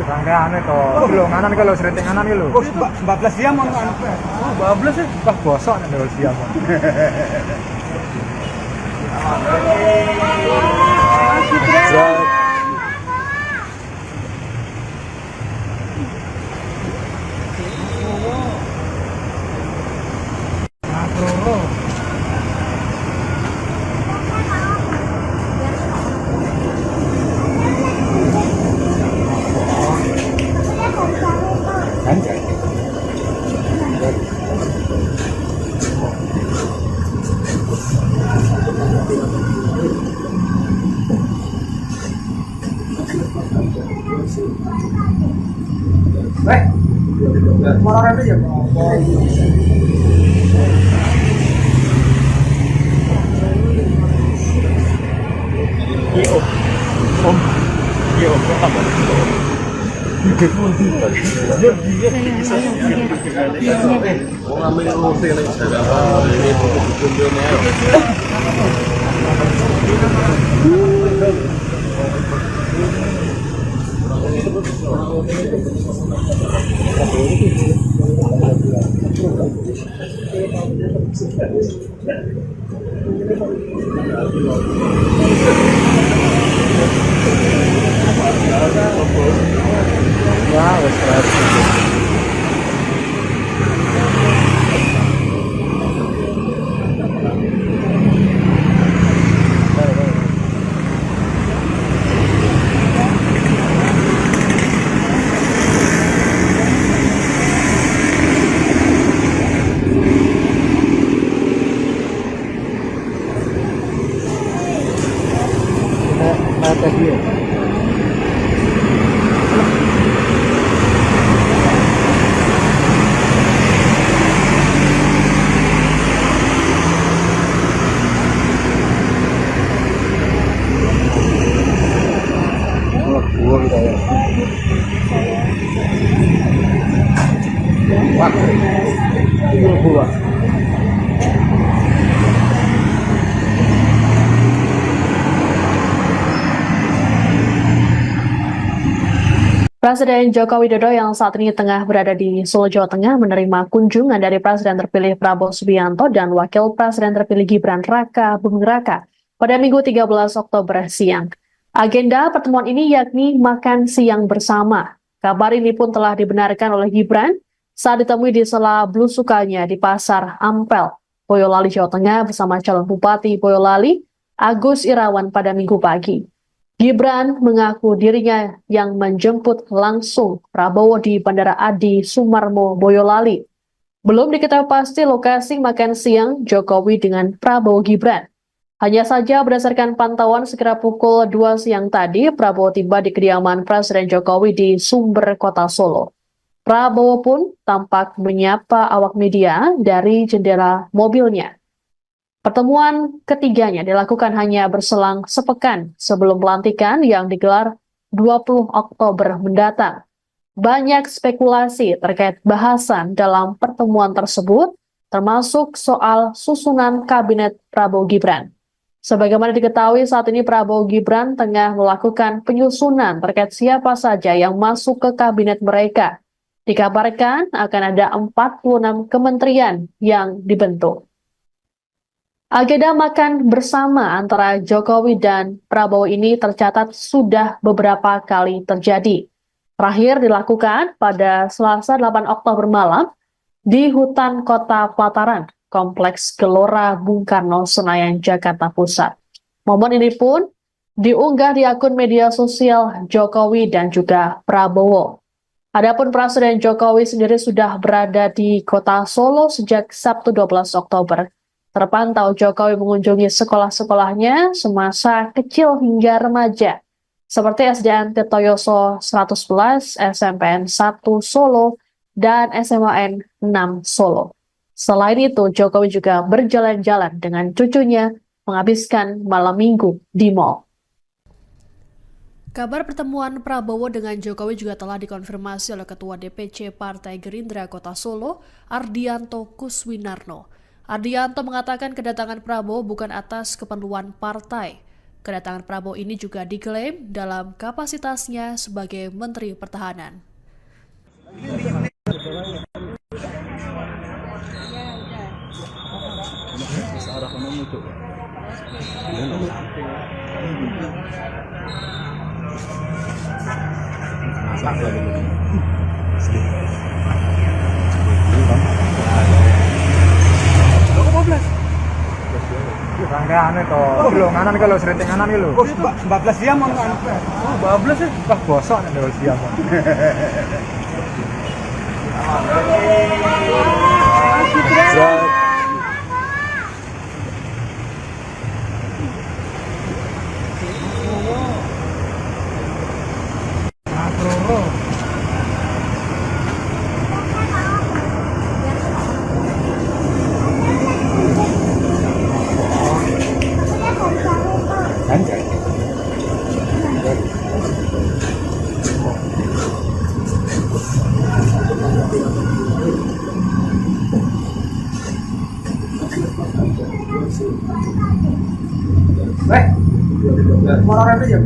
Rangkaian itu, belum nganan kalau sering nganan gitu. 14 jam on kan. Oh, 12 sih. Wah, bosok nih dulu siang. Moral itu ya. Wah, Dua kita ya. Wah, 32. Presiden Joko Widodo yang saat ini tengah berada di Solo, Jawa Tengah menerima kunjungan dari Presiden terpilih Prabowo Subianto dan Wakil Presiden terpilih Gibran Raka Buming Raka pada Minggu 13 Oktober siang. Agenda pertemuan ini yakni makan siang bersama. Kabar ini pun telah dibenarkan oleh Gibran saat ditemui di sela belusukannya di Pasar Ampel, Boyolali, Jawa Tengah bersama calon Bupati Boyolali, Agus Irawan pada Minggu pagi. Gibran mengaku dirinya yang menjemput langsung Prabowo di Bandara Adi Sumarmo, Boyolali. Belum diketahui pasti lokasi makan siang Jokowi dengan Prabowo Gibran. Hanya saja berdasarkan pantauan sekira pukul 2 siang tadi, Prabowo tiba di kediaman Presiden Jokowi di Sumber, Kota Solo. Prabowo pun tampak menyapa awak media dari jendela mobilnya. Pertemuan ketiganya dilakukan hanya berselang sepekan sebelum pelantikan yang digelar 20 Oktober mendatang. Banyak spekulasi terkait bahasan dalam pertemuan tersebut, termasuk soal susunan kabinet Prabowo Gibran. Sebagaimana diketahui saat ini Prabowo Gibran tengah melakukan penyusunan terkait siapa saja yang masuk ke kabinet mereka. Dikabarkan akan ada 46 kementerian yang dibentuk. Agenda makan bersama antara Jokowi dan Prabowo ini tercatat sudah beberapa kali terjadi. Terakhir dilakukan pada Selasa 8 Oktober malam di hutan Kota Pelataran, Kompleks Gelora Bung Karno, Senayan, Jakarta Pusat. Momen ini pun diunggah di akun media sosial Jokowi dan juga Prabowo. Adapun Presiden Jokowi sendiri sudah berada di Kota Solo sejak Sabtu 12 Oktober. Terpantau Jokowi mengunjungi sekolah-sekolahnya semasa kecil hingga remaja, seperti SDN Tirtoyoso 111, SMPN 1 Solo, dan SMAN 6 Solo. Selain itu, Jokowi juga berjalan-jalan dengan cucunya menghabiskan malam minggu di mal. Kabar pertemuan Prabowo dengan Jokowi juga telah dikonfirmasi oleh Ketua DPC Partai Gerindra Kota Solo, Ardianto Kuswinarno. Ardianto mengatakan kedatangan Prabowo bukan atas keperluan partai. Kedatangan Prabowo ini juga diklaim dalam kapasitasnya sebagai Menteri Pertahanan. Rangkaian itu, belum nganan kalau sering nganan gitu. 14 jam mau anu. Oh, 12 ya. Wah, bosok nih kalau siang. Orang itu ya.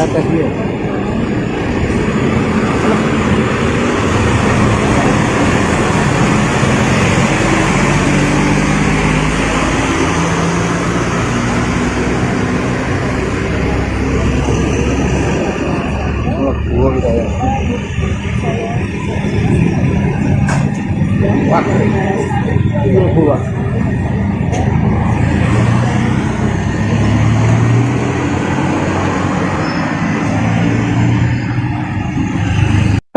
atas dia. Oh, gua kita ya. Wah, itu gua.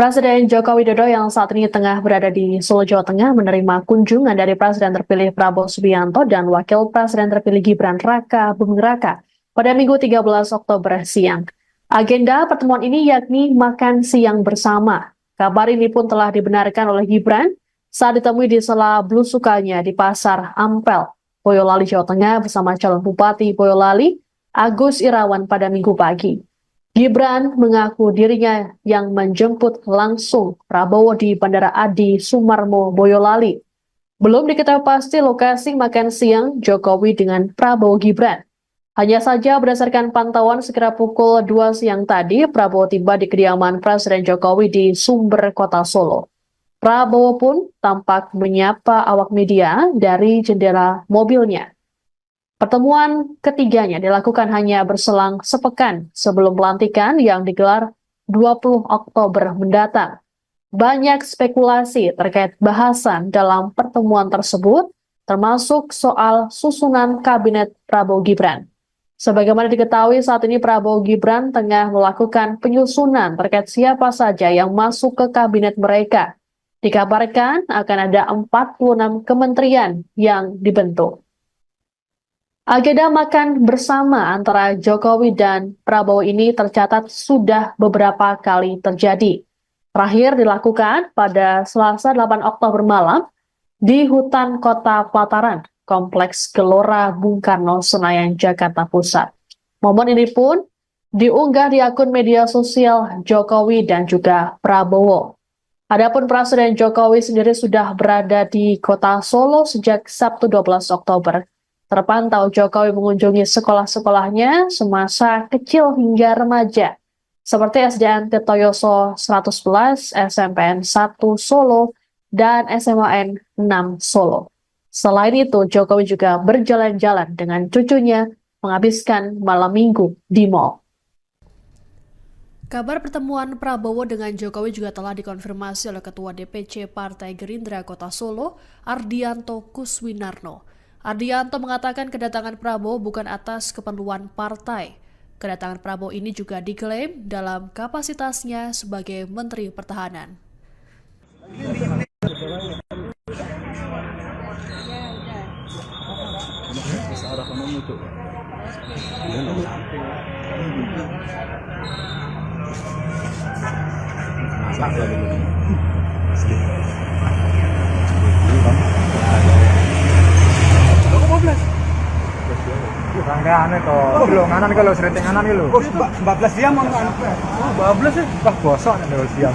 Presiden Joko Widodo yang saat ini tengah berada di Solo, Jawa Tengah menerima kunjungan dari Presiden terpilih Prabowo Subianto dan Wakil Presiden terpilih Gibran Raka Buming Raka pada Minggu 13 Oktober siang. Agenda pertemuan ini yakni makan siang bersama. Kabar ini pun telah dibenarkan oleh Gibran saat ditemui di sela belusukannya di Pasar Ampel, Boyolali, Jawa Tengah bersama calon Bupati Boyolali, Agus Irawan pada Minggu pagi. Gibran mengaku dirinya yang menjemput langsung Prabowo di Bandara Adi Sumarmo, Boyolali. Belum diketahui pasti lokasi makan siang Jokowi dengan Prabowo Gibran. Hanya saja berdasarkan pantauan sekira pukul 2 siang tadi, Prabowo tiba di kediaman Presiden Jokowi di Sumber, Kota Solo. Prabowo pun tampak menyapa awak media dari jendela mobilnya. Pertemuan ketiganya dilakukan hanya berselang sepekan sebelum pelantikan yang digelar 20 Oktober mendatang. Banyak spekulasi terkait bahasan dalam pertemuan tersebut, termasuk soal susunan kabinet Prabowo Gibran. Sebagaimana diketahui saat ini Prabowo Gibran tengah melakukan penyusunan terkait siapa saja yang masuk ke kabinet mereka. Dikabarkan akan ada 46 kementerian yang dibentuk. Agenda makan bersama antara Jokowi dan Prabowo ini tercatat sudah beberapa kali terjadi. Terakhir dilakukan pada Selasa 8 Oktober malam di hutan Kota Pelataran, Kompleks Gelora Bung Karno, Senayan, Jakarta Pusat. Momen ini pun diunggah di akun media sosial Jokowi dan juga Prabowo. Adapun Presiden Jokowi sendiri sudah berada di Kota Solo sejak Sabtu 12 Oktober. Terpantau Jokowi mengunjungi sekolah-sekolahnya semasa kecil hingga remaja, seperti SDN Tirtoyoso 111, SMPN 1 Solo, dan SMAN 6 Solo. Selain itu, Jokowi juga berjalan-jalan dengan cucunya menghabiskan malam minggu di mal. Kabar pertemuan Prabowo dengan Jokowi juga telah dikonfirmasi oleh Ketua DPC Partai Gerindra Kota Solo, Ardianto Kuswinarno. Ardianto mengatakan kedatangan Prabowo bukan atas keperluan partai. Kedatangan Prabowo ini juga diklaim dalam kapasitasnya sebagai Menteri Pertahanan. Rangkaian itu, belum nganan kalau sering nganan gitu. Oh, 14 jam mau anu. Oh, 12 ya. Wah, gosok nih kalau siang.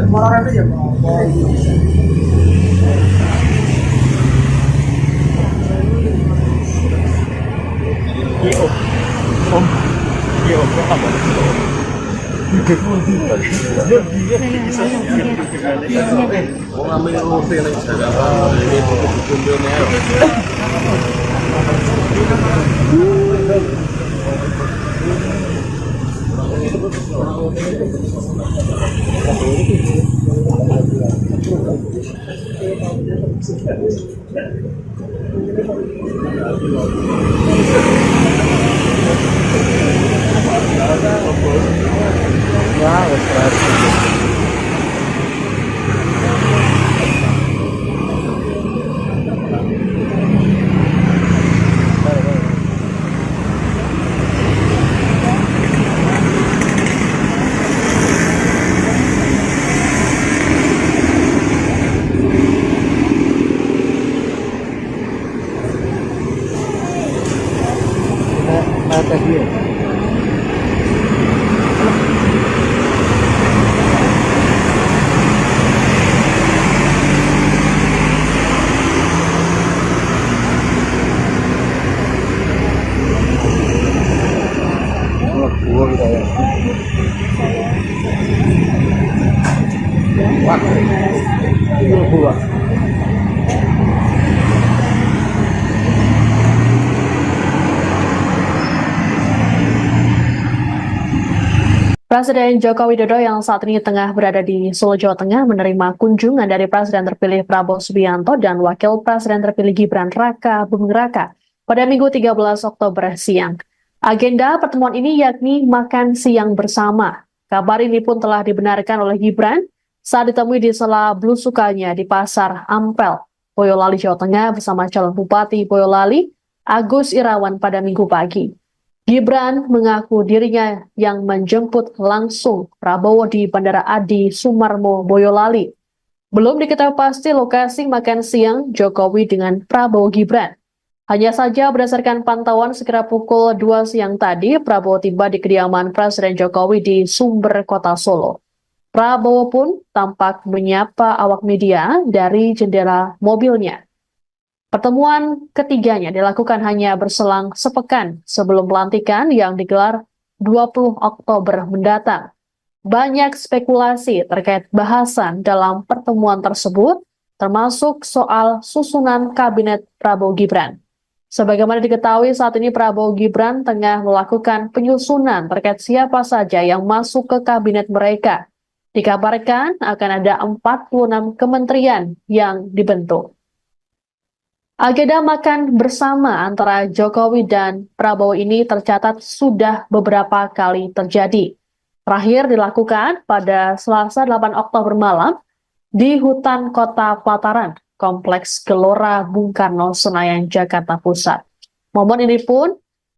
Orang itu ya. Gua kita ya. Wah. Gua. Presiden Joko Widodo yang saat ini tengah berada di Solo, Jawa Tengah menerima kunjungan dari Presiden terpilih Prabowo Subianto dan Wakil Presiden terpilih Gibran Raka Buming Raka pada Minggu 13 Oktober siang. Agenda pertemuan ini yakni makan siang bersama. Kabar ini pun telah dibenarkan oleh Gibran saat ditemui di sela belusukannya di Pasar Ampel, Boyolali, Jawa Tengah bersama calon Bupati Boyolali, Agus Irawan pada Minggu pagi. Gibran mengaku dirinya yang menjemput langsung Prabowo di Bandara Adi Sumarmo, Boyolali. Belum diketahui pasti lokasi makan siang Jokowi dengan Prabowo Gibran. Hanya saja berdasarkan pantauan sekira pukul 2 siang tadi, Prabowo tiba di kediaman Presiden Jokowi di Sumber, Kota Solo. Prabowo pun tampak menyapa awak media dari jendela mobilnya. Pertemuan ketiganya dilakukan hanya berselang sepekan sebelum pelantikan yang digelar 20 Oktober mendatang. Banyak spekulasi terkait bahasan dalam pertemuan tersebut, termasuk soal susunan kabinet Prabowo Gibran. Sebagaimana diketahui saat ini Prabowo Gibran tengah melakukan penyusunan terkait siapa saja yang masuk ke kabinet mereka. Dikabarkan akan ada 46 kementerian yang dibentuk. Agenda makan bersama antara Jokowi dan Prabowo ini tercatat sudah beberapa kali terjadi. Terakhir dilakukan pada Selasa 8 Oktober malam di hutan Kota Pelataran, Kompleks Gelora Bung Karno, Senayan, Jakarta Pusat. Momen ini pun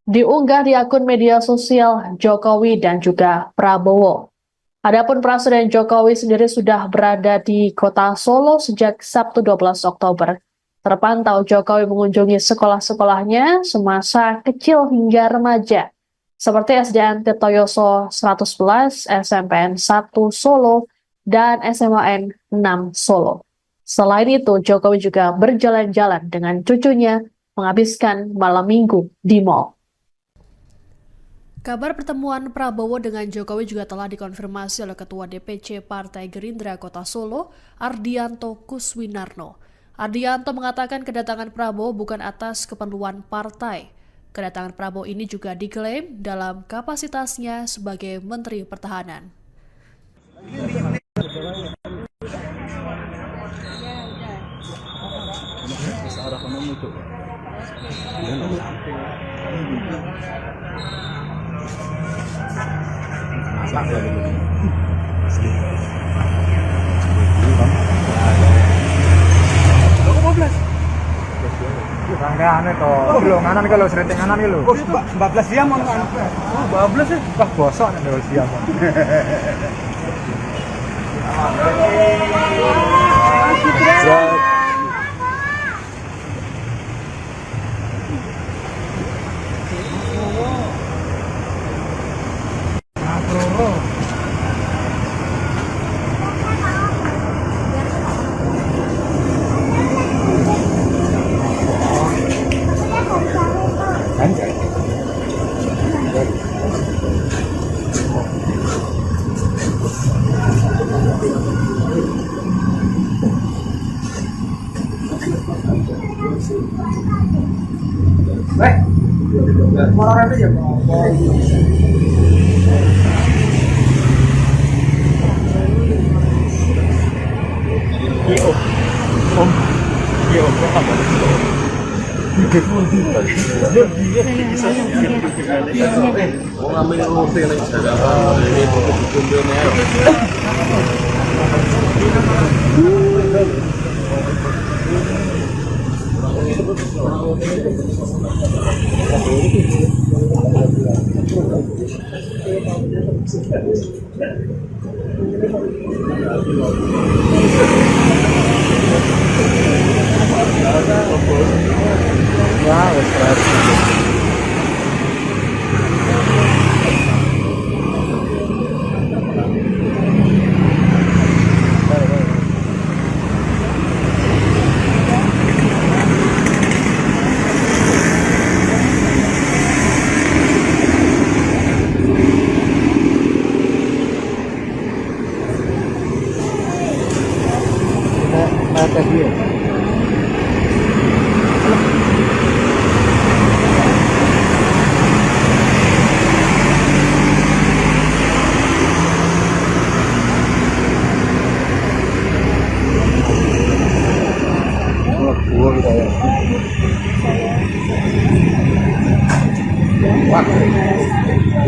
diunggah di akun media sosial Jokowi dan juga Prabowo. Adapun Presiden Jokowi sendiri sudah berada di Kota Solo sejak Sabtu 12 Oktober. Terpantau Jokowi mengunjungi sekolah-sekolahnya semasa kecil hingga remaja, seperti SDN Tirtoyoso 111, SMPN 1 Solo, dan SMAN 6 Solo. Selain itu, Jokowi juga berjalan-jalan dengan cucunya menghabiskan malam minggu di mal. Kabar pertemuan Prabowo dengan Jokowi juga telah dikonfirmasi oleh Ketua DPC Partai Gerindra Kota Solo, Ardianto Kuswinarno. Ardianto mengatakan kedatangan Prabowo bukan atas keperluan partai. Kedatangan Prabowo ini juga diklaim dalam kapasitasnya sebagai Menteri Pertahanan. Rangkaian itu, belum nganan kalau sering nganan gitu. 14 jam on kan. 14 ya. Wah bosok nih kalau siang. Orang itu ya.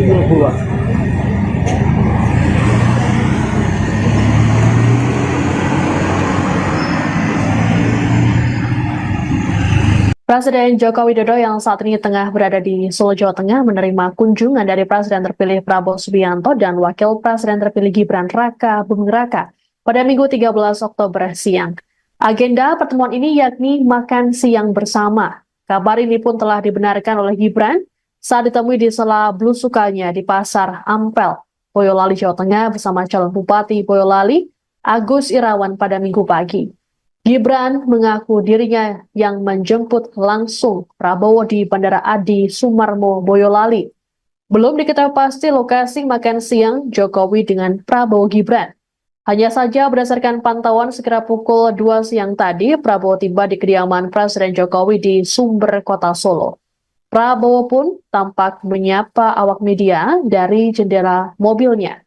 70.000 Pak. Presiden Joko Widodo yang saat ini tengah berada di Solo, Jawa Tengah menerima kunjungan dari Presiden terpilih Prabowo Subianto dan Wakil Presiden terpilih Gibran Raka Buming Raka pada Minggu 13 Oktober siang. Agenda pertemuan ini yakni makan siang bersama. Kabar ini pun telah dibenarkan oleh Gibran saat ditemui di sela belusukannya di Pasar Ampel, Boyolali, Jawa Tengah bersama calon Bupati Boyolali, Agus Irawan pada Minggu pagi. Gibran mengaku dirinya yang menjemput langsung Prabowo di Bandara Adi Sumarmo, Boyolali. Belum diketahui pasti lokasi makan siang Jokowi dengan Prabowo Gibran. Hanya saja berdasarkan pantauan sekitar pukul 2 siang tadi, Prabowo tiba di kediaman Presiden Jokowi di Sumber, Kota Solo. Prabowo pun tampak menyapa awak media dari jendela mobilnya.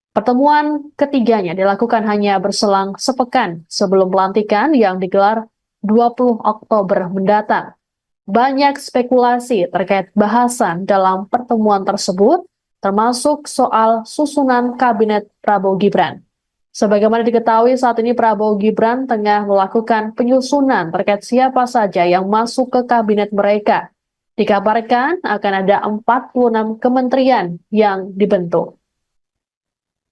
Pertemuan ketiganya dilakukan hanya berselang sepekan sebelum pelantikan yang digelar 20 Oktober mendatang. Banyak spekulasi terkait bahasan dalam pertemuan tersebut, termasuk soal susunan kabinet Prabowo Gibran. Sebagaimana diketahui saat ini Prabowo Gibran tengah melakukan penyusunan terkait siapa saja yang masuk ke kabinet mereka. Dikabarkan akan ada 46 kementerian yang dibentuk.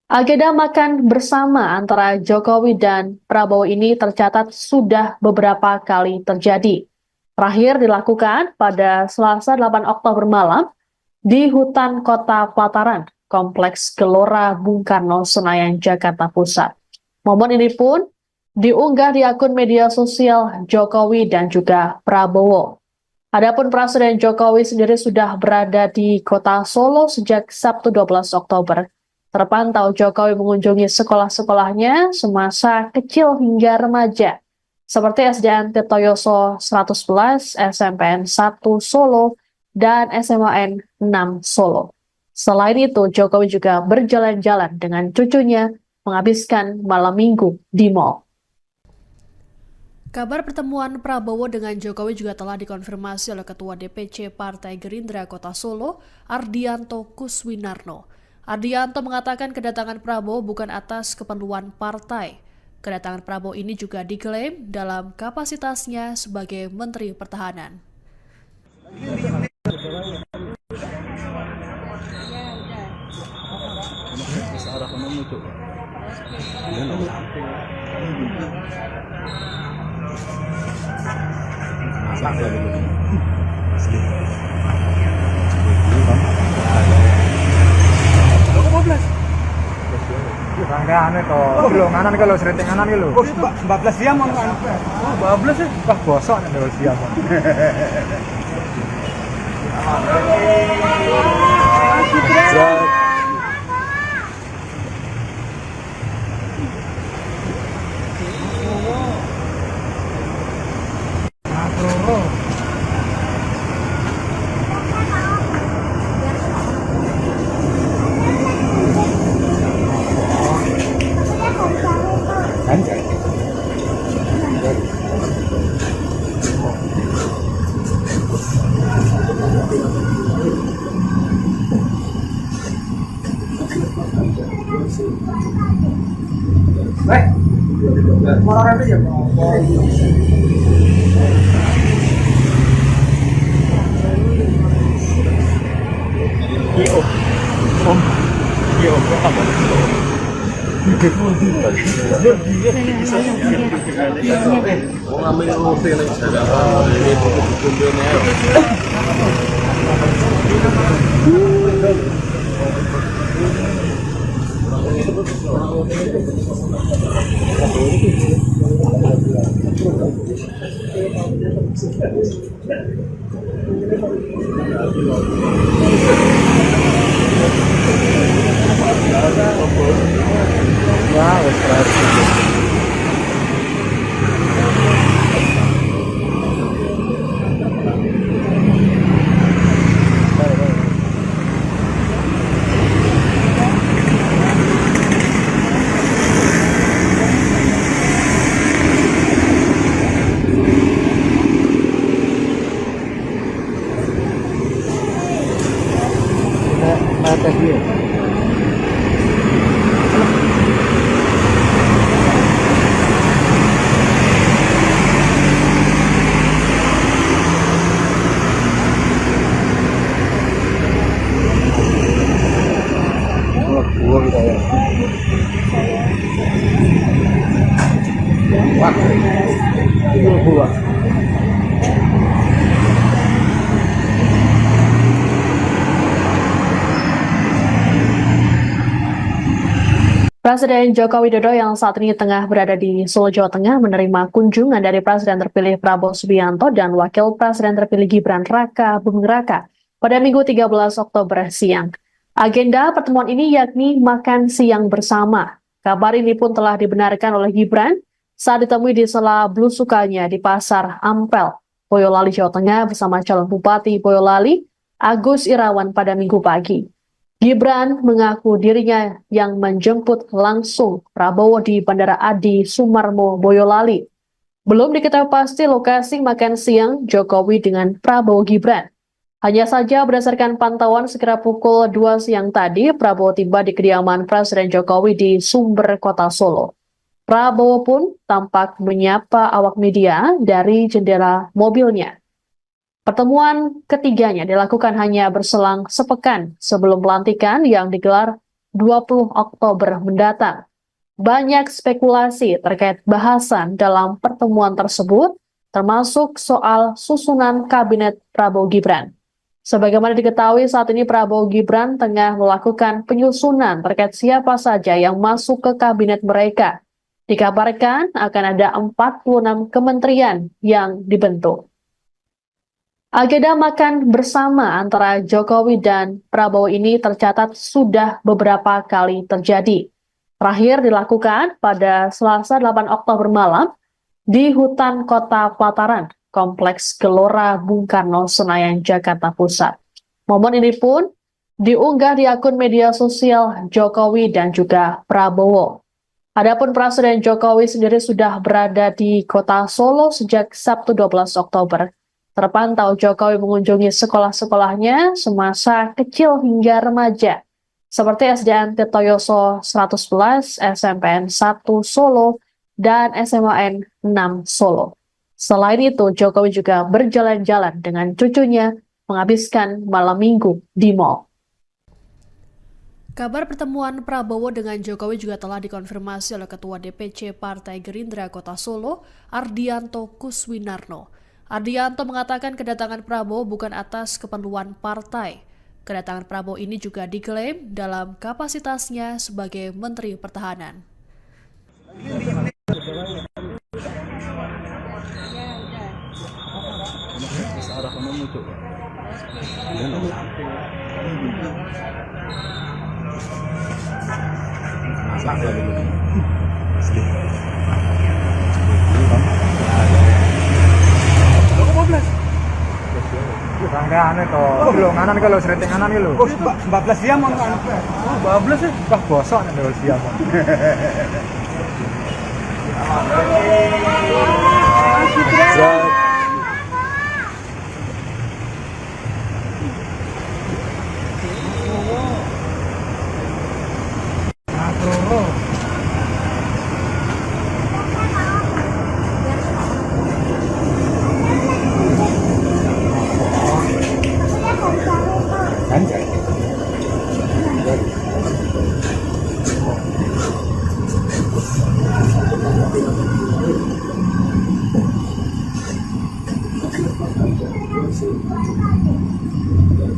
Agenda makan bersama antara Jokowi dan Prabowo ini tercatat sudah beberapa kali terjadi. Terakhir dilakukan pada Selasa 8 Oktober malam di hutan Kota Pelataran, Kompleks Gelora Bung Karno, Senayan, Jakarta Pusat. Momen ini pun diunggah di akun media sosial Jokowi dan juga Prabowo. Adapun Presiden Jokowi sendiri sudah berada di Kota Solo sejak Sabtu 12 Oktober. Terpantau Jokowi mengunjungi sekolah-sekolahnya semasa kecil hingga remaja, seperti SDN Tirtoyoso 111, SMPN 1 Solo, dan SMAN 6 Solo. Selain itu, Jokowi juga berjalan-jalan dengan cucunya menghabiskan malam minggu di mal. Kabar pertemuan Prabowo dengan Jokowi juga telah dikonfirmasi oleh Ketua DPC Partai Gerindra Kota Solo, Ardianto Kuswinarno. Ardianto mengatakan kedatangan Prabowo bukan atas keperluan partai. Kedatangan Prabowo ini juga diklaim dalam kapasitasnya sebagai Menteri Pertahanan. Rangkaian itu, belum nganan kalau sering nganan gitu. 14 jam mau kan? 14 ya? Wah bosok nih kalau siang. Orang itu ya. tes dia. Gua kita ya. Wah, itu gua. Presiden Joko Widodo yang saat ini tengah berada di Solo, Jawa Tengah menerima kunjungan dari Presiden terpilih Prabowo Subianto dan Wakil Presiden terpilih Gibran Raka Buming Raka pada Minggu 13 Oktober siang. Agenda pertemuan ini yakni makan siang bersama. Kabar ini pun telah dibenarkan oleh Gibran saat ditemui di sela belusukannya di Pasar Ampel, Boyolali, Jawa Tengah bersama calon Bupati Boyolali, Agus Irawan pada Minggu pagi. Gibran mengaku dirinya yang menjemput langsung Prabowo di Bandara Adi Sumarmo, Boyolali. Belum diketahui pasti lokasi makan siang Jokowi dengan Prabowo Gibran. Hanya saja berdasarkan pantauan sekira pukul 2 siang tadi, Prabowo tiba di kediaman Presiden Jokowi di Sumber, Kota Solo. Prabowo pun tampak menyapa awak media dari jendela mobilnya. Pertemuan ketiganya dilakukan hanya berselang sepekan sebelum pelantikan yang digelar 20 Oktober mendatang. Banyak spekulasi terkait bahasan dalam pertemuan tersebut, termasuk soal susunan kabinet Prabowo Gibran. Sebagaimana diketahui saat ini Prabowo Gibran tengah melakukan penyusunan terkait siapa saja yang masuk ke kabinet mereka. Dikabarkan akan ada 46 kementerian yang dibentuk. Agenda makan bersama antara Jokowi dan Prabowo ini tercatat sudah beberapa kali terjadi. Terakhir dilakukan pada Selasa 8 Oktober malam di hutan Kota Pelataran, Kompleks Gelora Bung Karno, Senayan, Jakarta Pusat. Momen ini pun diunggah di akun media sosial Jokowi dan juga Prabowo. Adapun Presiden Jokowi sendiri sudah berada di Kota Solo sejak Sabtu 12 Oktober. Terpantau Jokowi mengunjungi sekolah-sekolahnya semasa kecil hingga remaja, seperti SDN Tirtoyoso 111, SMPN 1 Solo, dan SMAN 6 Solo. Selain itu, Jokowi juga berjalan-jalan dengan cucunya menghabiskan malam minggu di mal. Kabar pertemuan Prabowo dengan Jokowi juga telah dikonfirmasi oleh Ketua DPC Partai Gerindra Kota Solo, Ardianto Kuswinarno. Ardianto mengatakan kedatangan Prabowo bukan atas keperluan partai. Kedatangan Prabowo ini juga diklaim dalam kapasitasnya sebagai Menteri Pertahanan. Rangkaian itu, belum nganan kalau sering nganan itu. 14 jam mau kan? 14 ya? Wah bosok nih kalau siap.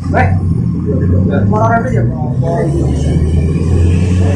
Baik. Mau orang aja. Wah,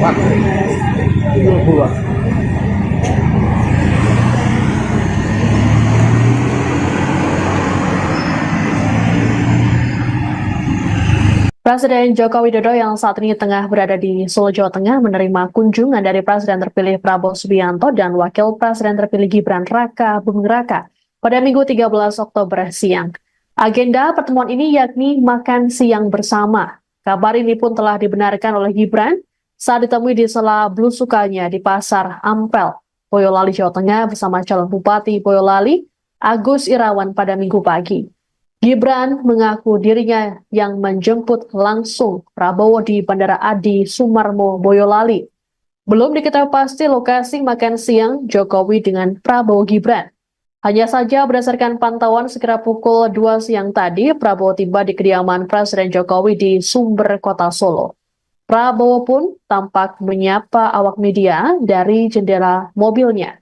Dua. Presiden Joko Widodo yang saat ini tengah berada di Solo, Jawa Tengah menerima kunjungan dari Presiden terpilih Prabowo Subianto dan Wakil Presiden terpilih Gibran Raka Buming Raka pada Minggu 13 Oktober siang. Agenda pertemuan ini yakni makan siang bersama. Kabar ini pun telah dibenarkan oleh Gibran saat ditemui di sela belusukannya di Pasar Ampel, Boyolali, Jawa Tengah bersama calon Bupati Boyolali, Agus Irawan pada Minggu pagi. Gibran mengaku dirinya yang menjemput langsung Prabowo di Bandara Adi Sumarmo, Boyolali. Belum diketahui pasti lokasi makan siang Jokowi dengan Prabowo Gibran. Hanya saja berdasarkan pantauan sekira pukul 2 siang tadi, Prabowo tiba di kediaman Presiden Jokowi di Sumber, Kota Solo. Prabowo pun tampak menyapa awak media dari jendela mobilnya.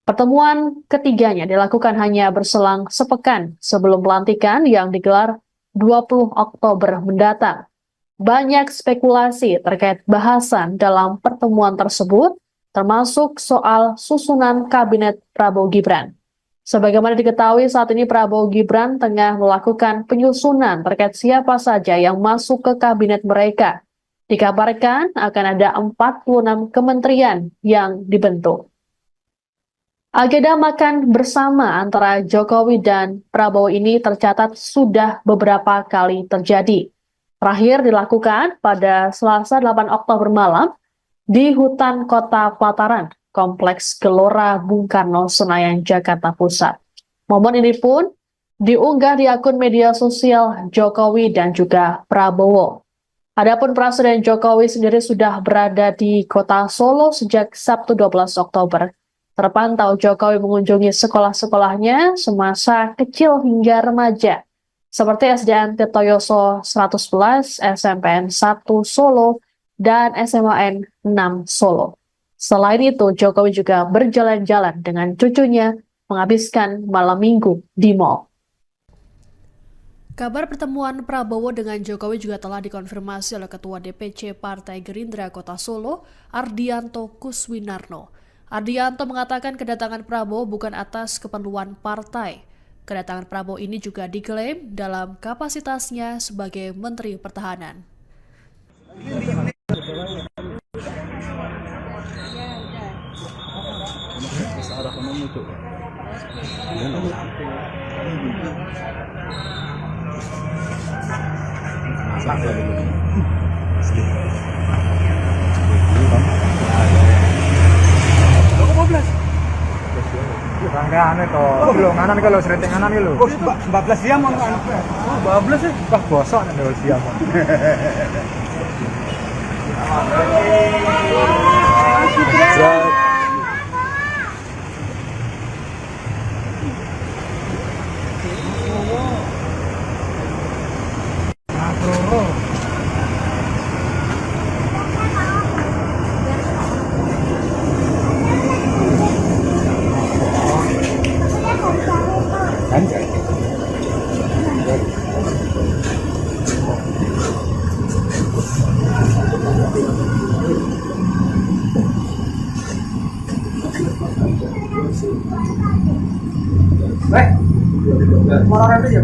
Pertemuan ketiganya dilakukan hanya berselang sepekan sebelum pelantikan yang digelar 20 Oktober mendatang. Banyak spekulasi terkait bahasan dalam pertemuan tersebut, termasuk soal susunan kabinet Prabowo Gibran. Sebagaimana diketahui saat ini Prabowo Gibran tengah melakukan penyusunan terkait siapa saja yang masuk ke kabinet mereka. Dikabarkan akan ada 46 kementerian yang dibentuk. Agenda makan bersama antara Jokowi dan Prabowo ini tercatat sudah beberapa kali terjadi. Terakhir dilakukan pada Selasa 8 Oktober malam di hutan Kota Pelataran, Kompleks Gelora Bung Karno, Senayan, Jakarta Pusat. Momen ini pun diunggah di akun media sosial Jokowi dan juga Prabowo. Adapun Presiden Jokowi sendiri sudah berada di Kota Solo sejak Sabtu 12 Oktober. Terpantau Jokowi mengunjungi sekolah-sekolahnya semasa kecil hingga remaja, seperti SDN Tirtoyoso 111, SMPN 1 Solo, dan SMAN 6 Solo. Selain itu, Jokowi juga berjalan-jalan dengan cucunya menghabiskan malam minggu di mal. Kabar pertemuan Prabowo dengan Jokowi juga telah dikonfirmasi oleh Ketua DPC Partai Gerindra Kota Solo, Ardianto Kuswinarno. Ardianto mengatakan kedatangan Prabowo bukan atas keperluan partai. Kedatangan Prabowo ini juga diklaim dalam kapasitasnya sebagai Menteri Pertahanan. Rangkaian itu, belum nganan kalau sering nganan itu. 14 jam mau anu. Oh, 12 sih. Wah, bosok nih dulu siang. Mana ada ya?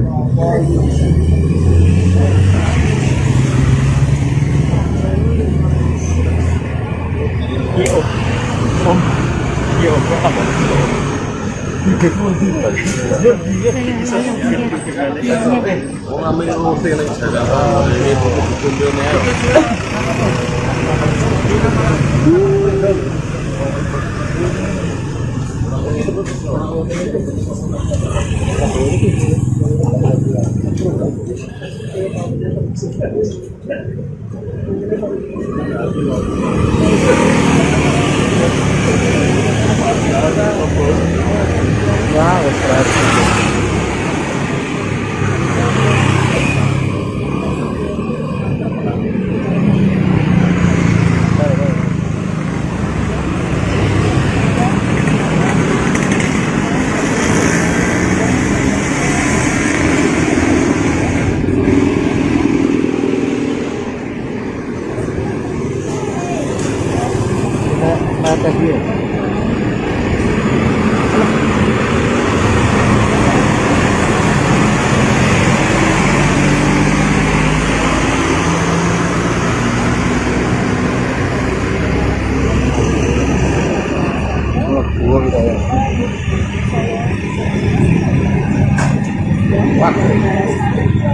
tes dia. Buang saya.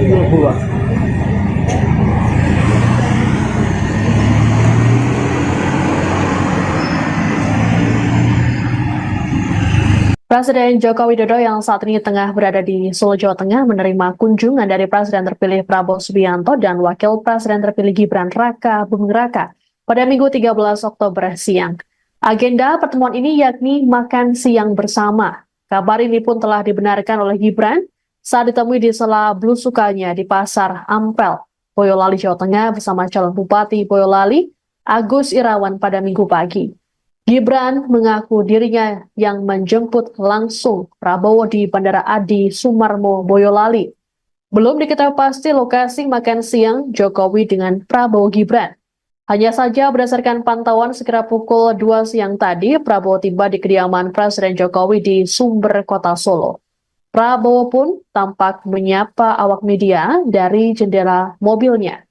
Wah, buang. Presiden Joko Widodo yang saat ini tengah berada di Solo, Jawa Tengah menerima kunjungan dari Presiden terpilih Prabowo Subianto dan Wakil Presiden terpilih Gibran Raka Buming Raka pada Minggu 13 Oktober siang. Agenda pertemuan ini yakni makan siang bersama. Kabar ini pun telah dibenarkan oleh Gibran saat ditemui di sela belusukannya di Pasar Ampel, Boyolali, Jawa Tengah bersama calon Bupati Boyolali, Agus Irawan pada Minggu pagi. Gibran mengaku dirinya yang menjemput langsung Prabowo di Bandara Adi Sumarmo, Boyolali. Belum diketahui pasti lokasi makan siang Jokowi dengan Prabowo Gibran. Hanya saja berdasarkan pantauan sekira pukul 2 siang tadi, Prabowo tiba di kediaman Presiden Jokowi di Sumber, Kota Solo. Prabowo pun tampak menyapa awak media dari jendela mobilnya.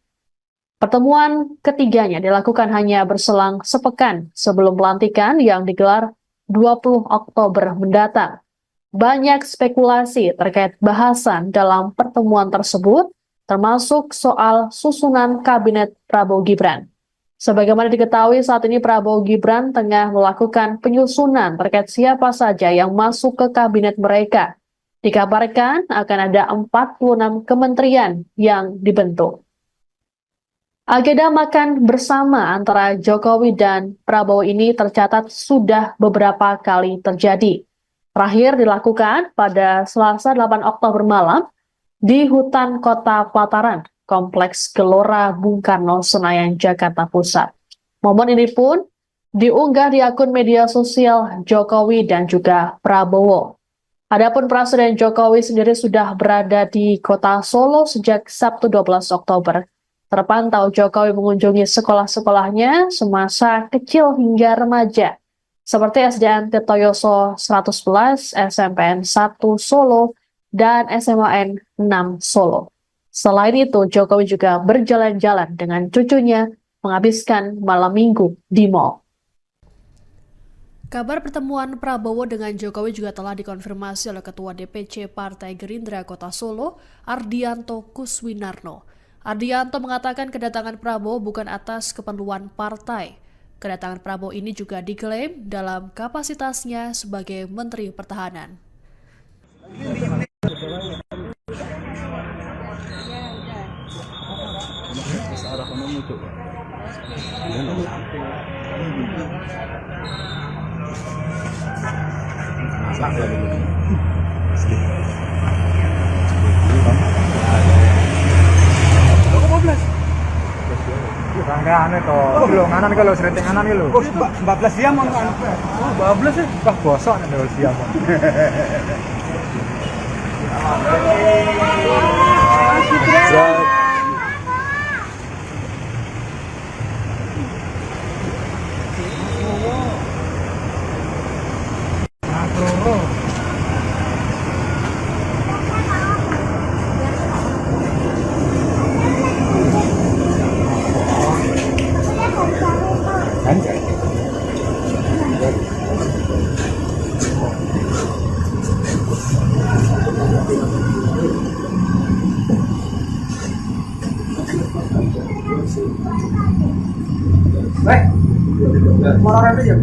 Pertemuan ketiganya dilakukan hanya berselang sepekan sebelum pelantikan yang digelar 20 Oktober mendatang. Banyak spekulasi terkait bahasan dalam pertemuan tersebut, termasuk soal susunan kabinet Prabowo Gibran. Sebagaimana diketahui saat ini Prabowo Gibran tengah melakukan penyusunan terkait siapa saja yang masuk ke kabinet mereka. Dikabarkan akan ada 46 kementerian yang dibentuk. Agenda makan bersama antara Jokowi dan Prabowo ini tercatat sudah beberapa kali terjadi. Terakhir dilakukan pada Selasa 8 Oktober malam di hutan Kota Pelataran, Kompleks Gelora Bung Karno, Senayan, Jakarta Pusat. Momen ini pun diunggah di akun media sosial Jokowi dan juga Prabowo. Adapun Presiden Jokowi sendiri sudah berada di Kota Solo sejak Sabtu 12 Oktober. Terpantau Jokowi mengunjungi sekolah-sekolahnya semasa kecil hingga remaja, seperti SDN Tirtoyoso 111, SMPN 1 Solo, dan SMAN 6 Solo. Selain itu, Jokowi juga berjalan-jalan dengan cucunya menghabiskan malam minggu di mal. Kabar pertemuan Prabowo dengan Jokowi juga telah dikonfirmasi oleh Ketua DPC Partai Gerindra Kota Solo, Ardianto Kuswinarno. Ardianto mengatakan kedatangan Prabowo bukan atas keperluan partai. Kedatangan Prabowo ini juga diklaim dalam kapasitasnya sebagai Menteri Pertahanan. Rangkaian itu, belum nganan kalau sering nganan gitu. 14 jam mau anu. Oh, 14 sih. Wah, bosok nih dulu siang. Baik. Mau orang aja.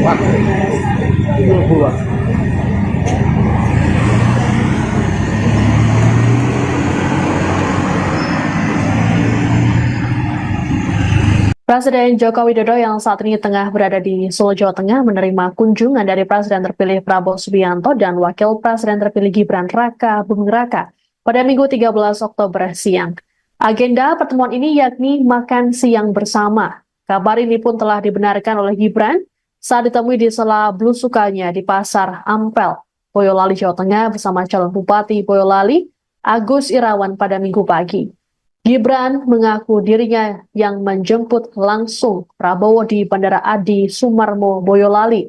Wah. 72. Presiden Joko Widodo yang saat ini tengah berada di Solo, Jawa Tengah menerima kunjungan dari Presiden terpilih Prabowo Subianto dan Wakil Presiden terpilih Gibran Raka Buming Raka pada Minggu 13 Oktober siang. Agenda pertemuan ini yakni makan siang bersama. Kabar ini pun telah dibenarkan oleh Gibran saat ditemui di sela belusukannya di Pasar Ampel, Boyolali, Jawa Tengah bersama calon Bupati Boyolali, Agus Irawan pada Minggu pagi. Gibran mengaku dirinya yang menjemput langsung Prabowo di Bandara Adi Sumarmo, Boyolali.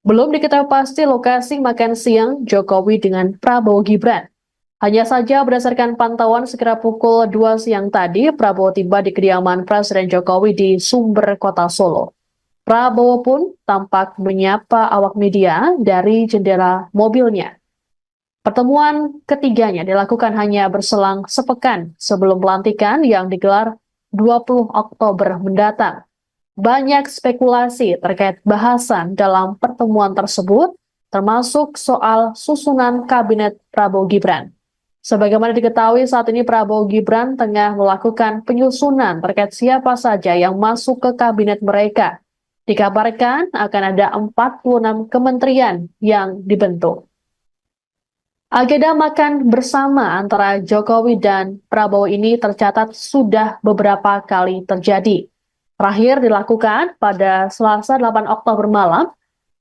Belum diketahui pasti lokasi makan siang Jokowi dengan Prabowo Gibran. Hanya saja berdasarkan pantauan sekira pukul 2 siang tadi, Prabowo tiba di kediaman Presiden Jokowi di Sumber, Kota Solo. Prabowo pun tampak menyapa awak media dari jendela mobilnya. Pertemuan ketiganya dilakukan hanya berselang sepekan sebelum pelantikan yang digelar 20 Oktober mendatang. Banyak spekulasi terkait bahasan dalam pertemuan tersebut, termasuk soal susunan kabinet Prabowo Gibran. Sebagaimana diketahui saat ini Prabowo Gibran tengah melakukan penyusunan terkait siapa saja yang masuk ke kabinet mereka. Dikabarkan akan ada 46 kementerian yang dibentuk. Agenda makan bersama antara Jokowi dan Prabowo ini tercatat sudah beberapa kali terjadi. Terakhir dilakukan pada Selasa 8 Oktober malam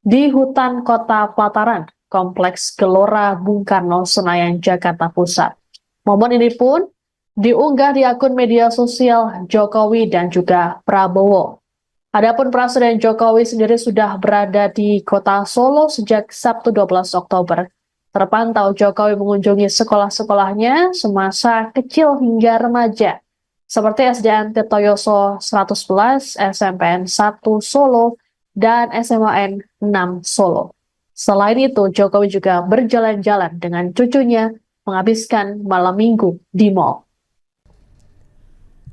di hutan Kota Pelataran, Kompleks Gelora Bung Karno, Senayan, Jakarta Pusat. Momen ini pun diunggah di akun media sosial Jokowi dan juga Prabowo. Adapun Presiden Jokowi sendiri sudah berada di Kota Solo sejak Sabtu 12 Oktober. Terpantau Jokowi mengunjungi sekolah-sekolahnya semasa kecil hingga remaja, seperti SDN Tirtoyoso 111, SMPN 1 Solo, dan SMAN 6 Solo. Selain itu, Jokowi juga berjalan-jalan dengan cucunya menghabiskan malam minggu di mal.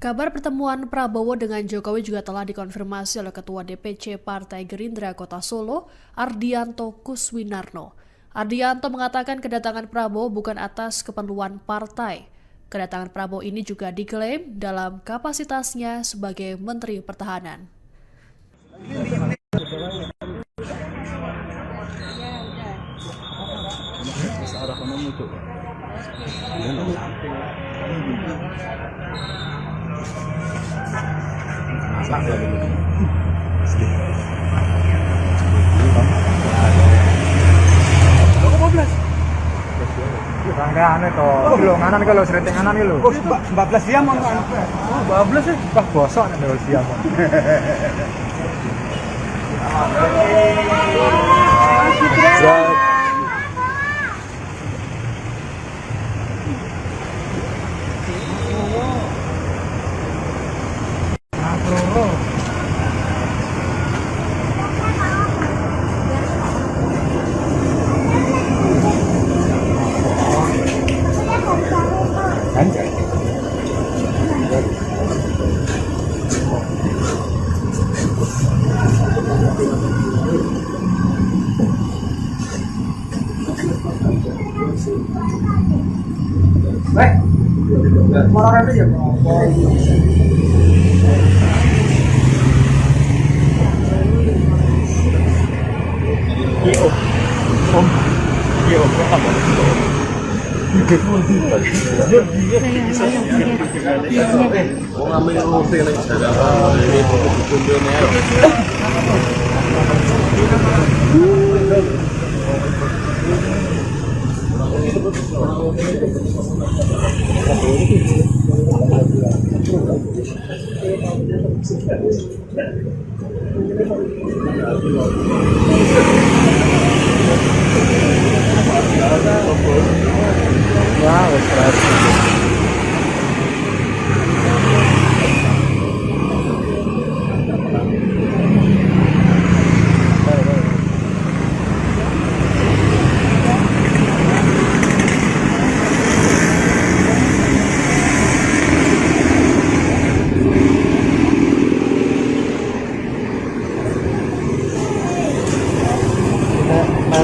Kabar pertemuan Prabowo dengan Jokowi juga telah dikonfirmasi oleh Ketua DPC Partai Gerindra Kota Solo, Ardianto Kuswinarno. Ardianto mengatakan kedatangan Prabowo bukan atas keperluan partai. Kedatangan Prabowo ini juga diklaim dalam kapasitasnya sebagai Menteri Pertahanan. Rangkaian itu, belum nganan kalau sering nganan itu. 14 jam on. 14 ya. Wah bosok nih kalau siang. Orang itu ya.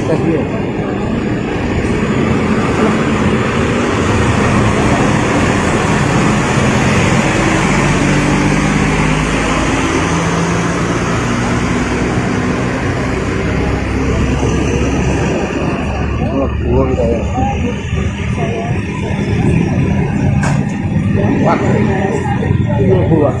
atas dia. Gua kita ya. Wah. Gua.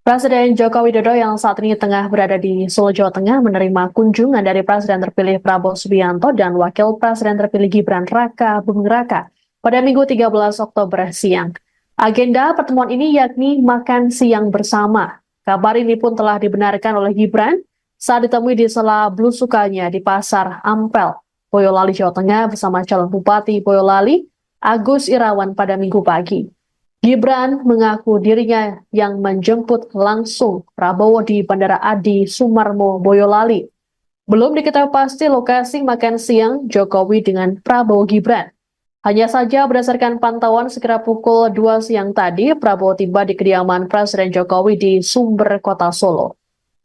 Presiden Joko Widodo yang saat ini tengah berada di Solo, Jawa Tengah menerima kunjungan dari Presiden terpilih Prabowo Subianto dan Wakil Presiden terpilih Gibran Raka Buming Raka pada Minggu 13 Oktober siang. Agenda pertemuan ini yakni makan siang bersama. Kabar ini pun telah dibenarkan oleh Gibran saat ditemui di sela belusukannya di Pasar Ampel, Boyolali, Jawa Tengah bersama calon Bupati Boyolali, Agus Irawan pada Minggu pagi. Gibran mengaku dirinya yang menjemput langsung Prabowo di Bandara Adi Sumarmo, Boyolali. Belum diketahui pasti lokasi makan siang Jokowi dengan Prabowo Gibran. Hanya saja berdasarkan pantauan sekira pukul 2 siang tadi, Prabowo tiba di kediaman Presiden Jokowi di Sumber, Kota Solo.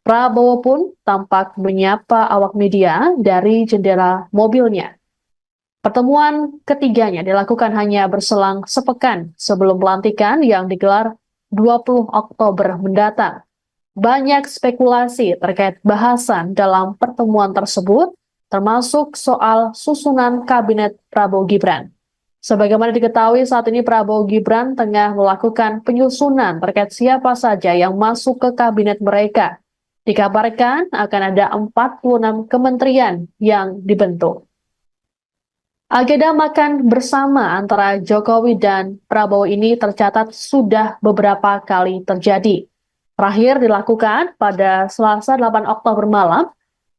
Prabowo pun tampak menyapa awak media dari jendela mobilnya. Pertemuan ketiganya dilakukan hanya berselang sepekan sebelum pelantikan yang digelar 20 Oktober mendatang. Banyak spekulasi terkait bahasan dalam pertemuan tersebut, termasuk soal susunan kabinet Prabowo Gibran. Sebagaimana diketahui saat ini Prabowo Gibran tengah melakukan penyusunan terkait siapa saja yang masuk ke kabinet mereka. Dikabarkan akan ada 46 kementerian yang dibentuk. Agenda makan bersama antara Jokowi dan Prabowo ini tercatat sudah beberapa kali terjadi. Terakhir dilakukan pada Selasa 8 Oktober malam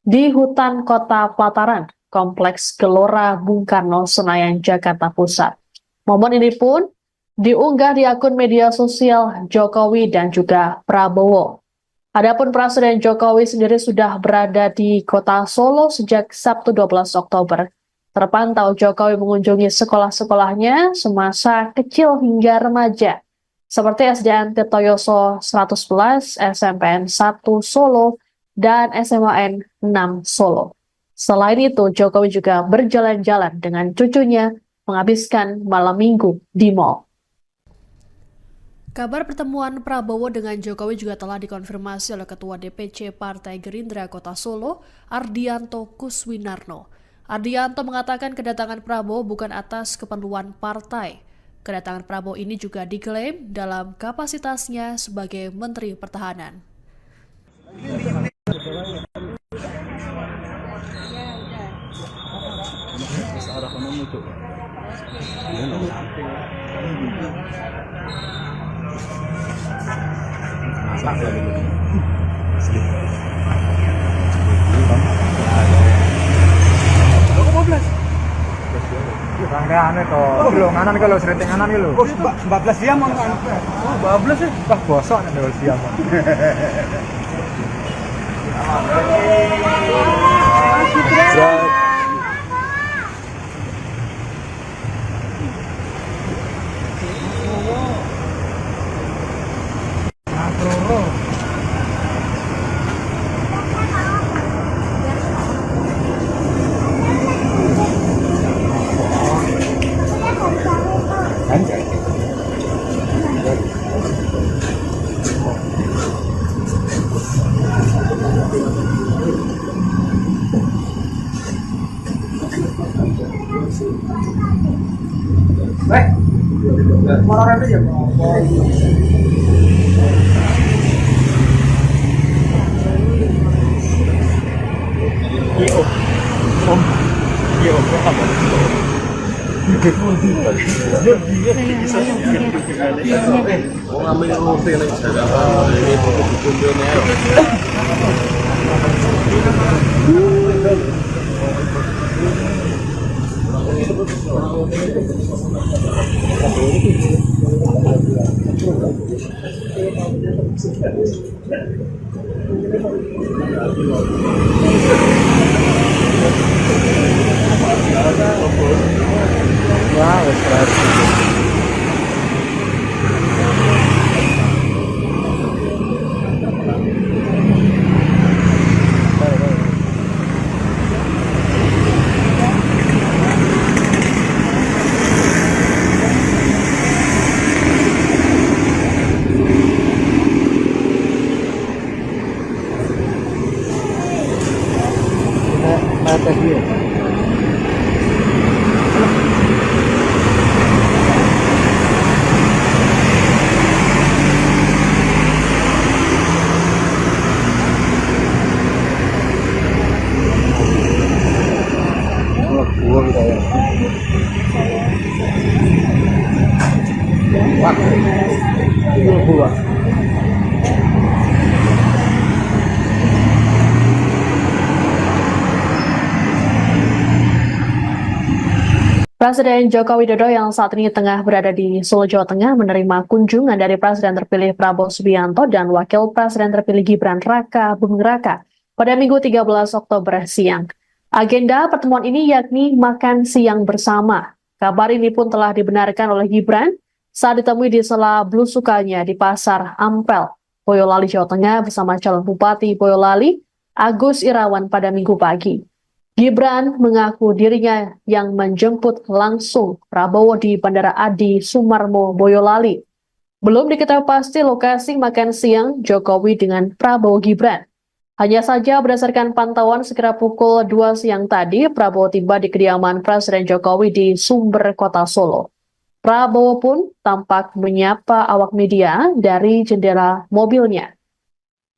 di hutan Kota Pelataran, Kompleks Gelora Bung Karno, Senayan, Jakarta Pusat. Momen ini pun diunggah di akun media sosial Jokowi dan juga Prabowo. Adapun Presiden Jokowi sendiri sudah berada di Kota Solo sejak Sabtu 12 Oktober. Terpantau Jokowi mengunjungi sekolah-sekolahnya semasa kecil hingga remaja, seperti SDN Tirtoyoso 111, SMPN 1 Solo, dan SMAN 6 Solo. Selain itu, Jokowi juga berjalan-jalan dengan cucunya menghabiskan malam minggu di mal. Kabar pertemuan Prabowo dengan Jokowi juga telah dikonfirmasi oleh Ketua DPC Partai Gerindra Kota Solo, Ardianto Kuswinarno. Ardianto mengatakan kedatangan Prabowo bukan atas keperluan partai. Kedatangan Prabowo ini juga diklaim dalam kapasitasnya sebagai Menteri Pertahanan. Rangkaian itu, belum nganan kalau sering nganan gitu. Oh, 14 jam mau kan? Oh, 12 ya. Wah, bosok nih kalau siang. Orang itu ya. 72. Presiden Joko Widodo yang saat ini tengah berada di Solo, Jawa Tengah menerima kunjungan dari Presiden terpilih Prabowo Subianto dan Wakil Presiden terpilih Gibran Raka Buming Raka pada Minggu 13 Oktober siang. Agenda pertemuan ini yakni makan siang bersama. Kabar ini pun telah dibenarkan oleh Gibran saat ditemui di sela belusukannya di Pasar Ampel, Boyolali, Jawa Tengah bersama calon Bupati Boyolali, Agus Irawan pada Minggu pagi. Gibran mengaku dirinya yang menjemput langsung Prabowo di Bandara Adi Sumarmo, Boyolali. Belum diketahui pasti lokasi makan siang Jokowi dengan Prabowo Gibran. Hanya saja berdasarkan pantauan sekitar pukul 2 siang tadi, Prabowo tiba di kediaman Presiden Jokowi di Sumber, Kota Solo. Prabowo pun tampak menyapa awak media dari jendela mobilnya.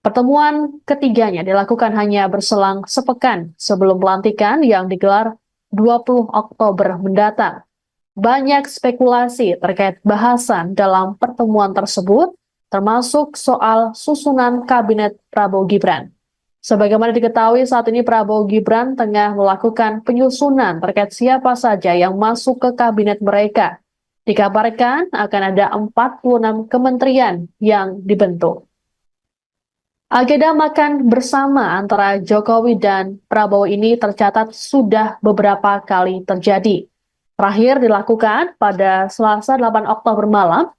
Pertemuan ketiganya dilakukan hanya berselang sepekan sebelum pelantikan yang digelar 20 Oktober mendatang. Banyak spekulasi terkait bahasan dalam pertemuan tersebut, termasuk soal susunan kabinet Prabowo Gibran. Sebagaimana diketahui saat ini Prabowo Gibran tengah melakukan penyusunan terkait siapa saja yang masuk ke kabinet mereka. Dikabarkan akan ada 46 kementerian yang dibentuk. Agenda makan bersama antara Jokowi dan Prabowo ini tercatat sudah beberapa kali terjadi. Terakhir dilakukan pada Selasa 8 Oktober malam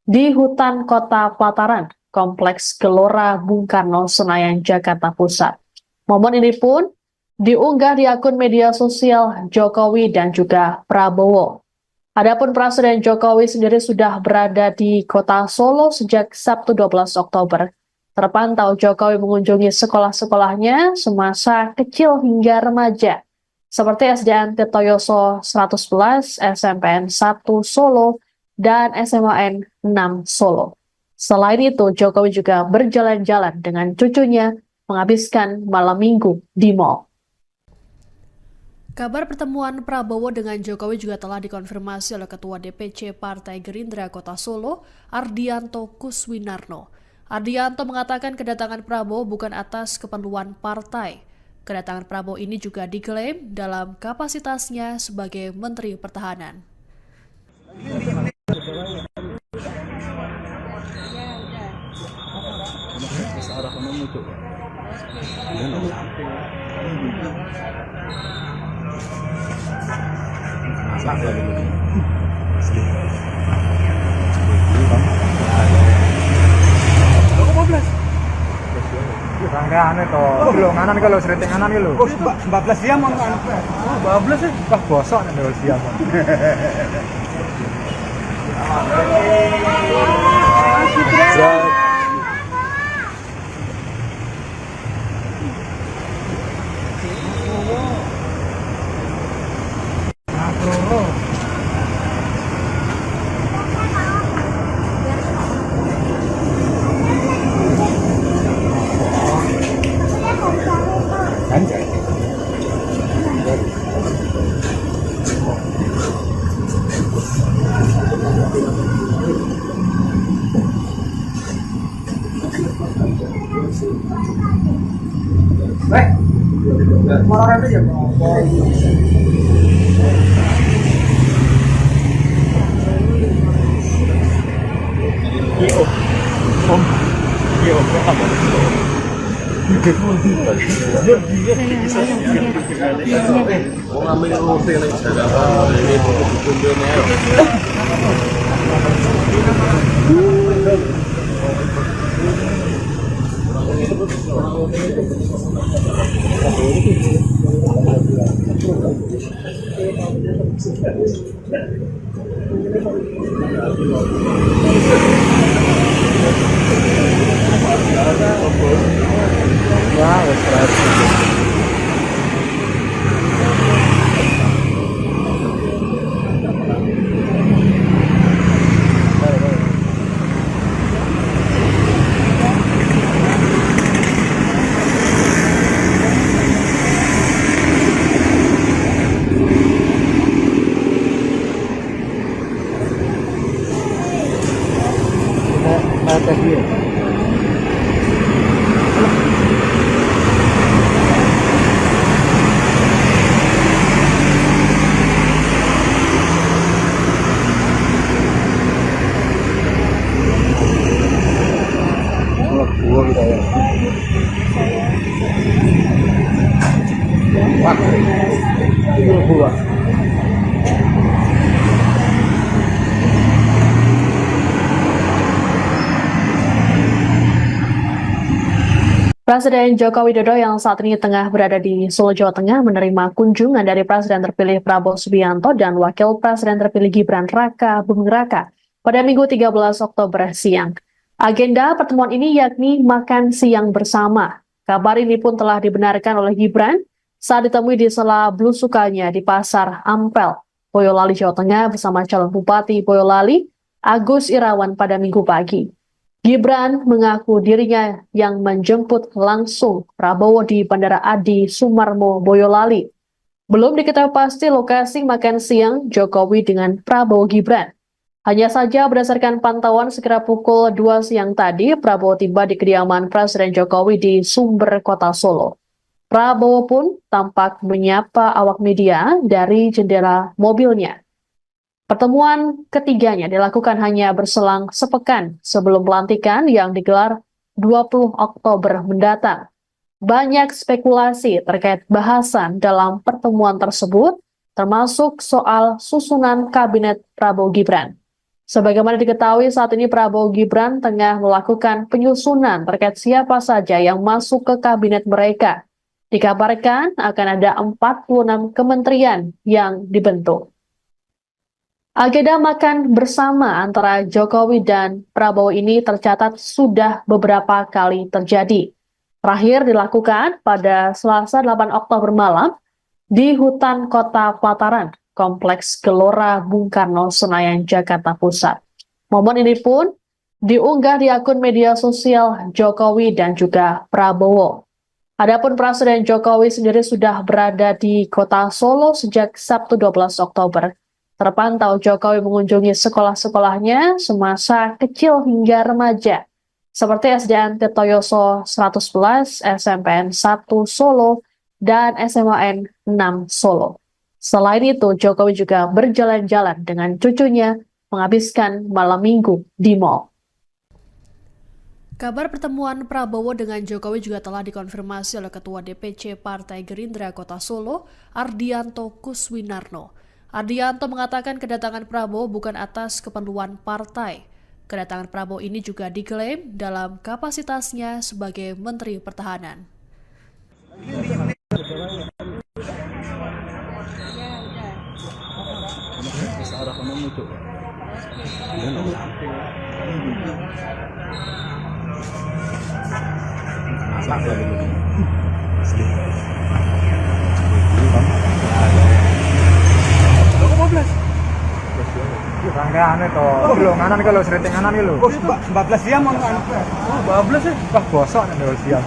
di hutan Kota Pelataran, Kompleks Gelora Bung Karno, Senayan, Jakarta Pusat. Momen ini pun diunggah di akun media sosial Jokowi dan juga Prabowo. Adapun Presiden Jokowi sendiri sudah berada di Kota Solo sejak Sabtu 12 Oktober. Terpantau Jokowi mengunjungi sekolah-sekolahnya semasa kecil hingga remaja, seperti SDN Tirtoyoso 111, SMPN 1 Solo, dan SMAN 6 Solo. Selain itu, Jokowi juga berjalan-jalan dengan cucunya menghabiskan malam minggu di mal. Kabar pertemuan Prabowo dengan Jokowi juga telah dikonfirmasi oleh Ketua DPC Partai Gerindra Kota Solo, Ardianto Kuswinarno. Ardianto mengatakan kedatangan Prabowo bukan atas keperluan partai. Kedatangan Prabowo ini juga diklaim dalam kapasitasnya sebagai Menteri Pertahanan. Rangkaian itu, belum nganan kalau sering nganan gitu. 14 jam on kan. Oh, 12 sih. Wah, bosok nih kalau siang. Orang itu ya. atas dia. Gua kita ya. Wah. Gua. Presiden Joko Widodo yang saat ini tengah berada di Solo, Jawa Tengah menerima kunjungan dari Presiden terpilih Prabowo Subianto dan Wakil Presiden terpilih Gibran Raka Buming Raka pada Minggu 13 Oktober siang. Agenda pertemuan ini yakni makan siang bersama. Kabar ini pun telah dibenarkan oleh Gibran saat ditemui di sela belusukannya di Pasar Ampel, Boyolali, Jawa Tengah bersama calon Bupati Boyolali, Agus Irawan pada Minggu pagi. Gibran mengaku dirinya yang menjemput langsung Prabowo di Bandara Adi Sumarmo, Boyolali. Belum diketahui pasti lokasi makan siang Jokowi dengan Prabowo Gibran. Hanya saja berdasarkan pantauan sekira pukul 2 siang tadi, Prabowo tiba di kediaman Presiden Jokowi di Sumber, Kota Solo. Prabowo pun tampak menyapa awak media dari jendela mobilnya. Pertemuan ketiganya dilakukan hanya berselang sepekan sebelum pelantikan yang digelar 20 Oktober mendatang. Banyak spekulasi terkait bahasan dalam pertemuan tersebut, termasuk soal susunan kabinet Prabowo Gibran. Sebagaimana diketahui saat ini Prabowo Gibran tengah melakukan penyusunan terkait siapa saja yang masuk ke kabinet mereka. Dikabarkan akan ada 46 kementerian yang dibentuk. Agenda makan bersama antara Jokowi dan Prabowo ini tercatat sudah beberapa kali terjadi. Terakhir dilakukan pada Selasa 8 Oktober malam di hutan Kota Pelataran, Kompleks Gelora Bung Karno, Senayan, Jakarta Pusat. Momen ini pun diunggah di akun media sosial Jokowi dan juga Prabowo. Adapun Presiden Jokowi sendiri sudah berada di Kota Solo sejak Sabtu 12 Oktober. Terpantau Jokowi mengunjungi sekolah-sekolahnya semasa kecil hingga remaja, seperti SDN Tirtoyoso 111, SMPN 1 Solo, dan SMAN 6 Solo. Selain itu, Jokowi juga berjalan-jalan dengan cucunya menghabiskan malam minggu di mal. Kabar pertemuan Prabowo dengan Jokowi juga telah dikonfirmasi oleh Ketua DPC Partai Gerindra Kota Solo, Ardianto Kuswinarno. Ardianto mengatakan kedatangan Prabowo bukan atas keperluan partai. Kedatangan Prabowo ini juga diklaim dalam kapasitasnya sebagai Menteri Pertahanan. Rangkaian itu, belum nganan kalau sering nganan itu. Oh, 14 jam mau anu. Oh, 12 ya. Wah, bosok nih kalau siang.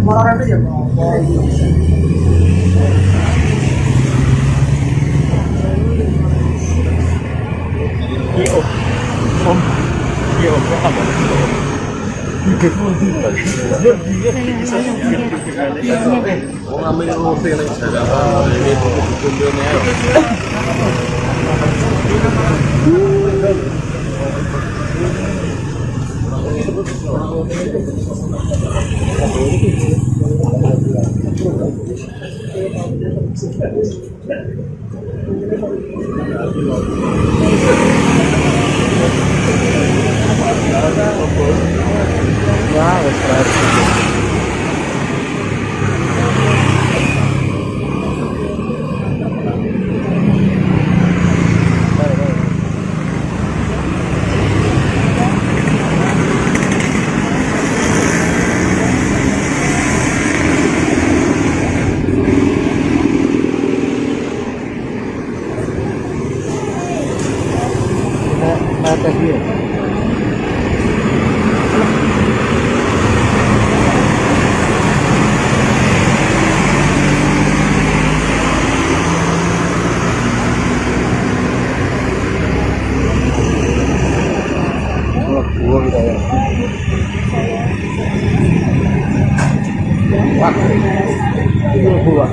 Orang itu ya. Pak. 30, Pak.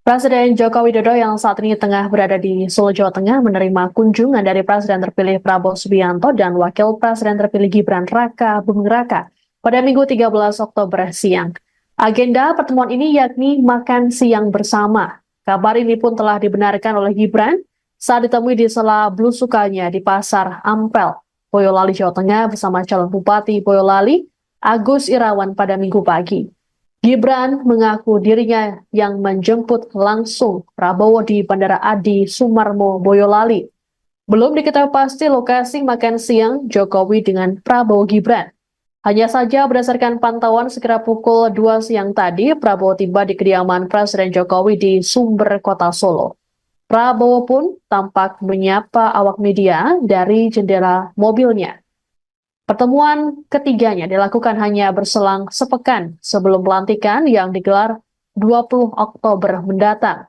Presiden Joko Widodo yang saat ini tengah berada di Solo, Jawa Tengah menerima kunjungan dari Presiden terpilih Prabowo Subianto dan Wakil Presiden terpilih Gibran Raka Buming Raka pada Minggu 13 Oktober siang. Agenda pertemuan ini yakni makan siang bersama. Kabar ini pun telah dibenarkan oleh Gibran saat ditemui di sela belusukannya di Pasar Ampel, Boyolali, Jawa Tengah bersama calon Bupati Boyolali, Agus Irawan pada Minggu pagi. Gibran mengaku dirinya yang menjemput langsung Prabowo di Bandara Adi Sumarmo, Boyolali. Belum diketahui pasti lokasi makan siang Jokowi dengan Prabowo Gibran. Hanya saja berdasarkan pantauan sekira pukul 2 siang tadi, Prabowo tiba di kediaman Presiden Jokowi di Sumber, Kota Solo. Prabowo pun tampak menyapa awak media dari jendela mobilnya. Pertemuan ketiganya dilakukan hanya berselang sepekan sebelum pelantikan yang digelar 20 Oktober mendatang.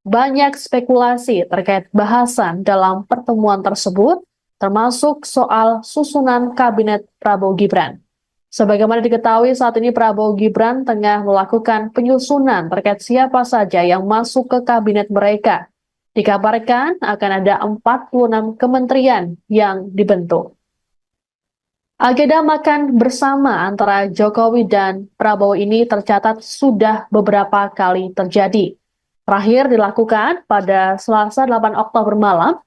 Banyak spekulasi terkait bahasan dalam pertemuan tersebut, termasuk soal susunan kabinet Prabowo Gibran. Sebagaimana diketahui saat ini Prabowo Gibran tengah melakukan penyusunan terkait siapa saja yang masuk ke kabinet mereka. Dikabarkan akan ada 46 kementerian yang dibentuk. Agenda makan bersama antara Jokowi dan Prabowo ini tercatat sudah beberapa kali terjadi. Terakhir dilakukan pada Selasa 8 Oktober malam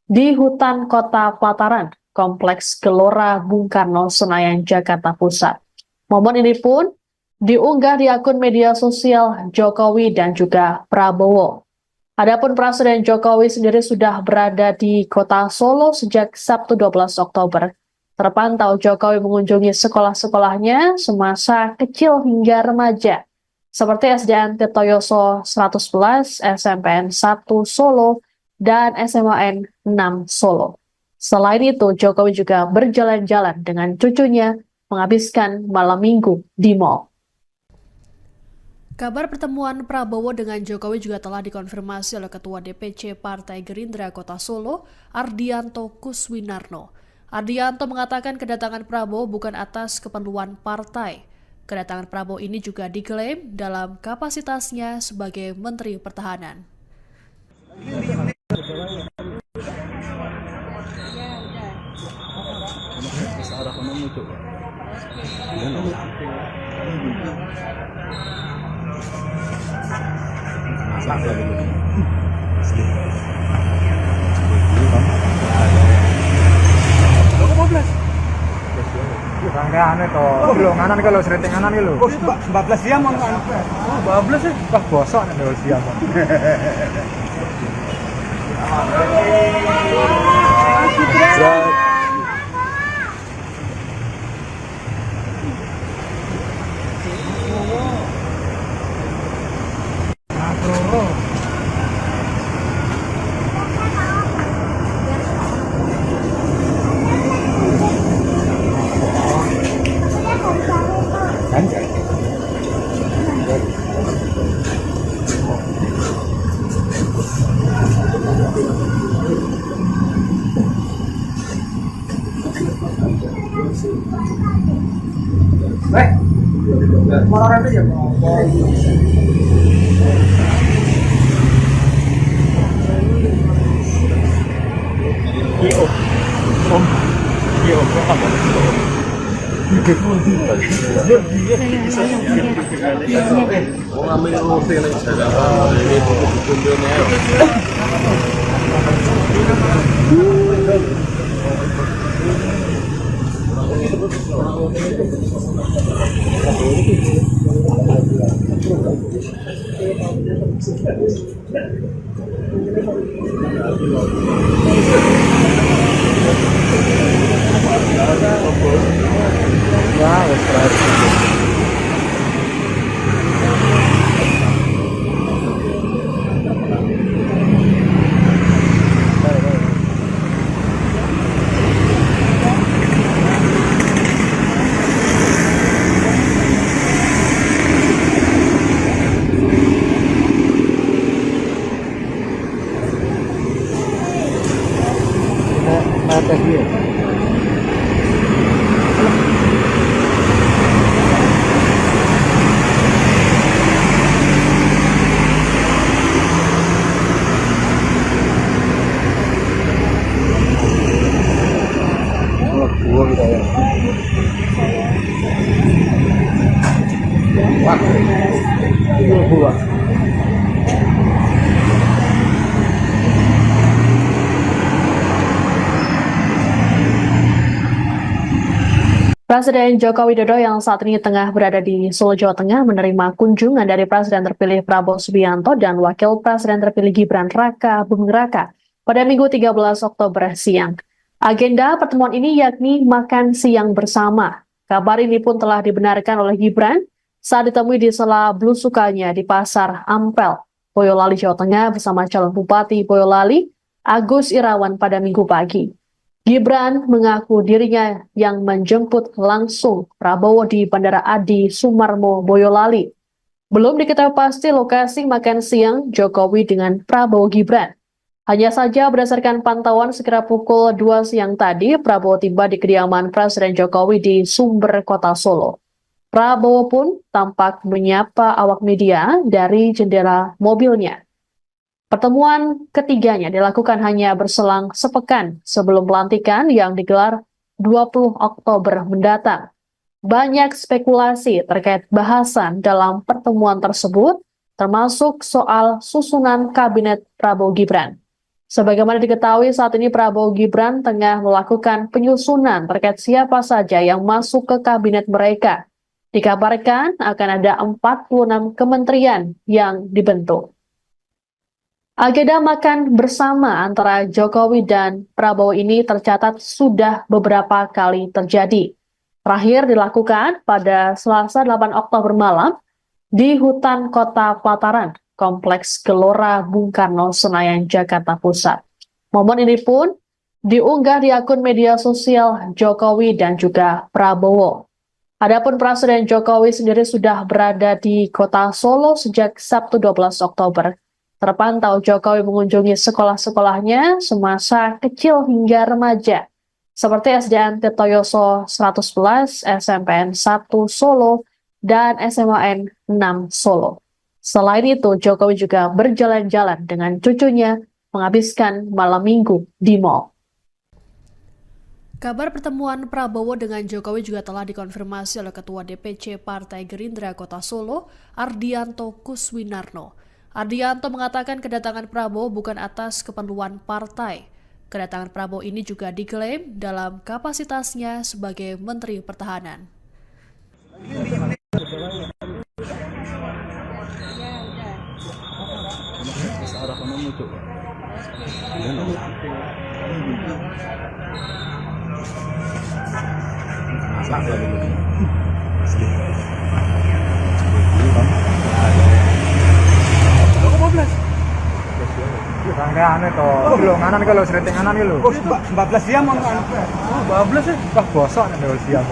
di hutan Kota Pelataran, Kompleks Gelora Bung Karno, Senayan, Jakarta Pusat. Momen ini pun diunggah di akun media sosial Jokowi dan juga Prabowo. Adapun Presiden Jokowi sendiri sudah berada di Kota Solo sejak Sabtu 12 Oktober. Terpantau Jokowi mengunjungi sekolah-sekolahnya semasa kecil hingga remaja, seperti SDN Tirtoyoso 111, SMPN 1 Solo, dan SMAN 6 Solo. Selain itu, Jokowi juga berjalan-jalan dengan cucunya menghabiskan malam minggu di mal. Kabar pertemuan Prabowo dengan Jokowi juga telah dikonfirmasi oleh Ketua DPC Partai Gerindra Kota Solo, Ardianto Kuswinarno. Ardianto mengatakan kedatangan Prabowo bukan atas keperluan partai. Kedatangan Prabowo ini juga diklaim dalam kapasitasnya sebagai Menteri Pertahanan. Rangkaian itu, belum nganan kalau sering nganan gitu. 14 jam on kan. 14 sih. Wah bosok nih dua siang. Motor itu ya. tes dia. Gua gitu ya. Wah. Gua. Presiden Joko Widodo yang saat ini tengah berada di Solo, Jawa Tengah menerima kunjungan dari Presiden terpilih Prabowo Subianto dan Wakil Presiden terpilih Gibran Raka Buming Raka pada Minggu 13 Oktober siang. Agenda pertemuan ini yakni makan siang bersama. Kabar ini pun telah dibenarkan oleh Gibran saat ditemui di sela belusukannya di Pasar Ampel, Boyolali, Jawa Tengah bersama calon Bupati Boyolali, Agus Irawan pada Minggu pagi. Gibran mengaku dirinya yang menjemput langsung Prabowo di Bandara Adi Sumarmo, Boyolali. Belum diketahui pasti lokasi makan siang Jokowi dengan Prabowo Gibran. Hanya saja berdasarkan pantauan sekitar pukul 2 siang tadi, Prabowo tiba di kediaman Presiden Jokowi di Sumber, Kota Solo. Prabowo pun tampak menyapa awak media dari jendela mobilnya. Pertemuan ketiganya dilakukan hanya berselang sepekan sebelum pelantikan yang digelar 20 Oktober mendatang. Banyak spekulasi terkait bahasan dalam pertemuan tersebut, termasuk soal susunan kabinet Prabowo Gibran. Sebagaimana diketahui saat ini Prabowo Gibran tengah melakukan penyusunan terkait siapa saja yang masuk ke kabinet mereka. Dikabarkan akan ada 46 kementerian yang dibentuk. Agenda makan bersama antara Jokowi dan Prabowo ini tercatat sudah beberapa kali terjadi. Terakhir dilakukan pada Selasa 8 Oktober malam di hutan Kota Pelataran, Kompleks Gelora Bung Karno, Senayan, Jakarta Pusat. Momen ini pun diunggah di akun media sosial Jokowi dan juga Prabowo. Adapun Presiden Jokowi sendiri sudah berada di Kota Solo sejak Sabtu 12 Oktober. Terpantau Jokowi mengunjungi sekolah-sekolahnya semasa kecil hingga remaja, seperti SDN Tirtoyoso 111, SMPN 1 Solo, dan SMAN 6 Solo. Selain itu, Jokowi juga berjalan-jalan dengan cucunya menghabiskan malam minggu di mal. Kabar pertemuan Prabowo dengan Jokowi juga telah dikonfirmasi oleh Ketua DPC Partai Gerindra Kota Solo, Ardianto Kuswinarno. Ardianto mengatakan kedatangan Prabowo bukan atas keperluan partai. Kedatangan Prabowo ini juga diklaim dalam kapasitasnya sebagai Menteri Pertahanan. Rangkaian itu, belum nganan kalau sering nganan gitu. 14 jam mau anu. 14 ya. Wah bosok nih kalau siang.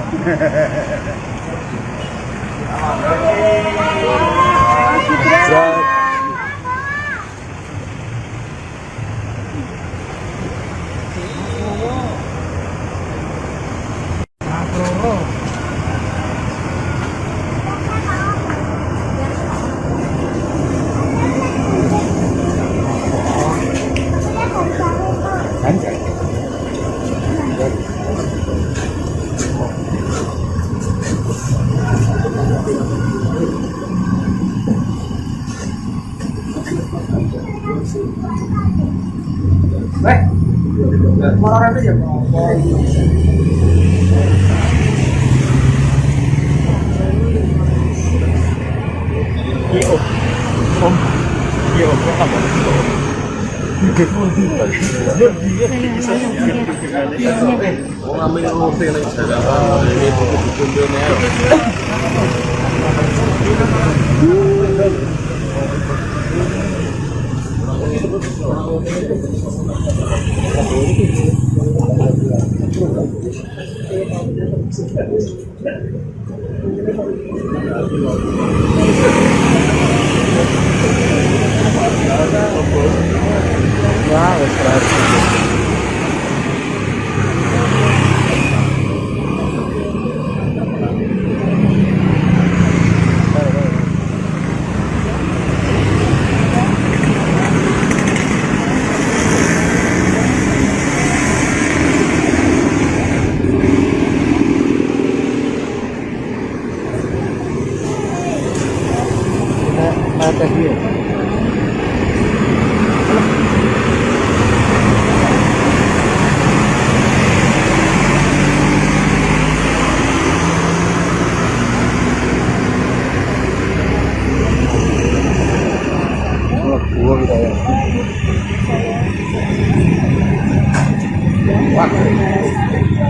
dia. Gua kita ya. Wah.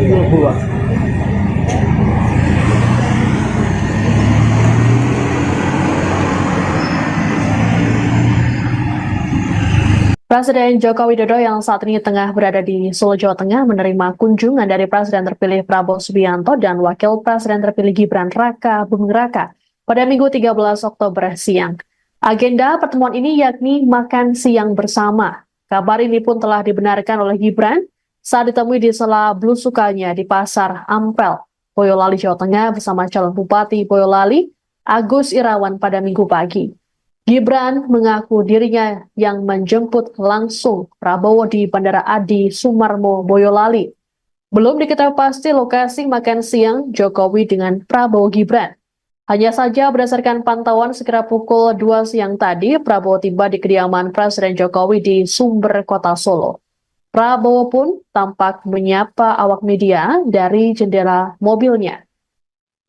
Itu gua. Presiden Joko Widodo yang saat ini tengah berada di Solo, Jawa Tengah menerima kunjungan dari Presiden terpilih Prabowo Subianto dan Wakil Presiden terpilih Gibran Raka Buming Raka pada Minggu 13 Oktober siang. Agenda pertemuan ini yakni makan siang bersama. Kabar ini pun telah dibenarkan oleh Gibran saat ditemui di sela belusukannya di Pasar Ampel, Boyolali, Jawa Tengah bersama calon Bupati Boyolali, Agus Irawan pada Minggu pagi. Gibran mengaku dirinya yang menjemput langsung Prabowo di Bandara Adi Sumarmo, Boyolali. Belum diketahui pasti lokasi makan siang Jokowi dengan Prabowo Gibran. Hanya saja berdasarkan pantauan sekira pukul 2 siang tadi, Prabowo tiba di kediaman Presiden Jokowi di Sumber, Kota Solo. Prabowo pun tampak menyapa awak media dari jendela mobilnya.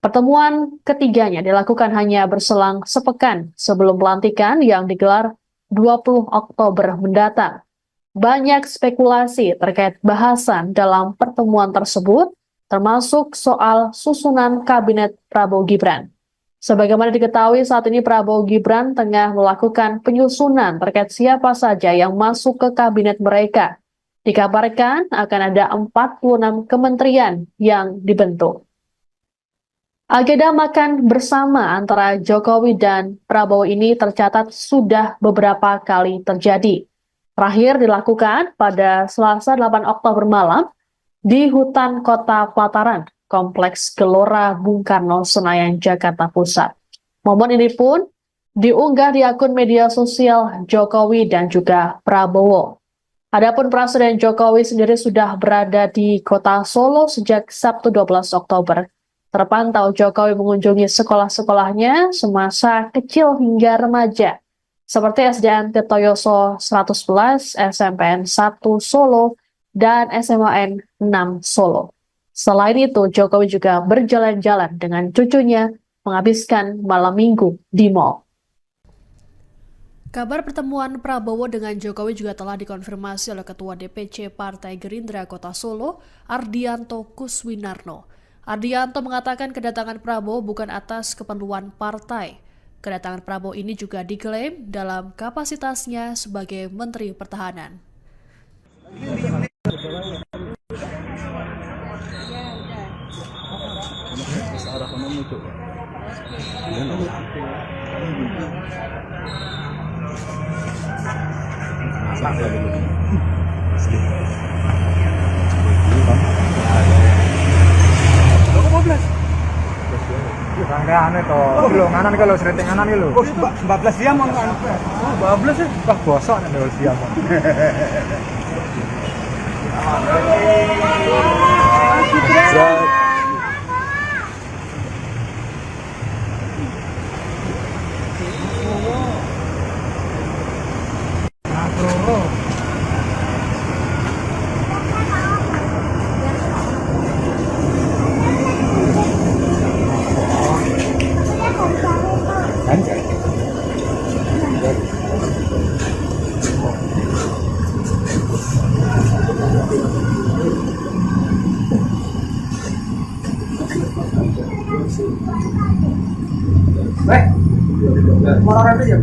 Pertemuan ketiganya dilakukan hanya berselang sepekan sebelum pelantikan yang digelar 20 Oktober mendatang. Banyak spekulasi terkait bahasan dalam pertemuan tersebut, termasuk soal susunan kabinet Prabowo Gibran. Sebagaimana diketahui saat ini Prabowo Gibran tengah melakukan penyusunan terkait siapa saja yang masuk ke kabinet mereka. Dikabarkan akan ada 46 kementerian yang dibentuk. Agenda makan bersama antara Jokowi dan Prabowo ini tercatat sudah beberapa kali terjadi. Terakhir dilakukan pada Selasa 8 Oktober malam di hutan Kota Pelataran, Kompleks Gelora Bung Karno, Senayan, Jakarta Pusat. Momen ini pun diunggah di akun media sosial Jokowi dan juga Prabowo. Adapun Presiden Jokowi sendiri sudah berada di Kota Solo sejak Sabtu 12 Oktober. Terpantau Jokowi mengunjungi sekolah-sekolahnya semasa kecil hingga remaja, seperti SDN Tirtoyoso 111, SMPN 1 Solo, dan SMAN 6 Solo. Selain itu, Jokowi juga berjalan-jalan dengan cucunya menghabiskan malam minggu di mal. Kabar pertemuan Prabowo dengan Jokowi juga telah dikonfirmasi oleh Ketua DPC Partai Gerindra Kota Solo, Ardianto Kuswinarno. Ardianto mengatakan kedatangan Prabowo bukan atas keperluan partai. Kedatangan Prabowo ini juga diklaim dalam kapasitasnya sebagai Menteri Pertahanan. Rangkaian itu, belum nganan kalau sering nganan itu. Oh, 14 jam mau kan? Oh, 12 ya? Wah, bosok nih kalau siang. Orang itu ya.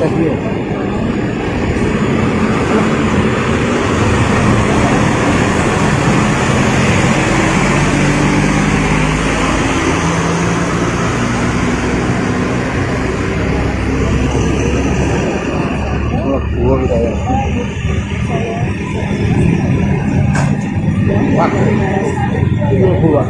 tes dia. Gua kita ya. Wah. Gua.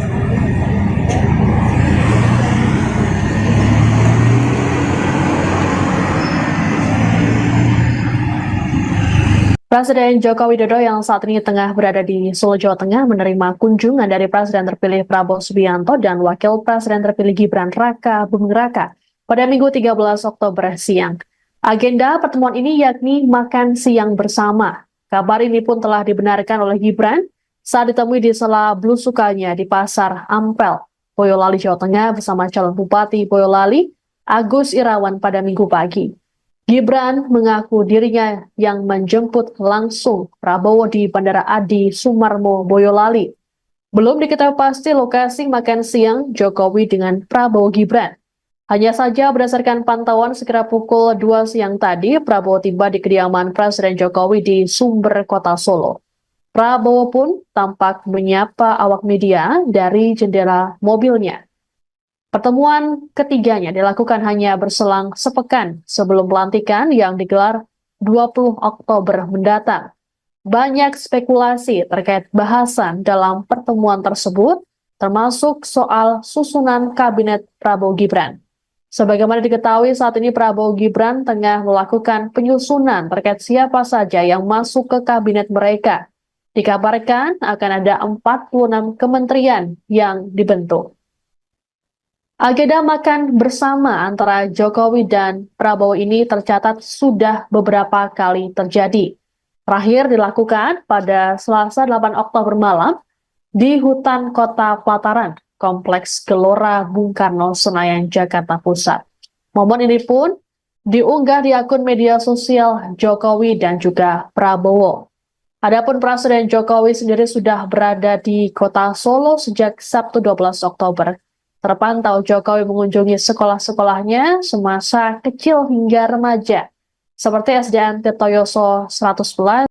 Presiden Joko Widodo yang saat ini tengah berada di Solo, Jawa Tengah menerima kunjungan dari Presiden terpilih Prabowo Subianto dan Wakil Presiden terpilih Gibran Raka Buming Raka pada Minggu 13 Oktober siang. Agenda pertemuan ini yakni makan siang bersama. Kabar ini pun telah dibenarkan oleh Gibran saat ditemui di sela belusukannya di Pasar Ampel, Boyolali, Jawa Tengah bersama calon Bupati Boyolali, Agus Irawan pada Minggu pagi. Gibran mengaku dirinya yang menjemput langsung Prabowo di Bandara Adi Sumarmo, Boyolali. Belum diketahui pasti lokasi makan siang Jokowi dengan Prabowo Gibran. Hanya saja berdasarkan pantauan sekira pukul 2 siang tadi, Prabowo tiba di kediaman Presiden Jokowi di Sumber, Kota Solo. Prabowo pun tampak menyapa awak media dari jendela mobilnya. Pertemuan ketiganya dilakukan hanya berselang sepekan sebelum pelantikan yang digelar 20 Oktober mendatang. Banyak spekulasi terkait bahasan dalam pertemuan tersebut, termasuk soal susunan kabinet Prabowo Gibran. Sebagaimana diketahui saat ini Prabowo Gibran tengah melakukan penyusunan terkait siapa saja yang masuk ke kabinet mereka. Dikabarkan akan ada 46 kementerian yang dibentuk. Agenda makan bersama antara Jokowi dan Prabowo ini tercatat sudah beberapa kali terjadi. Terakhir dilakukan pada Selasa 8 Oktober malam di hutan Kota Pelataran, Kompleks Gelora Bung Karno, Senayan, Jakarta Pusat. Momen ini pun diunggah di akun media sosial Jokowi dan juga Prabowo. Adapun Presiden Jokowi sendiri sudah berada di Kota Solo sejak Sabtu 12 Oktober. Terpantau Jokowi mengunjungi sekolah-sekolahnya semasa kecil hingga remaja, seperti SDN Tirtoyoso 111,